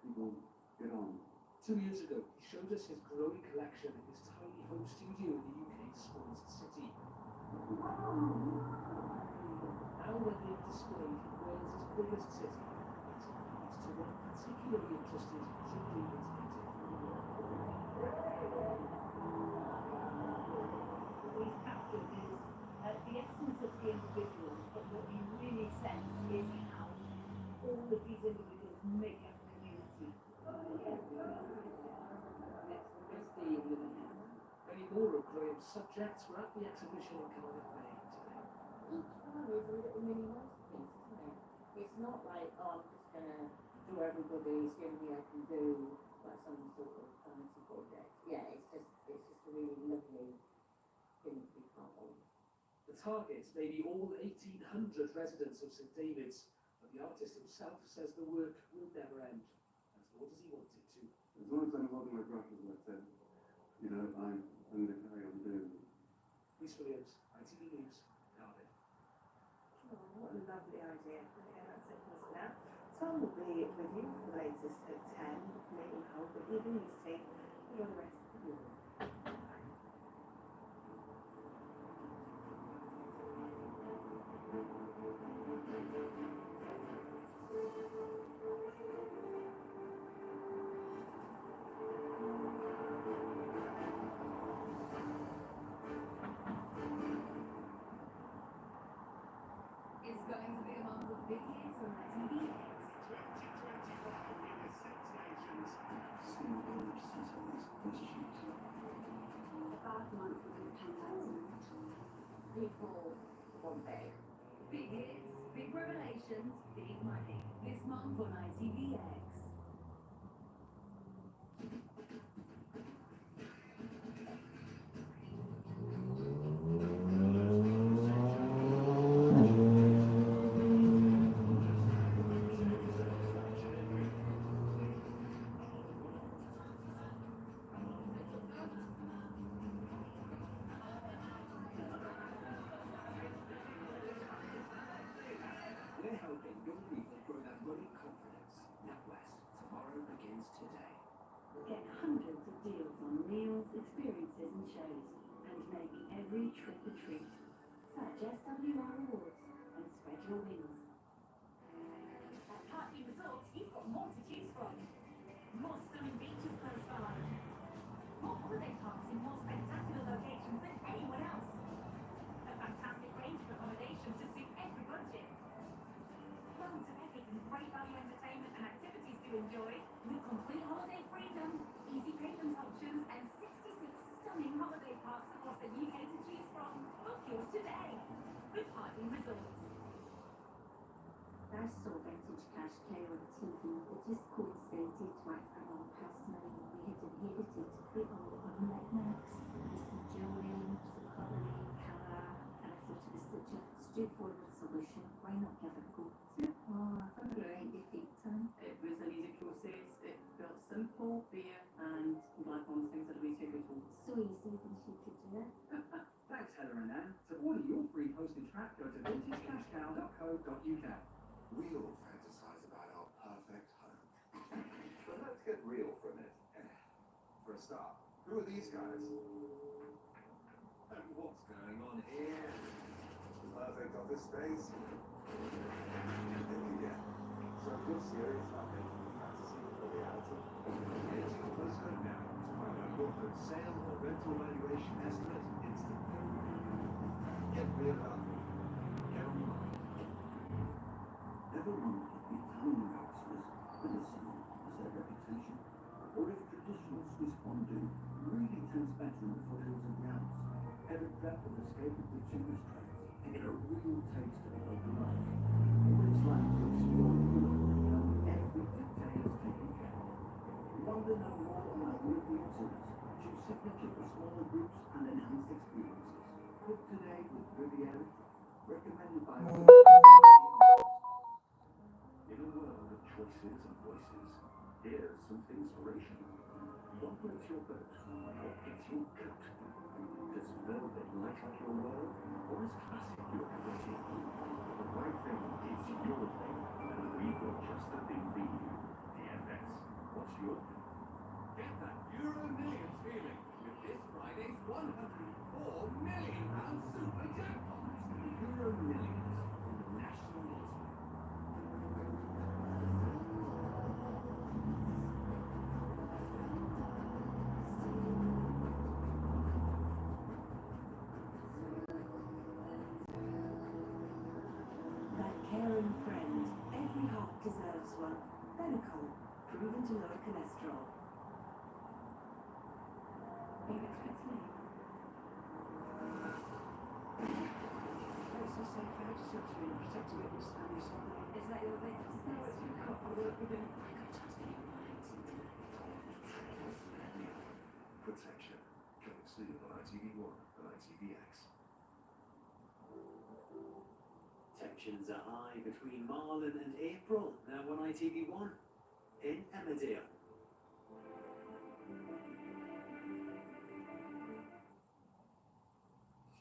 people get on. 2 years ago, he showed us his growing collection in his tiny home studio in the UK's smallest city. Now when being displayed in Wales's biggest city, it leads to one particularly interested in St David's painting. He's captured is the essence of the individual, but what you really sense is how all of these individuals make up a community. Many more of Graham's subjects were at the exhibition in Cardiff Bay today. Each one is a little mini masterpiece, isn't it? It's not like, oh, I'm just going to do everybody's, the only thing I can do, like some sort of fancy project. Yeah, it's just a really lovely thing to be part of. The target may be all 1,800 residents of St David's, but the artist himself says the work will never end, as long as he wants it to. As long as I'm holding my brush, as I said, I'm going to carry on doing it. Rhys Williams, ITV News, Cardiff. Oh, what a lovely idea. Yeah, that's it for us now. Tom will be with you for the latest at 10. Nate will help with the news team. Enjoy the rest of the morning. going to be among the big hits on ITVX. Last month was fantastic. People want big. Big hits, big revelations, big money. This month on ITVX. We're helping young people grow that money confidence. NatWest, tomorrow begins today. Get hundreds of deals on meals, experiences and shows, and make every trip a treat. Search SWR Rewards and spread your wings. At Party Resorts, you've got more to choose from. More stunning beaches close by. More holiday parks in more spectacular locations than anyone else. A fantastic range of accommodations to suit every budget. Loads of epic and great value entertainment and activities to enjoy. With complete holiday freedom, easy payment options, and 66 stunning holiday parks across the UK to choose from. Book yours today. With Party Resorts. I saw vintage cash cow on TV. It just coincided right from all personally. We had inherited it all on Netflix. Mr. Julian, the coloring, colour, and I thought it was such a straightforward solution. Why not give it a go? Oh, I found it right defeat time. It was an easy process. It felt simple, fair, and black on things that we take it home. So easy that she could do it. Thanks, Heather and Anne. To order your free posted track, go to vintagecashcow.co.uk. We all fantasize about our perfect home. But let's get real for a minute. For a start, who are these guys? And what's going on here? Perfect office space. Yeah. So if you're serious about making fantasy a reality, Head to your postcode now to find out your home sale or rental valuation estimate instantly. get real about it. Get on your mind. Ever wondered if Italian youngsters with a song as their reputation, or if traditional Swiss fondue really tastes better in the foothills of the Alps? Ever dreamt of escaping the tourist trends to get a real taste of the open life? Or what it's like to explore Europe and every detail is taken care of? Want to know more about European tours? Choose Signature for smaller groups and enhanced experiences. Book today with Riviera, recommended by In a world of choices and voices, here's some inspiration. What floats your boat? What gets your goat? Does velvet light up your world? Or is classic your everything? The right thing is your thing, and we've got just the thing for you. DFS. What's your thing? Get that Euro Millions feeling with this Friday's £104 million super jackpot. Euro Millions from the National Lottery. That caring friend. Every heart deserves one. Benicol, proven to lower cholesterol. Are you expecting me? Is that your witness? No, it's your cup. I work with him. Protection. Coming soon on ITV1 and ITVX. Tensions are high between Marlon and April, now on ITV1 in Emmerdale.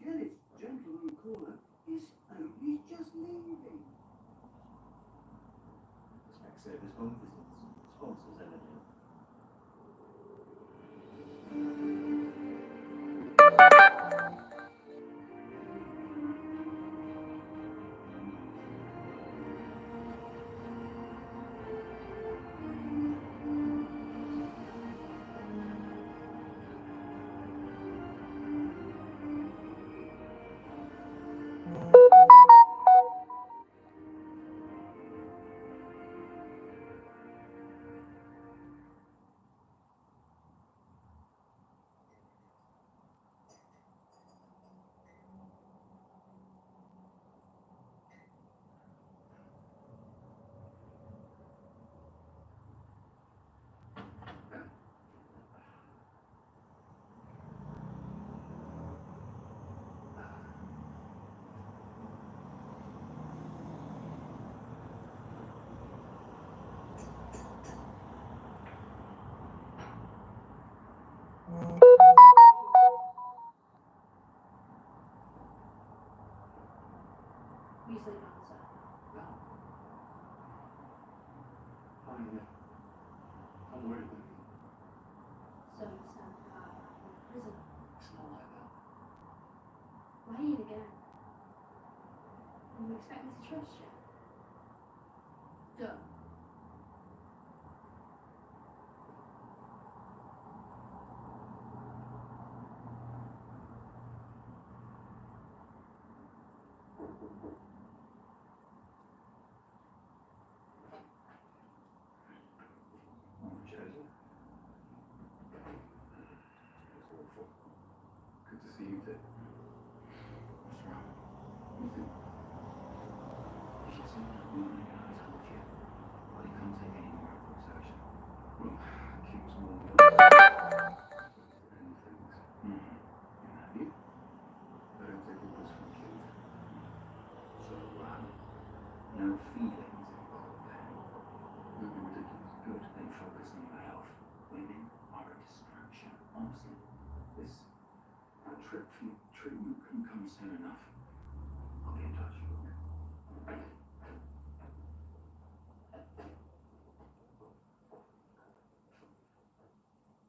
Shelley's gentleman caller is only just leaving. Specsavers Home Visits sponsors Emmerdale. You sleep answer. No. Fine, I'm worried about you. So you stand guard like a prisoner. It's not like that. Lying again. And you expect me to trust you? Don't. Joseph. It's awful. Good to see you too. What's wrong? Nothing. You should see that woman again, I told you. But he can't take any more conversation. Well, keeps more and things. Have you? I don't take all this from kids. So, no feelings involved there. Don't be ridiculous. Good, then focus on your health. Women are a distraction, honestly. That trip for your treatment couldn't come soon enough. I'll be in touch.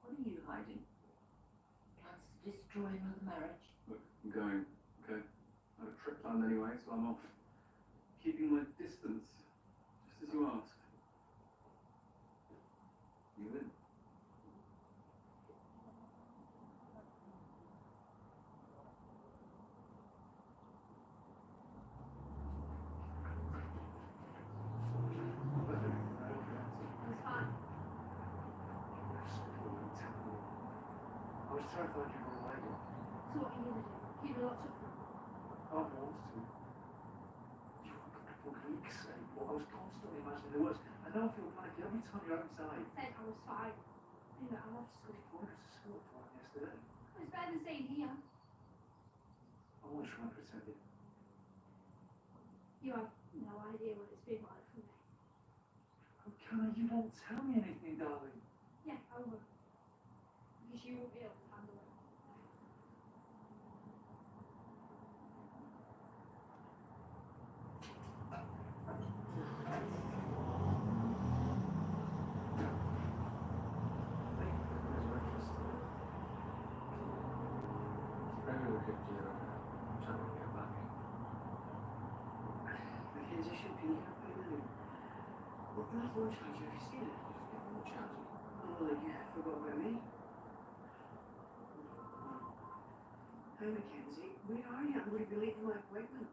What are you hiding? Plans to destroy another marriage? Look, I'm going, okay? I had a trip planned anyway, so I'm off. Keeping my distance, just as you asked. You in? It's fine. I was terrified you were away. So what are you gonna do? Keep me locked up now? I wanted to. You were gone for weeks, April. I was constantly imagining the worst. I know I feel panicky every time you're outside. I said I was fine. You know, I'm off to school. I went to school at 1 yesterday. It's better than staying here. I was trying to protect you. You have no idea what it's been like for me. Oh, Connor, you won't tell me anything, darling. Yeah, I will. Because you won't be able to handle it. The kids are shipping you up in What last lunch had you ever seen it? Just get more chatty. Oh, you forgot about me? Hey, Mackenzie, where are you? I'm going to be late for my appointment.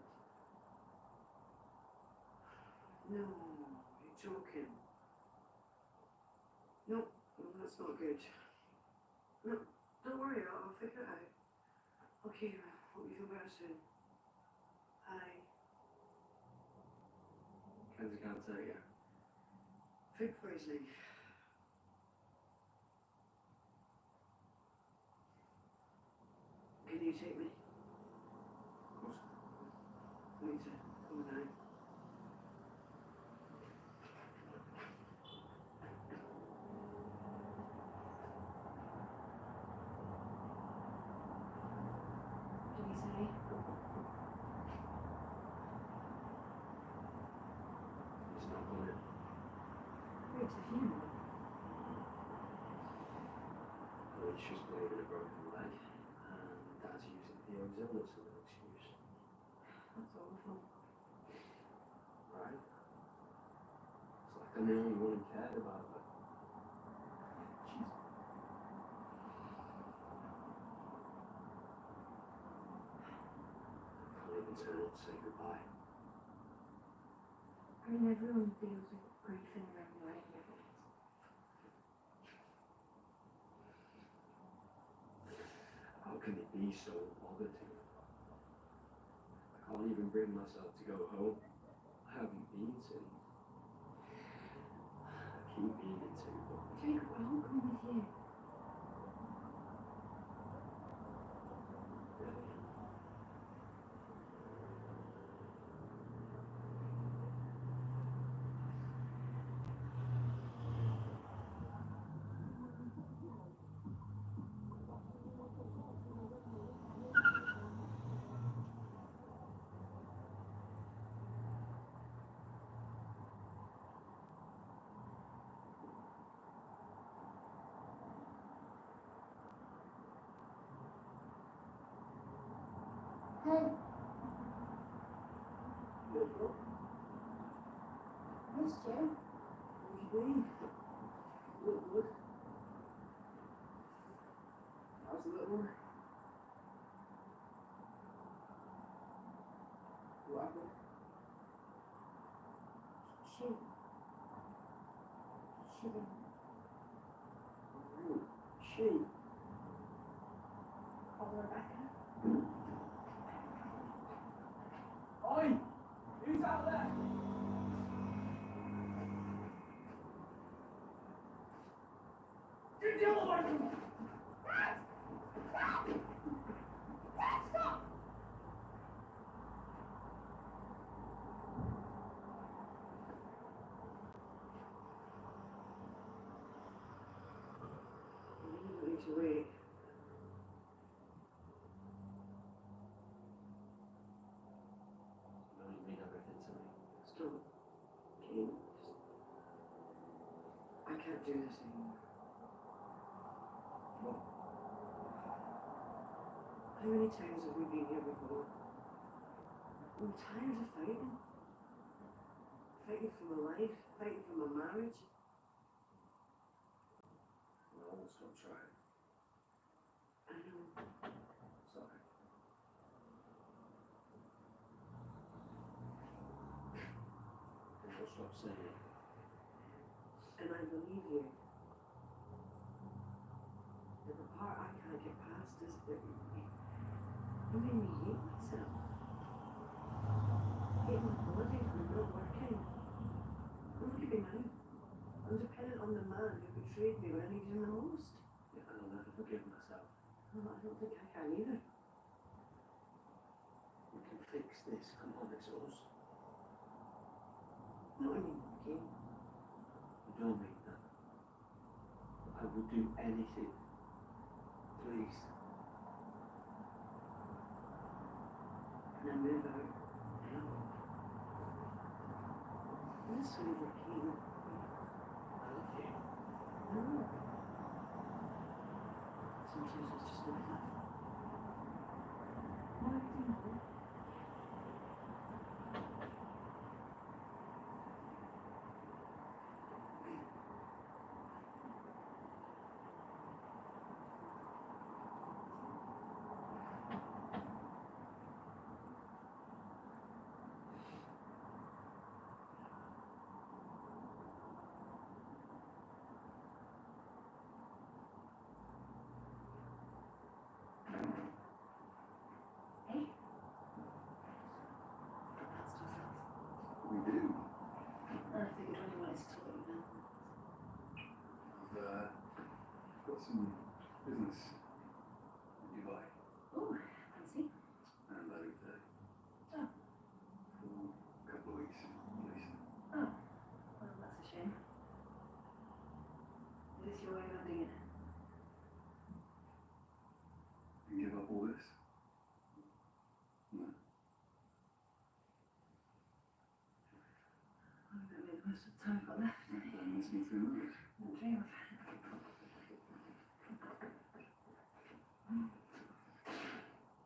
No, you're joking. No, that's not good. No, don't worry, I'll figure it out. Okay, hope you feel better soon. Bye. Kenzie can't tell you. Food poisoning. Can you take me? Of course. I need to come now. What did he say? It's not going in. It's a funeral. Well, it's just blaming a broken leg. And Dad's using Theo's illness as an excuse. That's awful. Right? It's like I'm the only one who cared about her. She's... I can't even turn up to say goodbye. I mean, everyone deals with grief in their own way. How can it be so bothered? I can't even bring myself to go home. I haven't been since. I keep meaning to, but Jacob, I'll come with you. really. Hey. Yes, bro. Missed you. What you doing? Look good. How's the little one? What happened? She didn't. Who? She. Call her back. Oi! Who's out there? Get the hell away from me! Dad! Dad! Dad, stop! You need to wait. You only mean everything to me. Stop. Kate. I can't do this anymore. What? How many times have we been here before? I'm tired of fighting. Fighting for my life, fighting for my marriage. Well, I won't stop trying. I know. Sorry. And I'll stop saying it. And I believe you. And the part I can't get past is that you made me hate myself. Hate my body for not working. And look at me now. I'm dependent on the man who betrayed me when I needed him the most. Yeah, and I'll never forgive myself. Well, I don't think I can either. We can fix this. Come on, it's us. Not anymore, Kate. You don't mean that. I would do anything. Please. And I never, ever. This over, Kate. I love you. No. Sometimes it's just not enough. Why do you know? Hey. We do. I figured when you wanted to talk to them. I've got some business in Dubai Oh, fancy. and over there Oh. for a couple of weeks at least. Oh. Well, that's a shame. Is this your way of ending it? You give up all this? No. I don't know most of the time I've got left. Don't listen too much. Not dream of.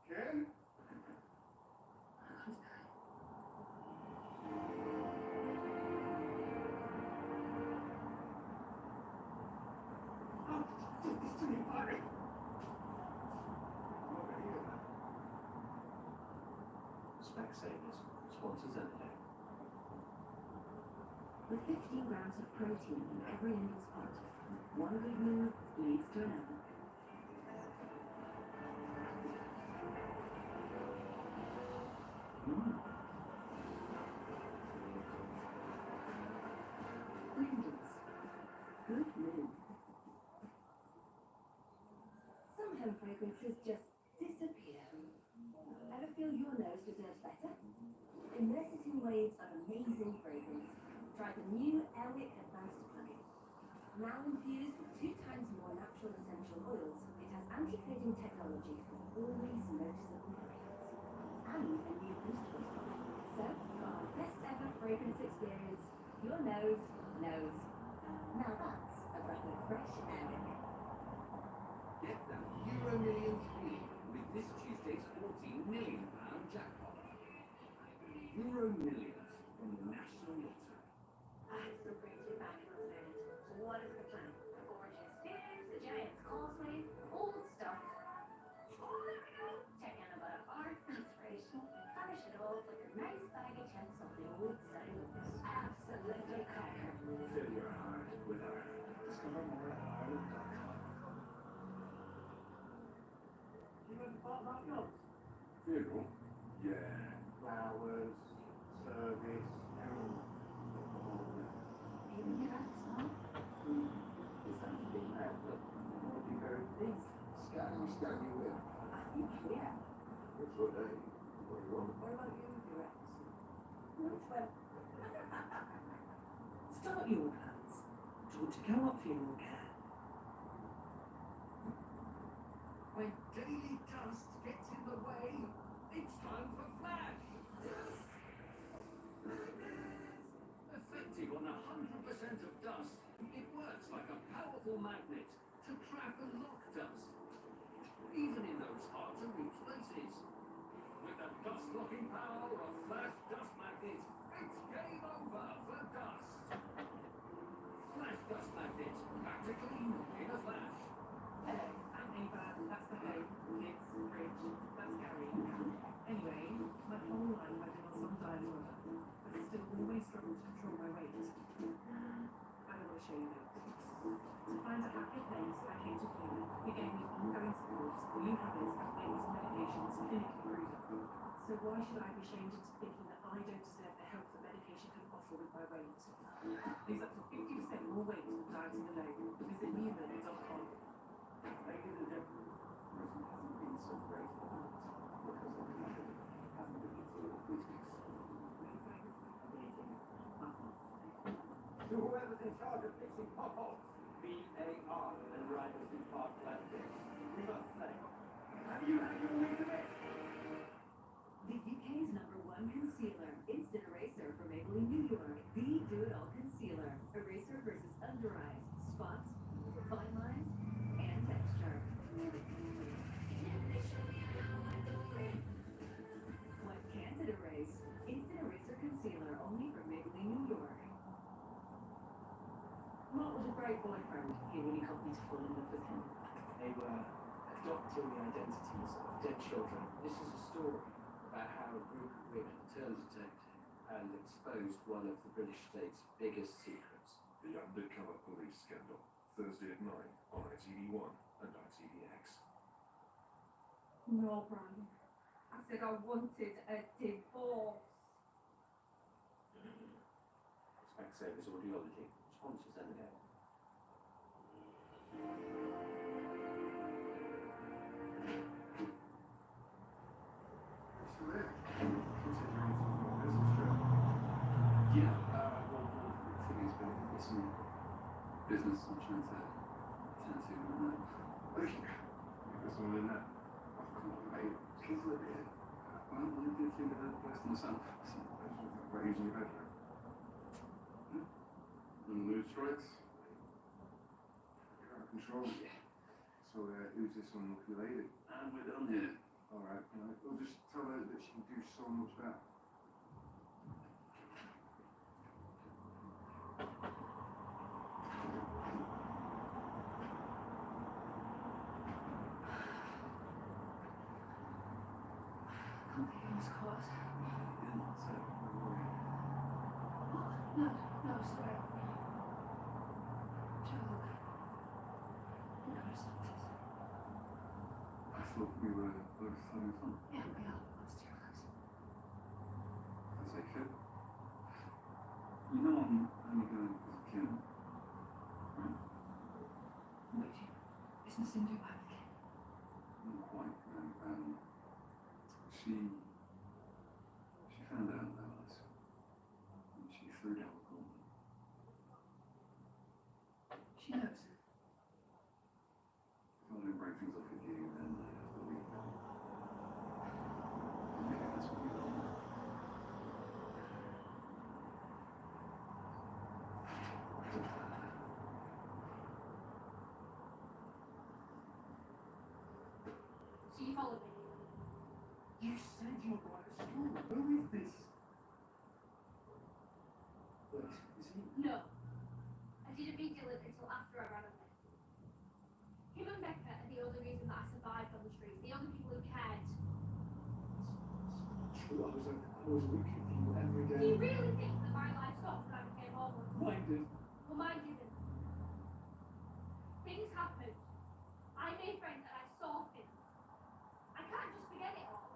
Ken? Specsavers. Sponsors any day. With 15 grams of protein in every angel's pot, one good move leads to another. Angels. Good move. Some home fragrances just disappear. Ever feel your nose deserves better? Immerse it in waves of amazing fragrance. Try the new Elwick Advanced Plug-in. Now infused with 2 times more natural essential oils, it has anti-fading technology for always noticeable fragrance. And a new boost button. So, for our best ever fragrance experience, your nose knows. Now that's a breath of fresh Elwick. Get that Euro Millions feeling with this Tuesday's £14 million Euro Millions from the National Lottery. I'm so great to be back in Ireland. What is the plan? The gorgeous stairs, the giant's causeway, old stuff. Check in about art inspiration. Furnish it all with a nice baggy chance of the old sounds. Absolutely cracker. Fill your heart with Ireland. Discover more at Ireland.com. You went to Bart Markno's? Funeral? Yeah. Flowers, service, Even cats, huh? It's only been that, but what you very big. Scabby whip. Yeah. What's your name? What do you want? What about you, Your Excellency? Which one? Start your plans. George Cowart Funeral Care. When daily dust gets in the way, it's time for Flash! Effective on 100% of dust, it works like a powerful magnet to trap and lock dust, even in those hard-to-reach places. With the dust-locking power of Flash Dust Magnet, it's game over for dust. Flash Dust Magnet, back to clean in a flash. Hello, I'm Ava. That's the home. Kids, bridge. That's Gary. Anyway, my whole life I've been on some diet or other, but still always struggled to control my weight. I don't want to show you that. To find a happier place, I came to PINAC. It gave me ongoing support, new habits, and latest medications clinically proven. So why should I be ashamed into thinking that I don't deserve the help that medication can offer with my weight? Lose up to 50% more weight with dieting alone. Visit newman.com. Ladies and gentlemen, Britain hasn't been so great for that because the country hasn't been easy with weeks. To whoever's in charge of fixing potholes, BAR and Riders who park like this, we must say, have you had your week of it? The UK's #1 concealer, Instant Eraser from Maybelline New York. The do-it-all concealer. Eraser versus under eyes, spots, fine lines, and texture. What can't it erase? Instant Eraser concealer, only from Maybelline New York. Mark was a great boyfriend. He really helped me to fall in love with him. They were adopting the identities of dead children. This is a story about how a group of women turned detective and exposed one of the British state's biggest secrets. The Undercover Police Scandal, Thursday at 9 on ITV1 and ITVX. No, Brian. I said I wanted a divorce. Specsavers Audiology, sponsors Endgame. Still there? Considering it's not a business trip. Yeah, well, I think it's some business I'm trying to attend to. Oh, yeah. There's someone in there. Oh, come on, mate. Kids live here. Well, I did think of the place myself. About using your bedroom. And mood strikes. You're out of control. Yeah. So, who's this unlucky lady? And we're done here. Alright, we'll just tell her that she can do so much better. Something was caught. Yeah, so, don't worry. No, sorry. Joe, you gotta stop this. I thought we were both having fun. Yeah, we are. Let's do this. As I could. You know I'm only going because of Kim. Right? Wait, business in Dubai with Kim. Not quite, no. She found out about us. And she threw down the gauntlet. She knows. If I don't break things off with you, then I have to leave. Maybe that's what we all want. So you followed me. You said you were going to school. Who is this? see? No. I didn't meet Dylan until after I ran away. Him and Becca are the only reason that I survived on the streets, the only people who cared. True, I was looking for you every day. Do you really think that my life stopped when I became homeless? Mine did. Well, mine didn't. Things happened. I made friends and I saw things. I can't just forget it all.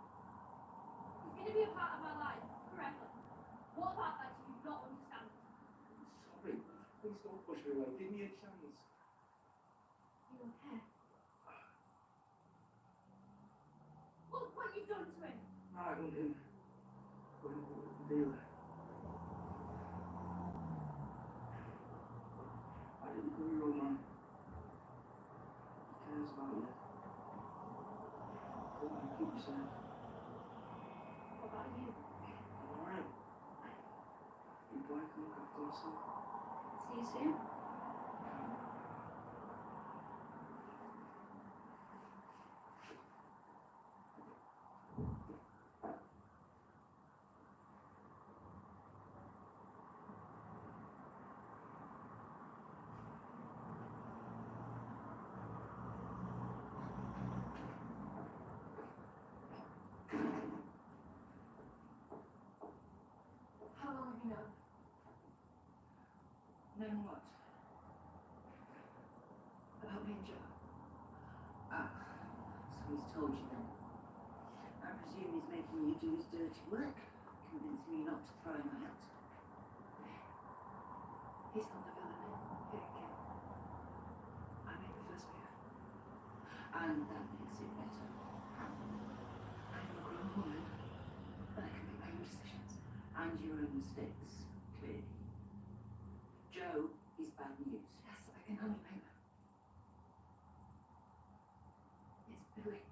It's going to be a part of my life forever. What about that do you not understand? Sorry. Please don't push me away. Give me a chance. You don't care. Look what you've done to him. I want him. Dealer. I didn't know your old man. He cares about you. Hope you keep you safe. What about you? I'm alright. You boy can look after yourself. See you soon. How long have you known? Known what? About me and Joe. Ah, so he's told you then. I presume he's making you do his dirty work, convincing you not to throw him out. He's not the villain. Here again. I made the first move. And that makes it better. I'm a grown woman, and I can make my own decisions. And your own mistakes, clearly. Joe is bad news. Yes, I can only blame her. It's Billy.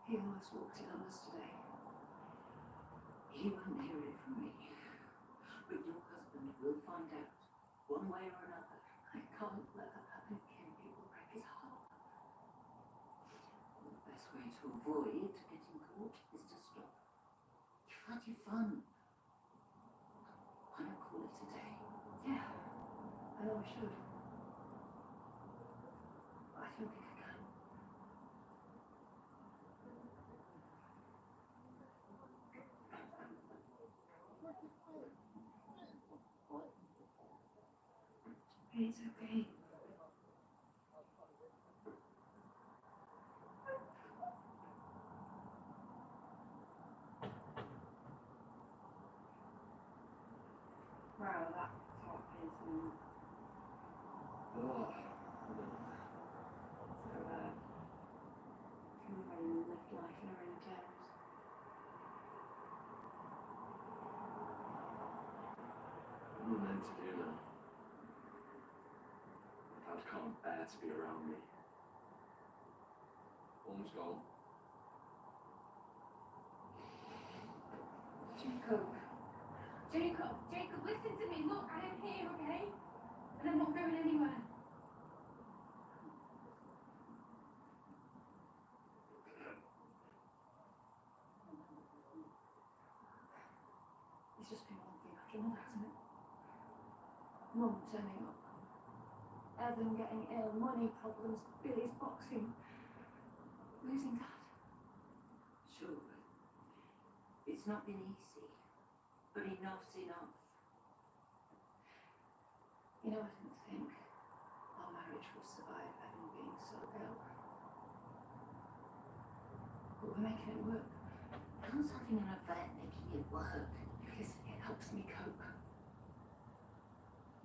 He almost walked in on us today. He won't hear it from me. But your husband will find out, one way or another. I can't let that happen again. It will break his heart. The best way to avoid getting caught is to stop. You've had your fun. Why not call it a day? Yeah, I know I should. I don't think I can. It's okay. Wow, that top is Oh. so bad. Feels like you lived life in her own terms. What am I meant to do now? Dad can't bear to be around me. Mum's gone. Jacob, listen to me. Look, I am here, okay? And I'm not going anywhere. It's just been one thing after another, hasn't it? Mum turning up, Evan getting ill, money problems, Billy's boxing, losing Dad. Sure. It's not been easy. But enough's enough. You know, I didn't think our marriage would survive Evan being so ill. But we're making it work. How's having an affair making it work? Because it helps me cope.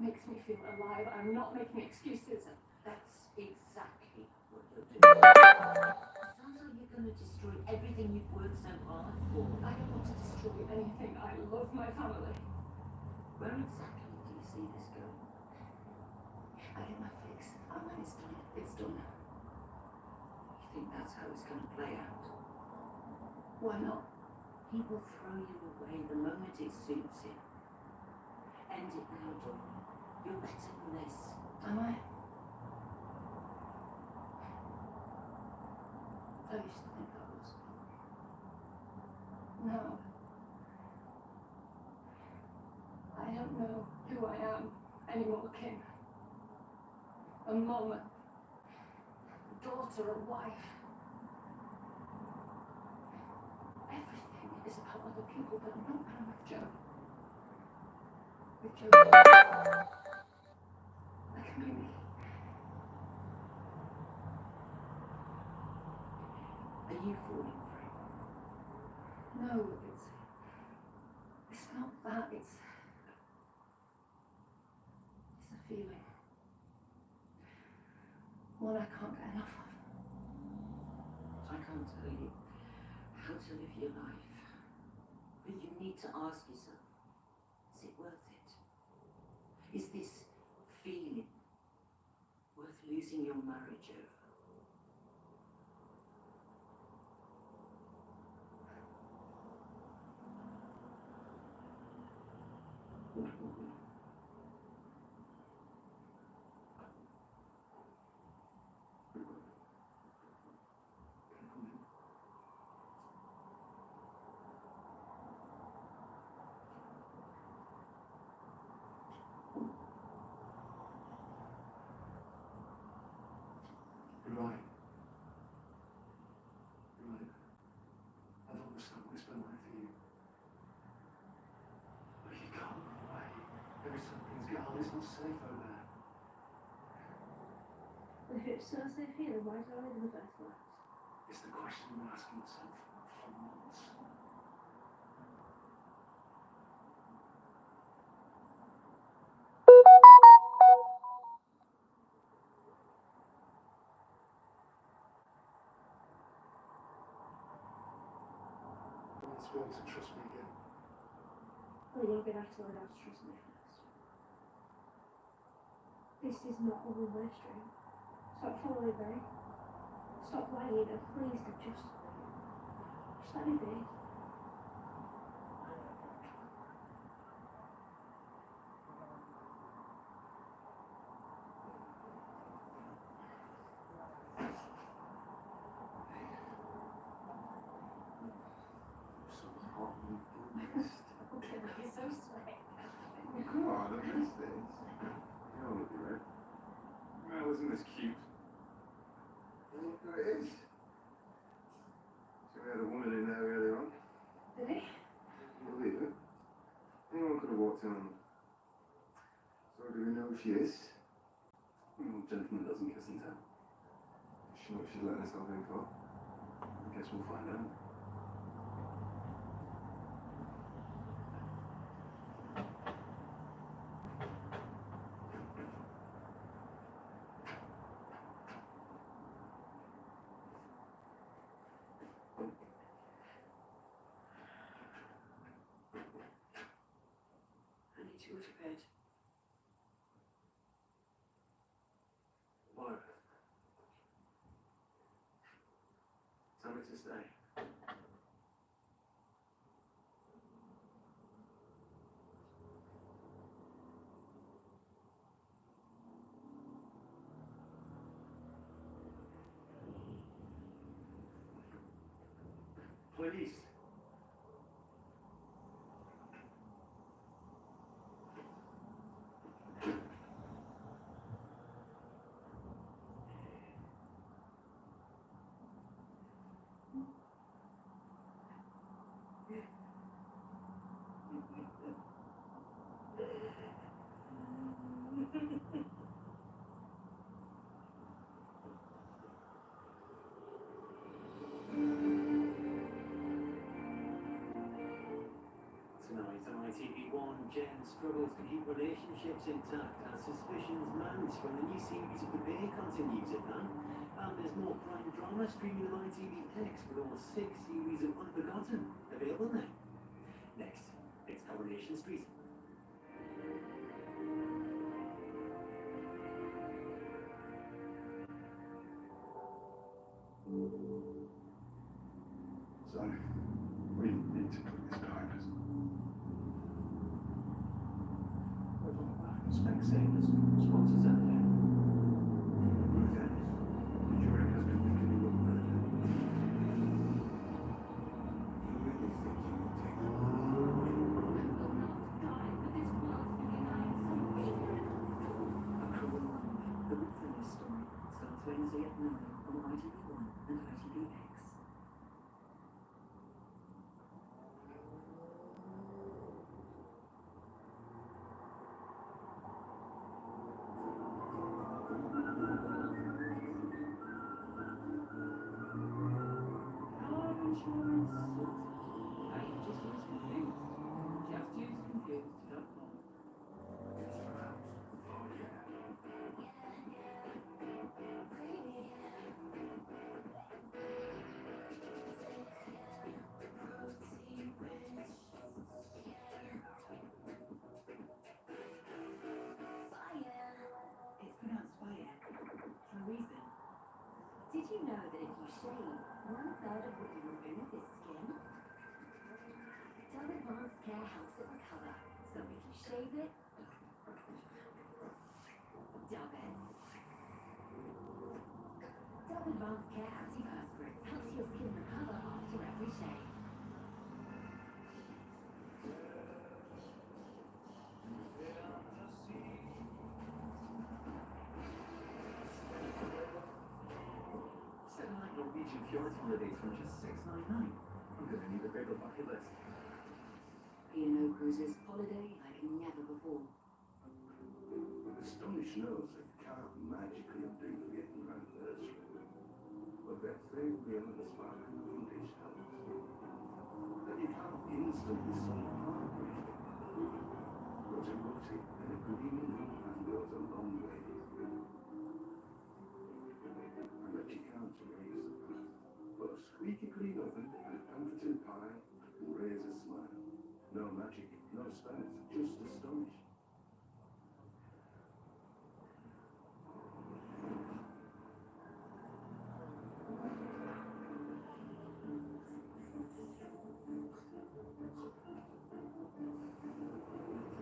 Makes me feel alive. I'm not making excuses. That's exactly what you're doing. Sounds like you're going to destroy everything you've worked so hard for. I don't want to destroy anything. I love my family. Where exactly do you see this going? I get my fix. And when it's done, it's done. You think that's how it's going to play out? Why not? He will throw you away the moment it suits him. End it now, Dawn. You're better than this. Am I? I used to think I was. No. know who I am anymore, Kim. A mom, a daughter, a wife. Everything is about other people, but not when I'm with Joe. With Joe, I can be me. Are you falling for him? No, it's not that. It's a feeling. One I can't get enough of. I can't tell you how to live your life, but you need to ask yourself, is it worth it? Is this feeling worth losing your marriage over? Right. I've always thought this been right for you. But you can't run away. Every something's gone. It's not safe out there. If it's so safe here, why did I live in the first place? It's the question I'm asking myself for months. I want to be able to trust me again. Well, you're going to have to learn how to trust me first. This is not a one-way street. Stop following me. Stop lying and please just let me be. So hot and blessed. Okay, you're so slick. Oh, come on, I missed this. You know what you're right. Well, isn't this cute? Look who it is. So we had a woman in there earlier on. Did he? Can you believe it? Anyone could have walked in on them. So do we know who she is? Well, gentleman doesn't kiss and tell. Does she know what she's letting herself in for? I guess we'll find out. I need to go to bed. Why? Tell me to stay. Please. Tonight on ITV1, Jen struggles to keep relationships intact as suspicions mount when the new series of The Bay continues at 9. And there's more crime drama streaming on ITVX with all 6 series of Unforgotten available now. Next, it's Coronation Street. So, we need to put this behind us. We're on the back of Specsavers, sponsors out there. Ruth Ennis, the jury has been thinking you were murdered. You really think you can take the God, but this world's beginning insurance? Hey, just use confused. Just use confused.com. It's pronounced fire. It's pronounced fire for a reason. Did you know that if you shave, 1/3 of what you remove is skin? Dove Advanced Care helps it recover. So if you shave it, dove it. Dove Advanced Care Antiperspirant helps your skin recover after every shave. Seven-night Norwegian fjord holidays from just $6.99. I'm gonna need a bigger bucket list. P&O Cruises holiday like never before. Astonish knows they can't magically undo forgetting your anniversary. But their favorite meal and sparkling moon dish helps. But you can't instantly solve heartbreak. But a roti and a good evening meal plan goes a long way. I bet you can't erase the past. But a squeaky clean oven and a comforting pie can raise a smile. No magic, no spells, just astonish.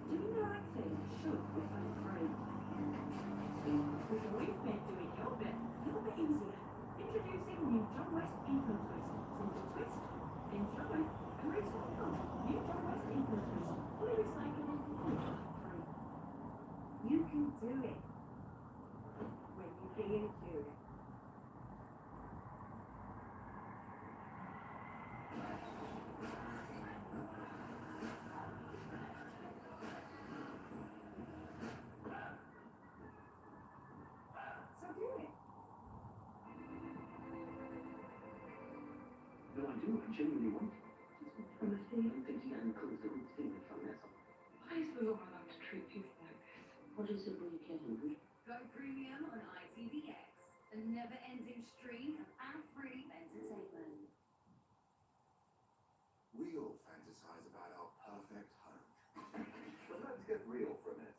Do you know acting should be free? We've been doing your bit easier. Introducing new John West Infant Twist. Simple twist, enjoy, and recycle. New John West Infant Twist. Fully recyclable, fully free. You can do it when you do it. So do it. No, I do. I genuinely want to. Honestly, I'm thinking I'm close to routine from this. Why is the law allowed to treat people like this? What is it we can do? Go premium on ITVX, a never-ending stream of ad-free entertainment. We all fantasize about our perfect home. But let's get real for a minute.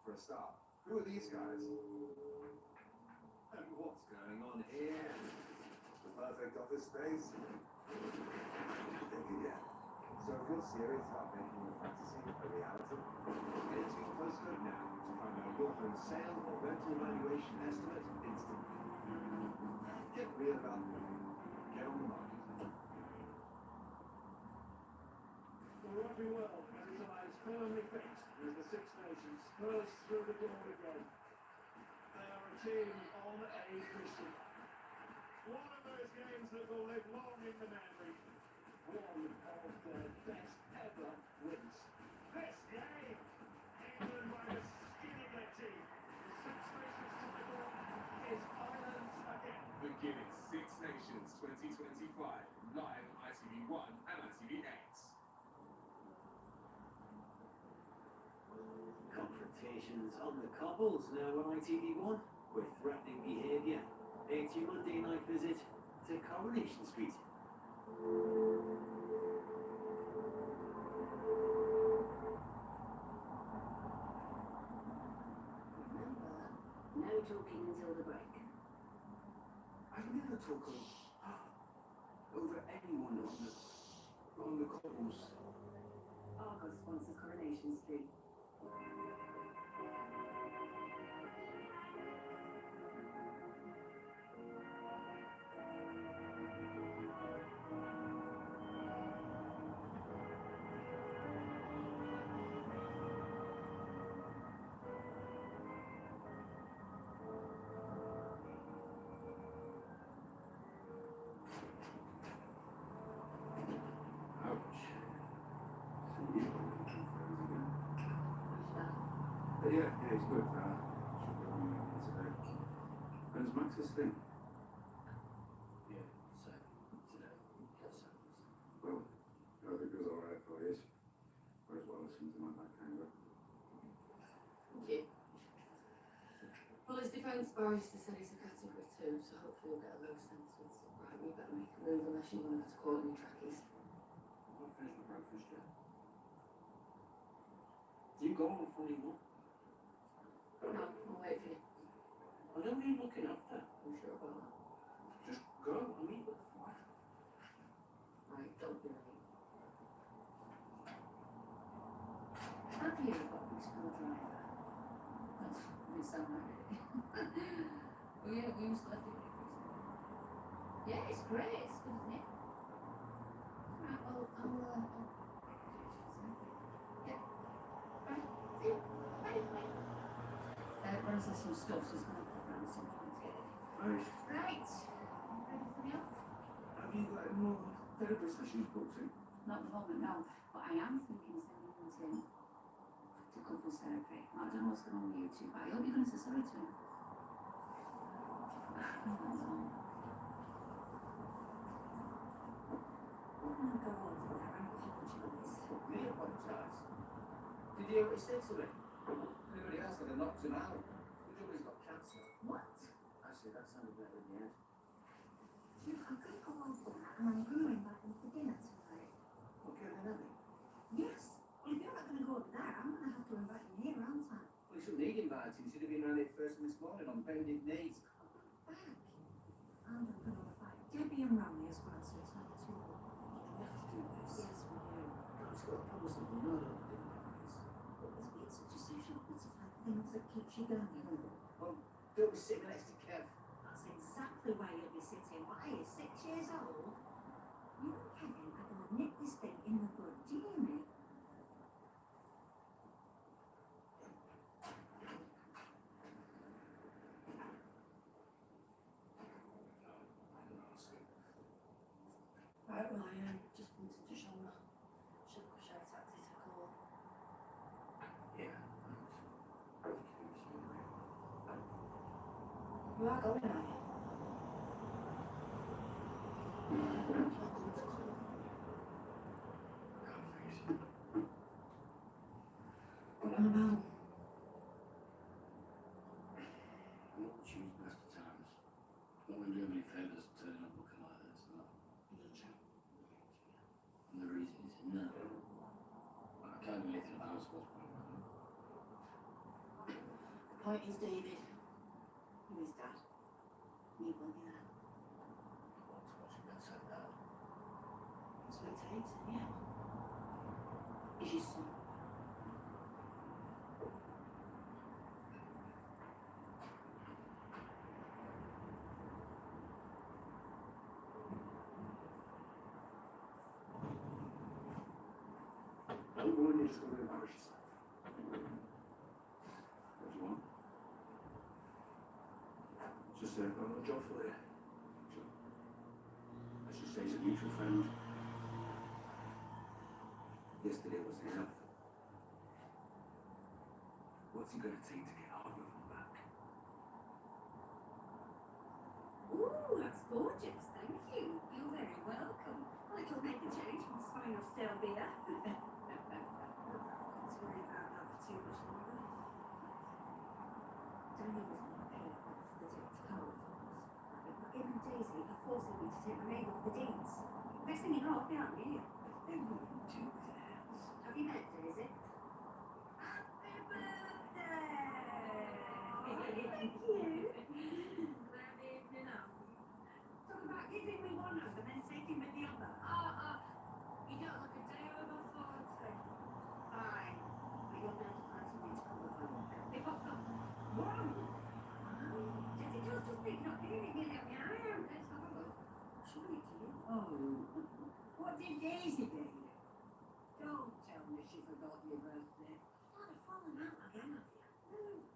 For a start, who are these guys? And what's going on here? The perfect office space? Think again. So if you're serious about making your fantasy a reality, Head to your postcode now to find out your home sale or rental valuation estimate instantly. Get real about moving. Get on the market. The rugby world has its eyes firmly fixed as the Six Nations burst through the door again. They are a team on a mission. One of those games that will live long in the memory. One of their best ever wins. This game, England by the skin of their teeth. The Six Nations title is Ireland's again. Beginning Six Nations 2025, live on ITV1 and ITVX. Confrontations on the cobbles now on ITV1 with threatening behaviour. It's your Monday night visit to Coronation Street. Remember, no talking until the break. I've never talk over anyone on the cobbles. Argos sponsors Coronation Street. Ouch. So you are making friends again. Yeah, he's good. Should be on me today. When's Max's thing? Yeah, so today. barrister said he's a category 2, so hopefully you'll get a low sentence. Right, you better make a move unless you want to go to court on your trackies. I'll finish my breakfast yet. You go before you look. No, I'll wait for you. I don't need looking after. I'm sure about that. Just go and meet with the flat. Right, don't be late. Have you got a screwdriver? That's really sound like it. Oh yeah, we used to left it with it. Yeah, it's great. It's good, isn't it? Right, well, yeah. Right, see you. Bye, bye. Runs us some stuff, so he's going to pop around some point to get it. Right. Right. Anything else? Have you got any more therapist sessions booked in? Not at the moment, no. But I am thinking sending him to couples therapy. I don't know what's going on with you two, but I hope you're going to say sorry to him. What am I going on for there and apologise? Me apologise. Did you hear what he said to me? Anybody else would have knocked him out. The trouble he's got cancer. What? Actually, that sounded better in the end. I'm going to go over that and I'm going to invite them for dinner tonight. Okay, then, Abby. Yes. Well, if you're not going to go over there, I'm going to have to invite you here, aren't I? Well, you shouldn't need inviting. You should have been around it first thing this morning on bended knees. Back. And I'm going to invite Debbie and Rami as well, so it's not too long. We have to do this. Yes, we do. God, it's got to promise them no dinner parties. It's such a social butterfly thing that keeps you going. Well, don't be sitting next to Kev. That's exactly where you'll be sitting. Why are you 6 years old? You and Kevin are going to nip this thing in the bud. Do you hear me? Right, well, I just wanted to show my tactics to call. Yeah. You are going, are you? What about? I won't choose best of times. Won't do many favours turning up looking like this and that. And the reason is no. I can't do anything about it, so what's the point? The point is, David, who is Dad? You want me there? What's watching that side down? That's what it takes, yeah. Is your son? Don't go in, you're just going to embarrass yourself. What do you want? Just say I've got another job for you. Sure. Let's just say he's a mutual friend. Yesterday was his health. What's he going to take to get half of him back? Ooh, that's gorgeous, thank you. You're very welcome. Well, it'll make a change from spinal stale beer. Let's worry about that for too much longer. Danny was going to pay off the debt to Carl for us. But him and Daisy are forcing me to take my name off the deeds. Next thing you know, I'll be out here. They wouldn't do that. Have you met Daisy? Happy birthday! Thank you. Glad evening up. Talk about giving me one hand and then taking me the other. You don't look a day over 40. Fine. But you'll be able to find something to cover for me. They popped up. Wow. Jesse Joe's just thinking up here and getting up my iron. Let's have a look. Show it to you. Oh. What did Daisy do? Don't tell me she forgot your birthday. Not a fallen out again, have you? No.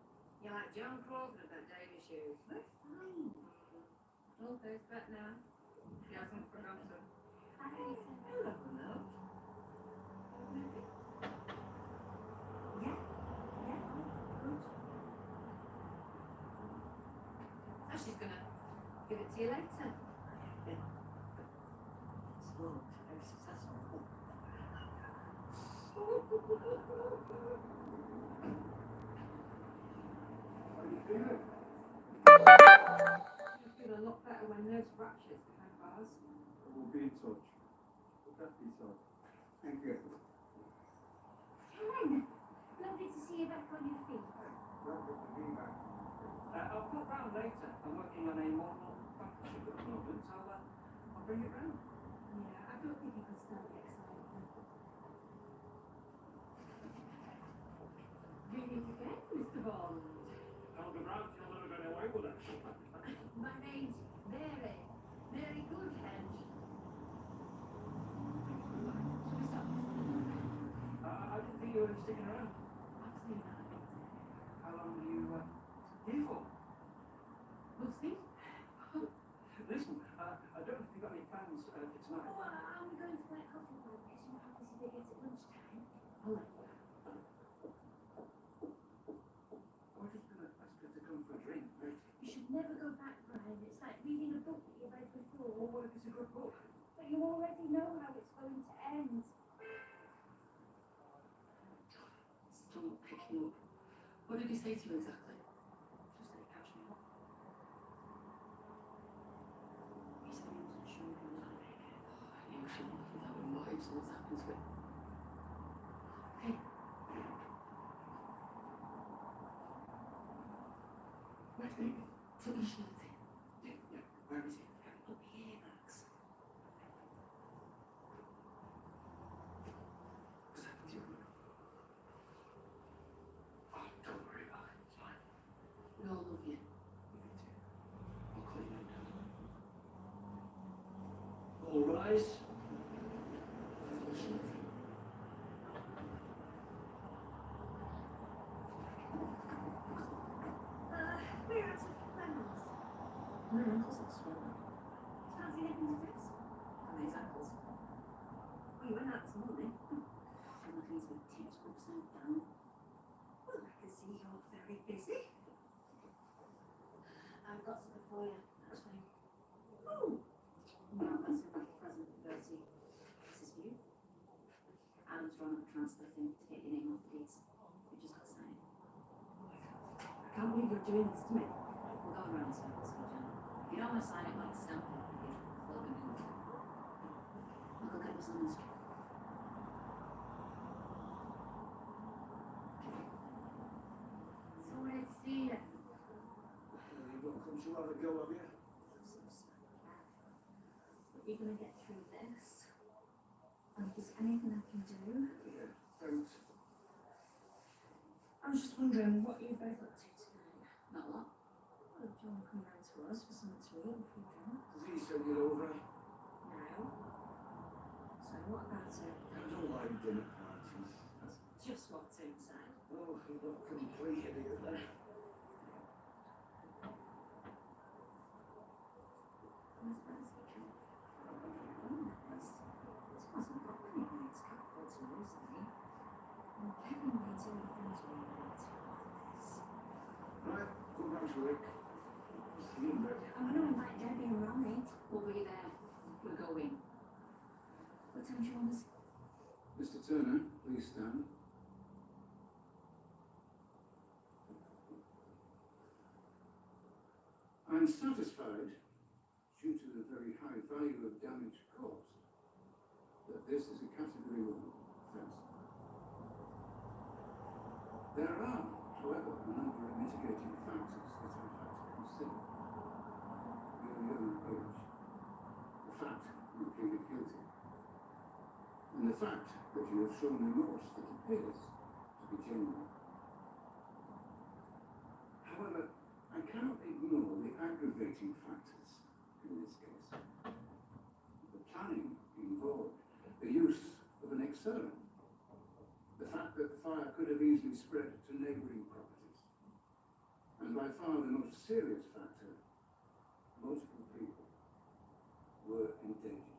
You're like John Crawford about Davy's shoes. They're fine. All goes back now. She hasn't forgotten. I don't know. Maybe. Yeah. Yeah. Good. So she's gonna give it to you later. Yeah. Slow, very successful. How are you feeling? feel a lot better when there's raptures behind bars. We'll be in touch. We'll definitely touch. Thank you. Ken, lovely to see you back on your feet. Welcome to me back. I'll pop round later. I'm working on a model partnership at the moment. I'll bring it round. Yeah, I don't think you can stand the excitement. Ready to go, Mr. Bond? Tell the Browns you'll never get away with it. My name's Mary. Mary Goodhead. I didn't think you were sticking around. Absolutely not. How long are you here for? We'll see. Listen, I don't know if you've got any plans for tonight. Oh, I'm going for that coffee break because you have this big at lunchtime. I'll let you know. I was just going to ask her to come for a drink. You should never go back, Brian. It's like reading a book that you read before. Well, what if it's a good book? But you already know how it's going to end. Still not picking up. What did he say to you exactly? Just that he catch me up. He said he wasn't sure if he was going to make it. You should laugh at that when what if something's happened to it. Hey. Where's David? Put your shirt in. Yeah, where is he? Up here, Max. What's happened to you? Oh, don't worry about it. It's fine. We all love you. I'll call you later. All rise. Put your shirt in. We're out of lemons. My uncle's not swollen. Fancy heading to this? And these ankles. Oh, you went out this morning. From the things with tips upside down. Well, I can see you're very busy. I've got something for you, actually. Oh, Now that's a little present for Bertie. This is for you. Adam's drawn up a transfer thing to get your name off the deeds. You just got to sign it. I can't believe you're doing this to me. We'll go around in circles here, Jen. If you don't want to sign it like a stamp, you'll be moved. I'll go get this on the street. Sorry to see you. You've not come to have a go, have you? So sorry. But you're going to get through this. And if there's anything I can do. Yeah, thanks. I was just wondering what you both up to tonight. Not a lot. Well, do you want to come round to us for something to eat before you drink? Does he send you over? No. So what about it? I don't like dinner parties. That's just what Tim said. Oh, you're not complete idiot there. Where's Bertie? Oh, nice. This wasn't got many nights couple to recently. And Kevin needs all the things we need to on this. Right, come back to work. See you in bed. I'm going to invite Debbie and Ronnie. We'll be there. We're going. What time do you want us? Mr. Turner, please stand. I'm satisfied, due to the very high value of damage caused, that this is a Category 1 offence. There are, however, a number of mitigating factors that I'd like to consider. Your young age, the fact you pleaded guilty, and the fact that you have shown remorse that appears to be genuine. However, I cannot ignore the aggravating factors in this case. The planning involved, the use of an accelerant, the fact that the fire could have easily spread to neighbouring properties, and by far the most serious factor, multiple people were endangered.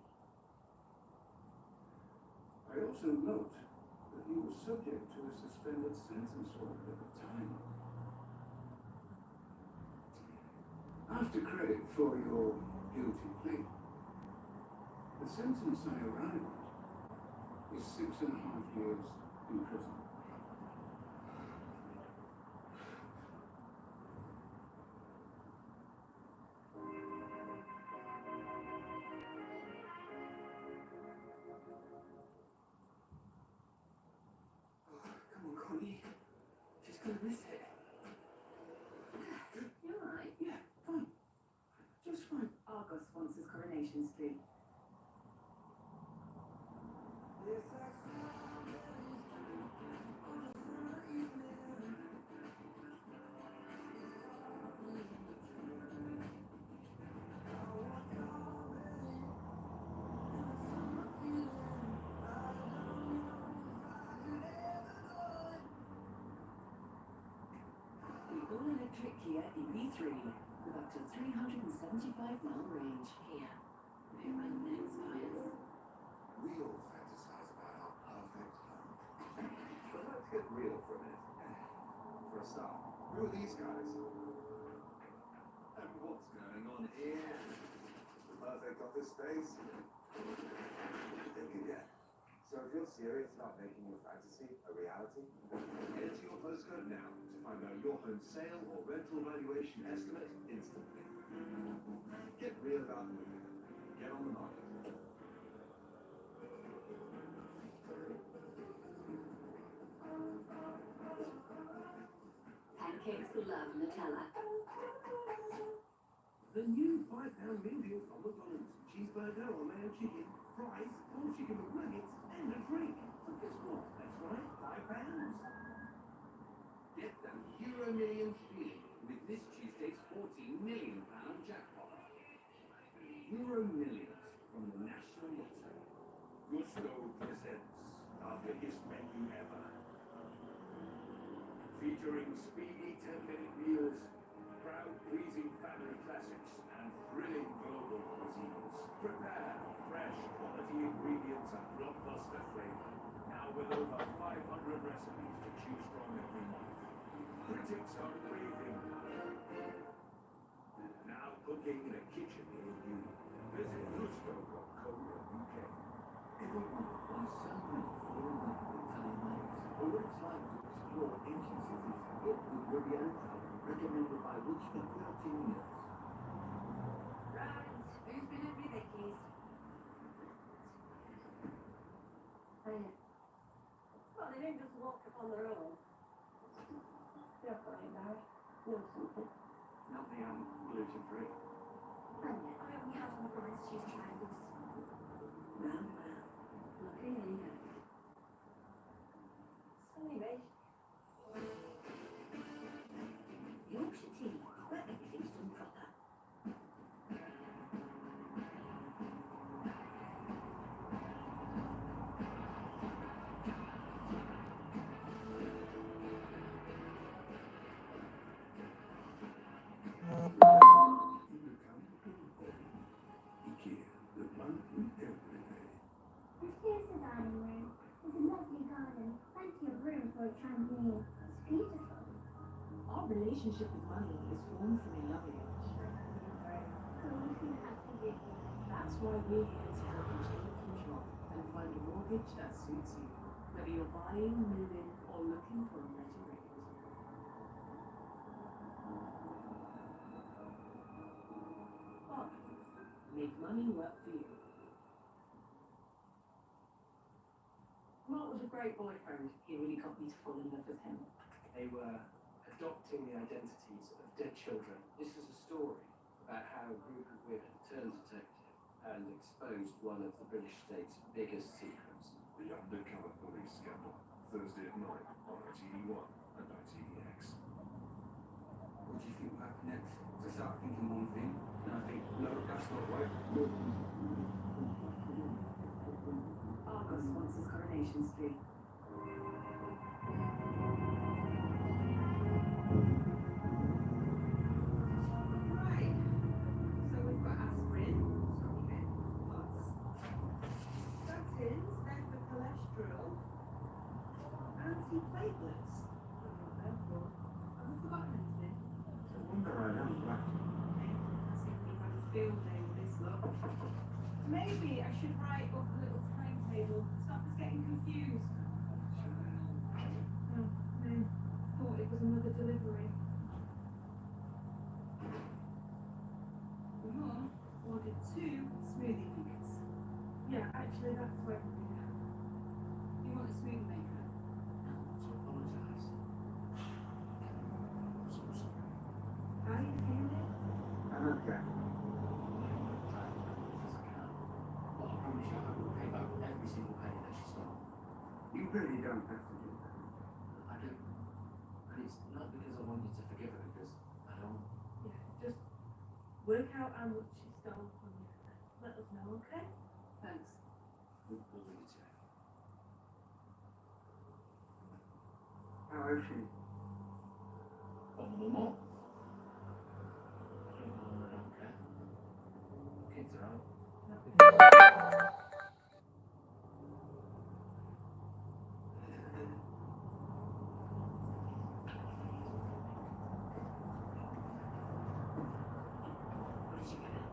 I also note that he was subject to a suspended sentence order at the time. After credit for your guilty plea, the sentence I arrived at is 6.5 years in prison. So this here. You alright? Yeah, fine. Just fine. Argos sponsors Coronation Street. The all-electric Kia EV3 with up to 375-mile range. Kia, movement that inspires. We all fantasize about our perfect home. But let's get real for a minute. For a start, who are these guys? And what's going on here? The perfect office space? Thinking yet? So if you're serious about making your fantasy a reality, head to your postcode now to find out your home sale or rental valuation estimate instantly. Get real about moving. Get on the market. Pancakes to love Nutella. The new £5 meal deal from McDonald's. Cheeseburger or mayo chicken, fries, full chicken McNuggets, and a drink. So guess what? That's right, £5. Get that Euro Millions feeling with this Tuesday's £14 million jackpot. Euro Millions from the National Lotto. Gusto presents our biggest menu ever. Featuring speedy 10-minute meals, crowd-pleasing family classics, and thrilling global cuisines. Prepare fresh, quality ingredients and blockbuster flavor. Now with over 500 recipes to choose from every month. Critics are raving. Now cooking in a kitchen near you. Visit gusto.co.uk. Ever wonder why so many fall in love with Italian menus? Or what it's like to explore ancient cities yet with Riviera, recommended by which for 13 years? Right, who's been at me Vicky's? Well, they didn't just walk up on their own. They're fine, Barry. Know something. Not the gluten-free. I only have one orange cheese triangles. Round and round. Lucky you. Silly me. Yorkshire tea, where everything's done proper. IKEA, the one we every day. Here's the dining room. There's a lovely garden, plenty of room for a trampoline. It's beautiful. Our relationship with money is formed from a young age. So you can have to give me. That's why we're here to help you take control and find a mortgage that suits you, whether you're buying, moving, or looking for a better rate. Bargains. Make money work for you. Mark was a great boyfriend. He really got me to fall in love with him. They were adopting the identities of dead children. This is a story about how a group of women turned detective and exposed one of the British state's biggest secrets. The Undercover Police Scandal, Thursday at 9 on ITV1 and ITVX. What do you think will happen next? I start thinking one thing, and I think, no, that's not right. Argos sponsors Coronation Street. Right. So we've got aspirin, lots. Statins, there's the cholesterol. Antiplatelets. I've forgotten anything. I wonder I am black. As if we've had a field day with this lot. Maybe I should write up a little timetable. Stop us getting confused. Oh, no. Thought it was another delivery. Mum ordered 2 smoothie makers. Yeah, actually that's where we are. You want a smoothie maker? To apologise. Yeah. Try and as I can. But I promise you I will pay back every single penny that she stole. You really don't have to do that. I do. And it's not because I want you to forgive her, because I don't. Yeah, just work out how much she stole from you. Let us know, okay? Thanks. We'll leave it to you. How is she? Probably more. I don't care. Kids are out. What did you get her?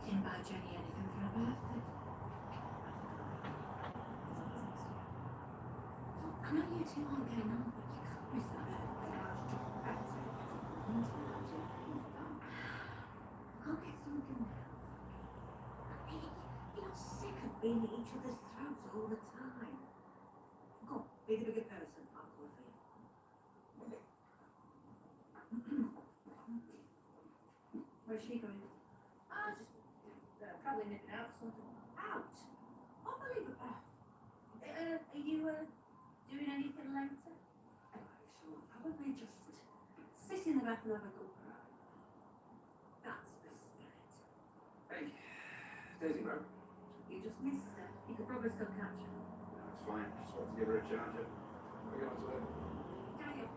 Didn't buy Jenny anything for her birthday. I know you two aren't getting on, but you can't miss that birthday large chocolate. Go get something now. Hey, you're not sick of being at each other's throats all the time. Go, be the bigger person. I'll go for you. Where's she going? Just probably nipping out or something. Out? Unbelievable. Are you doing anything later? She'll probably just sit in the back and have a good cry. That's the spirit. Hey, Daisy, bro. You just missed her. You could probably still catch her. No, it's fine. Just want to give her a charger. We'll get on to it. Daniel.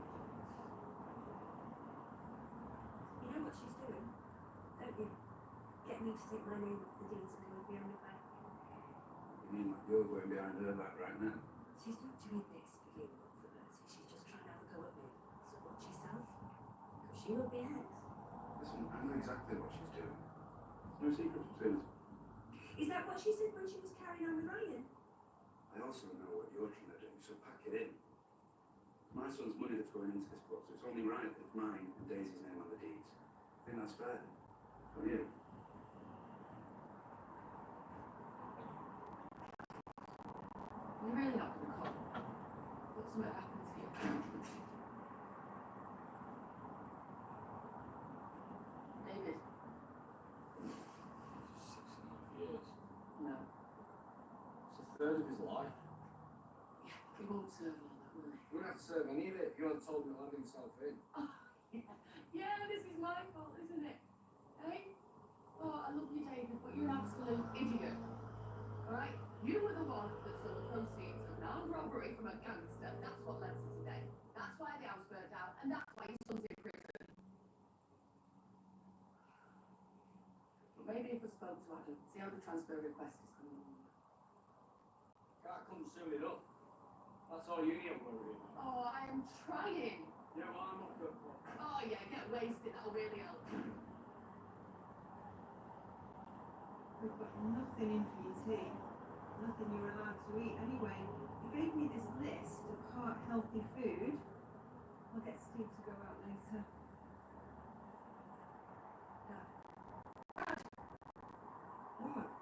You know what she's doing, don't you? Get me to take my name off the deeds and go beyond the back. You mean like you're going behind her back right now? She's not doing this for you, not for Bertie. She's just trying to have a go at me. So watch yourself. Because she will be ahead. Listen, I know exactly what she's doing. There's no secrets between us. Is that what she said when she was carrying on with Ryan? I also know what you're trying to do, so pack it in. My son's money that's going into this club, so it's only right that it's mine and Daisy's name on the deeds. I think that's fair. Don't you? You're really not going to call. What's going to happen to you? David? 6.5 years. No. It's a third of his life. Yeah, he won't serve all that, will he? You don't have to serve any of it. You haven't told him to let himself in. Oh, yeah. Yeah, this is my fault, isn't it? Hey? Oh, I love you, David, but you're an absolute idiot. Alright? You were the one that stole the proceeds of an armed robbery from a gangster. That's what led to today. That's why the house burned down, and that's why your son's in prison. But maybe if I spoke to Adam, see how the transfer request is coming along. Can't come soon enough. That's all you need to worry about. Oh, I am trying. Yeah, well, I'm off the clock. Oh, yeah, get wasted. That'll really help. We've got nothing in for your tea. Nothing you're allowed to eat anyway. You gave me this list of heart-healthy food. I'll get Steve to go out later. Dad. Dad! What?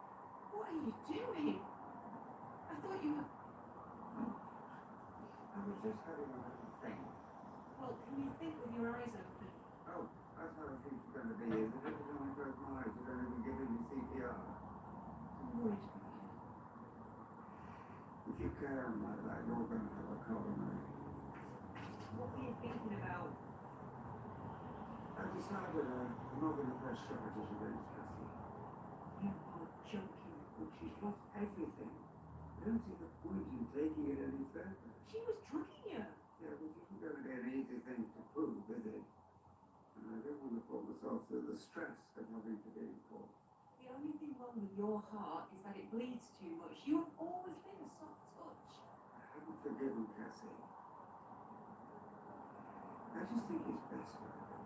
What are you doing? I thought you were... I was just having a little think. Well, can you think with your eyes open? Oh, that's how it's going to be, is it? Every time I close my eyes, you're going to be giving me CPR. I'm worried about you. If you carry on like that, you're going to have a coronary. What were you thinking about? I decided I'm not going to press charges against Cassie. You are joking. Well, she's lost everything. I don't see the point in taking it any further. She was drugging you. Yeah, but this isn't going to be an easy thing to prove, is it? And I don't want to put myself through the stress of having to be in court. The only thing wrong with your heart is that it bleeds too much. You have always been a soft touch. I haven't forgiven Cassie. I just think it's best for her.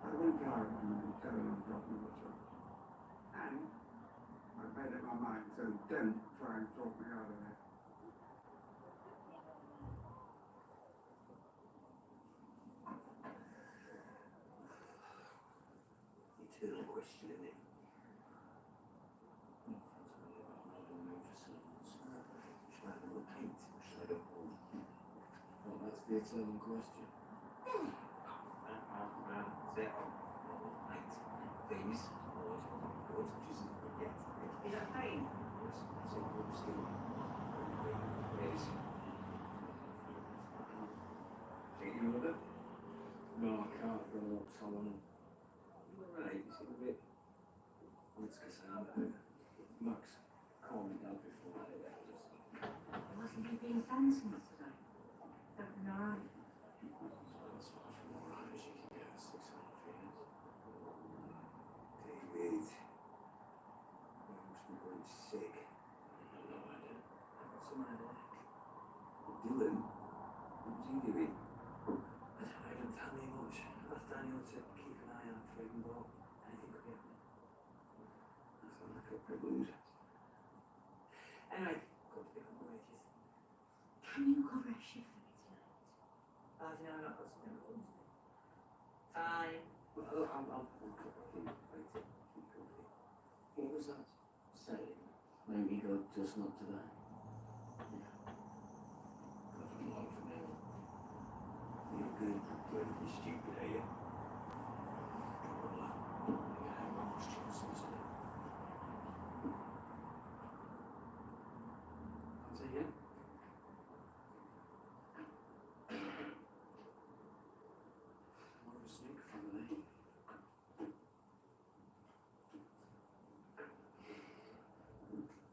I won't go out and tell her I'm dropping the charge. And I've made up my mind, so don't try and talk me out of it. Eternal question, isn't it? Not friends with you, but I'm not going to move for 7 months. Should I relocate? Should I go home? Well, that's the eternal question. it. Right, please. Lord, good, just yet. Is that pain? Yes, it's a good skill. Yes. Take you with it? No, I can't go up so long. You alright? You seem a bit... Well, it's because I'm Max, call me down before I just... Wasn't he being friends with today? Don't know. As far from alright as you can get at 6 and a half years. David, you must be very sick. I have no idea. What's the matter? Dylan? What was he doing? I don't tell me much. I asked Daniel to keep an eye out for him, but anything could be happening. I sound like a prelude. Anyway, got to pick up my wages. Can you cover a shift for me tonight? As you know, I've got something to do. Fine. Well, I'll keep waiting. Keep company. What was that? Saying, maybe God just not today. Yeah. Got from long for me. You're good. You're really stupid, are you?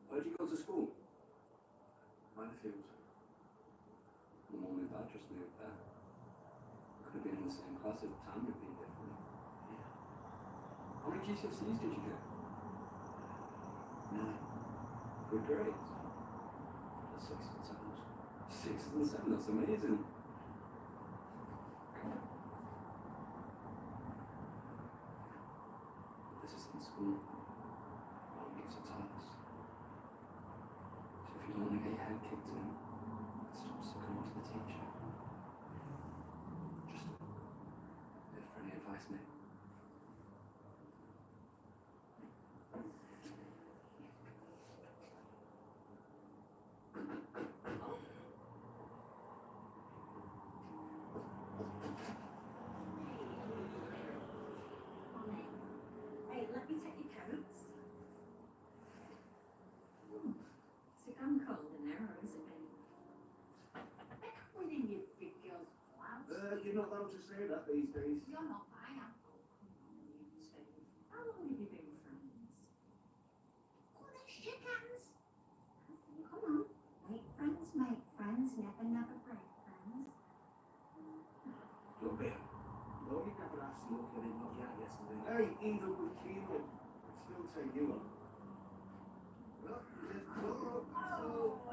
Where'd you go to school? Minefield. My mum and dad just moved there. Could have been in the same class if time had been different. Yeah. How many GCSEs did you get? 9. Good grades. 6 and 7s. 6 and 7, that's amazing. This isn't school. Mom gives a task. So if you don't want to get your head kicked in, it's just to come to the teacher. Just for any advice, mate. Hey, let me take your coats. Is it gone cold in there, or is it raining? Within your big girl's blouse. You're not allowed to say that these days. You're not my uncle. Come on, you two. How long have you been friends? Oh, they shake hands. Come on. Make friends, never, never break friends. Look, babe. No, you never asked to look at it, not yet yesterday. Hey, even with Keenan, I'd still take you on. Well, just go up. Oh,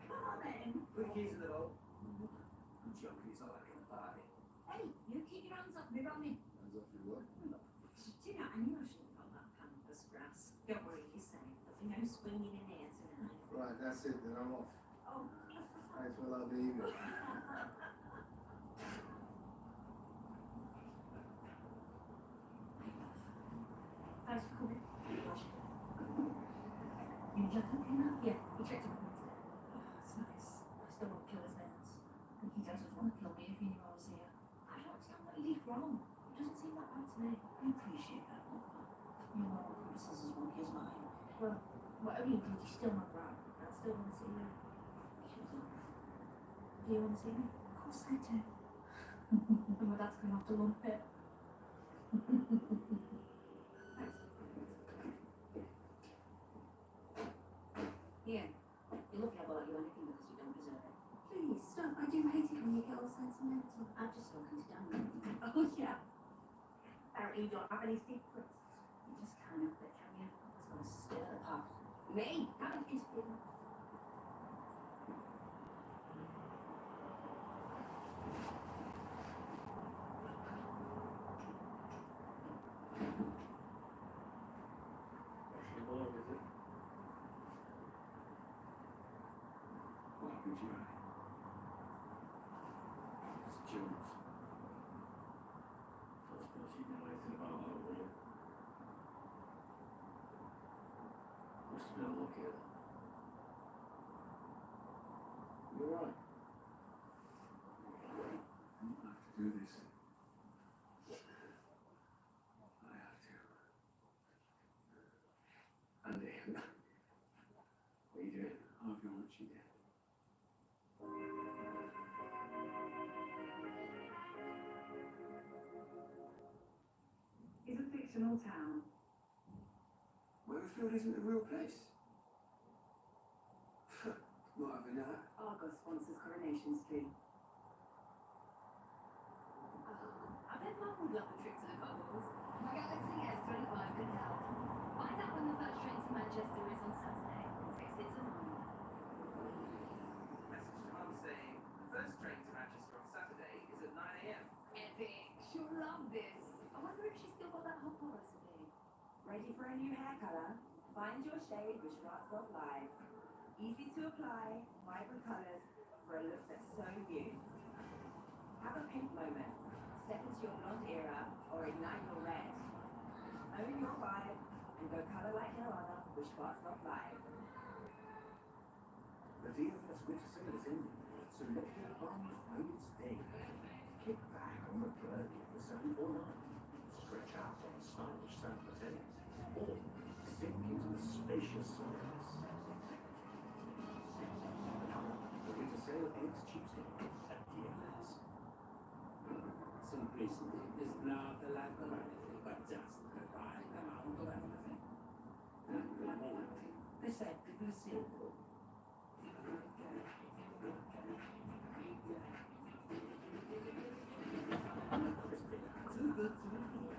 come on then. Put the keys in the door. I'm joking, it's not like a party. Hey, you keep your hands off me, Ronnie. Hands off your what? Do you know, I knew I should have got that pampas grass. Don't worry, you're safe. There'll be no swinging in here tonight. Right, that's it, then I'm off. Oh. Thanks for the lovely evening. Thanks for coming. You enjoyed cooking that? Yeah, he checked it with me today. Oh, it's nice. I still won't kill his nails. I think he does just want to kill me if he knew I was here. I don't understand what he did wrong. It doesn't seem that bad to me. I appreciate that, love that. Your moral compass is as wonky as mine. Well, whatever you did, you're still my bride. I still want to see you. Do you want to see me? Of course I do. And my dad's going to have to lump it. Yeah, you're lucky I won't let you anything because you don't deserve it. Please, stop. I do hate it when you get all sentimental. I've just spoken to Dan. Oh, yeah. Apparently you don't have any secrets. You just can't help it, can you? I was going to stir the pot. Me? How did you spin? What happened to you? It's Jones. I suppose you know anything about that, will you? Must have been unlucky at that. You're right. You don't have to do this. you did. Is a fictional town. Weatherfield isn't a real place. Not having that. Argos sponsors Coronation Street. I bet Mum would love a trip to the Cotswolds. My Galaxy S25 could help. Find out when the first train to Manchester is on Saturday. Text it to Mum. Message to Mum saying the first train to Manchester on Saturday is at 9 a.m. Epic. She'll love this. I wonder if she's still got that hot pot recipe. Ready for a new hair colour? Find your shade with Schwarzkopf Live. Easy to apply, vibrant colours for a look that's so you. Have a pink moment. Step into your blonde era or ignite your red. Own your vibe and go colour like no other with Schwarzkopf Live. The DFS winter sale is in, so let your bum know its day. Kick back on the Burgundy for 749. Stretch out on stylish San Mateo, or sink into the spacious Solaris. The winter sale ends Tuesday at DFS. Simplicity is not the lack of anything, but just the right amount of everything. And quality, deceptively simple. Too good to be true.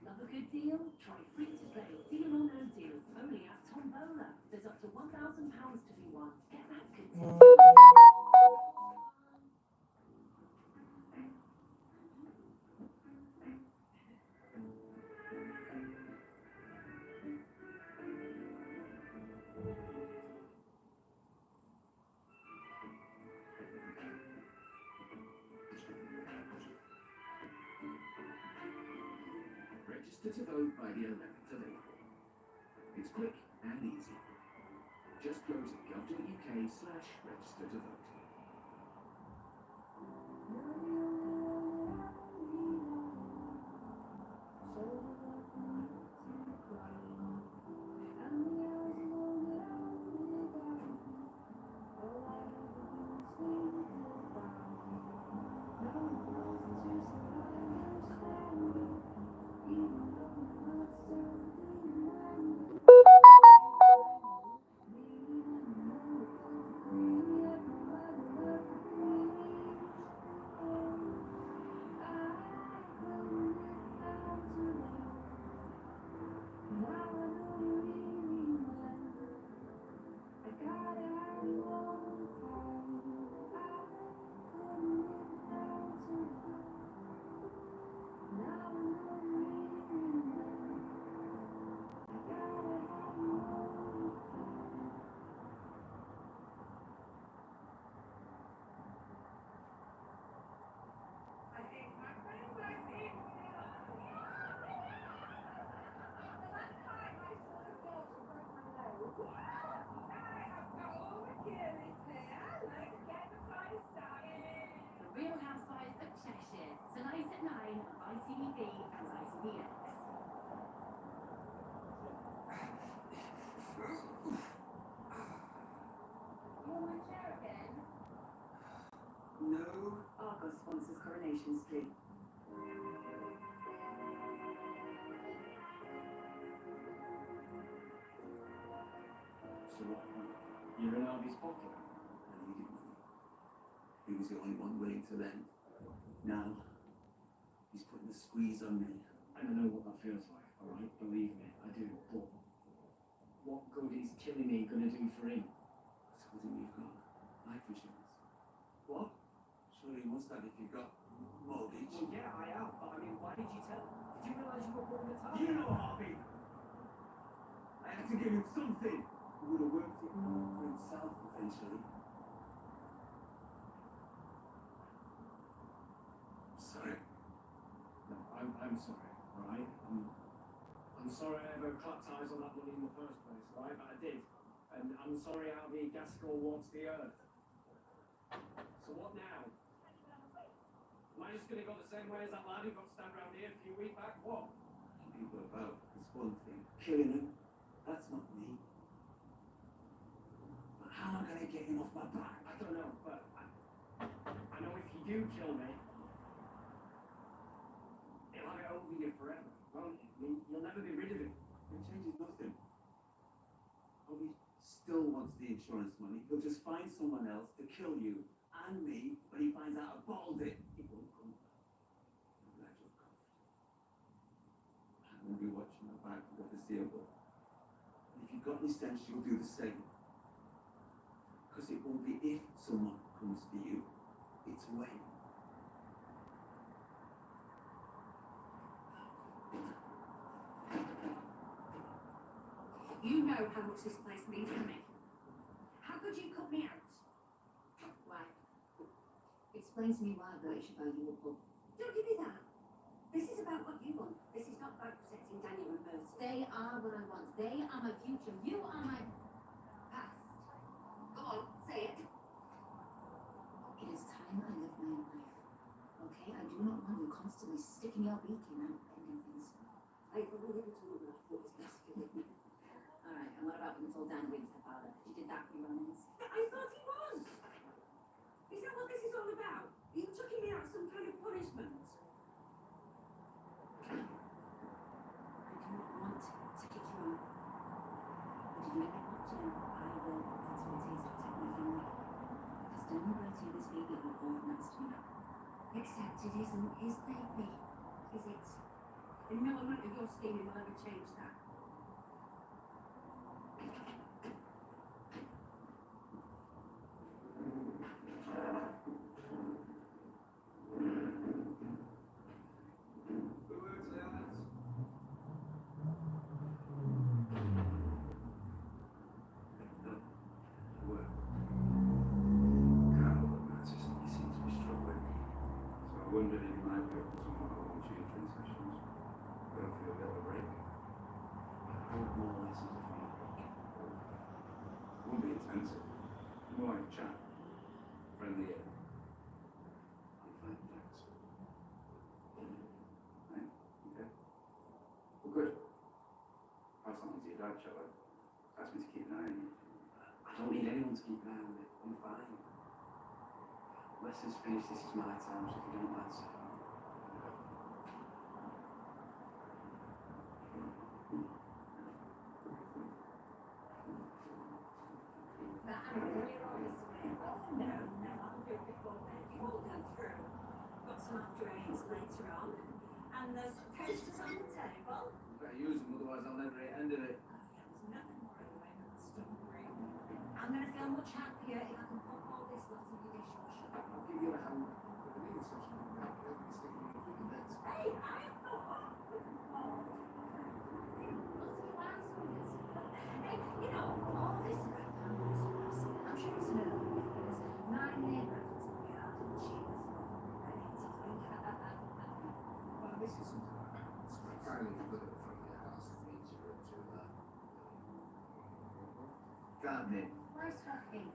Love a good deal? Try free to play. Deal or no deal. Only at Tombola. There's up to £1,000 to be won. Get that good deal. Register to vote by the 11th of April. It's quick and easy. Just go to gov.uk/register to vote. The Real Housewives of Cheshire. Tonight at 9 on ITV and ITVX. You want my chair again? No. Argos sponsors Coronation Street. So what? You're in Harvey's pocket? And he didn't know. He was the only one willing to lend. Now, he's putting the squeeze on me. And I know what that feels like, alright? Believe me, I do. But what good is killing me gonna do for him? I told him you've got life insurance. What? Surely he wants that if you've got mortgage. Well, yeah, I am. But I mean, why did you tell him? Did you realise you were pulling the target? You know, Harvey! I had to give him something. He would have worked it for himself eventually. Sorry. No, I'm sorry, alright? I'm sorry I ever clapped eyes on that money in the first place, right? But I did. And I'm sorry Harvey Gaskell walks the earth. So what now? Am I just gonna go the same way as that lad who got stabbed around here a few weeks back? What? People about is one thing. Killing him, that's not me. But how am I going to get him off my back? I don't know, but I know if you do kill me, he'll have it over you forever, won't he? I mean, you'll never be rid of him. It changes nothing. Bobby still wants the insurance money. He'll just find someone else to kill you and me when he finds out I balled it. He won't come back. I'm glad you're comfortable. I won't be watching my back for the foreseeable. And if you've got any sense, you'll do the same. Because it won't be if someone comes for you, it's when. You know how much this place means to me. How could you cut me out? Why? Explain to me why British should buy you a pub. Don't give me that. This is about what you want. This is not about protecting Daniel and Bertie. They are what I want. They are my future. You are my past. Go on, say it. It is time I live my own life. Okay? I do not want you constantly sticking your beak in and bending things. I've only lived to know that I thought was best for you. Alright, and what about when you told Dan Weeks the father? You did that for your own ends? I thought he was. Is that what this is all about? Are you chucking me out some kind of punishment? I do not want to kick you out. But if you make me want to, I will. That's what it takes to protect my family. Because Daniel Bertie and this baby are all next to me. Except it isn't his baby, is it? And no amount of your scheming will ever change that. I wondered if you might be up for some more tutoring sessions. Going for a bit of a break. I want more lessons if you break. It won't be intensive. More like a chat. Friendly air. I'm fine, thanks. Right? Okay. Well, good. Pass on to your dad, shall I? Ask me to keep an eye on you. I don't need anyone to keep an eye on me. I'm fine. Lessons finished, this is my time, so if you don't mind, sir. But I'm really honest with you. Oh, no, I'll do it before then. You all go through. Got some after eights later on. And there's posters on the table. Better use them, otherwise I'll never hit end of it. There's nothing more anyway than the story. I'm going to feel much happier if I can pop all this lot in your dishwasher. I'll give you a hand. The meeting session will be okay. I'll be sticking you in the next. Hey, I am not. Hey, you know, all this about Paris, I'm sure it's an early because my neighbour to me out and she was ready to think. Well, this is something like that. It's finally good at the front of your house and needs you to Gardening. Nice talking.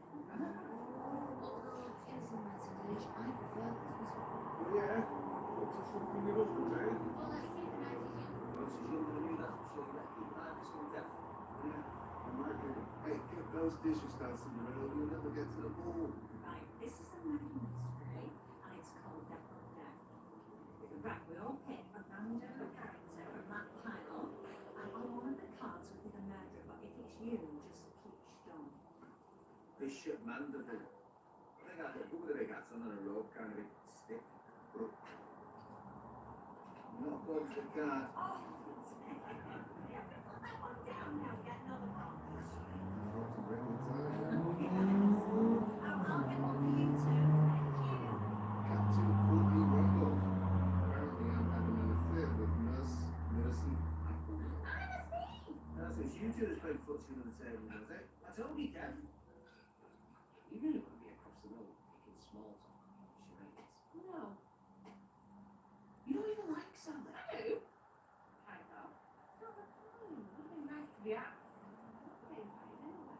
Innocent matter, Dej. I prefer Christmas. Oh, yeah? What's this one from your husband, eh? Well, let's see the night again. Well, she's younger than you, that's for sure. You better keep an eye on this one, Def. Yeah, I might be. Hey, get those dishes dancing around. You'll never get to the ball. Right, this is a murder mystery and it's called Death on Death. Right, we all pick a random character from that pile and on one of the cards will be the murderer, but if it's you, just keep stum. Bishop Mandeville. I think I'd put with a big hat on and a robe, kind of a stick. Not going for the card. Oh, I'm going to put that one down now, get another one. I'll get one for you too, thank you. Captain Courtney Rundle. Apparently I'm having an affair with Nurse Millicent Appleby. Ah, that's me! That's it, she you two that's playing footsie under the table, was it? I told you, Kev. You really want to be across the road making small talk on charades? No. You don't even like Sally. I do. I know. It's not the time. I've been nice to be asked. I'm not being paid anyway.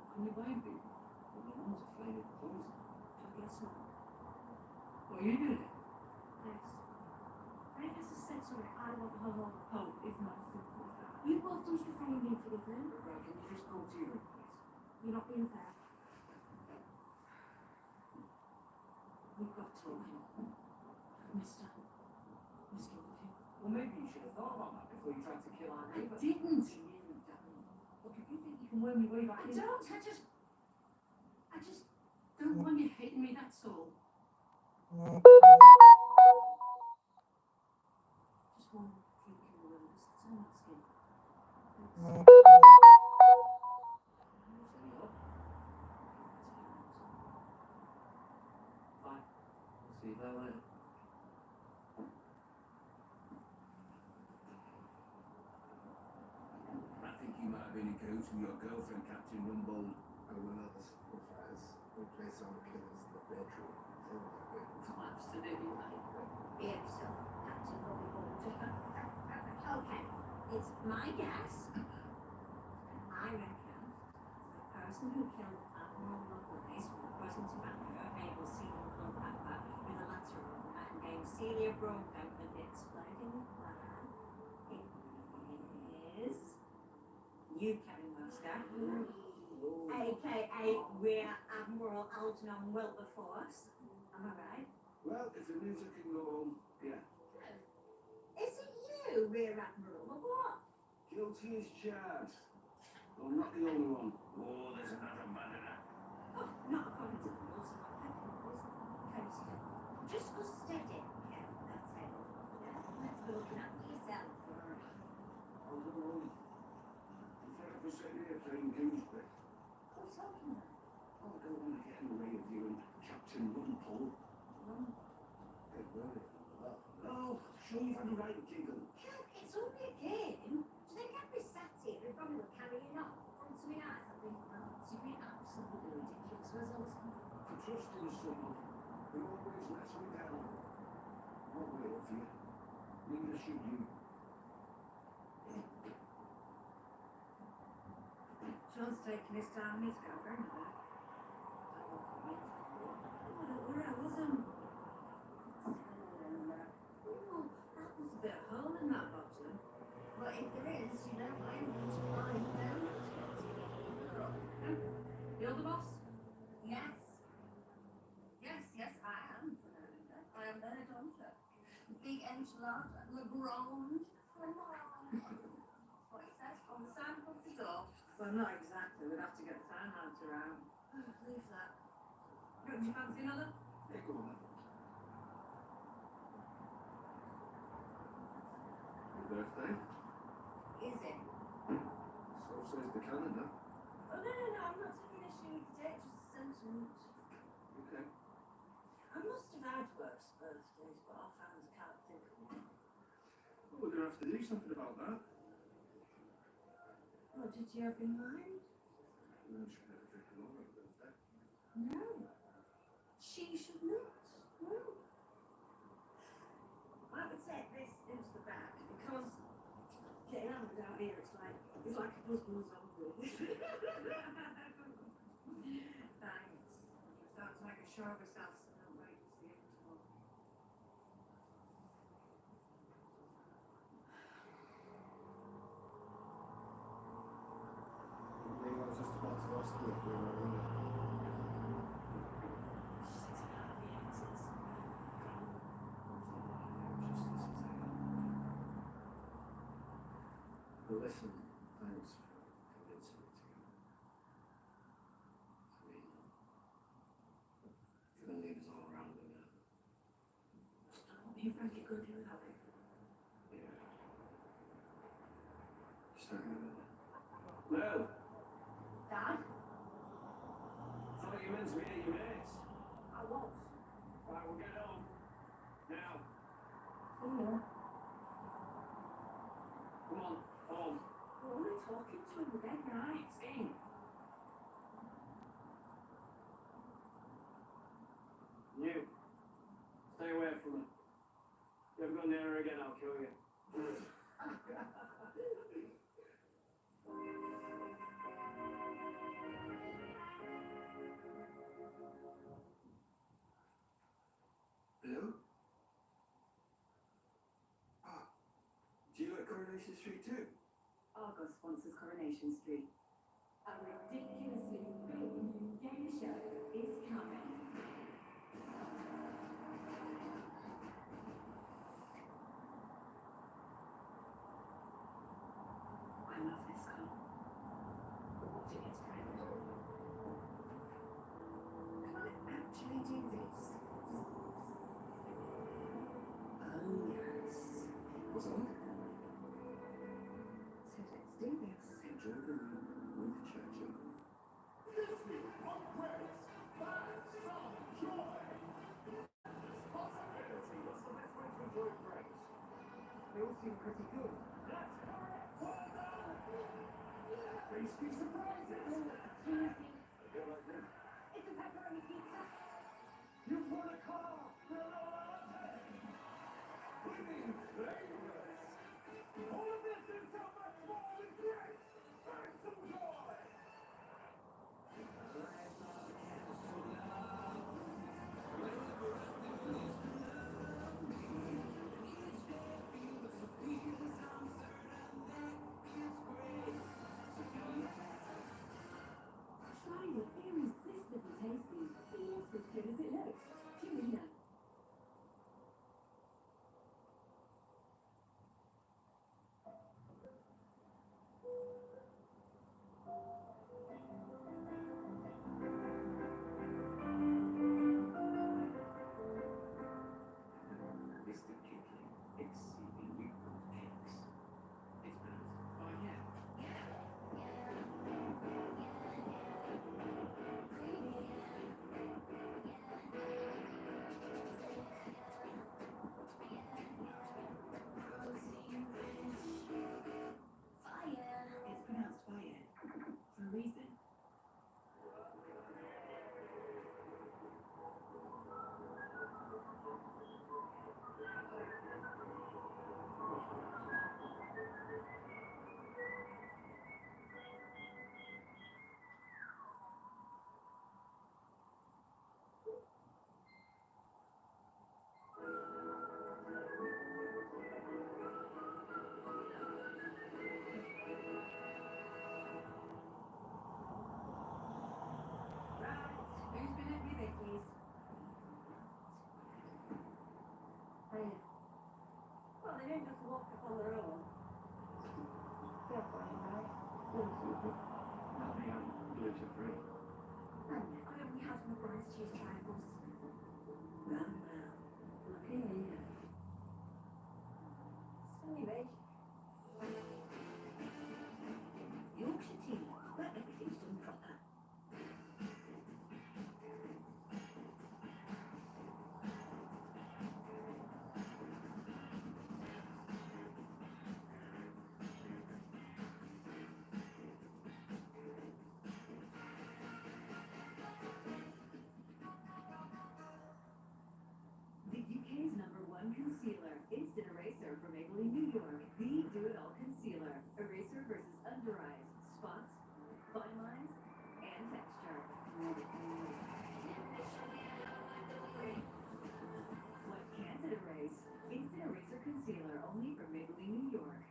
What can you blame people when your mum's a flaming poison? I guess not. What are you doing? Yes. Ray has said something I want her home. Home is not as simple as that. You both done stuff wrong and need forgiven. Right, can you just go to your room, please? You're not being fair. We've got to talk. Mister. Mister Woodhill. Well, maybe you should have thought about that before you tried to kill our I neighbour. didn't. You nearly died. Look, if you think you can worm your way back I in... don't. I just don't want you hating me, that's all. Just one drink in the room, just turn my skin. Thanks. Fine. I'll see you there later. I think you might have been in cahoots with your girlfriend, Captain Rumbold. And when others sacrifice, we place our killers in the bedroom. Oh, absolutely right. Yeah, so Captain Bobby Bolter. Okay, it's my guess. I reckon the person who killed Admiral Lovelace was present to Banker, able to see him contact that with a letter on that and named Celia Broadbent and the exploding plan is you, Kevin Webster, aka Rear Admiral Algernon Wilberforce. Am I right? Well, if the music can go on, yeah. Is it you, Rear Admiral, or what? Guilty as charged. I'm not the only one. Oh, there's another man in it. Oh, not according to the rules. Okay, so just go steady, Kevin, that's it. Yeah, let's be looking after yourself. I don't know. In fact, we're sitting here playing gooseberry. What are you talking about? Oh, I don't want to get in the way of you and Captain Rumpole. Hey, really? Well, Oh, sure you've had the right giggle. Kev, it's only a game. Do you think I'd be sat here in front of a carrying on? From to my eyes, I'd be, to be absolutely ridiculous result. For trusting someone who always lets me down. Not wait for you. Neither should you. John's taking his time, he's got very much. Where I wasn't. Oh, that was a bit of hole in that bottom. But if there is, you know, I'm going to find them. You're the boss? Yes. Yes, I am. I am Bernard Hunter. Big enchilada, Le Grand Fromage. What it says on the sign above the door. Well, not exactly. We'd have to get the townhouse around. Leave that. Don't you fancy another? Yeah, go on then. Your birthday? Is it? So says the calendar. Oh, no, I'm not taking issue with the date, just a sentiment. Okay. I must have had worse birthdays, but offhand I can't think of one. Well, we're going to have to do something about that. What did you have in mind? You should never drink alone on a birthday. No. She should not. No. I would take this into the back because getting out down here, it's like a husband's zombie. Thanks. Start to make a show of herself so don't wait to see it tomorrow. I was just about to ask you if we were in it. But listen, thanks for convincing me to go. I mean, you're going to leave us all around again. You think you could do that? Yeah. Just hang on a minute. Well, Dad? thought you meant to be at your mates. I was. Right, we'll get on. Now. Yeah. Come on, home. What are we talking Keep swimming with that guy. Stay. You. Stay away from it. You ever go near her again, I'll kill you. Hello? Ah, do you like Coronation Street too? Argos sponsors Coronation Street. A ridiculously big new game show is coming. I love this car. But what if it gets wrecked? Can I actually do this? Oh yes. What's on? So let's do this. Enjoy the room with Churchill. They all seem pretty good. Tasty surprises! You're like this. It's a pepperoni pizza. You've won a car for an Auditing! Winning flavors! All of this and so much more with great personal joy! Try the irresistibly tasty. Feels as good as it looks. PINAC. Mr. Kipling, exceedingly good cakes. It's pronounced Bayet. It's pronounced Bayet for a reason. Who's been at me, Vicky's? Hiya. Well, they didn't just walk up on their own. They're fine, right? Nothing I'm gluten-free. Why don't we have some rice cheese triangles? Well, lucky me. Sunny veg. Yorkshire tea, where everything's done proper. The UK's #1 concealer, Instant Eraser from Maybelline, New York. The do-it-all concealer. Eraser versus under eyes, spots, fine lines, and texture. What can't it erase? Instant Eraser concealer, only from Maybelline, New York.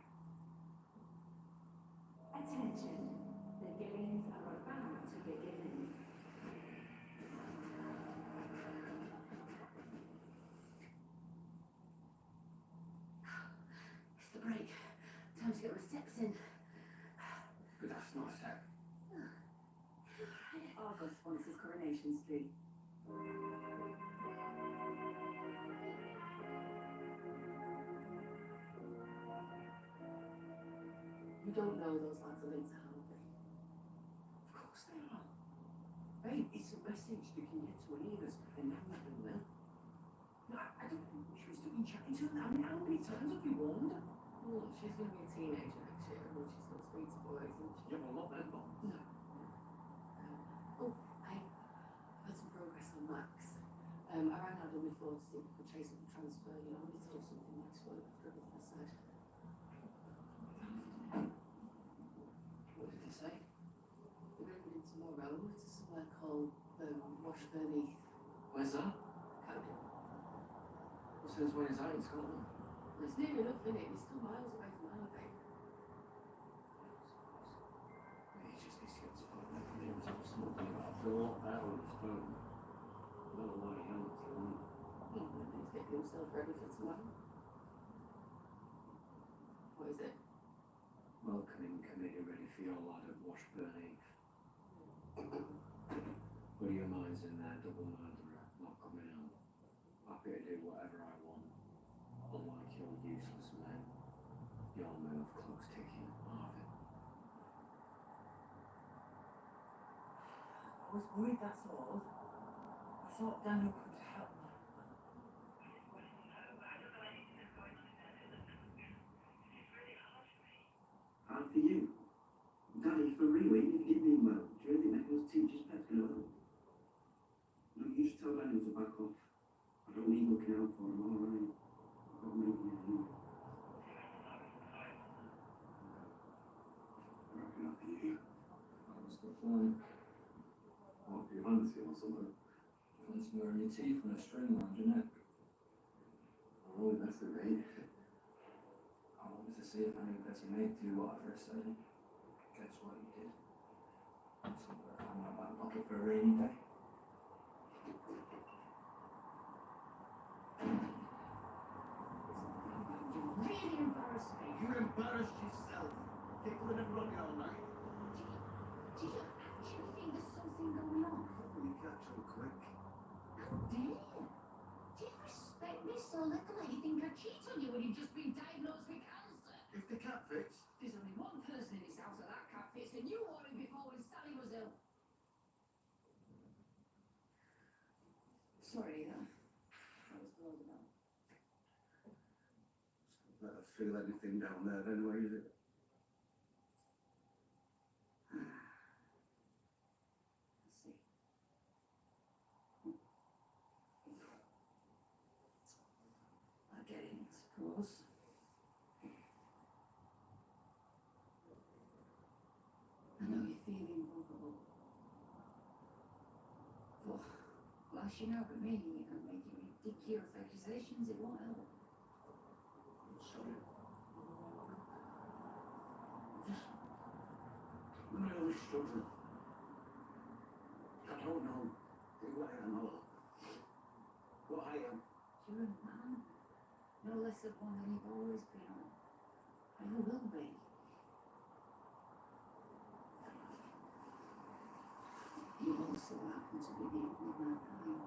Attention, the games are about to begin. It's the break. Time to get my steps in. But that's not a step. Argos sponsors Coronation Street. You don't know those lads are into hungry. Of course they are. Babe, it's a message that can get to any of us, and now we can know. No, I don't think she was doing chatting to her. I mean, how many times have you warned her? Well, she's going to be a teenager next year, and she's not 3 to 4 eggs each. You have a lot then, Bob. No. Oh, I had some progress on Max. I rang Adam before to see if we could chase up the transfer. You know, I need to do something next week after everything I said. What did they say? We're moving in tomorrow to somewhere called Washburn Heath. Where's that? Camden. Well, since when is that in Scotland? Well, it's near enough, isn't it? It's still miles away from Alvin. He just needs to get to find out from him something about a lot better on his phone. I don't know why he held it so long. He's getting himself ready for tomorrow. What is it? Welcoming committee ready for your lad at Washburn Heath. Put your minds in there, double murderer, not coming out. Happy to do whatever I want. Unlike your useless men. Your move, clock's ticking, Marvin. I was worried, that's all. I thought Daniel could help me. Hard for you. Daddy, for real, even if you did mean well, do you really think those teachers' pets can help? Look, you just tell Daniel to back off. I don't need looking out for him, alright? I've got to make it anyway. Wrapping up here. What's the plan? What, do you fancy or something? Fancy wearing your teeth on a string around your neck? Oh, that's it, mate. I wanted to see if any better mate do whatever I said. Guess what he did? Somewhere I found my back pocket for a rainy day. You really embarrassed me. You embarrassed yourself. People have been running all night. Do you actually think there's something going on? We catch them quick. How dare you? Do you respect me so little that you think I cheat on you when you've just been diagnosed with cancer? If the cat fits, There's only one person in this house that cat fits, and you warned him before when Sally was ill. Sorry, I was told about. let her feel anything down there anyway, is it? Let's see. I get it, I suppose. I know you're feeling vulnerable. But lashing out at me and making ridiculous accusations, it won't help. I'm sorry. I'm really struggling. I don't know who I am or what I am. You're a man, no less of one than you've always been, and you will be. You also happen to be the only man I know.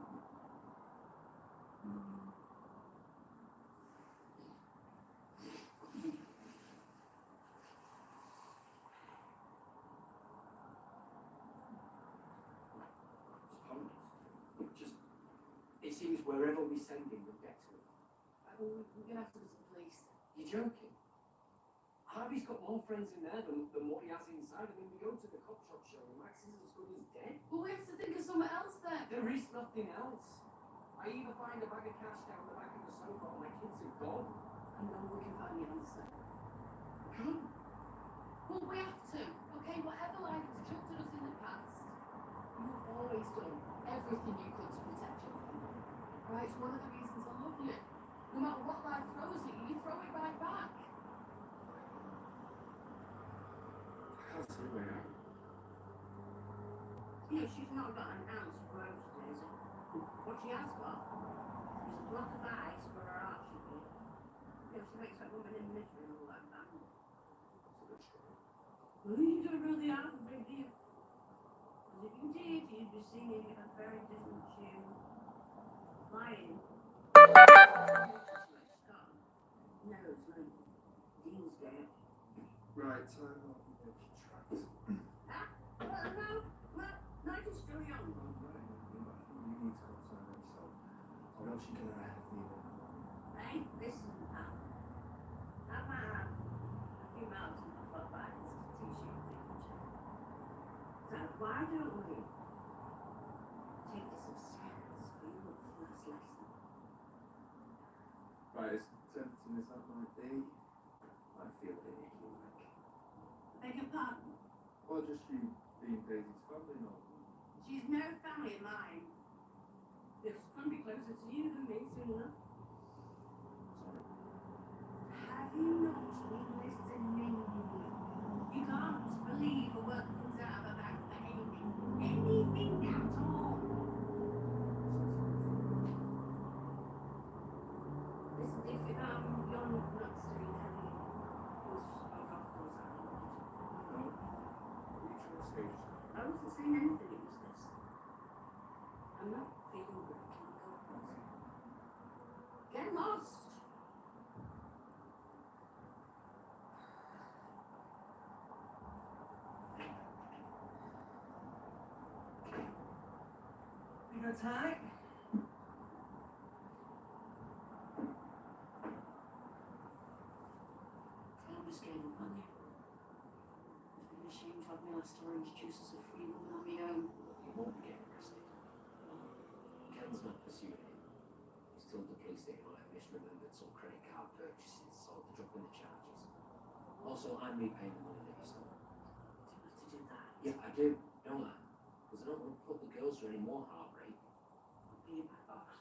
It seems wherever we send him, we'll get to him. We're gonna have to go to the police. You're joking? Harvey's got more friends in there than what he has inside. I mean, we go to the cop shop show and Max is as good as dead. Well, we have to think of something else then. There is nothing else. I either find a bag of cash down the back of the sofa or my kids are gone. I know we can find the answer. Come. Well, we have to. Okay, whatever life has chucked at us in the past, you've always done everything you could to protect your family. Right? It's one of the reasons I love you. No matter what life throws at you, you throw it right back. I can't see a way out. You know, she's not got an ounce of rose, Daisy. What she has got is a block of ice for her heart, she did. You know, she makes that woman in misery and all that family. It's a bit strong. Well, you don't really have a big deal. Because if you did, you'd be singing a very different tune. Lying. No, it's no Dean's game. Right, time off the bitch tracks. Ah, well, no, not just still young. You need to concern yourself. Or else you can leave it. Hey, listen, I might have a few mouths in my butt bites to Why don't we take this upstairs for your first lesson? Right, as tempting as that might be, I feel a bit icky like. Beg your pardon? Well, just you being Daisy's family, not. She's no family of mine. This couldn't be closer to you than me soon enough. Sorry. Have you not been listening? You can't believe a word that comes out of her mouth for anything. Anything at all. Listen, if you're not studying heavily, because of course I don't want you to. No. Reaching the stage. I wasn't saying anything, it was this. I'm not feeling good. Can you go closer? Get lost! You got time? I almost gave up on you. I've been ashamed to have my last orange juice as a free woman on my own. He won't be getting arrested. Ken's not pursuing him. He's told the police that he might have misremembered some credit card purchases, so they're dropping the charges. Also, I'm repaying the money that you stole. Do you have to do that? Yeah, I do, don't I? Because I don't want to put the girls through any more heartbreak. I'll be my boss.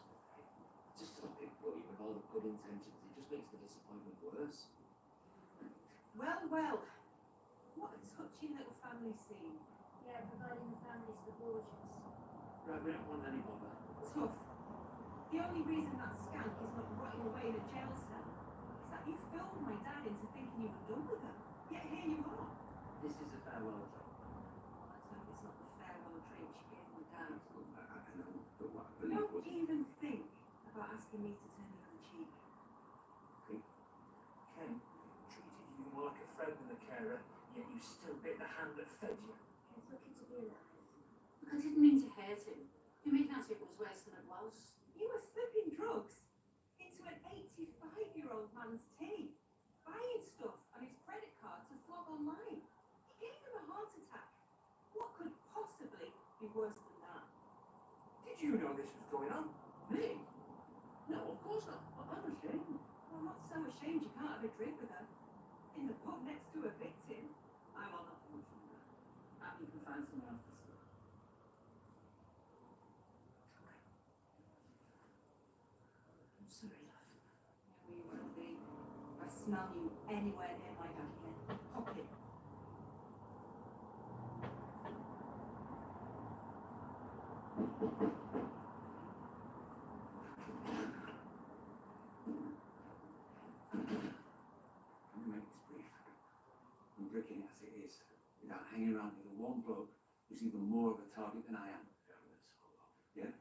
Just stop it, will you, with all the good intentions. It just makes the disappointment worse. Well, well. What a touching little family scene. Yeah, providing the families for gorgeous. Right, we don't want any bother. Tough. The only reason that skank is not rotting away in a jail cell is that you fooled my dad into thinking you were done with her. Yet here you are. This is a farewell job. Let's hope it's not the farewell drink she gave my dad. I know, but what I believe Don't was. even think about asking me to turn the other cheek. Ken treated you more like a friend than a carer, yet you still bit the hand that fed you. He's lucky to be alive. Look, I didn't mean to hurt him. You made out it was worse than it was. You were slipping drugs into an 85-year-old man's tea, buying stuff on his credit card to flog online. He gave him a heart attack. What could possibly be worse than that? Did you know this was going on? Me? No, of course not. I'm ashamed. I'm not so ashamed you can't have a drink with her. In the pub next to a victim. I want nothing more from that. You can find someone else to see. I'm sorry, love. We will be. I smell you anywhere near my dad again. Pop it. Let me make this brief. I'm bricking it as it is, without hanging around with one bloke who's even more of a target than I am. Yeah?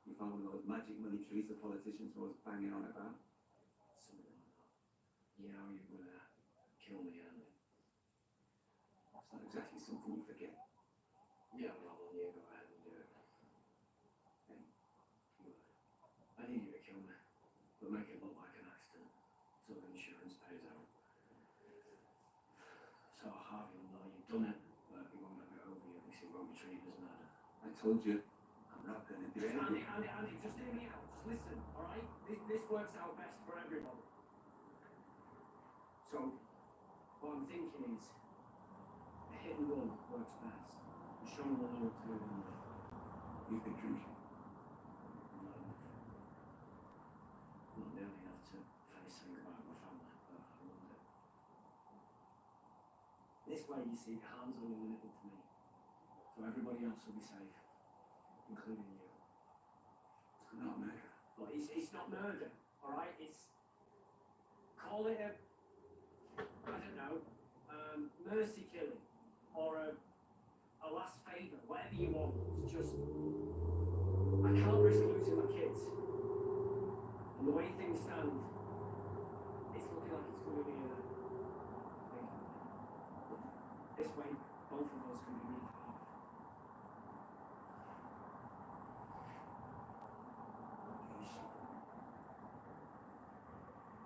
You found one of those magic money trees the politicians were always banging on about? Something like that. Yeah, how are you gonna kill me, aren't you? It's not exactly something you forget. Yeah, well, yeah, go ahead and do it. Hey, Good. I need you to kill me, but make it look like an accident, so the insurance pays out. So Harvey will know you've done it, but he won't have it over you because he won't be treated as murder. I told you, I'm not going to do anything. Andy, just hear me out. Just listen, alright? This works out best for everybody. So, what I'm thinking is, a hit and run works best. And Sean will know what to do with me. You've been drinking. Not enough. Not nearly enough to face saying goodbye to my family, but I will do. This way, you see, harm's only limited to me. So everybody else will be safe, including you. It's not murder. Look, it's not murder, alright? It's... Call it a... I don't know, mercy killing. Or a last favour, whatever you want. It's just... I can't risk losing my kids. And the way things stand, it's looking like it's going to be a... This way, both of us can be repaid.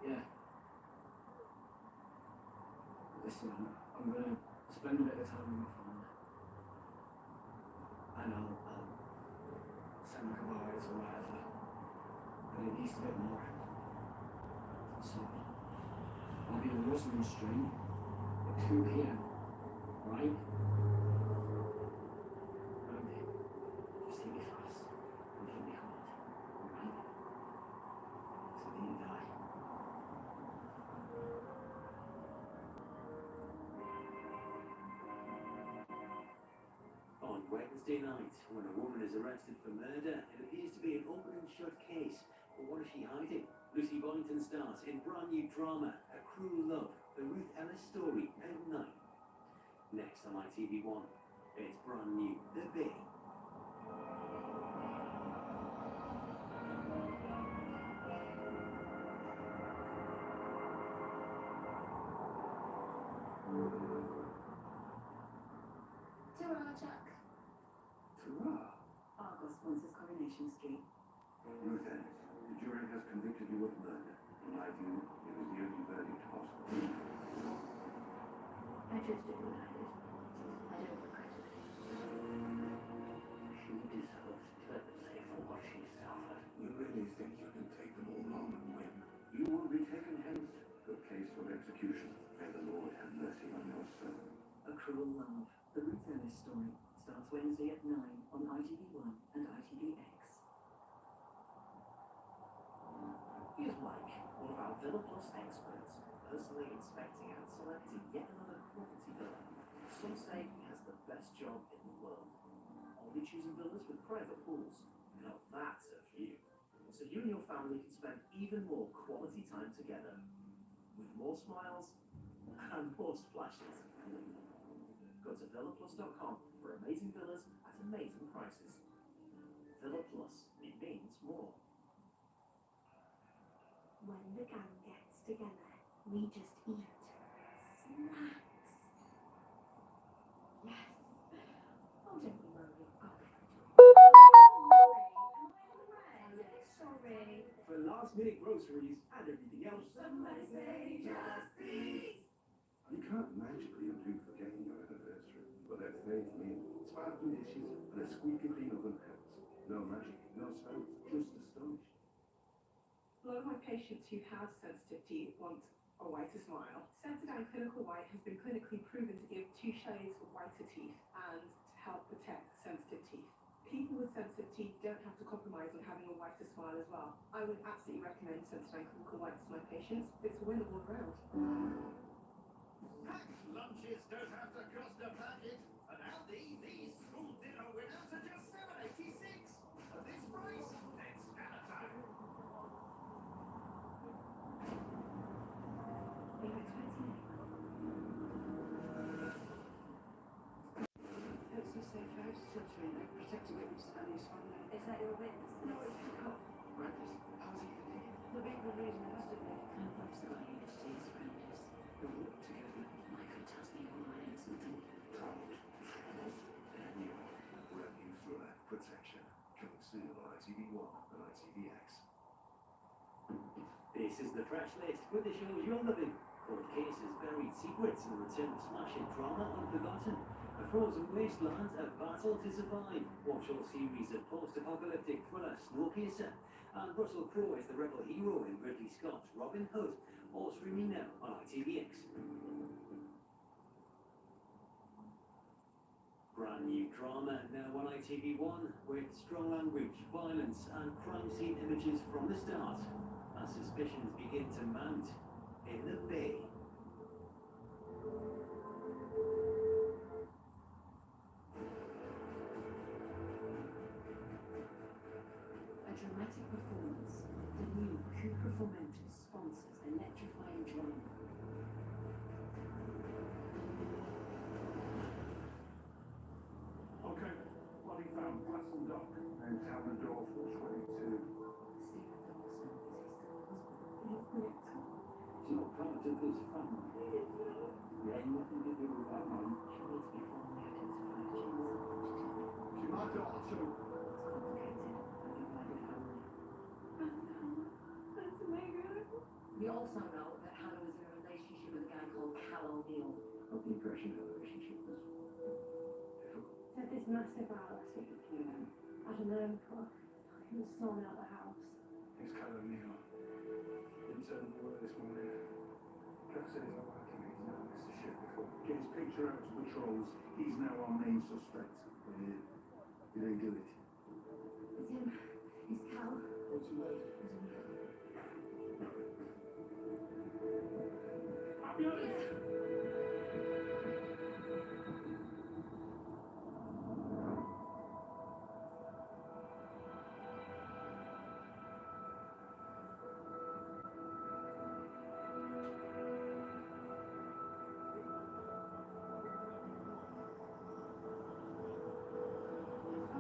Yeah. Listen, I'm gonna spend a bit of time with my family. and I'll send my goodbyes or whatever. But it needs to be more. So, I'll be on Rosamond Street at 2 p.m. Right? Just hit me fast and hit me hard. Right? So that you die. On Wednesday night, when a woman is arrested for murder, it appears to be an open and shut case. But what is she hiding? Lucy Boynton stars in brand new drama, A Cruel Love, the Ruth Ellis story, at 9. Next on ITV1, it's brand new, The Bay. Ta-ra, Jack. Ta-ra. Argos sponsors Coronation Street. Ruth Ellis, the jury has convicted you of murder. In my view, it was the only verdict possible. I chose to do what I did. I don't regret it. She deserves clemency for what she suffered. You really think you can take them all on and win? You will be taken hence for place of execution. May the Lord have mercy on your soul. A Cruel Love, the Ruth Ellis story, starts Wednesday at 9 on ITV1 and ITVX. Here's Mike, one of our Villa Plus experts, personally inspecting and selecting yet another quality villa. Some say he has the best job in the world. Only choosing villas with private pools. Now that's a view. So you and your family can spend even more quality time together. With more smiles and more splashes. Go to villaplus.com for amazing villas at amazing prices. Villa Plus, it means more. When the gang gets together, we just eat snacks. Yes. Oh, don't be worried. Sorry. For last minute groceries and everything else, Somebody say just please. You can't magically undo forgetting your anniversary, but let's face me, sparkling dishes and a squeaky clean oven helps. No magic, no spell, just astonishing. A lot of my patients who have sensitive teeth want a whiter smile. Sensodyne Clinical White has been clinically proven to give 2 shades of whiter teeth and to help protect sensitive teeth. People with sensitive teeth don't have to compromise on having a whiter smile as well. I would absolutely recommend Sensodyne Clinical White to my patients. It's a win all around. Packed lunches don't have to cost a packet. And Aldi, these school dinner winners are just £7.86. At this price, it's scanner time. It's a safe house, sheltering, protecting witness and his family. Is that your witness? No, it's not. Witness? How's he going to be? The big reason has to be. What's the guy who stays around us? We work together. Michael tells me all my something. Brand new thriller, Protection, coming soon on ITV1 and ITVX. This is the Fresh List with the shows you're loving. Cold cases, buried secrets, and the return of smashing drama unforgotten. A frozen wasteland, a battle to survive. Watch all series of post-apocalyptic thriller Snowpiercer. And Russell Crowe is the rebel hero in Ridley Scott's Robin Hood. All streaming now on ITVX. Brand new drama now on ITV1 with strong language, violence and crime scene images from the start as suspicions begin to mount in the Bay. A dramatic performance. The new Cooper Formentis sponsors electrifying drama. Okay, body found, Preston Dock, and Tavern Door 422. Stephen Dawson, is he still a husband? She's not part of this family. Yeah, nothing to do with that one. She needs to be formally identified. She has something to tell me. She might daughter too. It's complicated. A divided family. That's amazing. We also know that Hannah was in a relationship with a guy called Cal O'Neill. Got the impression her relationship was difficult. At this massive row last week with PINAC. I don't know, he was storming out the house. It's Callum Neal. Internal work this morning. Jack said he's not working, he's never missed a shift before. Get his picture out to patrols. He's now our main suspect. But he didn't do it. It's him. It's Cal. What's he like?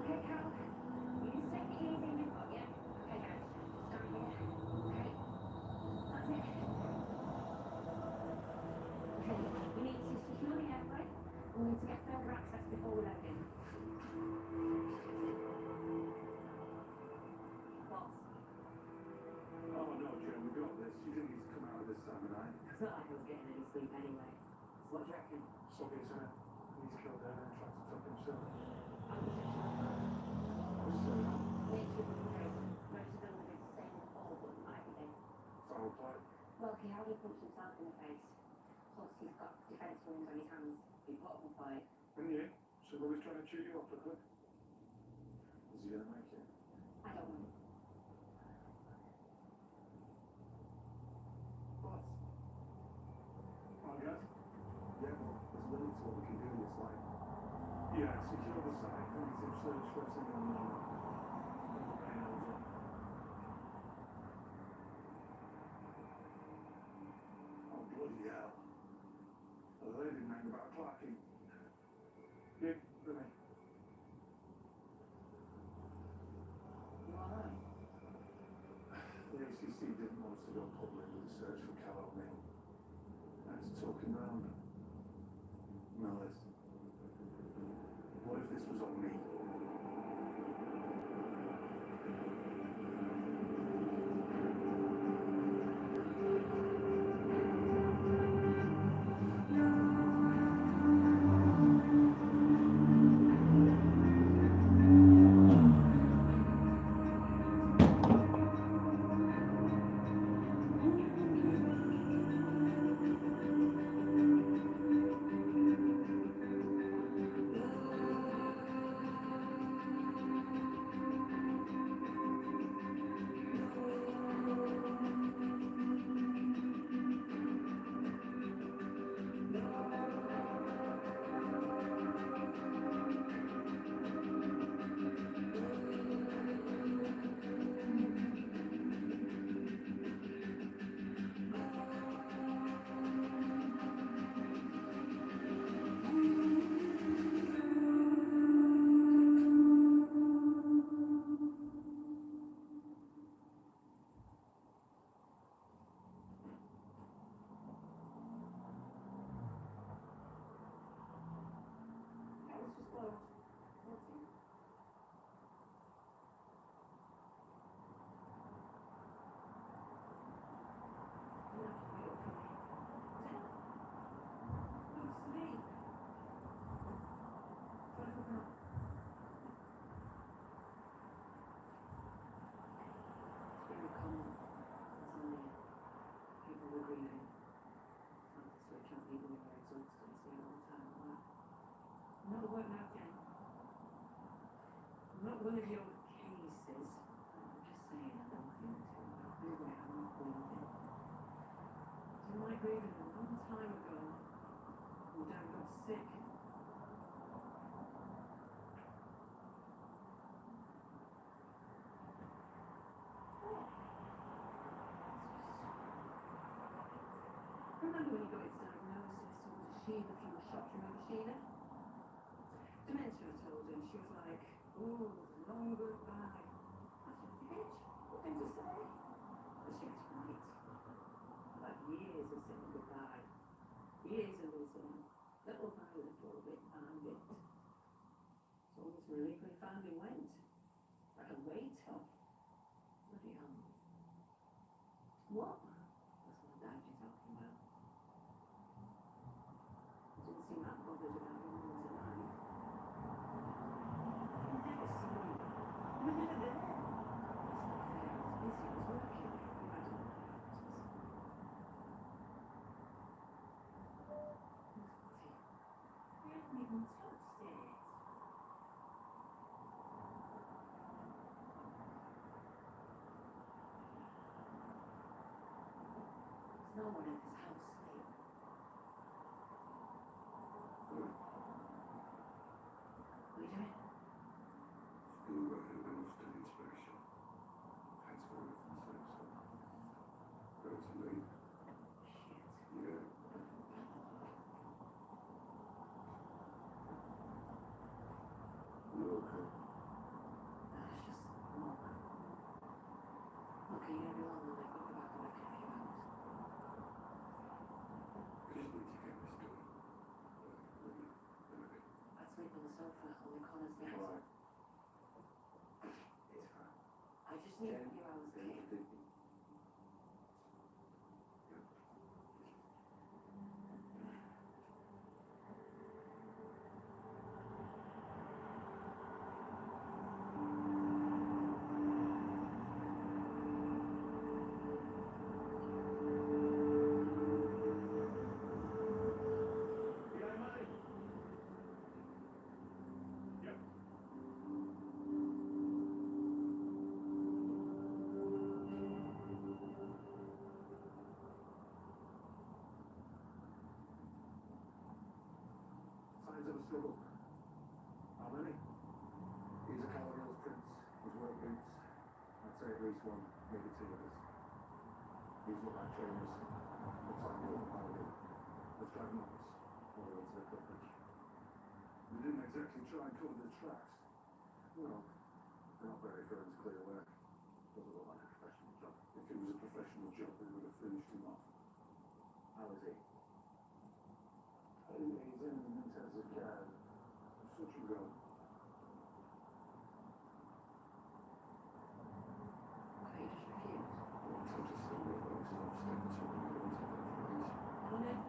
Okay, Cal. You just take the keys in your pocket. Okay, guys. Start here. Okay. That's it. Okay, we need to secure the airway. We need to get further access before we load in. Boss. Oh no, Joe, we got this. You didn't need to come out of this time of night. It's not like I was getting any sleep anyway. So what do you reckon? It's obvious, isn't it? He's killed her and tried to top himself. Foul play. Well, he hardly punched himself in the face. Plus, he's got defense wounds on his hands. He put up a fight. And you? Somebody's trying to chew you up a bit. Is he gonna make it? I don't know. Boss. Oh, yes? Yeah, well, there's limits to what we can do in this line. Yeah, secure the site. Primitive search first thing in the morning. Oh, bloody hell. Well, they didn't hang about clacking. Yeah, Billy. You alright? The ACC didn't want us to go public with the search for Cal O'Neill. That's talking round. Now listen. What if this was on me? Not one of your cases. I'm just saying, I don't think too much. Anyway, I'm not breathing. So my breathing a long time ago. And Dad got sick. Remember when you got his diagnosis, or was it Sheila from the shop? Do you remember Sheila? Dementia, I told him. She was like, oh, long goodbye. I said, bitch, what thing to say? But she was right. Like years of saying goodbye. Years of listening. Little by little, bit by bit. So ultimately, when he finally went, like a weight off. Bloody hell. What? That's what Dad you're talking about. Didn't seem that bothered about him tonight. someone in this house sleep. Good. What are you doing? Still working on the state inspection. Thanks for everything, sir. Go to leave. Shit. Yeah. You okay? It's just Mark. Look, are you gonna be long tonight? We'll be back on work in a few hours. We just need to get this done. Really. I'd sleep on the sofa on the Connor's bed. Alright. It's fine. I just need a few hours, Then Kate. to do. Signs of a struggle. How many? These are Callum Hill's prints, his work boots. I'd say at least one, maybe two others. These look like trainers. Looks like more than let's drag marks all the way to the clippage. We didn't exactly try and cover the tracks. Well, they're not very forensically aware. Doesn't look like a professional job. If it was a professional job, we would have finished him off. How is he? He's in intensive care. Such a go. Okay, you just refuse. Well, I'll just send me a box and I'll step to him and go into that place. On it?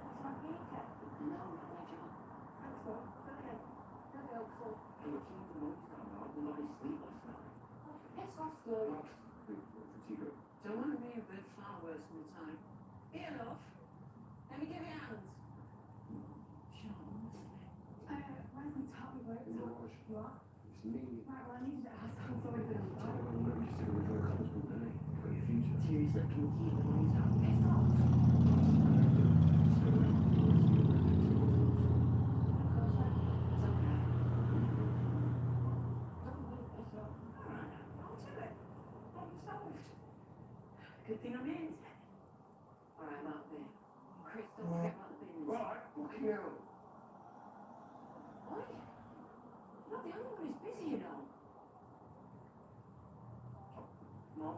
It's my paycheck. No, not my job. Thanks, Bob. Brilliant. Really helpful. Hey, if you even noticed that, I did not sleep last night. Piss off, Slow. Fatigue. Don't want to be a bit flowers sometime. Here, love. Let me give you hands. Sean, honestly. Where's my top? Raj, You are? it's me. Right, well, I needed to ask. I'm sorry for that. Tell him I'm registered with her constable today. For your future. Seriously, can you keep the noise out? Piss off. It's okay. Don't move, piss off. Alright, I'll do it. Problem solved. Good thing I'm in. Alright, I'm out there. Chris, don't forget about the bins. Right, fucking hell. What? You're not the only one who's busy, you know. Mom?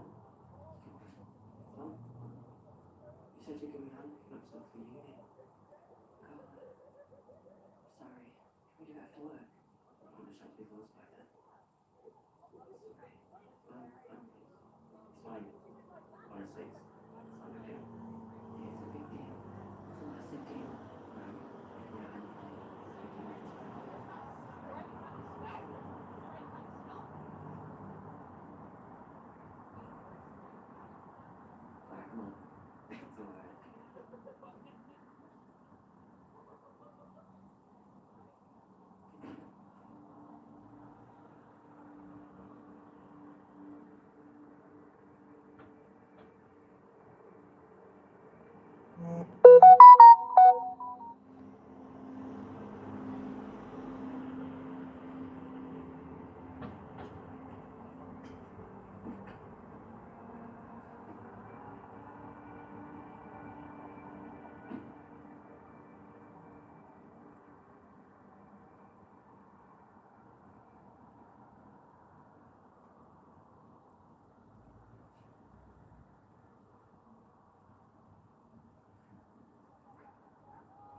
Mom? You said you're going out picking up stuff for uni. God. Sorry. Can we do it after work? I'm just trying to be close by then. Sorry. It's fine. Honestly, it's not a big deal. Yeah, it's a big deal. It's a massive deal. Alright, come on. It's alright.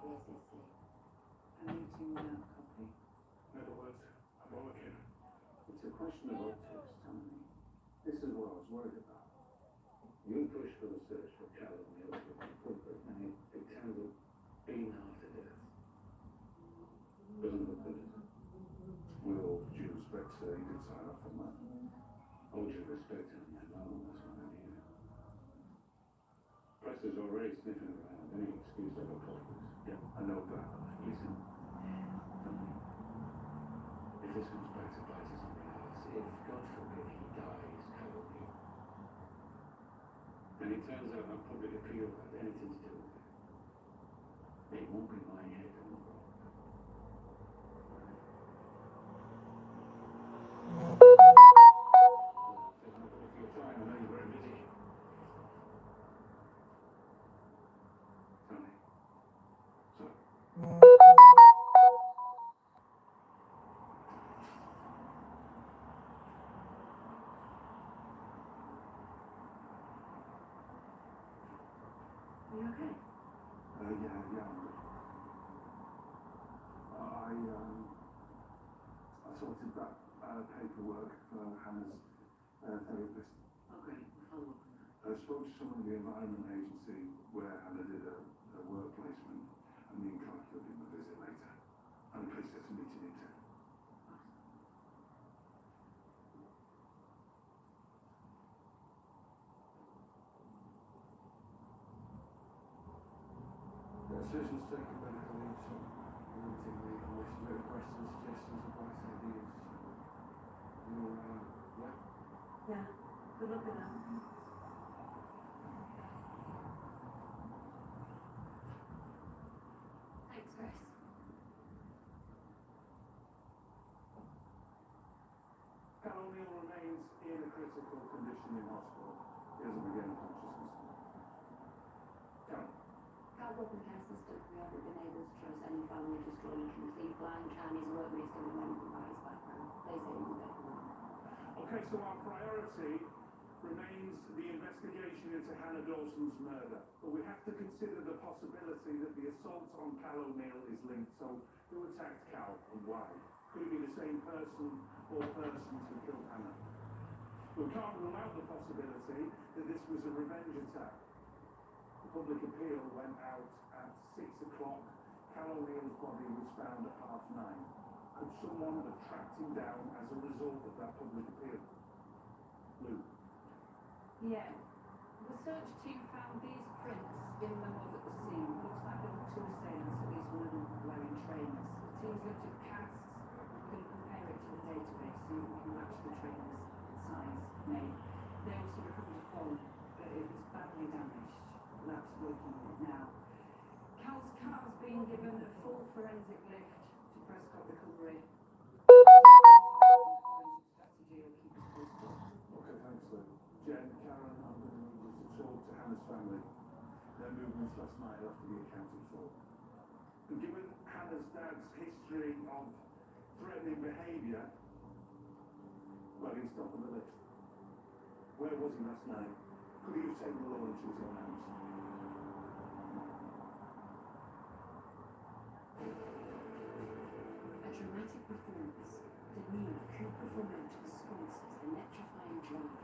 Yes, Cecily. I need to copy. In other words, I'm working. It's a question of optics, Tony. This is what I was worried about. You pushed for the search for Callum Hill with the pulpit, and it turned out being after death. Doesn't look good, is it? With all due respect, sir, you did sign up on that. All due respect to him, no, that's what I mean. Press is already sniffing around. Any excuse to have a conflict. Yeah, I know that. Listen, Tony, if this comes back to bite us in the ass, if, God forbid, he dies, Callum Hill, it turns out our public appeal had anything to do with it, it won't be my head. Are you okay? Yeah. I sorted that paperwork for Hannah's therapist. Okay, we'll follow up on that. I spoke to someone at the Environment Agency where Hannah did a work placement, and me and Clark will do my visit later. I'm pleased to meet you in town. Susan's taken medical leave, so limiting the list of requests and suggestions, advice, ideas. Yeah? Yeah, good luck with that. Thanks, Chris. Cal O'Neill remains in a critical condition in hospital. He hasn't regained consciousness. Cal. Cal's up in the care system. We haven't been able to trace any family, just drawn a complete blank, and his workmates don't know anything about his background. They say he's a bit of a Okay, so our priority remains the investigation into Hannah Dawson's murder. But we have to consider the possibility that the assault on Cal O'Neill is linked. So who attacked Cal and why? Could it be the same person or persons who killed Hannah? We can't rule out the possibility that this was a revenge attack. The public appeal went out at 6 o'clock. Cal O'Neill's body was found at 9:30. Could someone have tracked him down as a result of that public appeal? Lou. Yeah. The search team found these prints in the mud at the scene. Looks like there were two assailants, at least one of them wearing trainers. The team's looked at casts. We're going to compare it to the database so we can match the trainers' size, make. They also recovered a phone, but it was badly damaged. Lab's working on it now. Cal's car's been given a full forensic lift to Prescott Recovery. Okay, thanks, Lou. Jen, Karen, I'm going to need you to talk to Hannah's family. Their movements last night have to be accounted for. And given Hannah's dad's history of threatening behaviour, well, he's top of the list. Where was he last night? Could he have taken the law into his own hands? A dramatic performance. The new Cooper Promoter sponsors electrifying drama.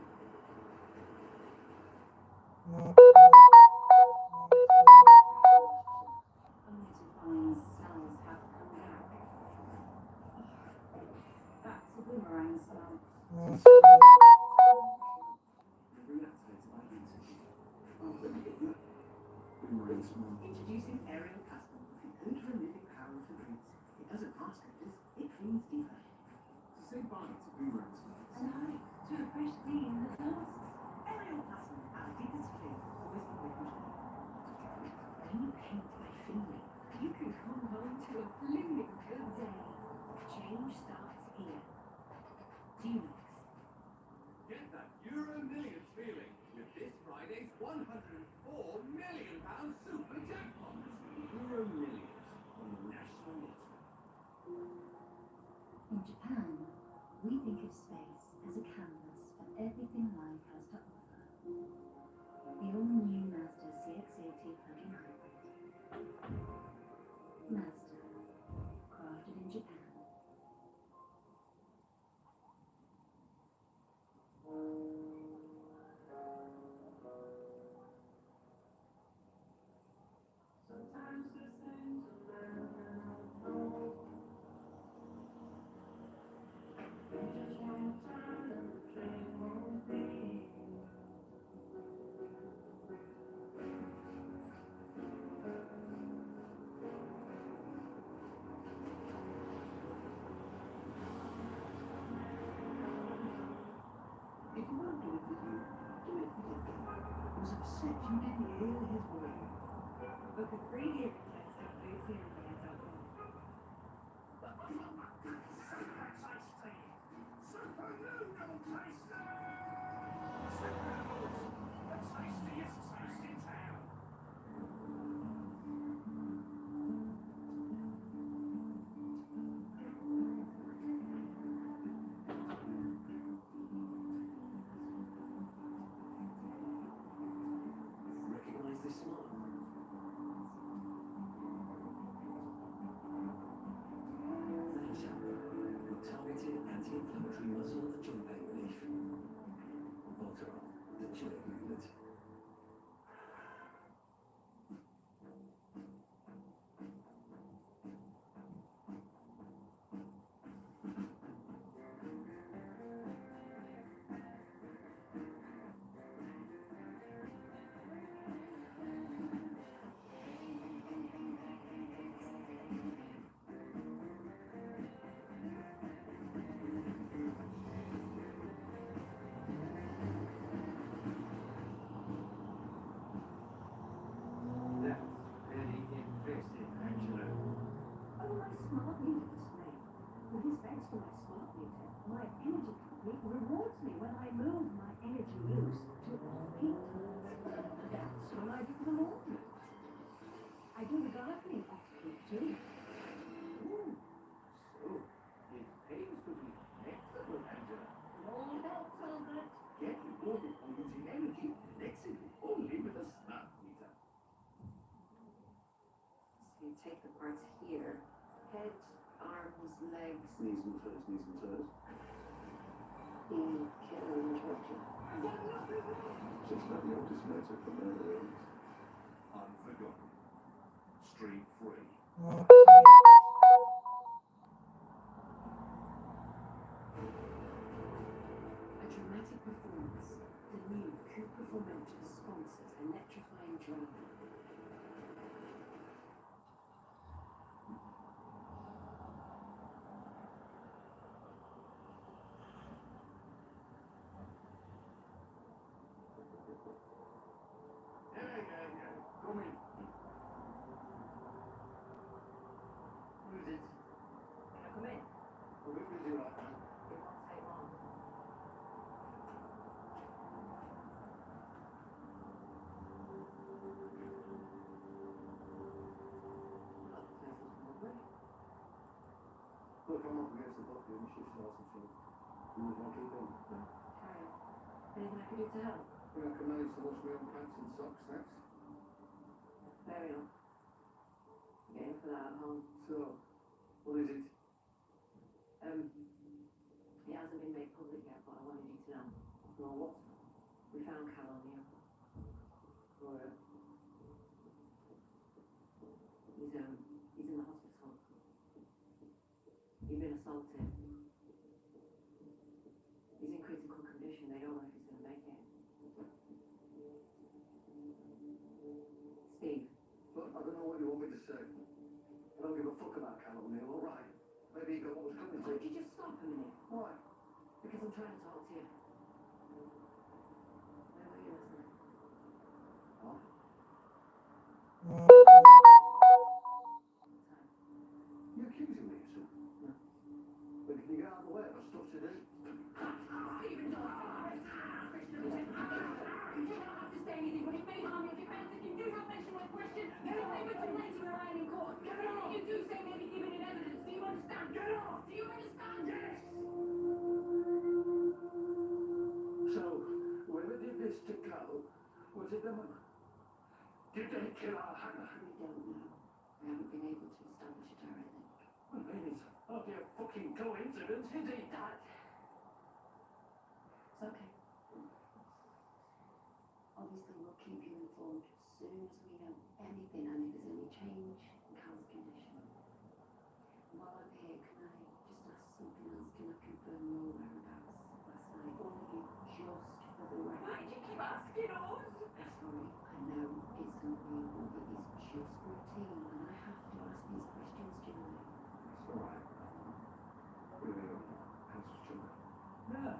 Only to find cells have come back. That's a boomerang smell. Boomerang smell. Introducing aerial plasma with the ultra-living power for drinks. It doesn't mask odors, it cleans deeper. So say bye to boomerang smells. And hi to a fresh clean that lasts. Aerial plasma, our deepest clean, always the way control. When you paint by feeling, you can come home to a blooming good day. Change starts here. Dunex. Get that Euro Millions feeling with this Friday's £104 million super jackpot. Euro Millions on the National Lottery. In Japan, we think of space as a canvas for everything life has to offer. The all-new Mazda CX-80 plug-in hybrid. Mazda, crafted in Japan. Sometimes the things you just want to turn and the train won't be. said you didn't hear his word. But the 3 years let's stop losing and get out of Recognize this smile? Targeted anti-inflammatory muscle and joint pain relief. Voltarol, the joy of movement. smart meter display. With his thanks to my smart meter, my energy company rewards me when I move my energy use to off-peak times. That's when I do the laundry. I do the gardening off-peak too. Ooh, so it pays to be connected with Angela. It all helps, Albert. Get rewarded for using energy flexibly, only with a smart meter. So you take the parts here, head, arms, legs, Knees and toes, knees and toes. the killer interruption. Just like the oldest motor from the early Unforgotten. Stream free. A dramatic performance. The new Cooper Momentum sponsors electrifying drama. Yeah. Come in. Who is it? Can I come in? We're a bit busy right now. It won't take long. Look, I'm up against the clock here. The shift starts at 2. You would want to keep on? No. Carry on. Anything I can do to help? I think I can manage to wash my own pants and socks, thanks. Fair enough. Getting for that at home. So, what is it? It hasn't been made public yet, but I wanted you to know. Well, what? We found Cal on the airport. Oh, yeah. He's in the hospital. He's been assaulted. He's in critical condition. They don't know if he's going to make it. Steve. Look, I don't know what you want me to say. I don't give a fuck about Callum Neil, all right? Maybe he got what was coming to Could him. you just stop a minute? Why? Because I'm trying to talk to you. Where were you last night? What? You accusing me of something? No. But can you get out of the way? I've got stuff to do. So, whoever did this to Cal, was it them? Did they kill our Hannah? We don't know. We haven't been able to establish a direct link. I mean, it's hardly a fucking coincidence, is it? Dad. It's okay. Obviously, we'll keep you informed as soon as we know anything and if there's any change in Cal's condition. While I'm here, can I just ask something else? Can I confirm your whereabouts last night? Only just for the record. Why do you keep asking us? Sorry, I know it's not you, but it is just routine, and I have to ask these questions, Jimmy. It's all right. Really, answer to me. Yeah,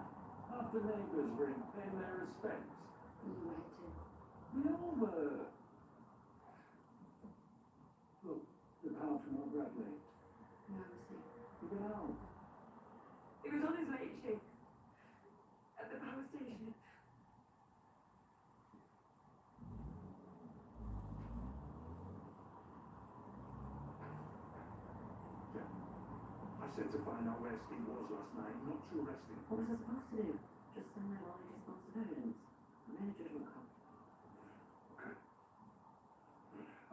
half the neighbours were in paying their respects. You were too. We all were. Look, apart from what Bradley. No, see. You get out. He was on his late shift at the power station. I said to find out where Steve was last night, not to arrest him. What was I supposed to do? Just send their large response of evidence. I made a judgment call. Okay.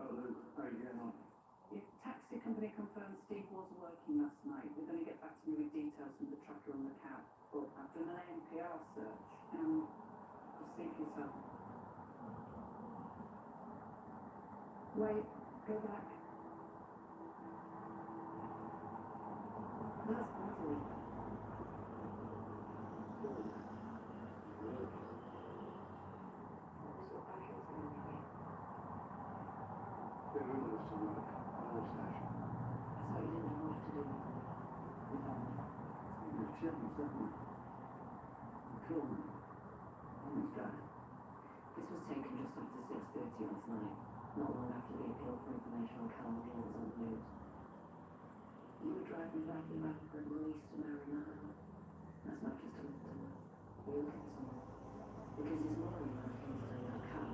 Oh, Luke, how are you getting on? Your taxi company confirmed Steve was working last night. They're going to get back to me with details from the tracker on the cab. But I've done an ANPR search. Just see for yourself. Wait, go back. That's Bradley. They're moving us to work. All station. So you didn't know what to do with them. With them. You've changed, haven't you? You told me. I'm his dad. This was taken just after 6:30 last night, not long after the appeal for information on Callum Hill was on the news. You were driving badly around and released to marijuana. That's not just a victim. You're looking for someone. Because his lawyer man came to tell you that car.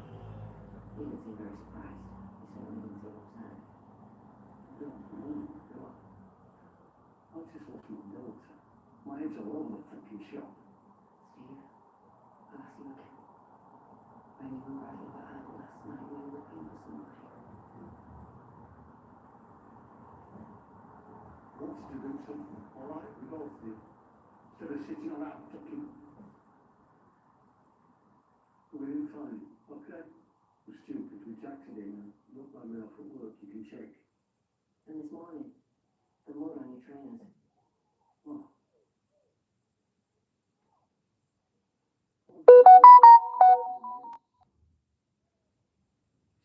He didn't seem very surprised. He certainly didn't seem upset. I don't know, do I? I've just lost my daughter. My head's all over the fucking shop. Steve, I'll ask you again. When you and Bradley were out last night, we were looking for somebody. Wants to do something, alright? We both did. Instead of sitting around fucking... We didn't find him, okay? We're stupid, we jacked it in and looked like we're off at work, you can check. And this morning, the mud on your trainers. Oh.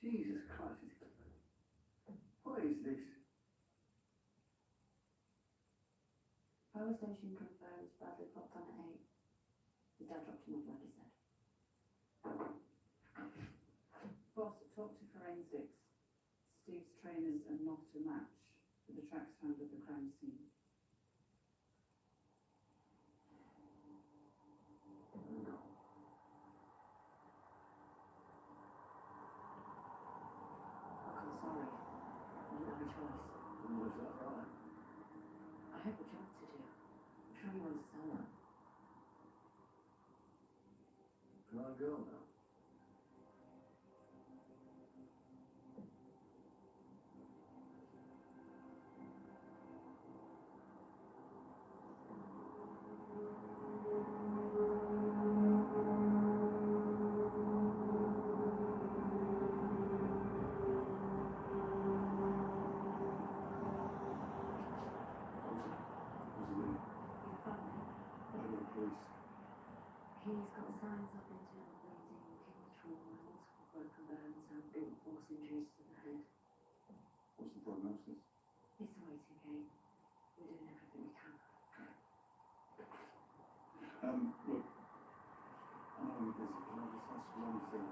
Jesus Christ. What is this? Power station confirms Bradley popped on at 8. His dad dropped him off like he said. Boss, talk to forensics. Steve's trainers are not a match for the tracks found at the crime scene. No. Look, I'm sorry. I didn't have a choice. Was that right? I have a job to do. I'm sure you understand that. Can I go now? He's got signs of internal bleeding, kidney trauma, multiple broken bones, and blunt force injuries to the head. What's the prognosis? It's a waiting game. We're doing everything we can. Look, I know you're busy. Can I just ask one thing?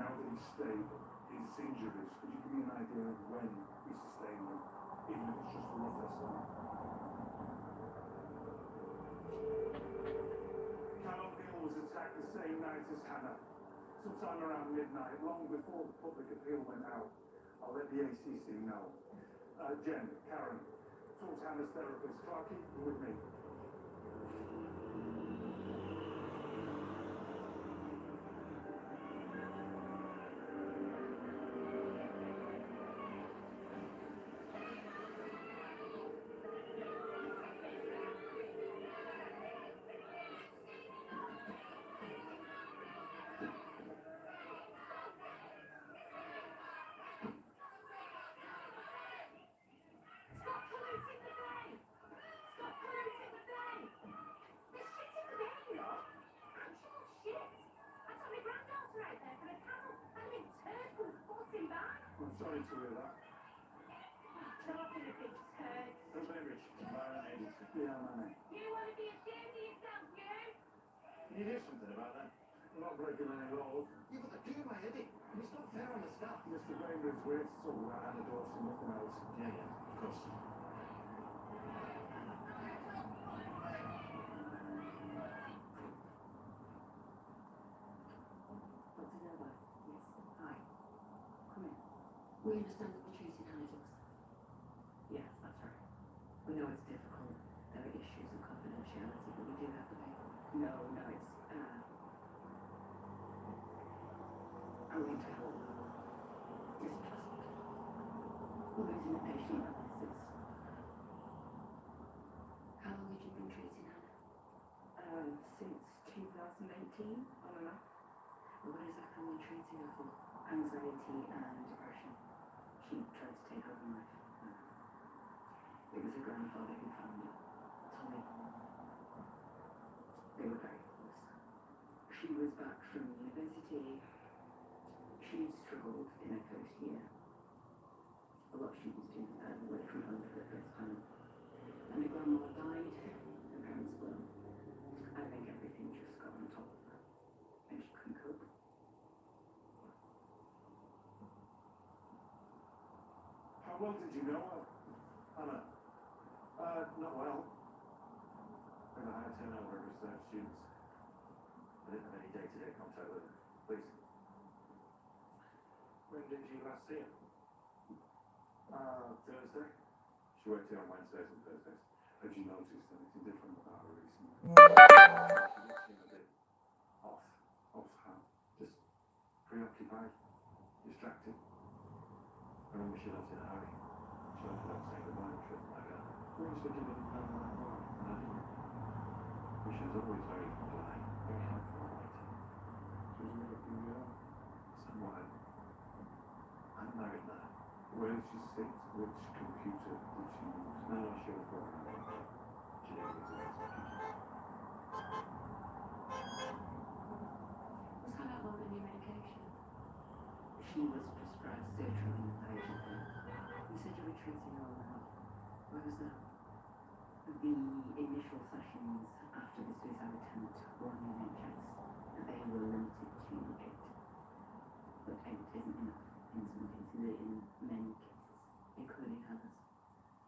Now that he's stable, his injuries, could you give me an idea of when he sustained them? Even if it's just a rough estimate. Callum Hill was attacked the same night as Hannah, sometime around midnight, long before the public appeal went out. I'll let the ACC know. Jen, Karen, talk to Hannah's therapist. Clarky, you with me? I'm sorry to hear that. Talking a big turd. Don't be rich. Yeah, man. You want to be ashamed of yourself, you? Can you do something about that? I'm not breaking any laws. Yeah, but they're doing my edit, and it's not fair on the staff. Mr. Bainbridge waits to talk about anecdotes and nothing else. Yeah, yeah, of course. Dr. Delbert, yes. Hi. Come in. We understand that we're treating anecdotes. Yes, that's right. We know it's difficult. There are issues of confidentiality, but we do have to pay. No, it's, I'm going to help. Just trust me. We're losing a patient like this. How long have you been treating Hannah? Since 2018, on and off. What exactly were you treating her for? Anxiety and depression. She tried to take her own life. It was her grandfather who found her. Tommy. They were very close. She was back from university. She'd struggled in her first year. A lot of students do away from home for the first time. And her grandmother died. Her parents were. I think everything just got on top of her. And she couldn't cope. How well did you know her, Hannah? Not well. We had a high turnover of research students. I didn't have any day-to-day contact with her. Please. When did you last see her? Thursday. She worked here on Wednesdays and Thursdays. Have you noticed anything different about her recently? She did seem a bit off. Off how? Just preoccupied, distracted. I remember she left in a hurry. She left without saying goodbye and tripped like that. Well, you said you didn't know that well. And I didn't. But she was always very polite, very helpful and waiting. She was working there. Somewhat. I'm married now. Where did she sit? Which computer did she use? No, she was programming. She didn't use a computer. Was Hannah on any medication? She was prescribed sertraline urgently. You said you were treating her on and off. Where was that? The initial sessions after the suicide attempt were on the NHS. They were limited to 8. But 8 isn't enough in some cases, in many cases, including hers.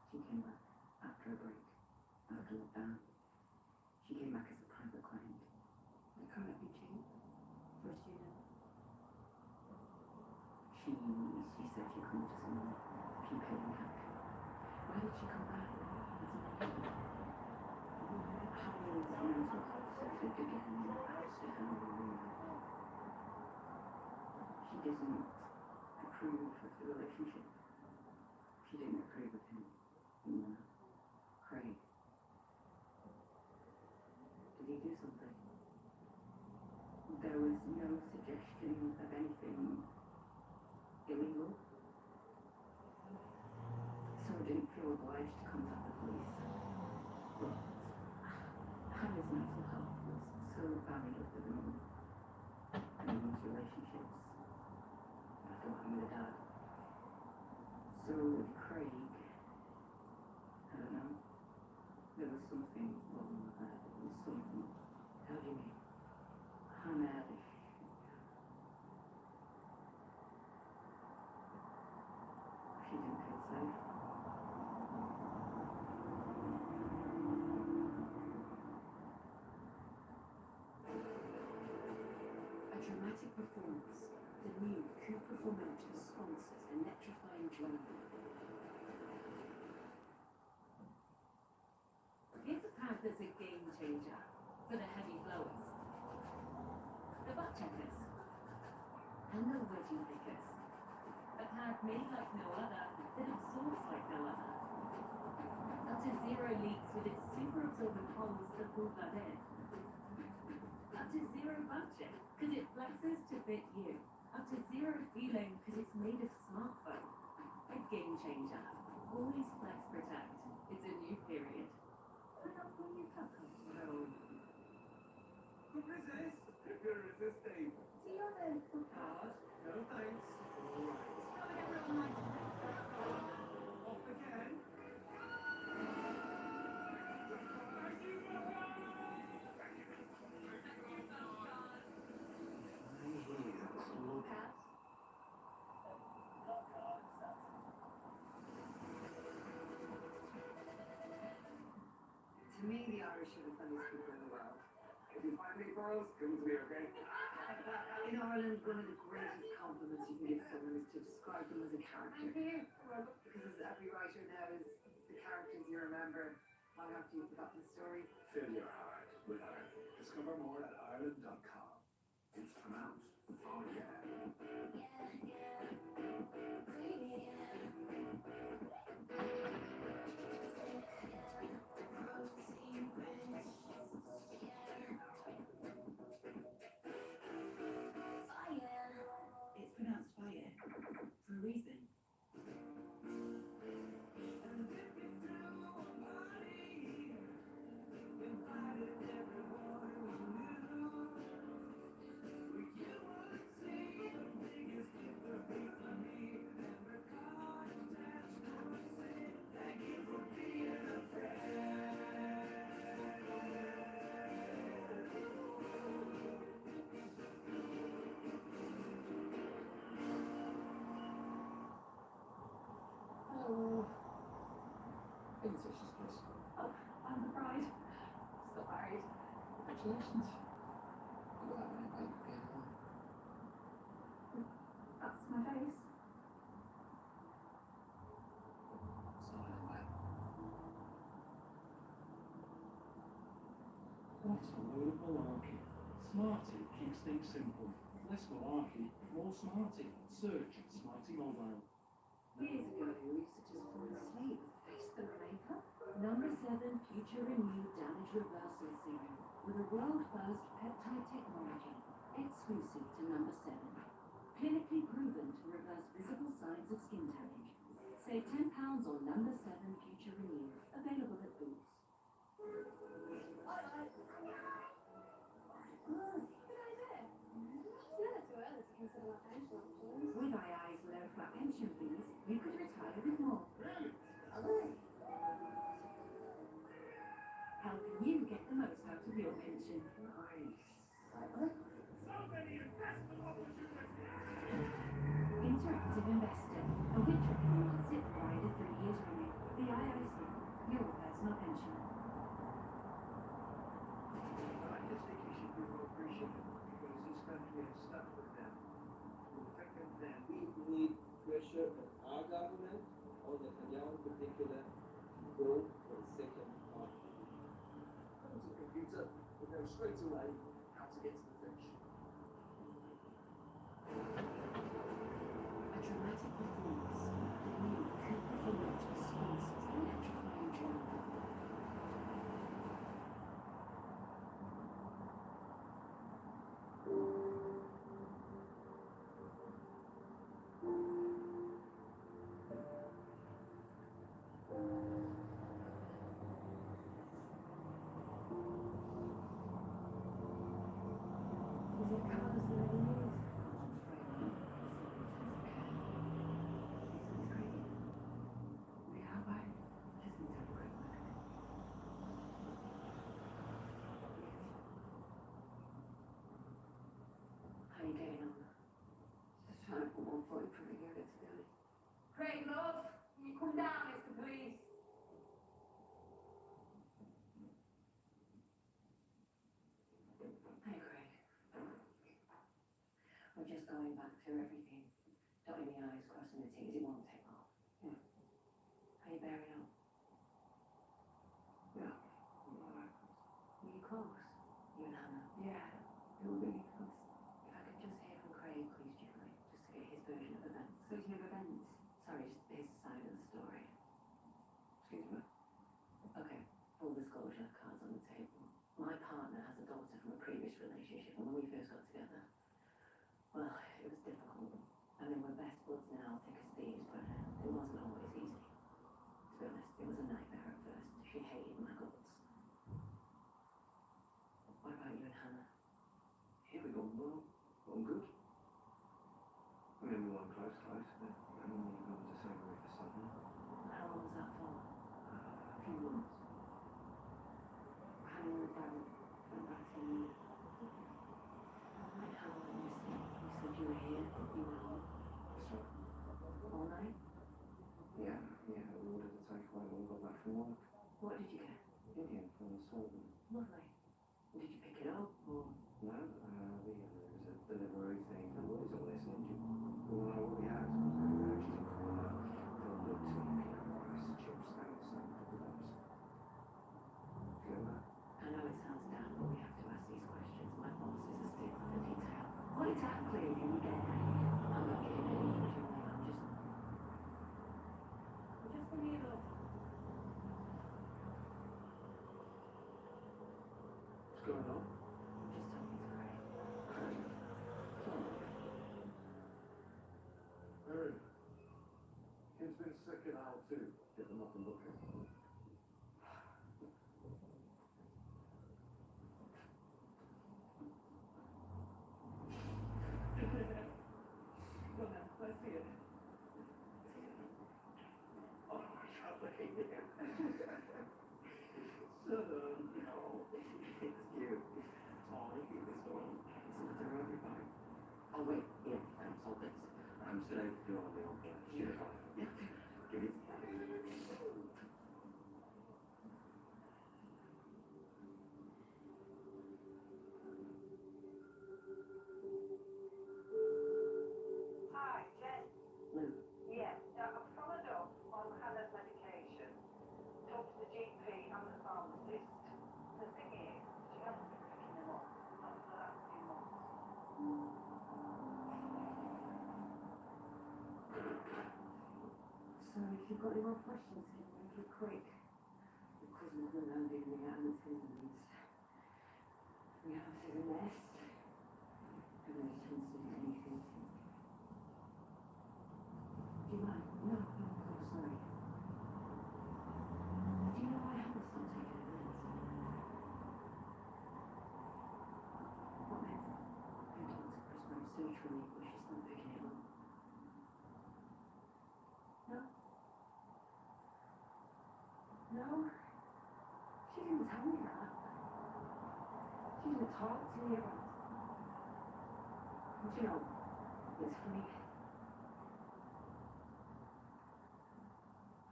She came back after a break, after lockdown. She came back as a private client. That can't have been cheap for a student. She said she couldn't just keep paying cash. Why did she come back? How is mental health suffered again after her removal? She didn't approve of the relationship. She didn't approve of him. Craig. Did he do something? There was no suggestion of anything illegal. So I didn't feel obliged to contact the police. But Hannah's mental health was so buried up at the moment. And these relationships after what happened with her dad. So with Craig, I don't know. There was something wrong with her. There was something. How do you mean? Hannah. She didn't feel safe. A dramatic performance. The new Cooper Formenta sponsors electrifying drama. Here's a pad that's a game changer for the heavy blowers, the butt checkers, and the wedgie pickers. A pad made like no other that absorbs like no other. Up to 0 leaks with its super absorbent holes that pull blood in. Up to 0 budget because it flexes to fit you. Up to 0 feeling because it's made of smartphone. A game changer. Always flex protect. It's a new period. Put up when you cut them. No. Good business. If you're resisting. See you then. Hard. No thanks. All right. Off again. To me, the Irish are the funniest people in the world. If you find any pearls, come to me, okay? In Ireland, one of the greatest compliments you can give someone is to describe them as a character. Because as every writer knows, it's the characters you remember long after you've forgotten the story. Fill your heart with Ireland. Discover more at Ireland.com. It's pronounced fire. It's pronounced fire for a reason. Hello. Invitations, please. Oh, I'm the bride. Still married. Congratulations. Look at that man, baby, being on. That's my face. Smiling, man. What a load of malarkey. Smarty keeps things simple. Less malarkey, more smarty. Search Smarty Mobile. Years ago, we used to just fall asleep with Facebook makeup. Number 7 Future Renewed Damage Reversal Serum with a world-first peptide technology, exclusive to number 7. Clinically proven to reverse visible signs of skin damage. Save £10 on number 7 Future Renewed, available at Boots. With II's low flat pension fees, you could retire with more. Helping you get the most out of your pension. Interactive Investor, a witch report zip rider 3 years running. The IIC, your personal pension. I just think you should be more appreciative because this country has stuck with them. We're affecting them. We need pressure on our government, on Netanyahu in particular, to go for the second part. Come to the computer, we'll know straight away how to get to the finish. A dramatic performance. New Cooper for Motor sponsors electrifying journey. Is it cars that are used? How are you getting on? Just trying to put one foot in front of the other, to be honest. Craig, love, can you come down, Mr. Police? Hey, Craig. We're just going back through everything. Dotting the I's, crossing the T's. It won't take long. Yeah. How you bearing up? Yeah, I'm alright. Were you close? You and Hannah? Yeah, they were really close. If I could just hear from Craig, please, Julie, just to get his version of events. Version of events? Sorry, just his side of the story. Excuse me. Okay, full disclosure, cards on the table. My partner has a daughter from a previous relationship, and when we first got together, well, it was difficult. I mean, we're best buds now, thick as thieves, but it wasn't always easy. To be honest, it was a nightmare at first. She hated my guts. What about you and Hannah? Here we go, well, all good. I mean, we weren't close, but I mean, we got to separate for something. How long was that for? A few months. Hannah moved out from back to you. Alright, how long you sleep? You said you were here, you were home. That's right. All night? Yeah, we ordered a takeaway when we got back from work. What did you get? no. Just tell me it's Craig. Mary, kid's been sick in aisle 2. Get them up and looking. Go now, let's see it. Oh, lovely. So, no, it's cute. Oh, look at this one. It's a letter everybody. Oh, wait, here, hold this. Today, you're on the old shooter. Yeah, give it. Hi, Jen. Lou. Yeah, I've followed up on Hannah's medication. Talked to the GP and the pharmacist. The thing is, she hasn't been picking them up, not for the last few months. So if you've got any more questions, can you make it quick? Because we're going to be in the Amazons. We have to the nest. And then it turns to anything. Do you mind? No, sorry. Do you know why Hannah stopped taking her meds? What meds? Her doctor prescribed sertraline, but she stopped picking it up. No? No? She didn't tell me that. She didn't talk to me about it. And you know, it's funny.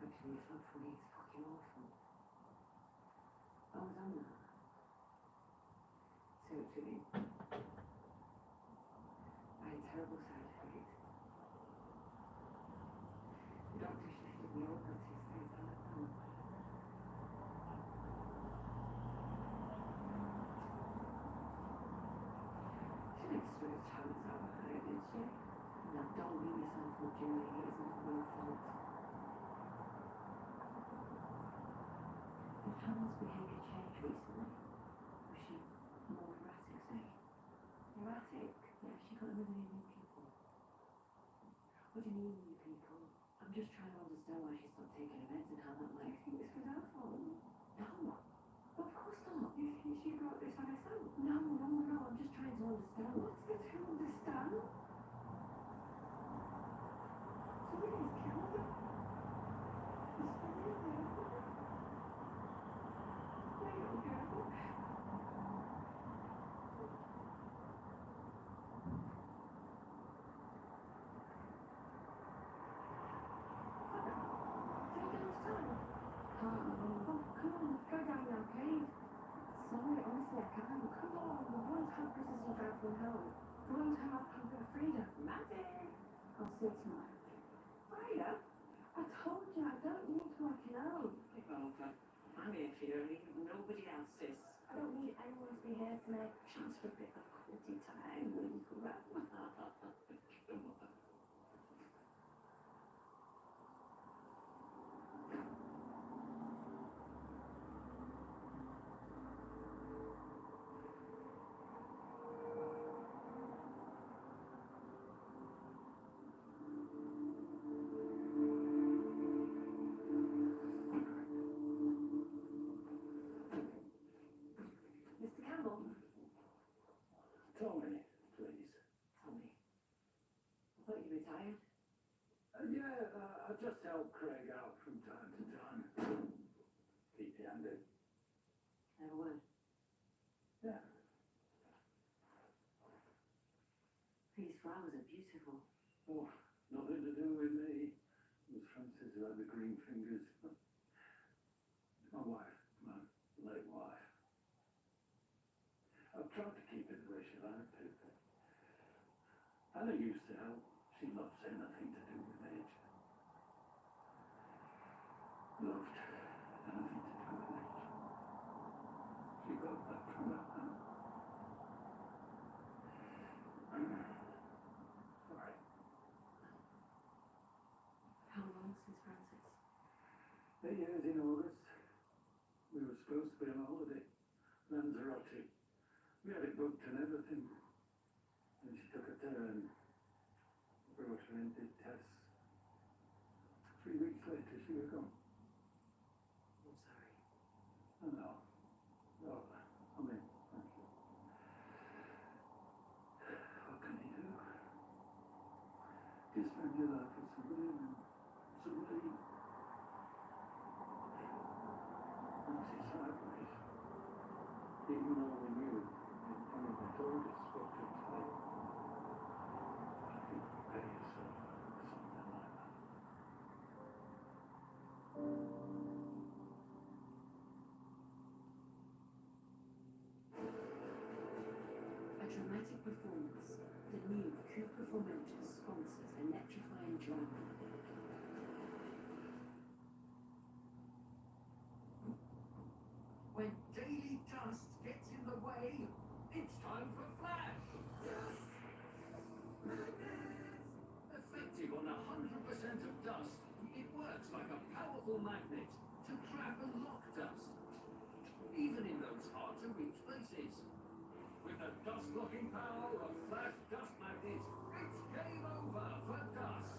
Actually, it's not funny, it's fucking awful. I was on that. Sertraline. I had terrible side effects. The doctor shifted me over to his face on the phone. She didn't straight chance out of her, did she? Now don't beat yourself up, Julie. It isn't your fault. Did Hannah's behaviour change recently? Was she more erratic, say? Erratic? Yeah, she got a million new people. What do you mean, new people? I'm just trying to understand why she stopped taking her meds and how that might. I think it's was her fault. No, of course not. You think she brought this on herself? No, I'm just trying to understand. What's there to understand? Somebody's killed her. Is there really? There you go. Sorry, honestly, I can't. Come on, we once had precision drive from home. We once have comfort freedom. Magic! I'll see you tomorrow. Freya? I told you I don't need to work it out. Give over. I'm here for you, and nobody else is. I don't need anyone to be here to make Chance for a bit of quality time when you come back. Come on. Mr. Campbell? Tommy, please. Tommy. I thought you retired. Yeah, I just help Craig out from time to time. Keep you handy. Never word. Yeah. These flowers are beautiful. Oh, nothing to do with me. It was Francis who had the green fingers. My wife, my late wife. I've tried to keep it the way she liked it. Hannah used to help. She loves anything to do with age. Loved anything to do with age. She got that from her Hannah. Sorry. How long since Francis? 8 years in August. We were supposed to be on holiday. Lanzarote. We had it booked and everything. And she took a turn, brought her in, did tests. 3 weeks later, she was gone. I'm sorry. Oh, no. No, I mean, thank you. What can you do? You spend your life with somebody and then somebody knocks it sideways. Even though we knew and anyone told us what to play. I think prepare yourself for something like that. A dramatic performance. The new Cooper for Motors sponsors electrifying driving. When daily dust gets in the way, it's time for Flash! Effective on 100% of dust, it works like a powerful magnet to trap and lock dust, even in those hard-to-reach places. With the dust-locking power of Flash Dust Magnet, it's game over for dust.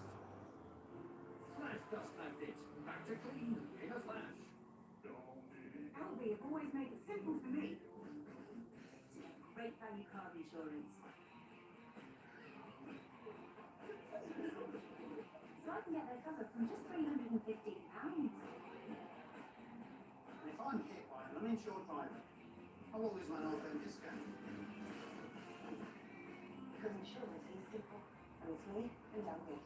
Flash Dust Magnet, back to clean in a flash. Aldi have always made it simple for me to get great value car insurance. So I can get their cover from just £315. And if I'm hit by an uninsured driver, I'll always run off a discount. Because insurance is simple, and it's me and Aldi.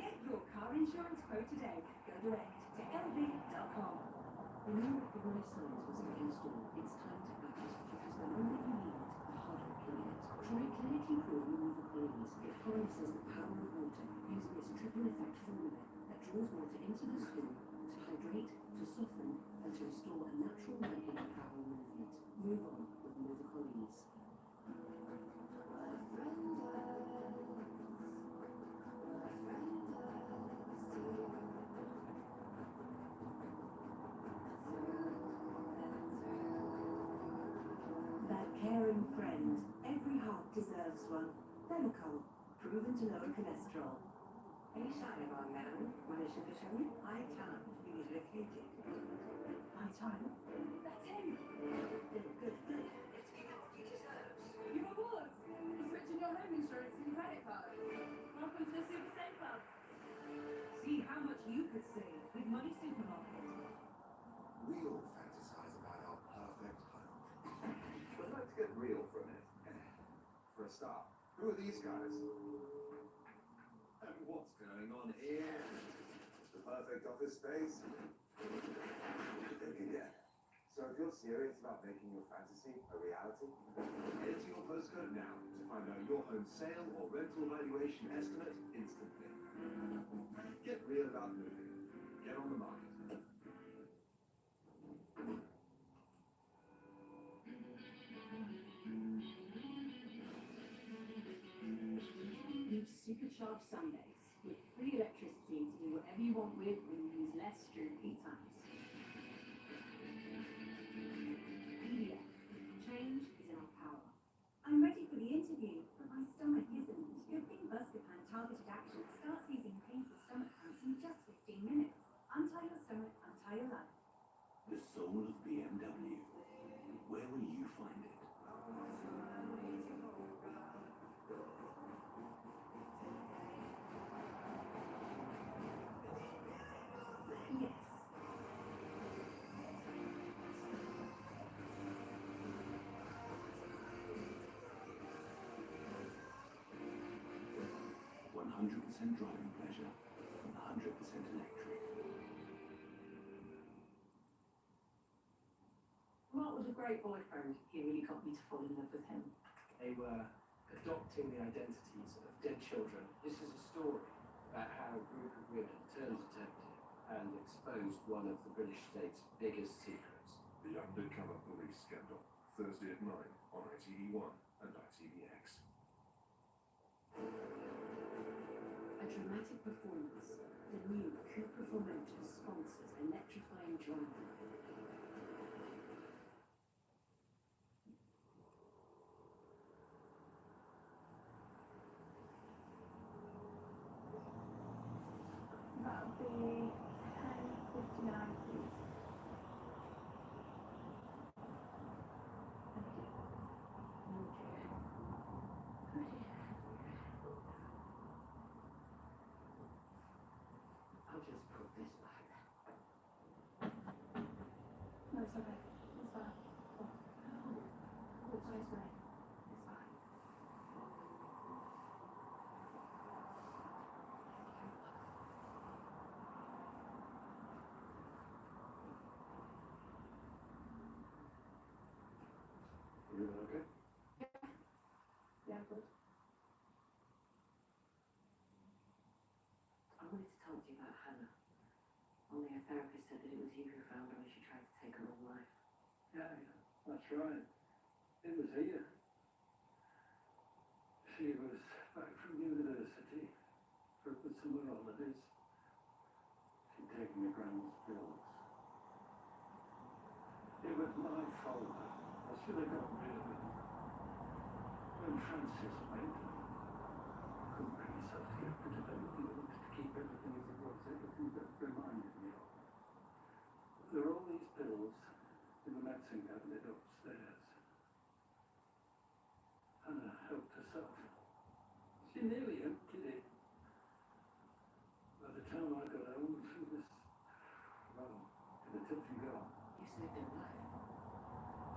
Get your car insurance quote today. Go direct to lv.com. When you recognize signs for second store, it's time to act because the longer you leave it, the harder it can get. Try clinically proven removal colonies. It harnesses the power of water using its triple effect formula that draws water into the stool to hydrate, to soften, and to restore a natural working of bowel movement. Move on with removal colonies. That caring friend. Every heart deserves one. Thermocol, proven to lower cholesterol. Are you shy about man? Want a sugar show me? High time. You need located. High time. That's him. Good, good, good. Let's give him what he deserves. You were bored. Switching your home insurance and credit card. Welcome to the Super Save Club. See how much you could save with Money Supermarket. We all fantasize about our perfect home. But let's get real for a minute. For a start, who are these guys? And what's going on here? The perfect office space? Yeah. So if you're serious about making your fantasy a reality, head to your postcode now to find out your home sale or rental valuation estimate instantly. Get real about moving. Get on the market. Use supercharged Sundays with free electricity to do whatever you want with when you use less during peak times. PDF. Change is in our power. I'm ready for the interview, but my stomach isn't. Good thing Buscopan Targeted Action starts easing painful stomach cramps in just 15 minutes. Untie your stomach, untie your life. The soul of BMW. Where will you find it? Yes. 100% driving pleasure and 100% electric. Mark was a great boyfriend. He really got me to fall in love with him. They were adopting the identities of dead children. This is a story about how a group of women turned detective and exposed one of the British state's biggest secrets. The Undercover Police Scandal, Thursday at 9 on ITV1 and ITVX. A dramatic performance. The new Cooper for Motors sponsors electrifying driving. You okay? Yeah, good. I wanted to talk to you about Hannah. Only her therapist said that it was you who found her when she tried to take her own life. Yeah, that's right. It was here. She was back from university for the summer holidays. She'd taken the grand's pills. It was my fault. I should have got rid of it. When Francis went, I couldn't bring myself to get rid of everything. I wanted to keep everything as it was, everything that reminded me of. There are all these pills in the medicine cabinet upstairs. Hannah helped herself. She nearly emptied it. By the time I got home, she was, well, in a touch and go. You saved her life.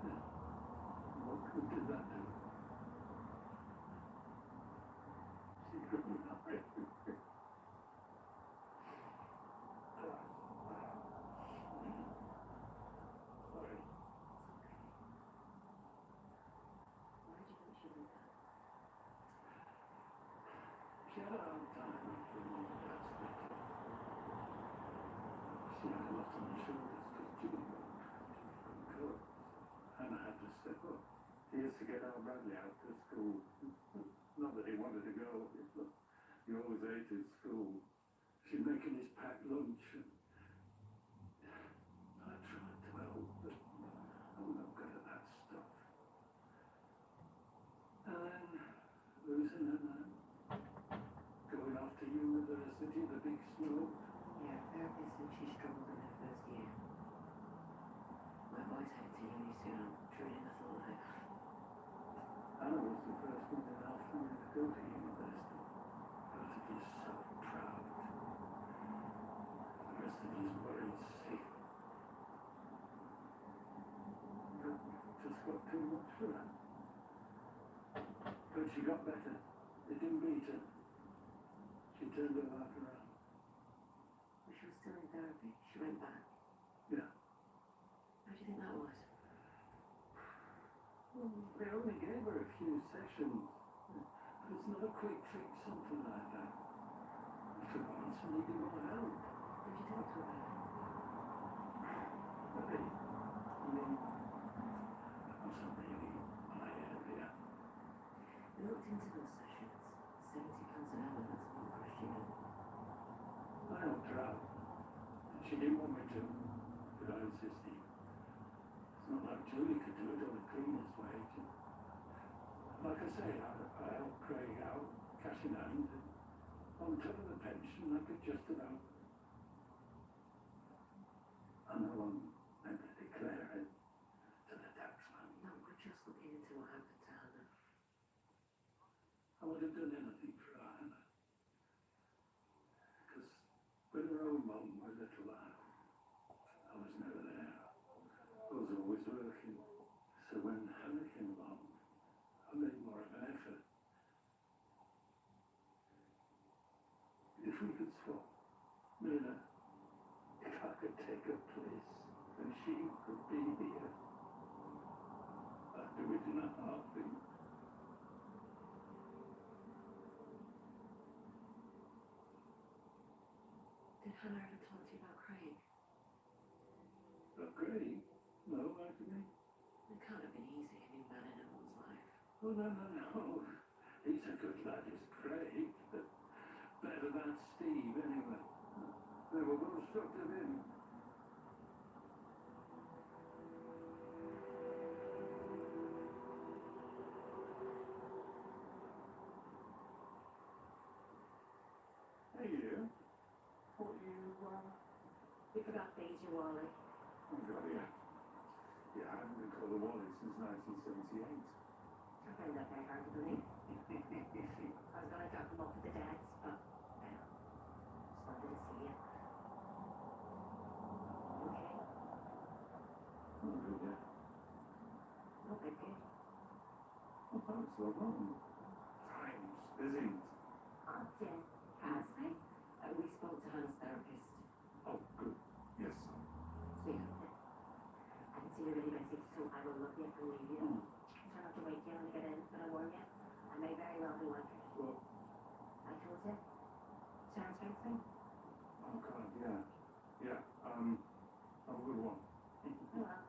Yeah. What good did that do? She couldn't hide. Sorry. Why did you think she did that? She had a hard time after her mum and dad split up. She had a lot on her shoulders because Jimmy couldn't cope. Hannah had to step up. He used to get our Bradley out to school. Not that he wanted to go. He always hated school. She'd make him his packed lunch. And I tried to help, but I'm not good at that stuff. And then losing her man. Going off to university, the big smoke. Yeah, therapist said she struggled in her first year. My boy's headed to uni soon. I'm dreading the thought of it. Anna was the first one in our family to go to university. Both of you so proud. The rest of you worried sick. But just got too much for her. But she got better. It didn't beat her. She turned her life around. But she was still in therapy. She went back. Yeah. How do you think that was? Well, they only gave her a few sessions. It's not a quick fix, something like that. After once, I needed more help. Did you talk to her about it? But I mean, that wasn't really my area. We looked into those sessions. £70 an hour, that's a lot for a student. I helped her out. She didn't want me to, but I insisted. It's not like Julie could do it on a cleaner's wage. Like I say, I helped Craig out, cash in hand, and on top of the pension, I could just about. I know I'm meant to declare it to the taxman. No, we're just looking into what happened to Hannah. I would have done anything for Hannah. Because when her own mum was little, I was never there. I was always working. So when Hannah came along, I made more of an effort. If we could swap, Myrna, if I could take her place, and she could be here, I'd do it in a heartbeat. Did Hannah ever talk to you about Craig? But Craig? No, Anthony? It can't have been easy, a new man in a woman's life. Oh, no. He's a good lad, is Craig, but better than Steve, anyway. They were both stuck to him. Hey, you. What you, We forgot Daisy Wally. Oh, God, yeah. Yeah, I haven't been called a Wally since 1978. I found that very hard to believe. I was going to drop him off at the dad's, but just wanted to see you. Okay. Oh, good, yeah. No big deal. Oh, thanks so much. Time's busy. Oh, Jen. Has I? We spoke to Hannah's therapist. Oh, good. Yes, sir. Sweetheart. I haven't seen her really message, so I will love you and leave you. In terms have to wait till to get in, but I warn you, I may very well be one. Well, I told you. Sounds right thing. oh God, yeah. Yeah, have a good one. Oh well.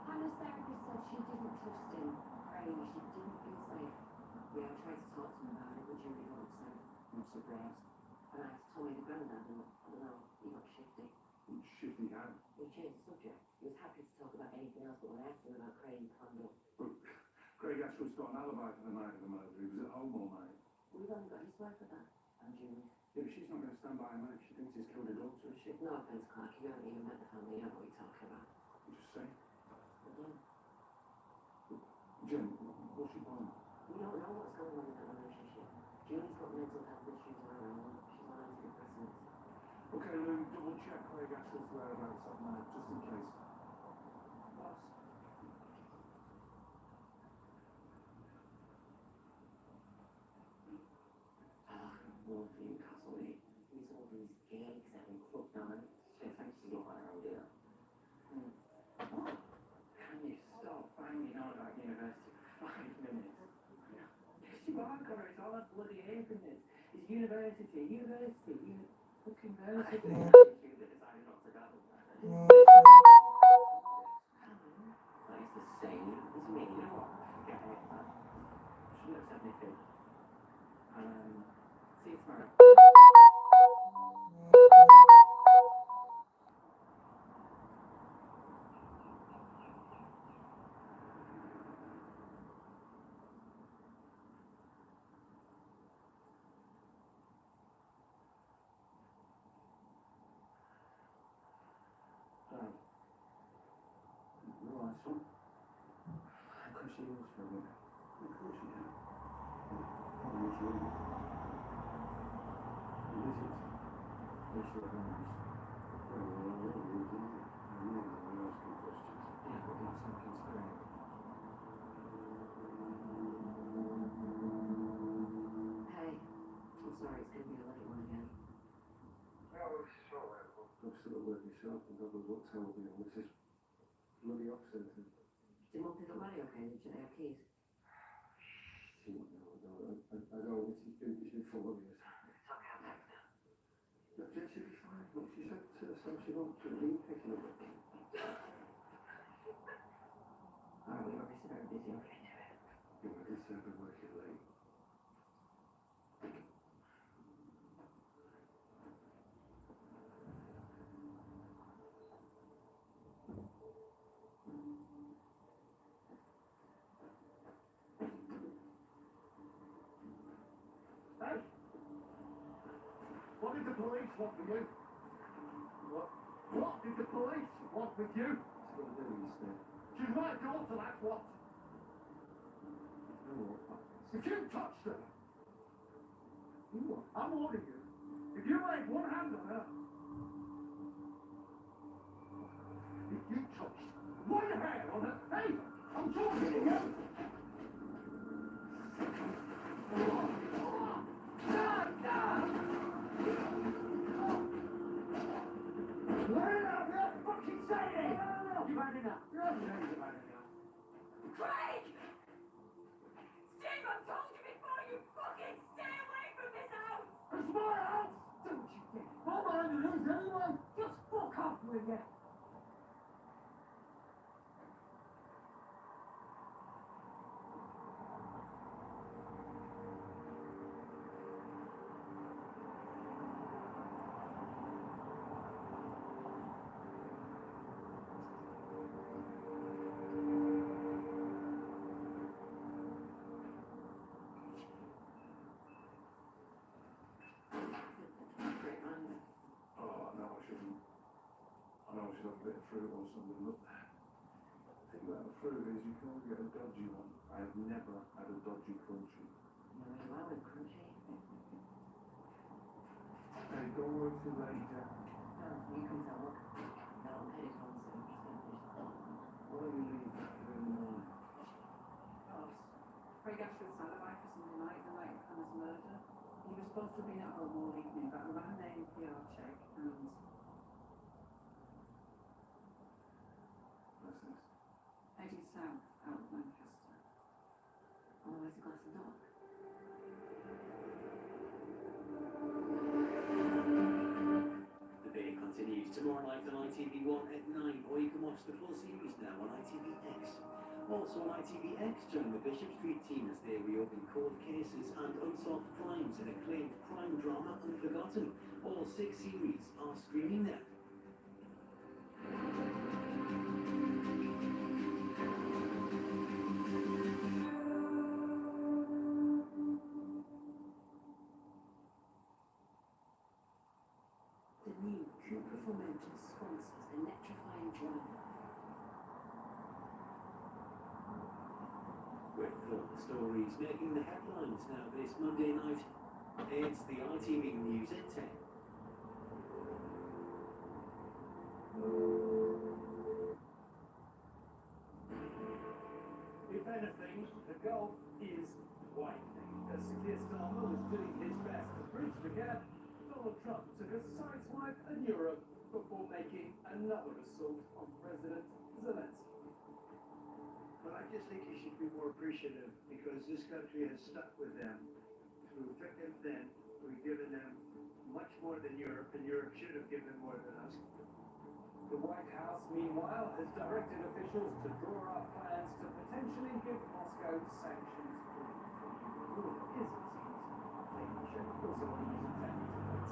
Hannah's therapist said she didn't trust him. Craig, she didn't feel safe. Yeah, I tried to talk to him about it, but Julie got upset. I'm surprised. And I told me the granddad, and I don't know, he got shifty. Shifty how? He changed the subject. He was happy to talk about anything else, but when I asked him about Craig, he clammed up. But Craig Ashworth's got an alibi for the night of the murder. He was at home all night. We've only got his word for that. And Julie. Yeah, but she's not going to stand by him if she thinks he's killed her daughter, is she? No offense, Clark, you haven't even met the family, you know what we're talking about. You just say. Again. Jim, what's she doing? We don't know what's going on in that relationship. Julie's got mental health issues of her own. She's on antidepressants. Okay, Lou, double check Craig Ashworth's whereabouts that night, just in case. Boss. Lord Newcastle, he's all these gigs and club nights. So thanks to your idea. Can you stop banging on about university for 5 minutes? Yes, you are, Connor. It's all that bloody happiness. It's university. Fucking university. You decided not to go. It's the same as me. You know what? Forget it. She looks at me too. See you tomorrow. You all right, son? How could she use for a minute? Of course she can. Probably is really. Who is it? Yes, you're right. Well, we're all over it, isn't it? I know that we're asking questions. Yeah, but it's fucking screen. Hey, I'm sorry, it's gonna be a late one again. Oh, it's all right. I'm still at work myself, and God knows what time I'll be on. This is bloody off centre. Did Mum pick up Mario okay? Did they have keys? I don't. She's been full of years. It's okay, I'll text her. Look, she'll be fine. Look, she said to herself she won't be picking up. Alright, we're obviously very busy. I'll get to it. You know, this I've been working late. Hey! What did the police want with you? What? What did the police want with you? What's it got to do with you, Steve? She's my daughter, that's what. You know what? If you touched her, You what? I'm warning you. If you laid one hand on her, if you touched one hair on her, hey, I'm talking to you. Craig! Steve, I told you before, you fucking stay away from this house! It's my house! Don't you get it? I'm on it is anyway. Just fuck off with you. Great man. Oh, no, I shouldn't. I know I should have a bit of fruit or something. Look, the thing about the fruit is you can only get a dodgy one. I have never had a dodgy crunchy. No, you are with crunchy. Hey, don't work too late, Jack. No, you can talk. No, I'm headed home soon. Just gonna finish the thought. Why don't you leave in the morning? Boss, Craig Ashworth's alibi for Sunday night, the night of Hannah's murder. He was supposed to be at our morning meeting, but I ran an APR check and What's this? heading south out of Manchester. On the way to Glass and Dock. The debate continues tomorrow night on ITV1 at 9, or you can watch the full series now on ITVX. Also on ITVX, join the Bishop Street team as they reopen cold cases and unsolved crimes in acclaimed crime drama Unforgotten. All 6 series are streaming now. The new Cooper for Mountain sponsors electrifying drama. With all the stories making the headlines now this Monday night, it's the ITV News at 10. If anything, the gulf is widening. As Keir Starmer was doing his best to bridge the gap, Donald Trump took a sideswipe at Europe before making another assault on President Zelensky. But I just think you should be more appreciative because this country has stuck with them through thick and thin. We've given them much more than Europe, and Europe should have given more than us. The White House, meanwhile, has directed officials to draw up plans to potentially give Moscow sanctions relief. Well, it isn't taking shape. Also, one was attempting to vote.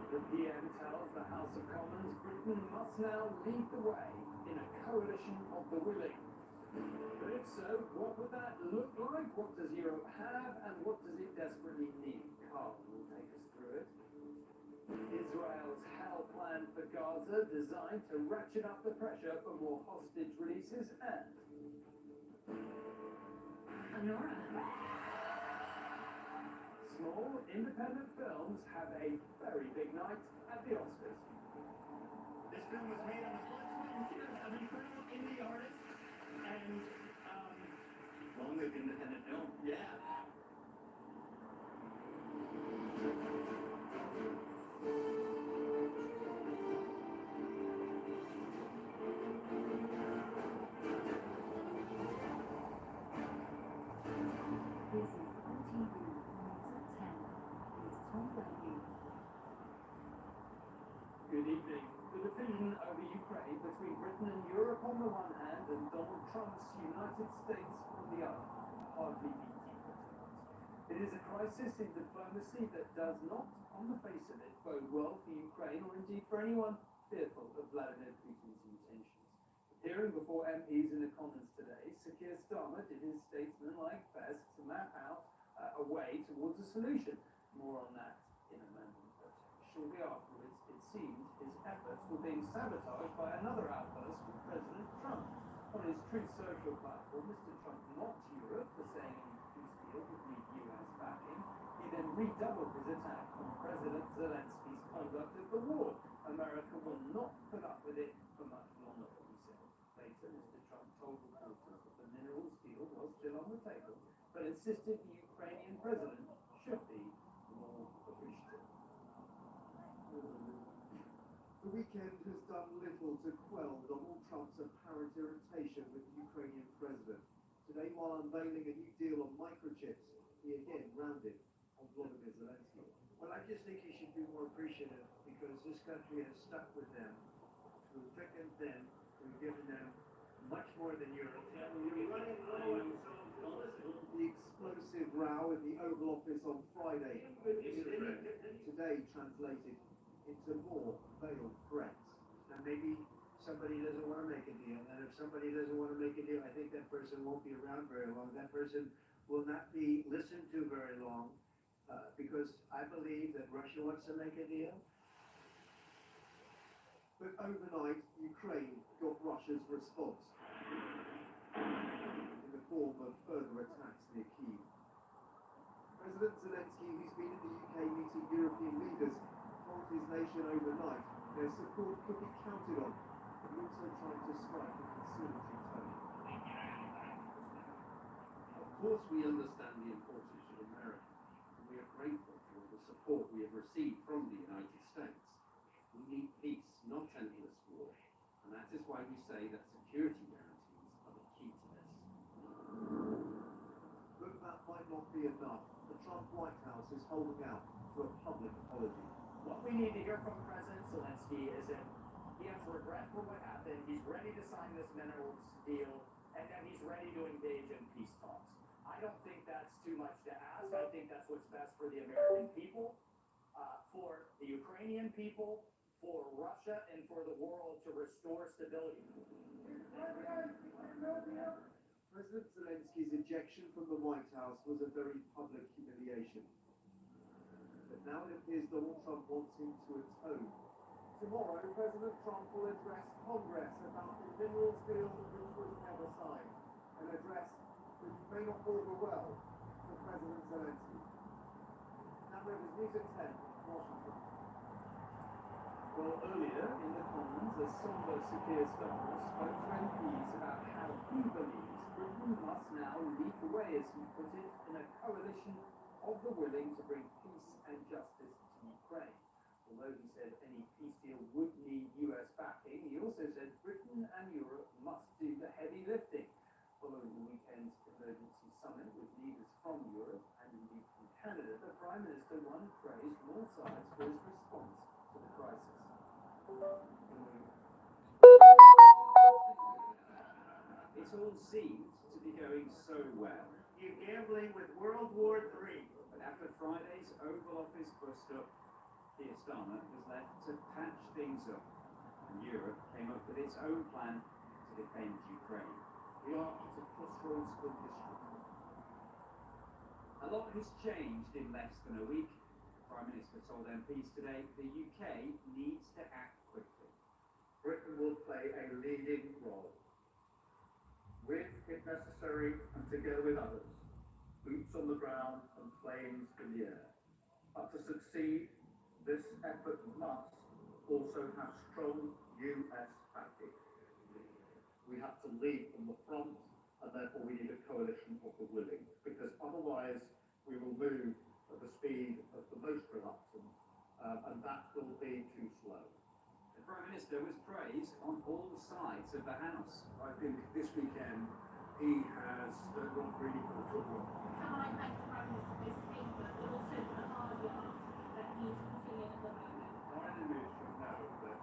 The PM tells the House of Commons Britain must now lead the way in a coalition of the willing. But if so, what would that look like? What does Europe have, and what does it desperately need? Carl will take us through it. Israel's hell plan for Gaza, designed to ratchet up the pressure for more hostage releases, and Honora. small independent films have a very big night at the Oscars. This film was made on the blood, sweat, and tears of incredible indie artists and, long live independent film. Yeah. This is ITV News at 10. Here's Tom Bradley. Good evening. The division over Ukraine between Britain and Europe on the one hand and Donald Trump's United States on the other hardly be deeper tonight. It is a crisis in diplomacy that does not, on the face of it, bode well for Ukraine or indeed for anyone fearful of Vladimir Putin's intentions. Appearing before MPs in the Commons today, Sir Keir Starmer did his statesman-like best to map out a way towards a solution. More on that in a moment. But shortly afterwards, it seemed his efforts were being sabotaged by another outburst from President Trump. On his Truth Social platform, Mr. Trump mocked Europe for saying a peace deal would need US backing. He then redoubled his attack on President Zelensky's conduct of the war. America will not put up with it for much longer, he said. Later, Mr. Trump told reporters that the minerals deal was still on the table, but insisted the Ukrainian president should be more appreciative. The weekend has done little to quell Donald Trump's apparent irritation with the Ukrainian president. Today, while unveiling a new deal on microchips, he again rounded on Volodymyr Zelensky. Well, I just think he should be more appreciative because this country has stuck with them through thick and thin. We've given them much more than Europe. The explosive row in the Oval Office on Friday today translated into more veiled threats. And maybe somebody doesn't want to make a deal, and if somebody doesn't want to make a deal, I think that person won't be around very long. That person will not be listened to very long, because I believe that Russia wants to make a deal. But overnight, Ukraine got Russia's response in the form of further attacks near Kyiv. President Zelensky, who's been in the UK meeting European leaders, told his nation overnight their support could be counted on. He also tried to strike a conciliatory tone. Of course we understand the importance of America, and we are grateful received from the United States. We need peace, not endless war. And that is why we say that security guarantees are the key to this. But that might not be enough. The Trump White House is holding out for a public apology. What we need to hear from President Zelensky is that he has regret for what happened, he's ready to sign this minerals deal, and then he's ready to engage in peace talks. I don't think that's too much to ask. I think that's what's best for the American people, for the Ukrainian people, for Russia, and for the world to restore stability. President Zelensky's ejection from the White House was a very public humiliation. But now it appears Donald Trump wants him to atone. Tomorrow, President Trump will address Congress about the minerals deal which was never signed. An address which may not bode well for President Zelensky. Now, Rivers, News at 10, Washington. Well, earlier in the Commons, a somber Sir Keir Starmer spoke to MPs about how he believes Britain must now lead the way, as he put it, in a coalition of the willing to bring peace and justice to Ukraine. Although he said any peace deal would need US backing, he also said Britain and Europe must do the heavy lifting. Following the weekend's emergency summit with leaders from Europe and indeed from Canada, the Prime Minister won praise from all sides for his response to the crisis. It all seemed to be going so well. You're gambling with World War III. But after Friday's Oval Office bust-up, Keir Starmer was left to patch things up, and Europe came up with its own plan to defend Ukraine. We are at a crossroads for history. A lot has changed in less than a week. The Prime Minister told MPs today the UK needs to act quickly. Britain will play a leading role, with, if necessary, and together with others, boots on the ground and planes in the air. But to succeed, this effort must also have strong US backing. We have to lead from the front, and therefore we need a coalition of the willing, because otherwise we will move at the speed of the most reluctant, and that will be too slow. The Prime Minister was praised on all sides of the House. I think this weekend he has got really for the football. Can I thank the Prime Minister for this speech, but also for the hard work that he's putting in at the moment? Our enemies should know that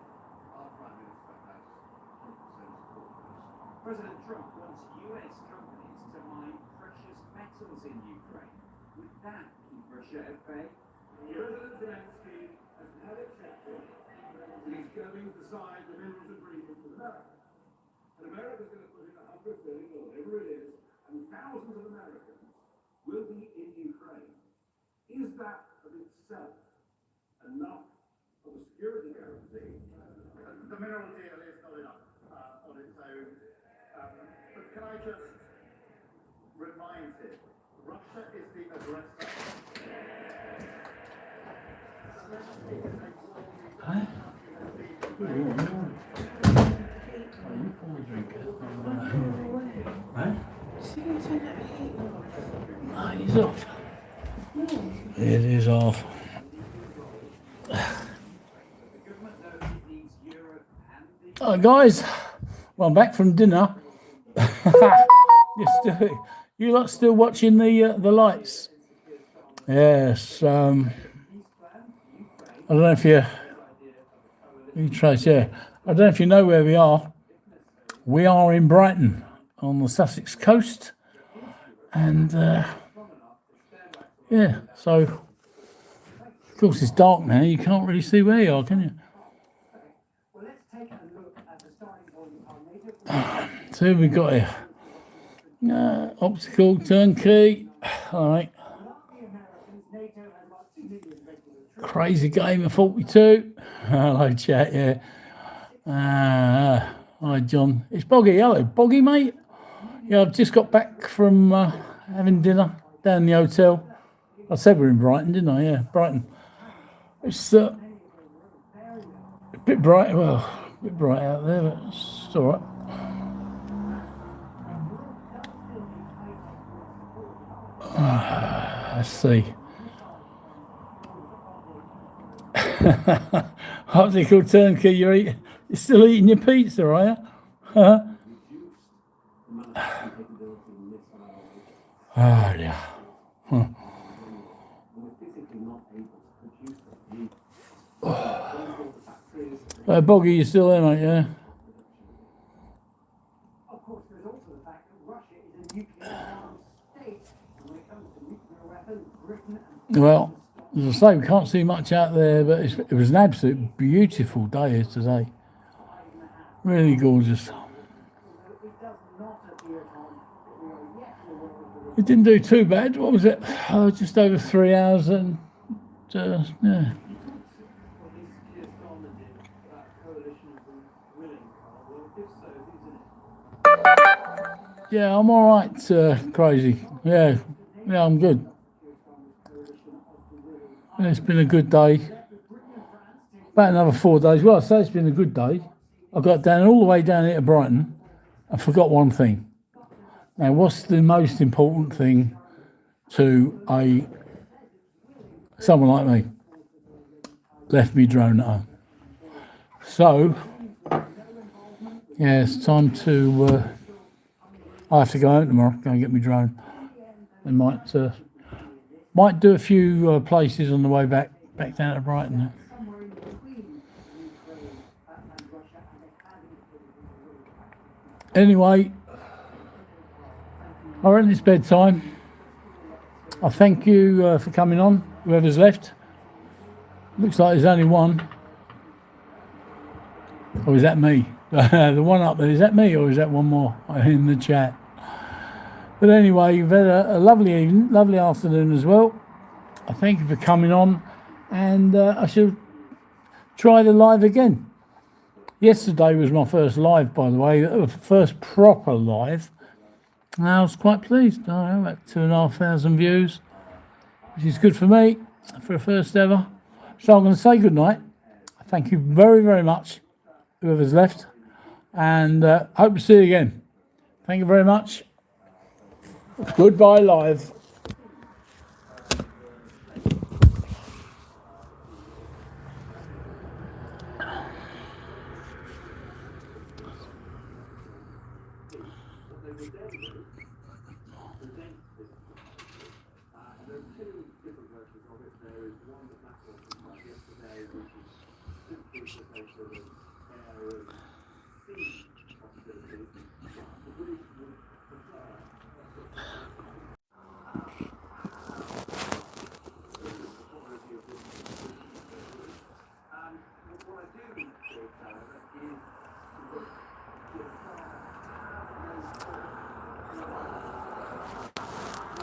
our Prime Minister has 100% support for us. President Trump wants US companies to mine precious metals in Ukraine. Would that keep Russia at bay? President Zelensky has now accepted that he's going to sign the minerals agreement with America. And America's going to put in $100 billion or whatever it is, and thousands of Americans will be in Ukraine. Is that of itself enough of a security guarantee? The mineral deal is not enough on its own. But can I just remind him, Russia is the aggressor. Huh? You probably drink it. Huh? Ah, he's off. It is off. Guys, well, I'm back from dinner. You lot still watching the lights? Yes. I don't know if you trace. Yeah. I don't know if you know where we are. We are in Brighton on the Sussex coast, and yeah. So, of course, it's dark now. You can't really see where you are, can you? So who we got here? Optical turnkey. All right. Crazy game of 42. Hello, chat. Yeah. Hi, John. It's Boggy. Hello, Boggy, mate. Yeah, I've just got back from having dinner down in the hotel. I said we're in Brighton, didn't I? Yeah, Brighton. It's a bit bright. Well, a bit bright out there, but it's all right. Let's see. Optical turnkey, you're still eating your pizza, are you? Huh? Oh, yeah. Huh. Boggy, you still there, mate, yeah? Of course, there's also the fact that Russia is a nuclear-armed state, and when it comes to nuclear weapons, Britain and Well, as I say, we can't see much out there, but it was an absolute beautiful day here today. Really gorgeous. It didn't do too bad. What was it? Oh, just over 3 hours and yeah. Yeah, I'm all right, Crazy. Yeah, I'm good. It's been a good day. About another 4 days. Well, I say it's been a good day. I got down all the way down here to Brighton. I forgot one thing. Now, what's the most important thing to someone like me? Left me drone at home. So, yeah, it's time to. I have to go home tomorrow. Go and get my drone. I might do a few places on the way back down to Brighton. Anyway, I reckon it's bedtime. I thank you for coming on, whoever's left. Looks like there's only one. Or is that me? The one up there, is that me or is that one more in the chat? But anyway, you've had a lovely evening, lovely afternoon as well. I thank you for coming on, and I shall try the live again. Yesterday was my first live, by the way, first proper live. And I was quite pleased. I know, about 2,500 views, which is good for me, for a first ever. So I'm going to say good night. Thank you very, very much, whoever's left, and hope to see you again. Thank you very much. Goodbye, live.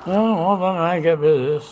Oh, I don't know how to get rid of this.